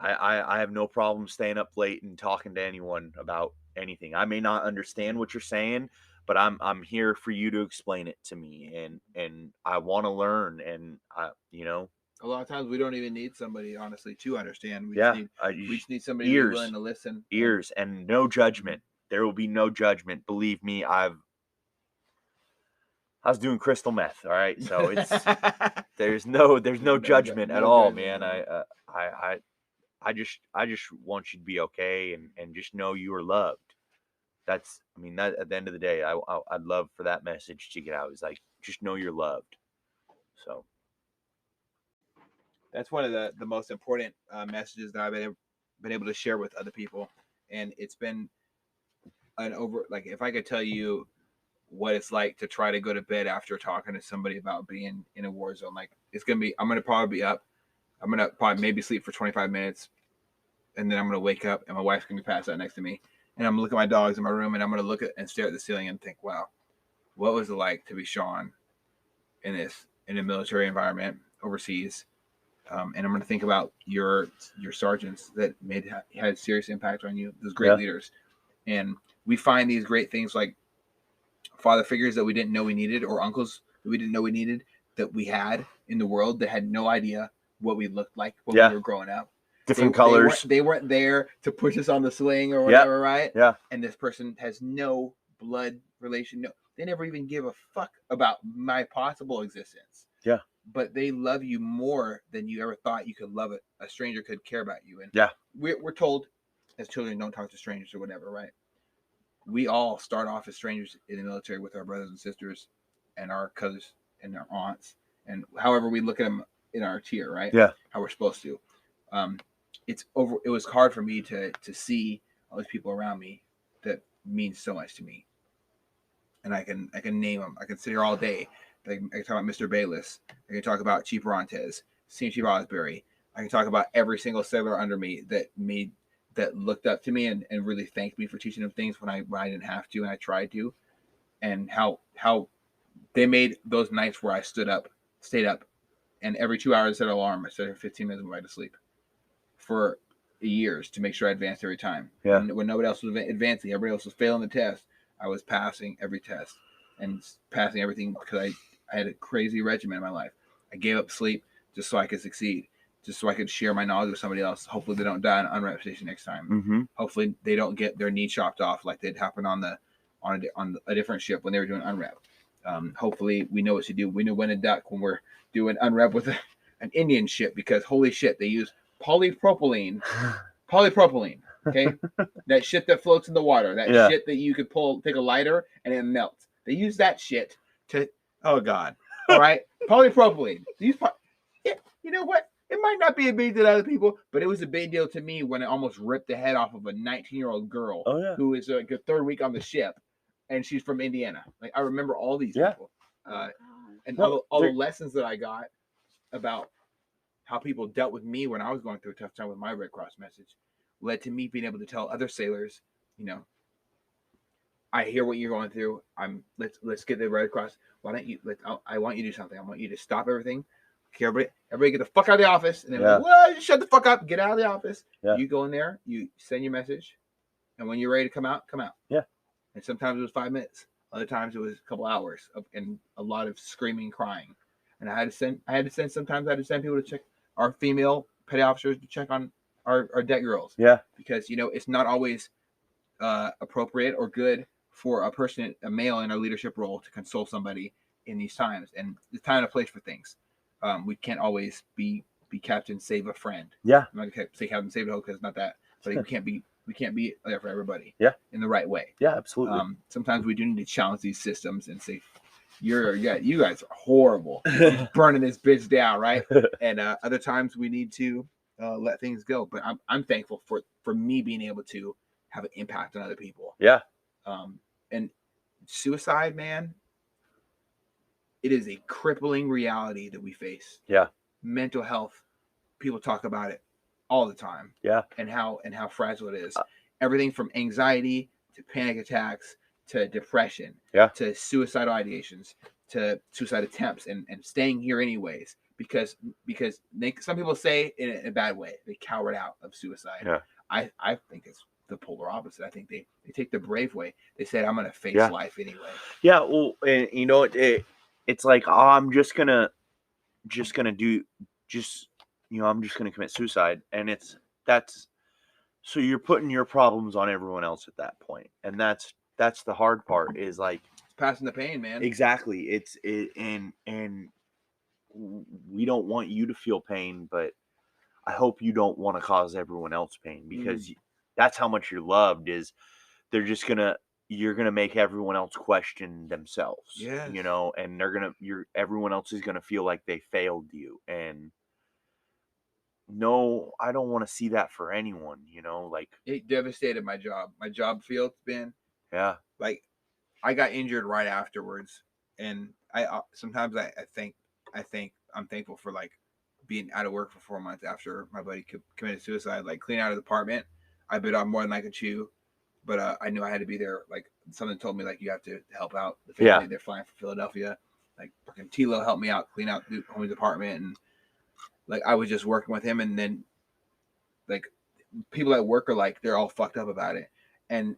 Speaker 2: have no problem staying up late and talking to anyone about anything. I may not understand what you're saying, but I'm here for you to explain it to me, and I want to learn. And
Speaker 1: a lot of times we don't even need somebody, honestly, to understand. We just need somebody to be willing to listen.
Speaker 2: Ears and no judgment. There will be no judgment. Believe me, I was doing crystal meth. All right, so it's there's no judgment at all, man. I just want you to be okay, and just know you are loved. That at the end of the day, I'd love for that message to get out. It's like, just know you're loved. So
Speaker 1: that's one of the most important messages that I've been able to share with other people. And it's been if I could tell you what it's like to try to go to bed after talking to somebody about being in a war zone, I'm going to probably be up. I'm going to probably maybe sleep for 25 minutes, and then I'm going to wake up, and my wife's going to be passed out next to me. And I'm going to look at my dogs in my room, and I'm going to look at and stare at the ceiling and think, wow, what was it like to be Shawn in a military environment overseas? And I'm going to think about your sergeants that had serious impact on you, those great leaders. And we find these great things like father figures that we didn't know we needed, or uncles that we didn't know we needed, that we had in the world that had no idea what we looked like when we were growing up.
Speaker 2: Different colors.
Speaker 1: They weren't there to push us on the sling or whatever, right?
Speaker 2: Yeah.
Speaker 1: And this person has no blood relation. No, they never even give a fuck about my possible existence.
Speaker 2: Yeah.
Speaker 1: But they love you more than you ever thought you could love it. A stranger could care about you. And we're told as children, don't talk to strangers or whatever, right? We all start off as strangers in the military with our brothers and sisters and our cousins and our aunts, and however we look at them in our tier, right?
Speaker 2: Yeah.
Speaker 1: How we're supposed to. It was hard for me to see all these people around me that mean so much to me. And I can name them. I can sit here all day. I can talk about Mr. Bayless. I can talk about Chief Rontes, Senior Chief Osbury. I can talk about every single sailor under me that looked up to me and really thanked me for teaching them things when I didn't have to and I tried to. And how they made those nights where I stayed up, and every 2 hours I set an alarm. I set it for 15 minutes and went to sleep for years to make sure I advanced every time.
Speaker 2: Yeah.
Speaker 1: When nobody else was advancing, everybody else was failing the test, I was passing every test and passing everything because I had a crazy regimen in my life. I gave up sleep just so I could succeed, just so I could share my knowledge with somebody else. Hopefully they don't die on unwrap station next time.
Speaker 2: Mm-hmm.
Speaker 1: Hopefully they don't get their knee chopped off like that happened on a different ship when they were doing unwrap. Hopefully we know what to do. We know when to duck when we're doing unwrap with an Indian ship, because holy shit, they use polypropylene. Okay, that shit that floats in the water. That
Speaker 2: Yeah.
Speaker 1: shit that you could take a lighter and it melts. They use that shit to. Oh God! All right, polypropylene. Yeah, you know what? It might not be a big deal to other people, but it was a big deal to me when it almost ripped the head off of a 19-year-old girl who is like a third week on the ship, and she's from Indiana. Like I remember all these people, and all the lessons that I got about how people dealt with me when I was going through a tough time with my Red Cross message led to me being able to tell other sailors, you know, I hear what you're going through. Let's get the Red Cross. Why don't you? I want you to do something. I want you to stop everything. Okay, everybody get the fuck out of the office. And they're like, well, just shut the fuck up. Get out of the office. Yeah. You go in there. You send your message, and when you're ready to come out, come out.
Speaker 2: Yeah.
Speaker 1: And sometimes it was 5 minutes. Other times it was a couple hours and a lot of screaming, crying. And I had to send. Sometimes I had to send people to check our female petty officers to check on our deck girls.
Speaker 2: Yeah.
Speaker 1: Because it's not always appropriate or good for a male in a leadership role to console somebody in these times. And there's time and a place for things. We can't always be Captain Save a Friend.
Speaker 2: Yeah.
Speaker 1: I'm not gonna say Captain Save a Ho because it's not that. But we can't be there for everybody.
Speaker 2: Yeah.
Speaker 1: In the right way.
Speaker 2: Yeah, absolutely.
Speaker 1: Sometimes we do need to challenge these systems and say, you guys are horrible. You're burning this bitch down, right? And other times we need to let things go. But I'm thankful for me being able to have an impact on other people.
Speaker 2: Yeah.
Speaker 1: And suicide, man, it is a crippling reality that we face.
Speaker 2: Yeah.
Speaker 1: Mental health, people talk about it all the time.
Speaker 2: Yeah.
Speaker 1: And how fragile it is. Everything from anxiety to panic attacks to depression.
Speaker 2: Yeah.
Speaker 1: To suicidal ideations to suicide attempts and staying here anyways because some people say in a bad way they cowered out of suicide.
Speaker 2: Yeah.
Speaker 1: I think it's the polar opposite. I think they take the brave way. They said, I'm going to face life anyway. Yeah.
Speaker 2: Well, and you know, it's like, oh, I'm just going to commit suicide. And so you're putting your problems on everyone else at that point. And that's the hard part is like
Speaker 1: it's passing the pain, man.
Speaker 2: Exactly. And we don't want you to feel pain, but I hope you don't want to cause everyone else pain because that's how much you're loved is you're going to make everyone else question themselves, you know, and everyone else is going to feel like they failed you. And no, I don't want to see that for anyone, you know, like
Speaker 1: it devastated my job field's been, like I got injured right afterwards. And sometimes I think I'm thankful for like being out of work for 4 months after my buddy committed suicide, like clean out his apartment. I bit off more than I could chew, but I knew I had to be there. Like something told me like you have to help out the family. Yeah. They're flying from Philadelphia. Like fucking Tilo helped me out, clean out the homie's apartment, and like I was just working with him. And then like people at work are like they're all fucked up about it, and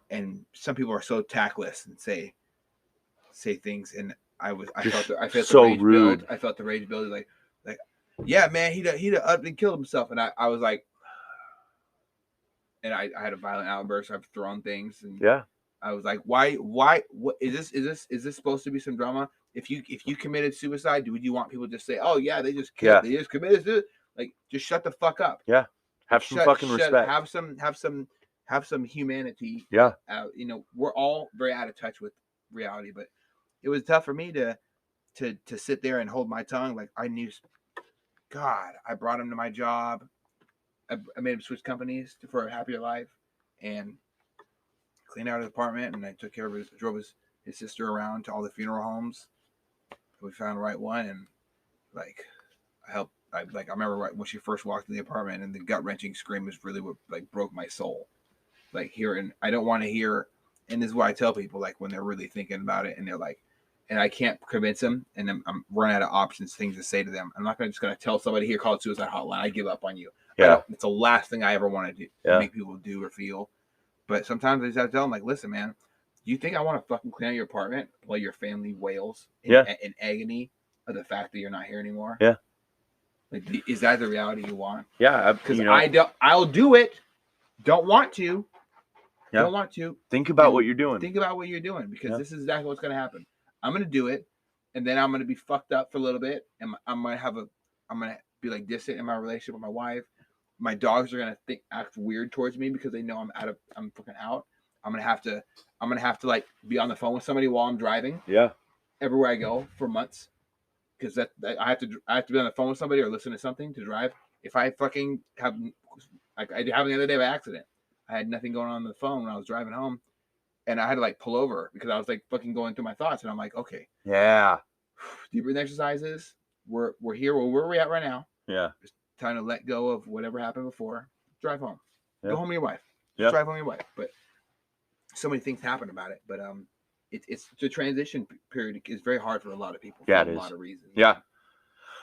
Speaker 1: some people are so tactless and say things, and I felt
Speaker 2: so
Speaker 1: the rage
Speaker 2: rude.
Speaker 1: Build. I felt the rage build. Like yeah, man, he'd up and killed himself, and I was like. And I had a violent outburst. I've thrown things, and I was like, "Why? What is this? Is this supposed to be some drama? If you committed suicide, would you want people to just say, "Oh yeah, they just killed, they just committed suicide"? Like, just shut the fuck up.
Speaker 2: Yeah, have some fucking respect.
Speaker 1: Have some humanity.
Speaker 2: Yeah,
Speaker 1: you know, we're all very out of touch with reality, but it was tough for me to sit there and hold my tongue. Like I knew, God, I brought him to my job. I made him switch companies for a happier life and cleaned out his apartment. And I took care of drove his sister around to all the funeral homes. We found the right one. And like, I remember when she first walked in the apartment and the gut wrenching scream was really what like broke my soul. Like I don't want to hear, and this is what I tell people, like when they're really thinking about it and they're like, and I can't convince them and I'm running out of options, things to say to them. I'm not just going to tell somebody here, call it suicide hotline. I give up on you.
Speaker 2: Yeah.
Speaker 1: It's the last thing I ever want to do, make people do or feel. But sometimes I just have to tell them, like, listen, man, do you think I want to fucking clean out your apartment while your family wails in agony of the fact that you're not here anymore?
Speaker 2: Yeah.
Speaker 1: Like, is that the reality you want?
Speaker 2: Yeah.
Speaker 1: Because I'll do it. Don't want to. Yeah. Don't want to.
Speaker 2: Think about what you're doing.
Speaker 1: Think about what you're doing because this is exactly what's going to happen. I'm going to do it, and then I'm going to be fucked up for a little bit, and I'm going to be like distant in my relationship with my wife. my dogs are gonna act weird towards me because they know I'm fucking out. I'm gonna have to like be on the phone with somebody while I'm driving.
Speaker 2: Yeah.
Speaker 1: Everywhere I go for months, because I have to be on the phone with somebody or listen to something to drive. If I fucking have, like I happened the other day by accident, I had nothing going on the phone when I was driving home, and I had to like pull over because I was like fucking going through my thoughts, and I'm like, okay,
Speaker 2: Yeah.
Speaker 1: deep breathing exercises. We're here. Where are we at right now?
Speaker 2: Yeah.
Speaker 1: Just trying to let go of whatever happened before. Drive home.
Speaker 2: Yeah.
Speaker 1: Go home with your wife.
Speaker 2: Yeah.
Speaker 1: Drive home with your wife. But so many things happen about it. But it's the transition period is very hard for a lot of people.
Speaker 2: Yeah,
Speaker 1: for
Speaker 2: it
Speaker 1: a
Speaker 2: is.
Speaker 1: lot of reasons.
Speaker 2: Yeah.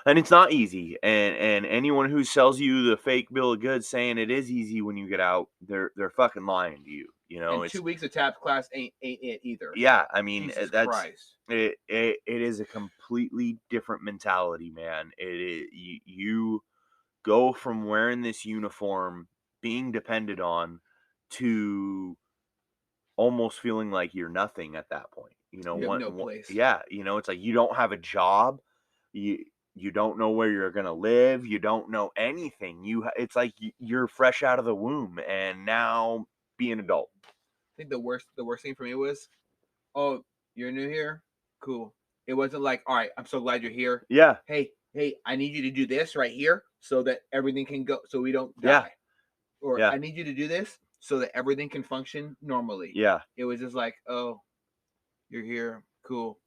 Speaker 2: And it's not easy. And anyone who sells you the fake bill of goods saying it is easy when you get out, they're fucking lying to you. You know,
Speaker 1: And
Speaker 2: it's
Speaker 1: 2 weeks of TAPS class ain't it either.
Speaker 2: yeah. I mean,
Speaker 1: Jesus
Speaker 2: that's
Speaker 1: Christ.
Speaker 2: it is a completely different mentality, man. You go from wearing this uniform, being depended on, to almost feeling like you're nothing at that point. You know,
Speaker 1: You have no place.
Speaker 2: Yeah, you know, it's like you don't have a job. You don't know where you're gonna live. You don't know anything. It's like you're fresh out of the womb, and now be an adult.
Speaker 1: I think the worst thing for me was, oh, you're new here? Cool. It wasn't like, all right, I'm so glad you're here.
Speaker 2: Yeah.
Speaker 1: Hey, I need you to do this right here so that everything can go, so we don't die.
Speaker 2: Yeah.
Speaker 1: Or
Speaker 2: Yeah.
Speaker 1: I need you to do this so that everything can function normally.
Speaker 2: Yeah.
Speaker 1: It was just like, oh, you're here, cool.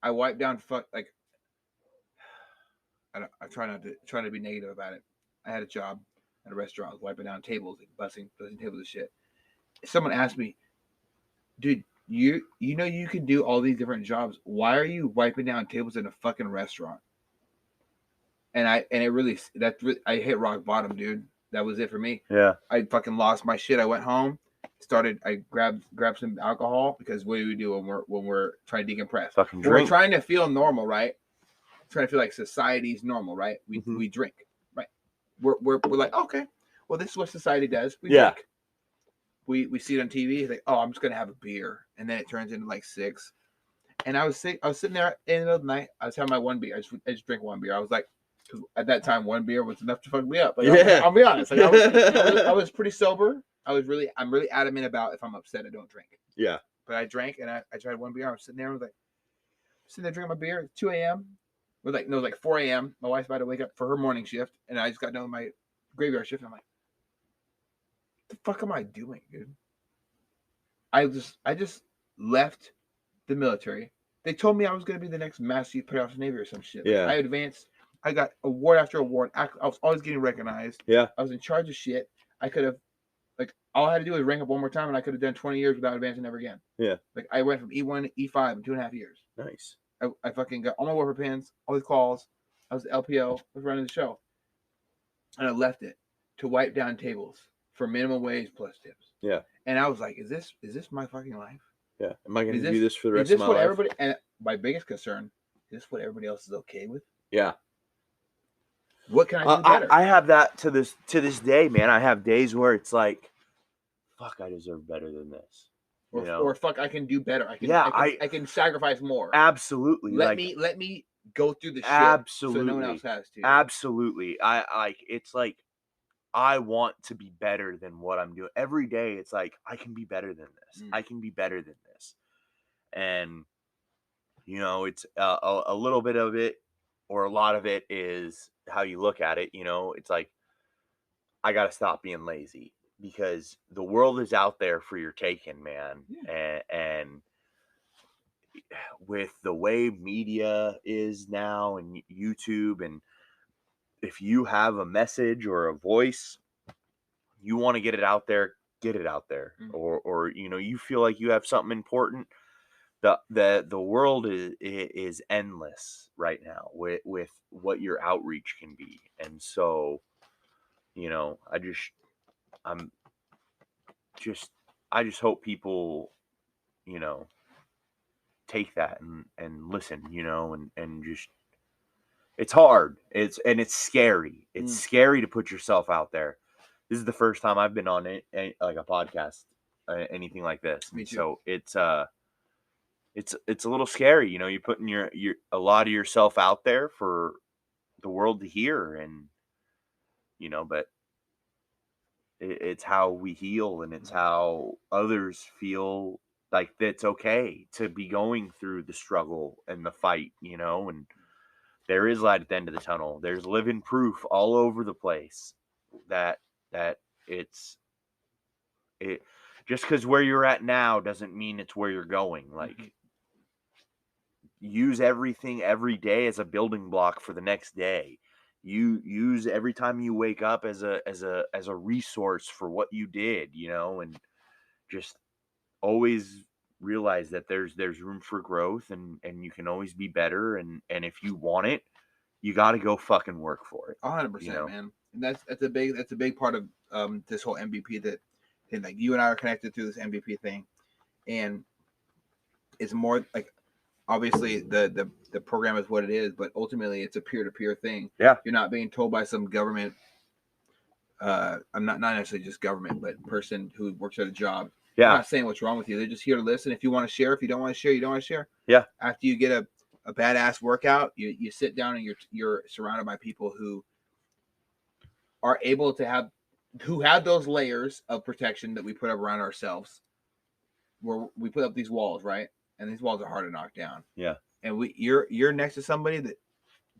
Speaker 1: I wiped down I try not to be negative about it. I had a job at a restaurant, I was wiping down tables, like bussing tables and shit. Someone asked me, dude, you know you can do all these different jobs. Why are you wiping down tables in a fucking restaurant? And I hit rock bottom, dude. That was it for me.
Speaker 2: Yeah.
Speaker 1: I fucking lost my shit. I went home, I grabbed some alcohol because what do we do when we're trying to decompress?
Speaker 2: Fucking
Speaker 1: When
Speaker 2: drink.
Speaker 1: we're trying to feel normal, right? Trying to feel like society's normal, right? We drink, right? We're like, okay, well, this is what society does. We drink. We see it on TV. It's like, oh, I'm just gonna have a beer, and then it turns into like 6. And I was sitting there in the middle of the night. I was having my one beer. I just drank one beer. I was like, because at that time, one beer was enough to fuck me up. Like, I'll be honest. Like, I was pretty sober. I'm really adamant about if I'm upset, I don't drink.
Speaker 2: Yeah.
Speaker 1: But I drank, and I tried one beer. I was sitting there. I was like, sitting there drinking my beer. It's 2 a.m. It was like 4 a.m. My wife's about to wake up for her morning shift, and I just got done with my graveyard shift. And I'm like, what the fuck am I doing, dude? I just left the military. They told me I was going to be the next Master Youth Petty Officer Navy or some shit.
Speaker 2: Yeah.
Speaker 1: I advanced. I got award after award. I was always getting recognized.
Speaker 2: Yeah.
Speaker 1: I was in charge of shit. I could have, like, all I had to do was rank up one more time, and I could have done 20 years without advancing ever again.
Speaker 2: Yeah.
Speaker 1: Like, I went from E1 to E5 in 2.5 years.
Speaker 2: Nice.
Speaker 1: I fucking got all my warfare pins, all these calls. I was the LPO. I was running the show. And I left it to wipe down tables for minimum wage plus tips.
Speaker 2: Yeah.
Speaker 1: And I was like, is this my fucking life?
Speaker 2: Yeah. Am I going to do this for the rest
Speaker 1: of
Speaker 2: my
Speaker 1: life?
Speaker 2: life?
Speaker 1: And my biggest concern, is this what everybody else is okay with?
Speaker 2: Yeah.
Speaker 1: What can I do better?
Speaker 2: I have that to this day, man. I have days where it's like, fuck, I deserve better than this.
Speaker 1: Or fuck, I can do better. I can sacrifice more.
Speaker 2: Absolutely.
Speaker 1: Let me go through the shit
Speaker 2: absolutely.
Speaker 1: so no one else has to.
Speaker 2: Absolutely. It's like I want to be better than what I'm doing. Every day it's like I can be better than this. I can be better than this. And it's a little bit of it, or a lot of it is how you look at it. It's like I got to stop being lazy, because the world is out there for your taking, man. Yeah. And with the way media is now, and YouTube, and if you have a message or a voice, you want to get it out there, get it out there. Or you feel like you have something important. The world is endless right now with what your outreach can be. And so, I just hope people, take that and listen, and just, it's hard. It's scary. It's scary to put yourself out there. This is the first time I've been on like a podcast, anything like this.
Speaker 1: Me too.
Speaker 2: So it's a little scary, you're putting your a lot of yourself out there for the world to hear, and but It's how we heal, and it's how others feel like it's okay to be going through the struggle and the fight, and there is light at the end of the tunnel. There's living proof all over the place that it's it just because where you're at now doesn't mean it's where you're going. Like, use everything every day as a building block for the next day. You use every time you wake up as a resource for what you did, and just always realize that there's room for growth, and you can always be better, and if you want it, you got to go fucking work for it.
Speaker 1: 100%, man. And that's a big part of this whole MVP thing. Like, you and I are connected through this MVP thing, and it's more like, obviously the program is what it is, but ultimately it's a peer-to-peer thing.
Speaker 2: Yeah,
Speaker 1: you're not being told by some government. I'm not necessarily just government, but person who works at a job.
Speaker 2: Yeah,
Speaker 1: they're not saying what's wrong with you. They're just here to listen. If you want to share, if you don't want to share, you don't want to share.
Speaker 2: Yeah.
Speaker 1: After you get a badass workout, you sit down and you're surrounded by people who are able to have those layers of protection that we put up around ourselves, where we put up these walls, right? And these walls are hard to knock down.
Speaker 2: Yeah.
Speaker 1: And you're next to somebody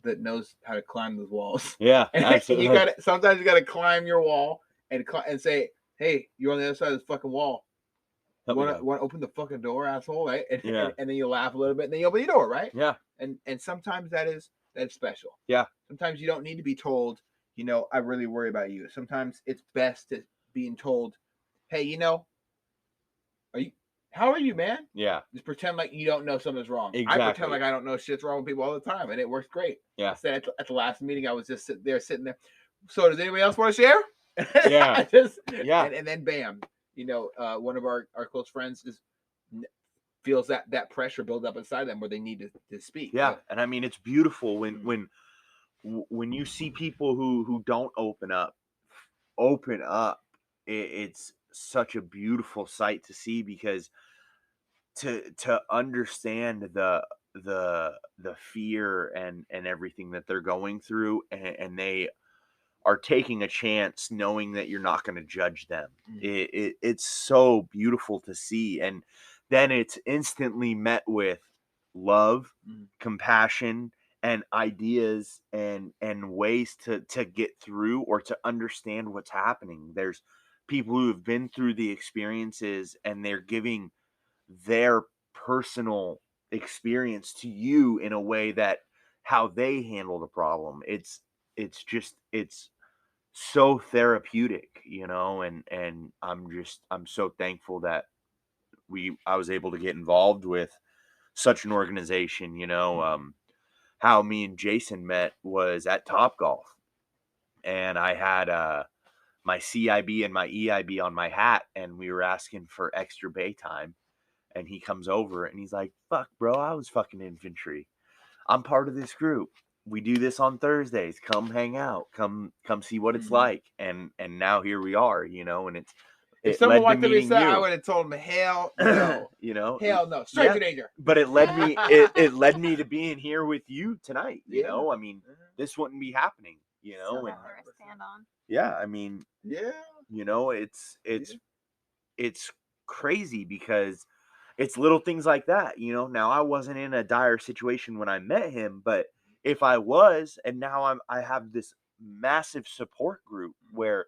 Speaker 1: that knows how to climb those walls.
Speaker 2: Yeah,
Speaker 1: and
Speaker 2: absolutely.
Speaker 1: Sometimes you gotta climb your wall and say, "Hey, you're on the other side of this fucking wall. You want to open the fucking door, asshole?" Right? And then you laugh a little bit, and then you open the door, right?
Speaker 2: Yeah.
Speaker 1: And sometimes that's special.
Speaker 2: Yeah.
Speaker 1: Sometimes you don't need to be told, I really worry about you. Sometimes it's best to being told, "Hey, how are you, man?"
Speaker 2: Yeah.
Speaker 1: Just pretend like you don't know something's wrong.
Speaker 2: Exactly.
Speaker 1: I pretend like I don't know shit's wrong with people all the time, and it works great.
Speaker 2: Yeah.
Speaker 1: Instead, at the last meeting, I was just sitting there. So, does anybody else want to share?
Speaker 2: Yeah.
Speaker 1: And then bam, one of our close friends just feels that pressure build up inside them where they need to speak.
Speaker 2: Yeah, and I mean, it's beautiful when you see people who don't open up. It's such a beautiful sight to see, because to understand the fear and everything that they're going through, and they are taking a chance knowing that you're not going to judge them. It's so beautiful to see, and then it's instantly met with love, compassion, and ideas and ways to get through or to understand what's happening. There's people who have been through the experiences, and they're giving their personal experience to you in a way that how they handle the problem. It's so therapeutic, and I'm so thankful that I was able to get involved with such an organization. How me and Jason met was at Topgolf, and I had my CIB and my EIB on my hat, and we were asking for extra bay time, and he comes over and he's like, "Fuck, bro, I was fucking infantry. I'm part of this group. We do this on Thursdays. Come hang out. Come see what it's like." And now here we are, and
Speaker 1: if someone wanted to be sad, I would have told him, "Hell no." Hell no. Stranger danger.
Speaker 2: But it led me it led me to being here with you tonight. I mean, this wouldn't be happening, and
Speaker 3: stand on.
Speaker 2: Yeah, I mean,
Speaker 1: yeah.
Speaker 2: It's crazy because it's little things like that. Now I wasn't in a dire situation when I met him, but if I was, and now I have this massive support group where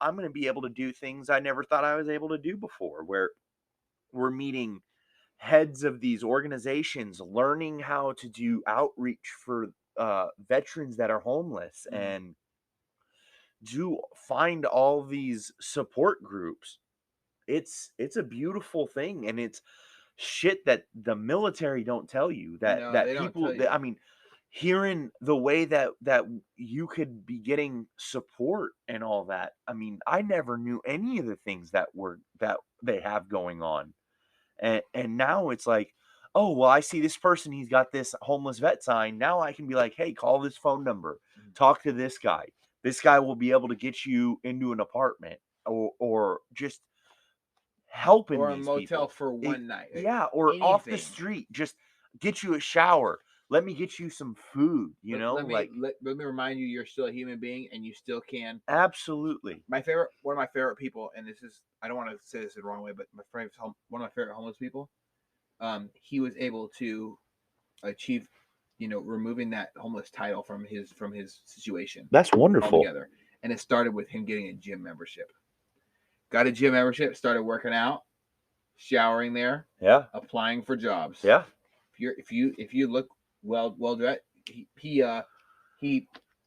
Speaker 2: I'm going to be able to do things I never thought I was able to do before, where we're meeting heads of these organizations, learning how to do outreach for veterans that are homeless, and find all these support groups. It's a beautiful thing, and it's shit that the military don't tell you, that people I mean, hearing the way that you could be getting support and all that. I mean, I never knew any of the things that they have going on, and now it's like, oh well, I see this person, he's got this homeless vet sign. Now I can be like, hey, call this phone number, talk to this guy. This guy will be able to get you into an apartment, or just helping
Speaker 1: or a
Speaker 2: these
Speaker 1: motel
Speaker 2: people
Speaker 1: for one night.
Speaker 2: Yeah, or anything off the street, just get you a shower, let me get you some food, you know,
Speaker 1: let
Speaker 2: like
Speaker 1: me remind you, you're still a human being, and you still can.
Speaker 2: absolutely.
Speaker 1: One of my favorite people, and this is, I don't want to say this the wrong way, but one of my favorite homeless people, he was able to achieve, removing that homeless title from his situation
Speaker 2: That's wonderful.
Speaker 1: altogether. And it started with him getting a gym membership. Got a gym membership, started working out, showering there,
Speaker 2: Yeah.
Speaker 1: applying for jobs.
Speaker 2: Yeah.
Speaker 1: If you look well dressed, he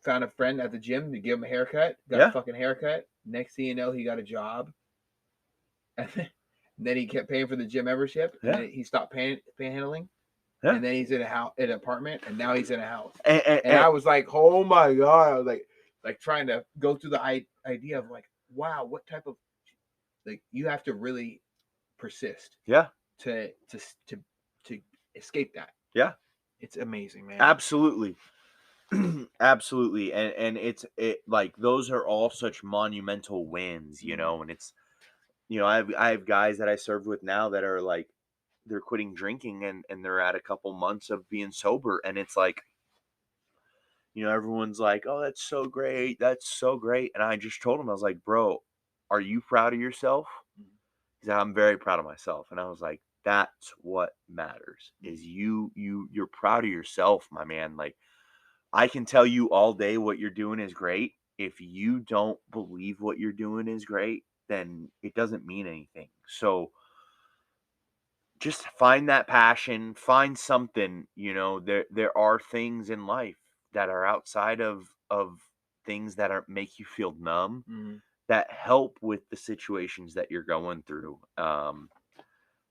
Speaker 1: found a friend at the gym to give him a haircut. Got a fucking haircut. Next thing you know, he got a job. And then he kept paying for the gym membership.
Speaker 2: Yeah.
Speaker 1: And then he stopped panhandling.
Speaker 2: Yeah.
Speaker 1: And then he's in an apartment, and now he's in a house.
Speaker 2: And
Speaker 1: I was like, oh my God. I was like trying to go through the idea of like, wow, what type of, like, you have to really persist.
Speaker 2: Yeah.
Speaker 1: To escape that.
Speaker 2: Yeah.
Speaker 1: It's amazing, man.
Speaker 2: Absolutely. Absolutely. And it like those are all such monumental wins, you know, and it's, I have guys that I served with now that are like, they're quitting drinking and they're at a couple months of being sober. And it's like, everyone's like, oh, that's so great. That's so great. And I just told him, I was like, bro, are you proud of yourself? He said, I'm very proud of myself. And I was like, that's what matters, is you're proud of yourself, my man. Like, I can tell you all day what you're doing is great. If you don't believe what you're doing is great, then it doesn't mean anything. So just find that passion, find something, there are things in life that are outside of things that make you feel numb, that help with the situations that you're going through.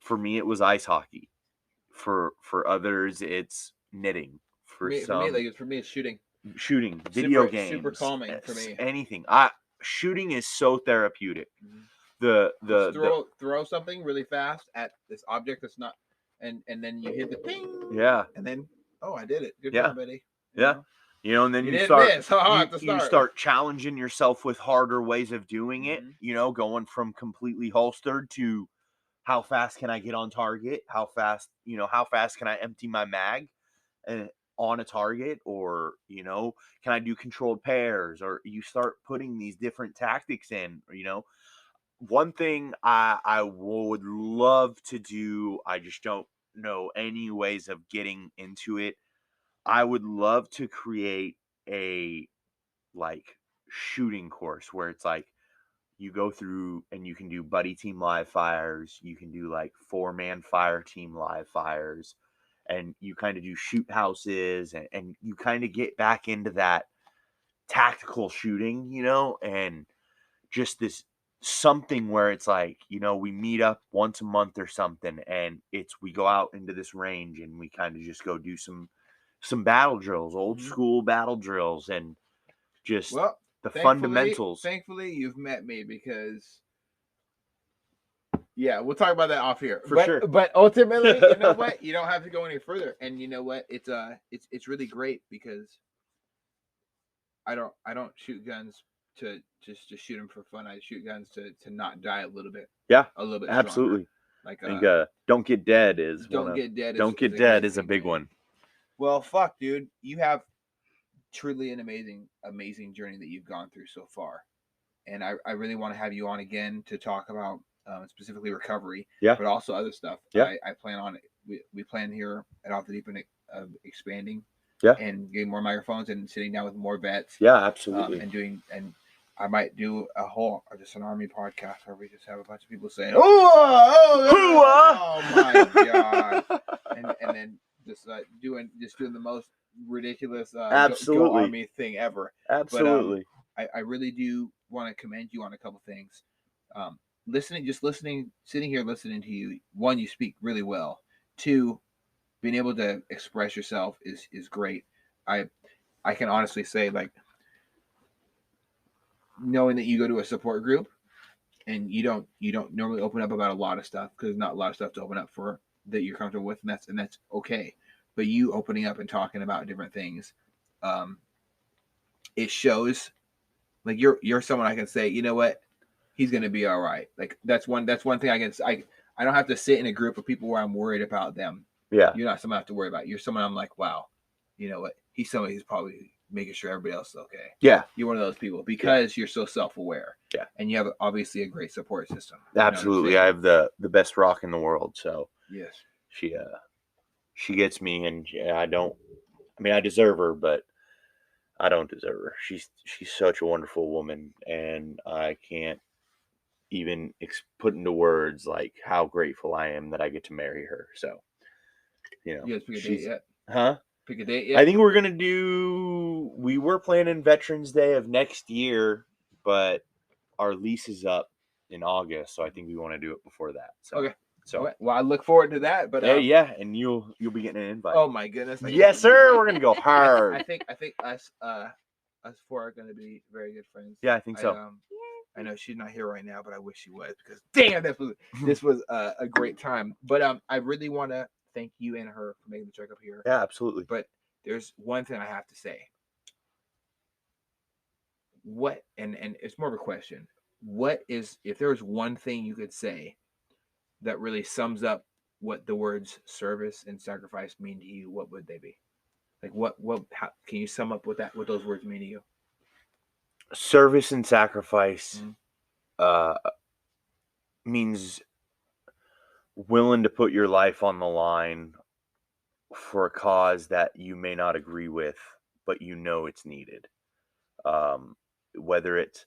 Speaker 2: For me, it was ice hockey. For others, it's knitting. For me,
Speaker 1: it's shooting.
Speaker 2: Shooting, video games,
Speaker 1: super calming for me.
Speaker 2: Anything. Shooting is so therapeutic.
Speaker 1: Throw something really fast at this object that's not, and then you hit the ping.
Speaker 2: Yeah.
Speaker 1: And then, oh, I did it. Good
Speaker 2: Yeah.
Speaker 1: job, Eddie.
Speaker 2: Yeah. And then you start challenging yourself with harder ways of doing it, going from completely holstered to how fast can I get on target? How fast can I empty my mag on a target? Or, can I do controlled pairs? Or you start putting these different tactics in, one thing I would love to do, I just don't know any ways of getting into it. I would love to create a like shooting course where it's like you go through and you can do buddy team live fires, you can do like 4-man fire team live fires, and you kind of do shoot houses, and you kind of get back into that tactical shooting, and just this something where it's like, we meet up once a month or something, and we go out into this range and we kind of just go do some battle drills, old school battle drills, and just the fundamentals.
Speaker 1: Thankfully, you've met me, because we'll talk about that off here
Speaker 2: for sure.
Speaker 1: But ultimately, you know what? You don't have to go any further, and you know what? It's really great, because I don't shoot guns to just shoot them for fun. I shoot guns to not die a little bit.
Speaker 2: Yeah,
Speaker 1: a little bit.
Speaker 2: Absolutely.
Speaker 1: Stronger.
Speaker 2: Like don't get dead is
Speaker 1: don't get dead.
Speaker 2: Don't get dead is a big one.
Speaker 1: Well, fuck, dude, you have truly an amazing journey that you've gone through so far, and I really want to have you on again to talk about specifically recovery, but also other stuff. I plan on it. We plan here at Off the Deep End expanding, and getting more microphones and sitting down with more vets.
Speaker 2: Yeah, absolutely.
Speaker 1: And I might do just an army podcast where we just have a bunch of people saying, oh my God, and then just doing the most ridiculous go army thing ever.
Speaker 2: Absolutely.
Speaker 1: But I really do want to commend you on a couple things. Sitting here listening to you. One, you speak really well. Two, being able to express yourself is great. I can honestly say, like, knowing that you go to a support group and you don't normally open up about a lot of stuff, because there's not a lot of stuff to open up for that you're comfortable with, and that's okay. But you opening up and talking about different things, it shows like you're someone I can say, you know what, he's gonna be all right. Like that's one thing I don't have to sit in a group of people where I'm worried about them.
Speaker 2: Yeah.
Speaker 1: You're not someone I have to worry about. You're someone I'm like, wow, you know what, he's somebody who's probably making sure everybody else is okay.
Speaker 2: Yeah.
Speaker 1: You're one of those people because you're so self-aware.
Speaker 2: Yeah.
Speaker 1: And you have obviously a great support system. You know what I'm
Speaker 2: Absolutely.
Speaker 1: saying?
Speaker 2: I have the best rock in the world. So
Speaker 1: Yes.
Speaker 2: she gets me, and I deserve her, but I don't deserve her. She's such a wonderful woman, and I can't even put into words like how grateful I am that I get to marry her. So,
Speaker 1: You guys pick a date yet?
Speaker 2: Huh?
Speaker 1: Pick a date yet?
Speaker 2: I think we were planning Veterans Day of next year, but our lease is up in August, so I think we want to do it before that. So,
Speaker 1: Okay.
Speaker 2: So,
Speaker 1: okay. Well, I look forward to that. But
Speaker 2: yeah, and you'll be getting an invite.
Speaker 1: Oh my goodness!
Speaker 2: Yes, sir. We're gonna go hard.
Speaker 1: I think us four are gonna be very good friends.
Speaker 2: Yeah, I think so.
Speaker 1: I know she's not here right now, but I wish she was, because damn, this was a great time. But I really want to thank you and her for making the trek up here.
Speaker 2: Yeah, absolutely.
Speaker 1: But there's one thing I have to say. What and it's more of a question. What is, if there was one thing you could say that really sums up what the words service and sacrifice mean to you, what would they be? Like how can you sum up what those words mean to you?
Speaker 2: Service and sacrifice means willing to put your life on the line for a cause that you may not agree with, but you know it's needed. Whether it's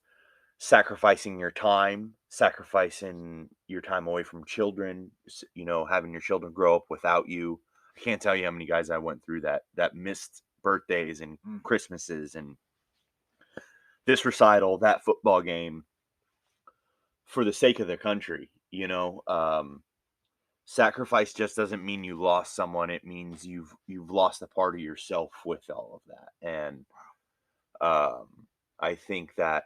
Speaker 2: sacrificing your time away from children, having your children grow up without you. I can't tell you how many guys I went through that missed birthdays and Christmases and this recital, that football game for the sake of their country. Sacrifice just doesn't mean you lost someone. It means you've lost a part of yourself with all of that. And I think that,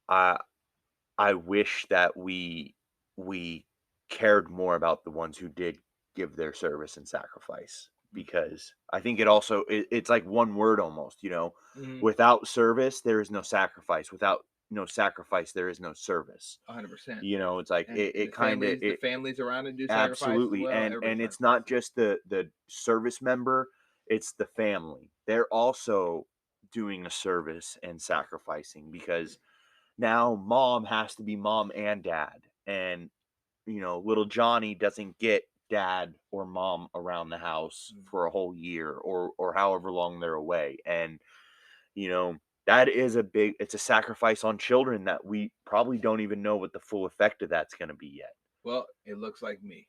Speaker 2: I wish that we cared more about the ones who did give their service and sacrifice, because I think it's like one word almost, without service, there is no sacrifice. Without no sacrifice, there is no service.
Speaker 1: 100%.
Speaker 2: It's like it kind of
Speaker 1: the families around it do sacrifice.
Speaker 2: Absolutely.
Speaker 1: As well.
Speaker 2: And it's not just the service member, it's the family. They're also doing a service and sacrificing, because now mom has to be mom and dad, and little Johnny doesn't get dad or mom around the house for a whole year or however long they're away. And that is it's a sacrifice on children that we probably don't even know what the full effect of that's going to be yet.
Speaker 1: Well, it looks like me.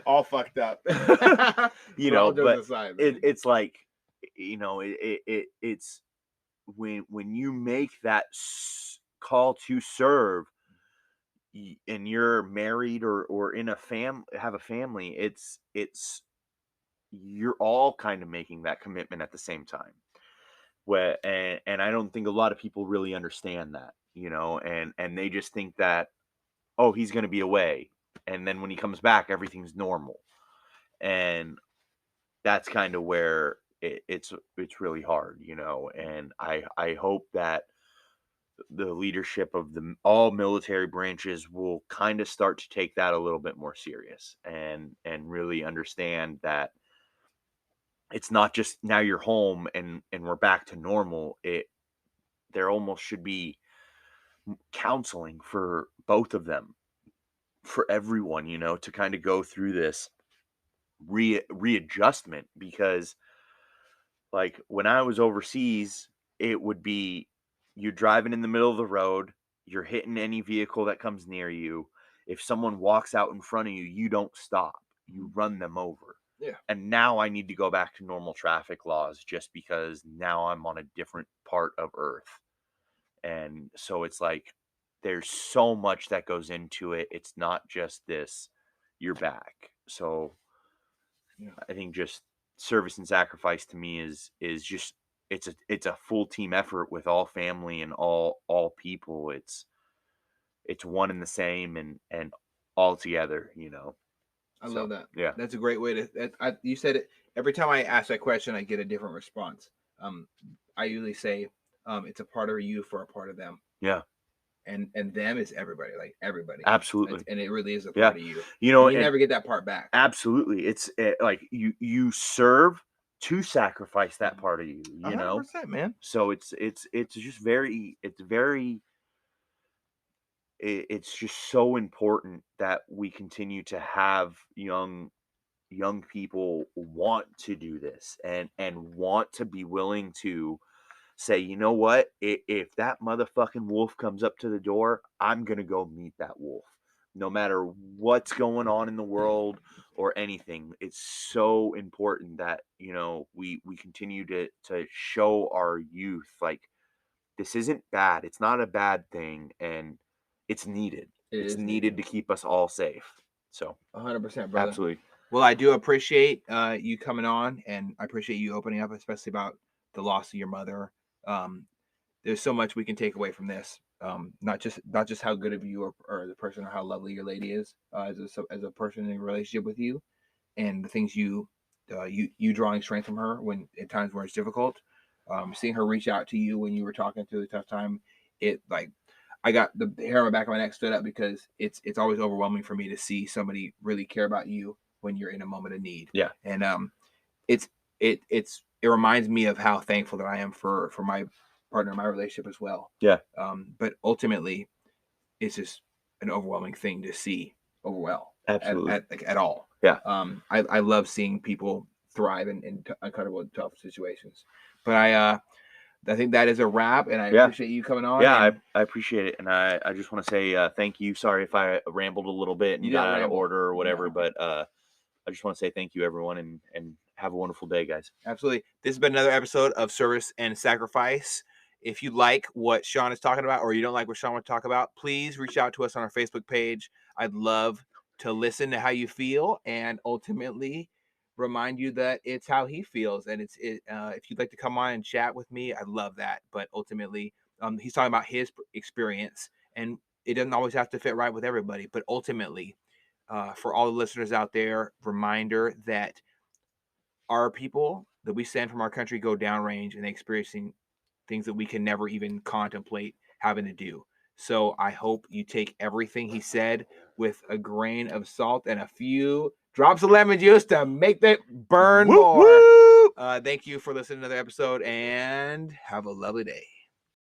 Speaker 1: All fucked up.
Speaker 2: But
Speaker 1: aside,
Speaker 2: it's like, it's when you make that call to serve, and you're married or in have a family, it's you're all kind of making that commitment at the same time. And I don't think a lot of people really understand that, and they just think that, oh, he's going to be away, and then when he comes back, everything's normal. And that's kind of where it's really hard, and I hope that the leadership of all military branches will kind of start to take that a little bit more serious, and really understand that it's not just now you're home and we're back to normal. There almost should be counseling for both of them, for everyone, to kind of go through this readjustment, because like when I was overseas, it would be you driving in the middle of the road, you're hitting any vehicle that comes near you. If someone walks out in front of you, you don't stop. You run them over.
Speaker 1: Yeah.
Speaker 2: And now I need to go back to normal traffic laws just because now I'm on a different part of Earth. And so it's like there's so much that goes into it. It's not just this, you're back. So yeah. I think just service and sacrifice to me is just it's a full team effort with all family and all people. It's one and the same and all together,
Speaker 1: I love that.
Speaker 2: Yeah,
Speaker 1: that's a great way to. You said it every time I ask that question, I get a different response. I usually say, it's a part of you for a part of them.
Speaker 2: Yeah,
Speaker 1: and them is everybody, like everybody.
Speaker 2: Absolutely.
Speaker 1: And it really is a
Speaker 2: Yeah.
Speaker 1: part of you.
Speaker 2: You know,
Speaker 1: And you never get that part back.
Speaker 2: Absolutely. It's like you serve to sacrifice that part of you, you know?
Speaker 1: 100%, man.
Speaker 2: So it's just very, it's just so important that we continue to have young people want to do this and want to be willing to say, you know what, if that motherfucking wolf comes up to the door, I'm gonna go meet that wolf, no matter what's going on in the world or anything. It's so important that, you know, we continue to show our youth, like, this isn't bad, it's not a bad thing, and it's needed. It's needed to keep us all safe. So
Speaker 1: 100%, brother.
Speaker 2: absolutely.
Speaker 1: Well, I do appreciate you coming on, and I appreciate you opening up, especially about the loss of your mother. There's so much we can take away from this. Not just how good of you or the person, or how lovely your lady is as a person in a relationship with you, and the things you drawing strength from her when at times where it's difficult. Seeing her reach out to you when you were talking through a tough time, it like I got the hair on the back of my neck stood up, because it's always overwhelming for me to see somebody really care about you when you're in a moment of need.
Speaker 2: Yeah.
Speaker 1: And it reminds me of how thankful that I am for my partner in my relationship as well.
Speaker 2: Yeah.
Speaker 1: But ultimately, it's just an overwhelming thing to see overwhelm.
Speaker 2: Absolutely.
Speaker 1: At all.
Speaker 2: Yeah.
Speaker 1: I love seeing people thrive in uncomfortable, tough situations. But I think that is a wrap, and I appreciate you coming on.
Speaker 2: Yeah, I appreciate it, and I just want to say thank you. Sorry if I rambled a little bit and got out of order or whatever, but I just want to say thank you, everyone, and have a wonderful day, guys.
Speaker 1: Absolutely. This has been another episode of Service and Sacrifice. If you like what Shawn is talking about, or you don't like what Shawn wants to talk about, please reach out to us on our Facebook page. I'd love to listen to how you feel, and ultimately remind you that it's how he feels. And if you'd like to come on and chat with me, I'd love that. But ultimately, he's talking about his experience, and it doesn't always have to fit right with everybody. But ultimately, for all the listeners out there, reminder that our people that we send from our country go downrange and experiencing things that we can never even contemplate having to do. So I hope you take everything he said with a grain of salt and a few drops of lemon juice to make that burn more. Thank you for listening to another episode, and have a lovely day.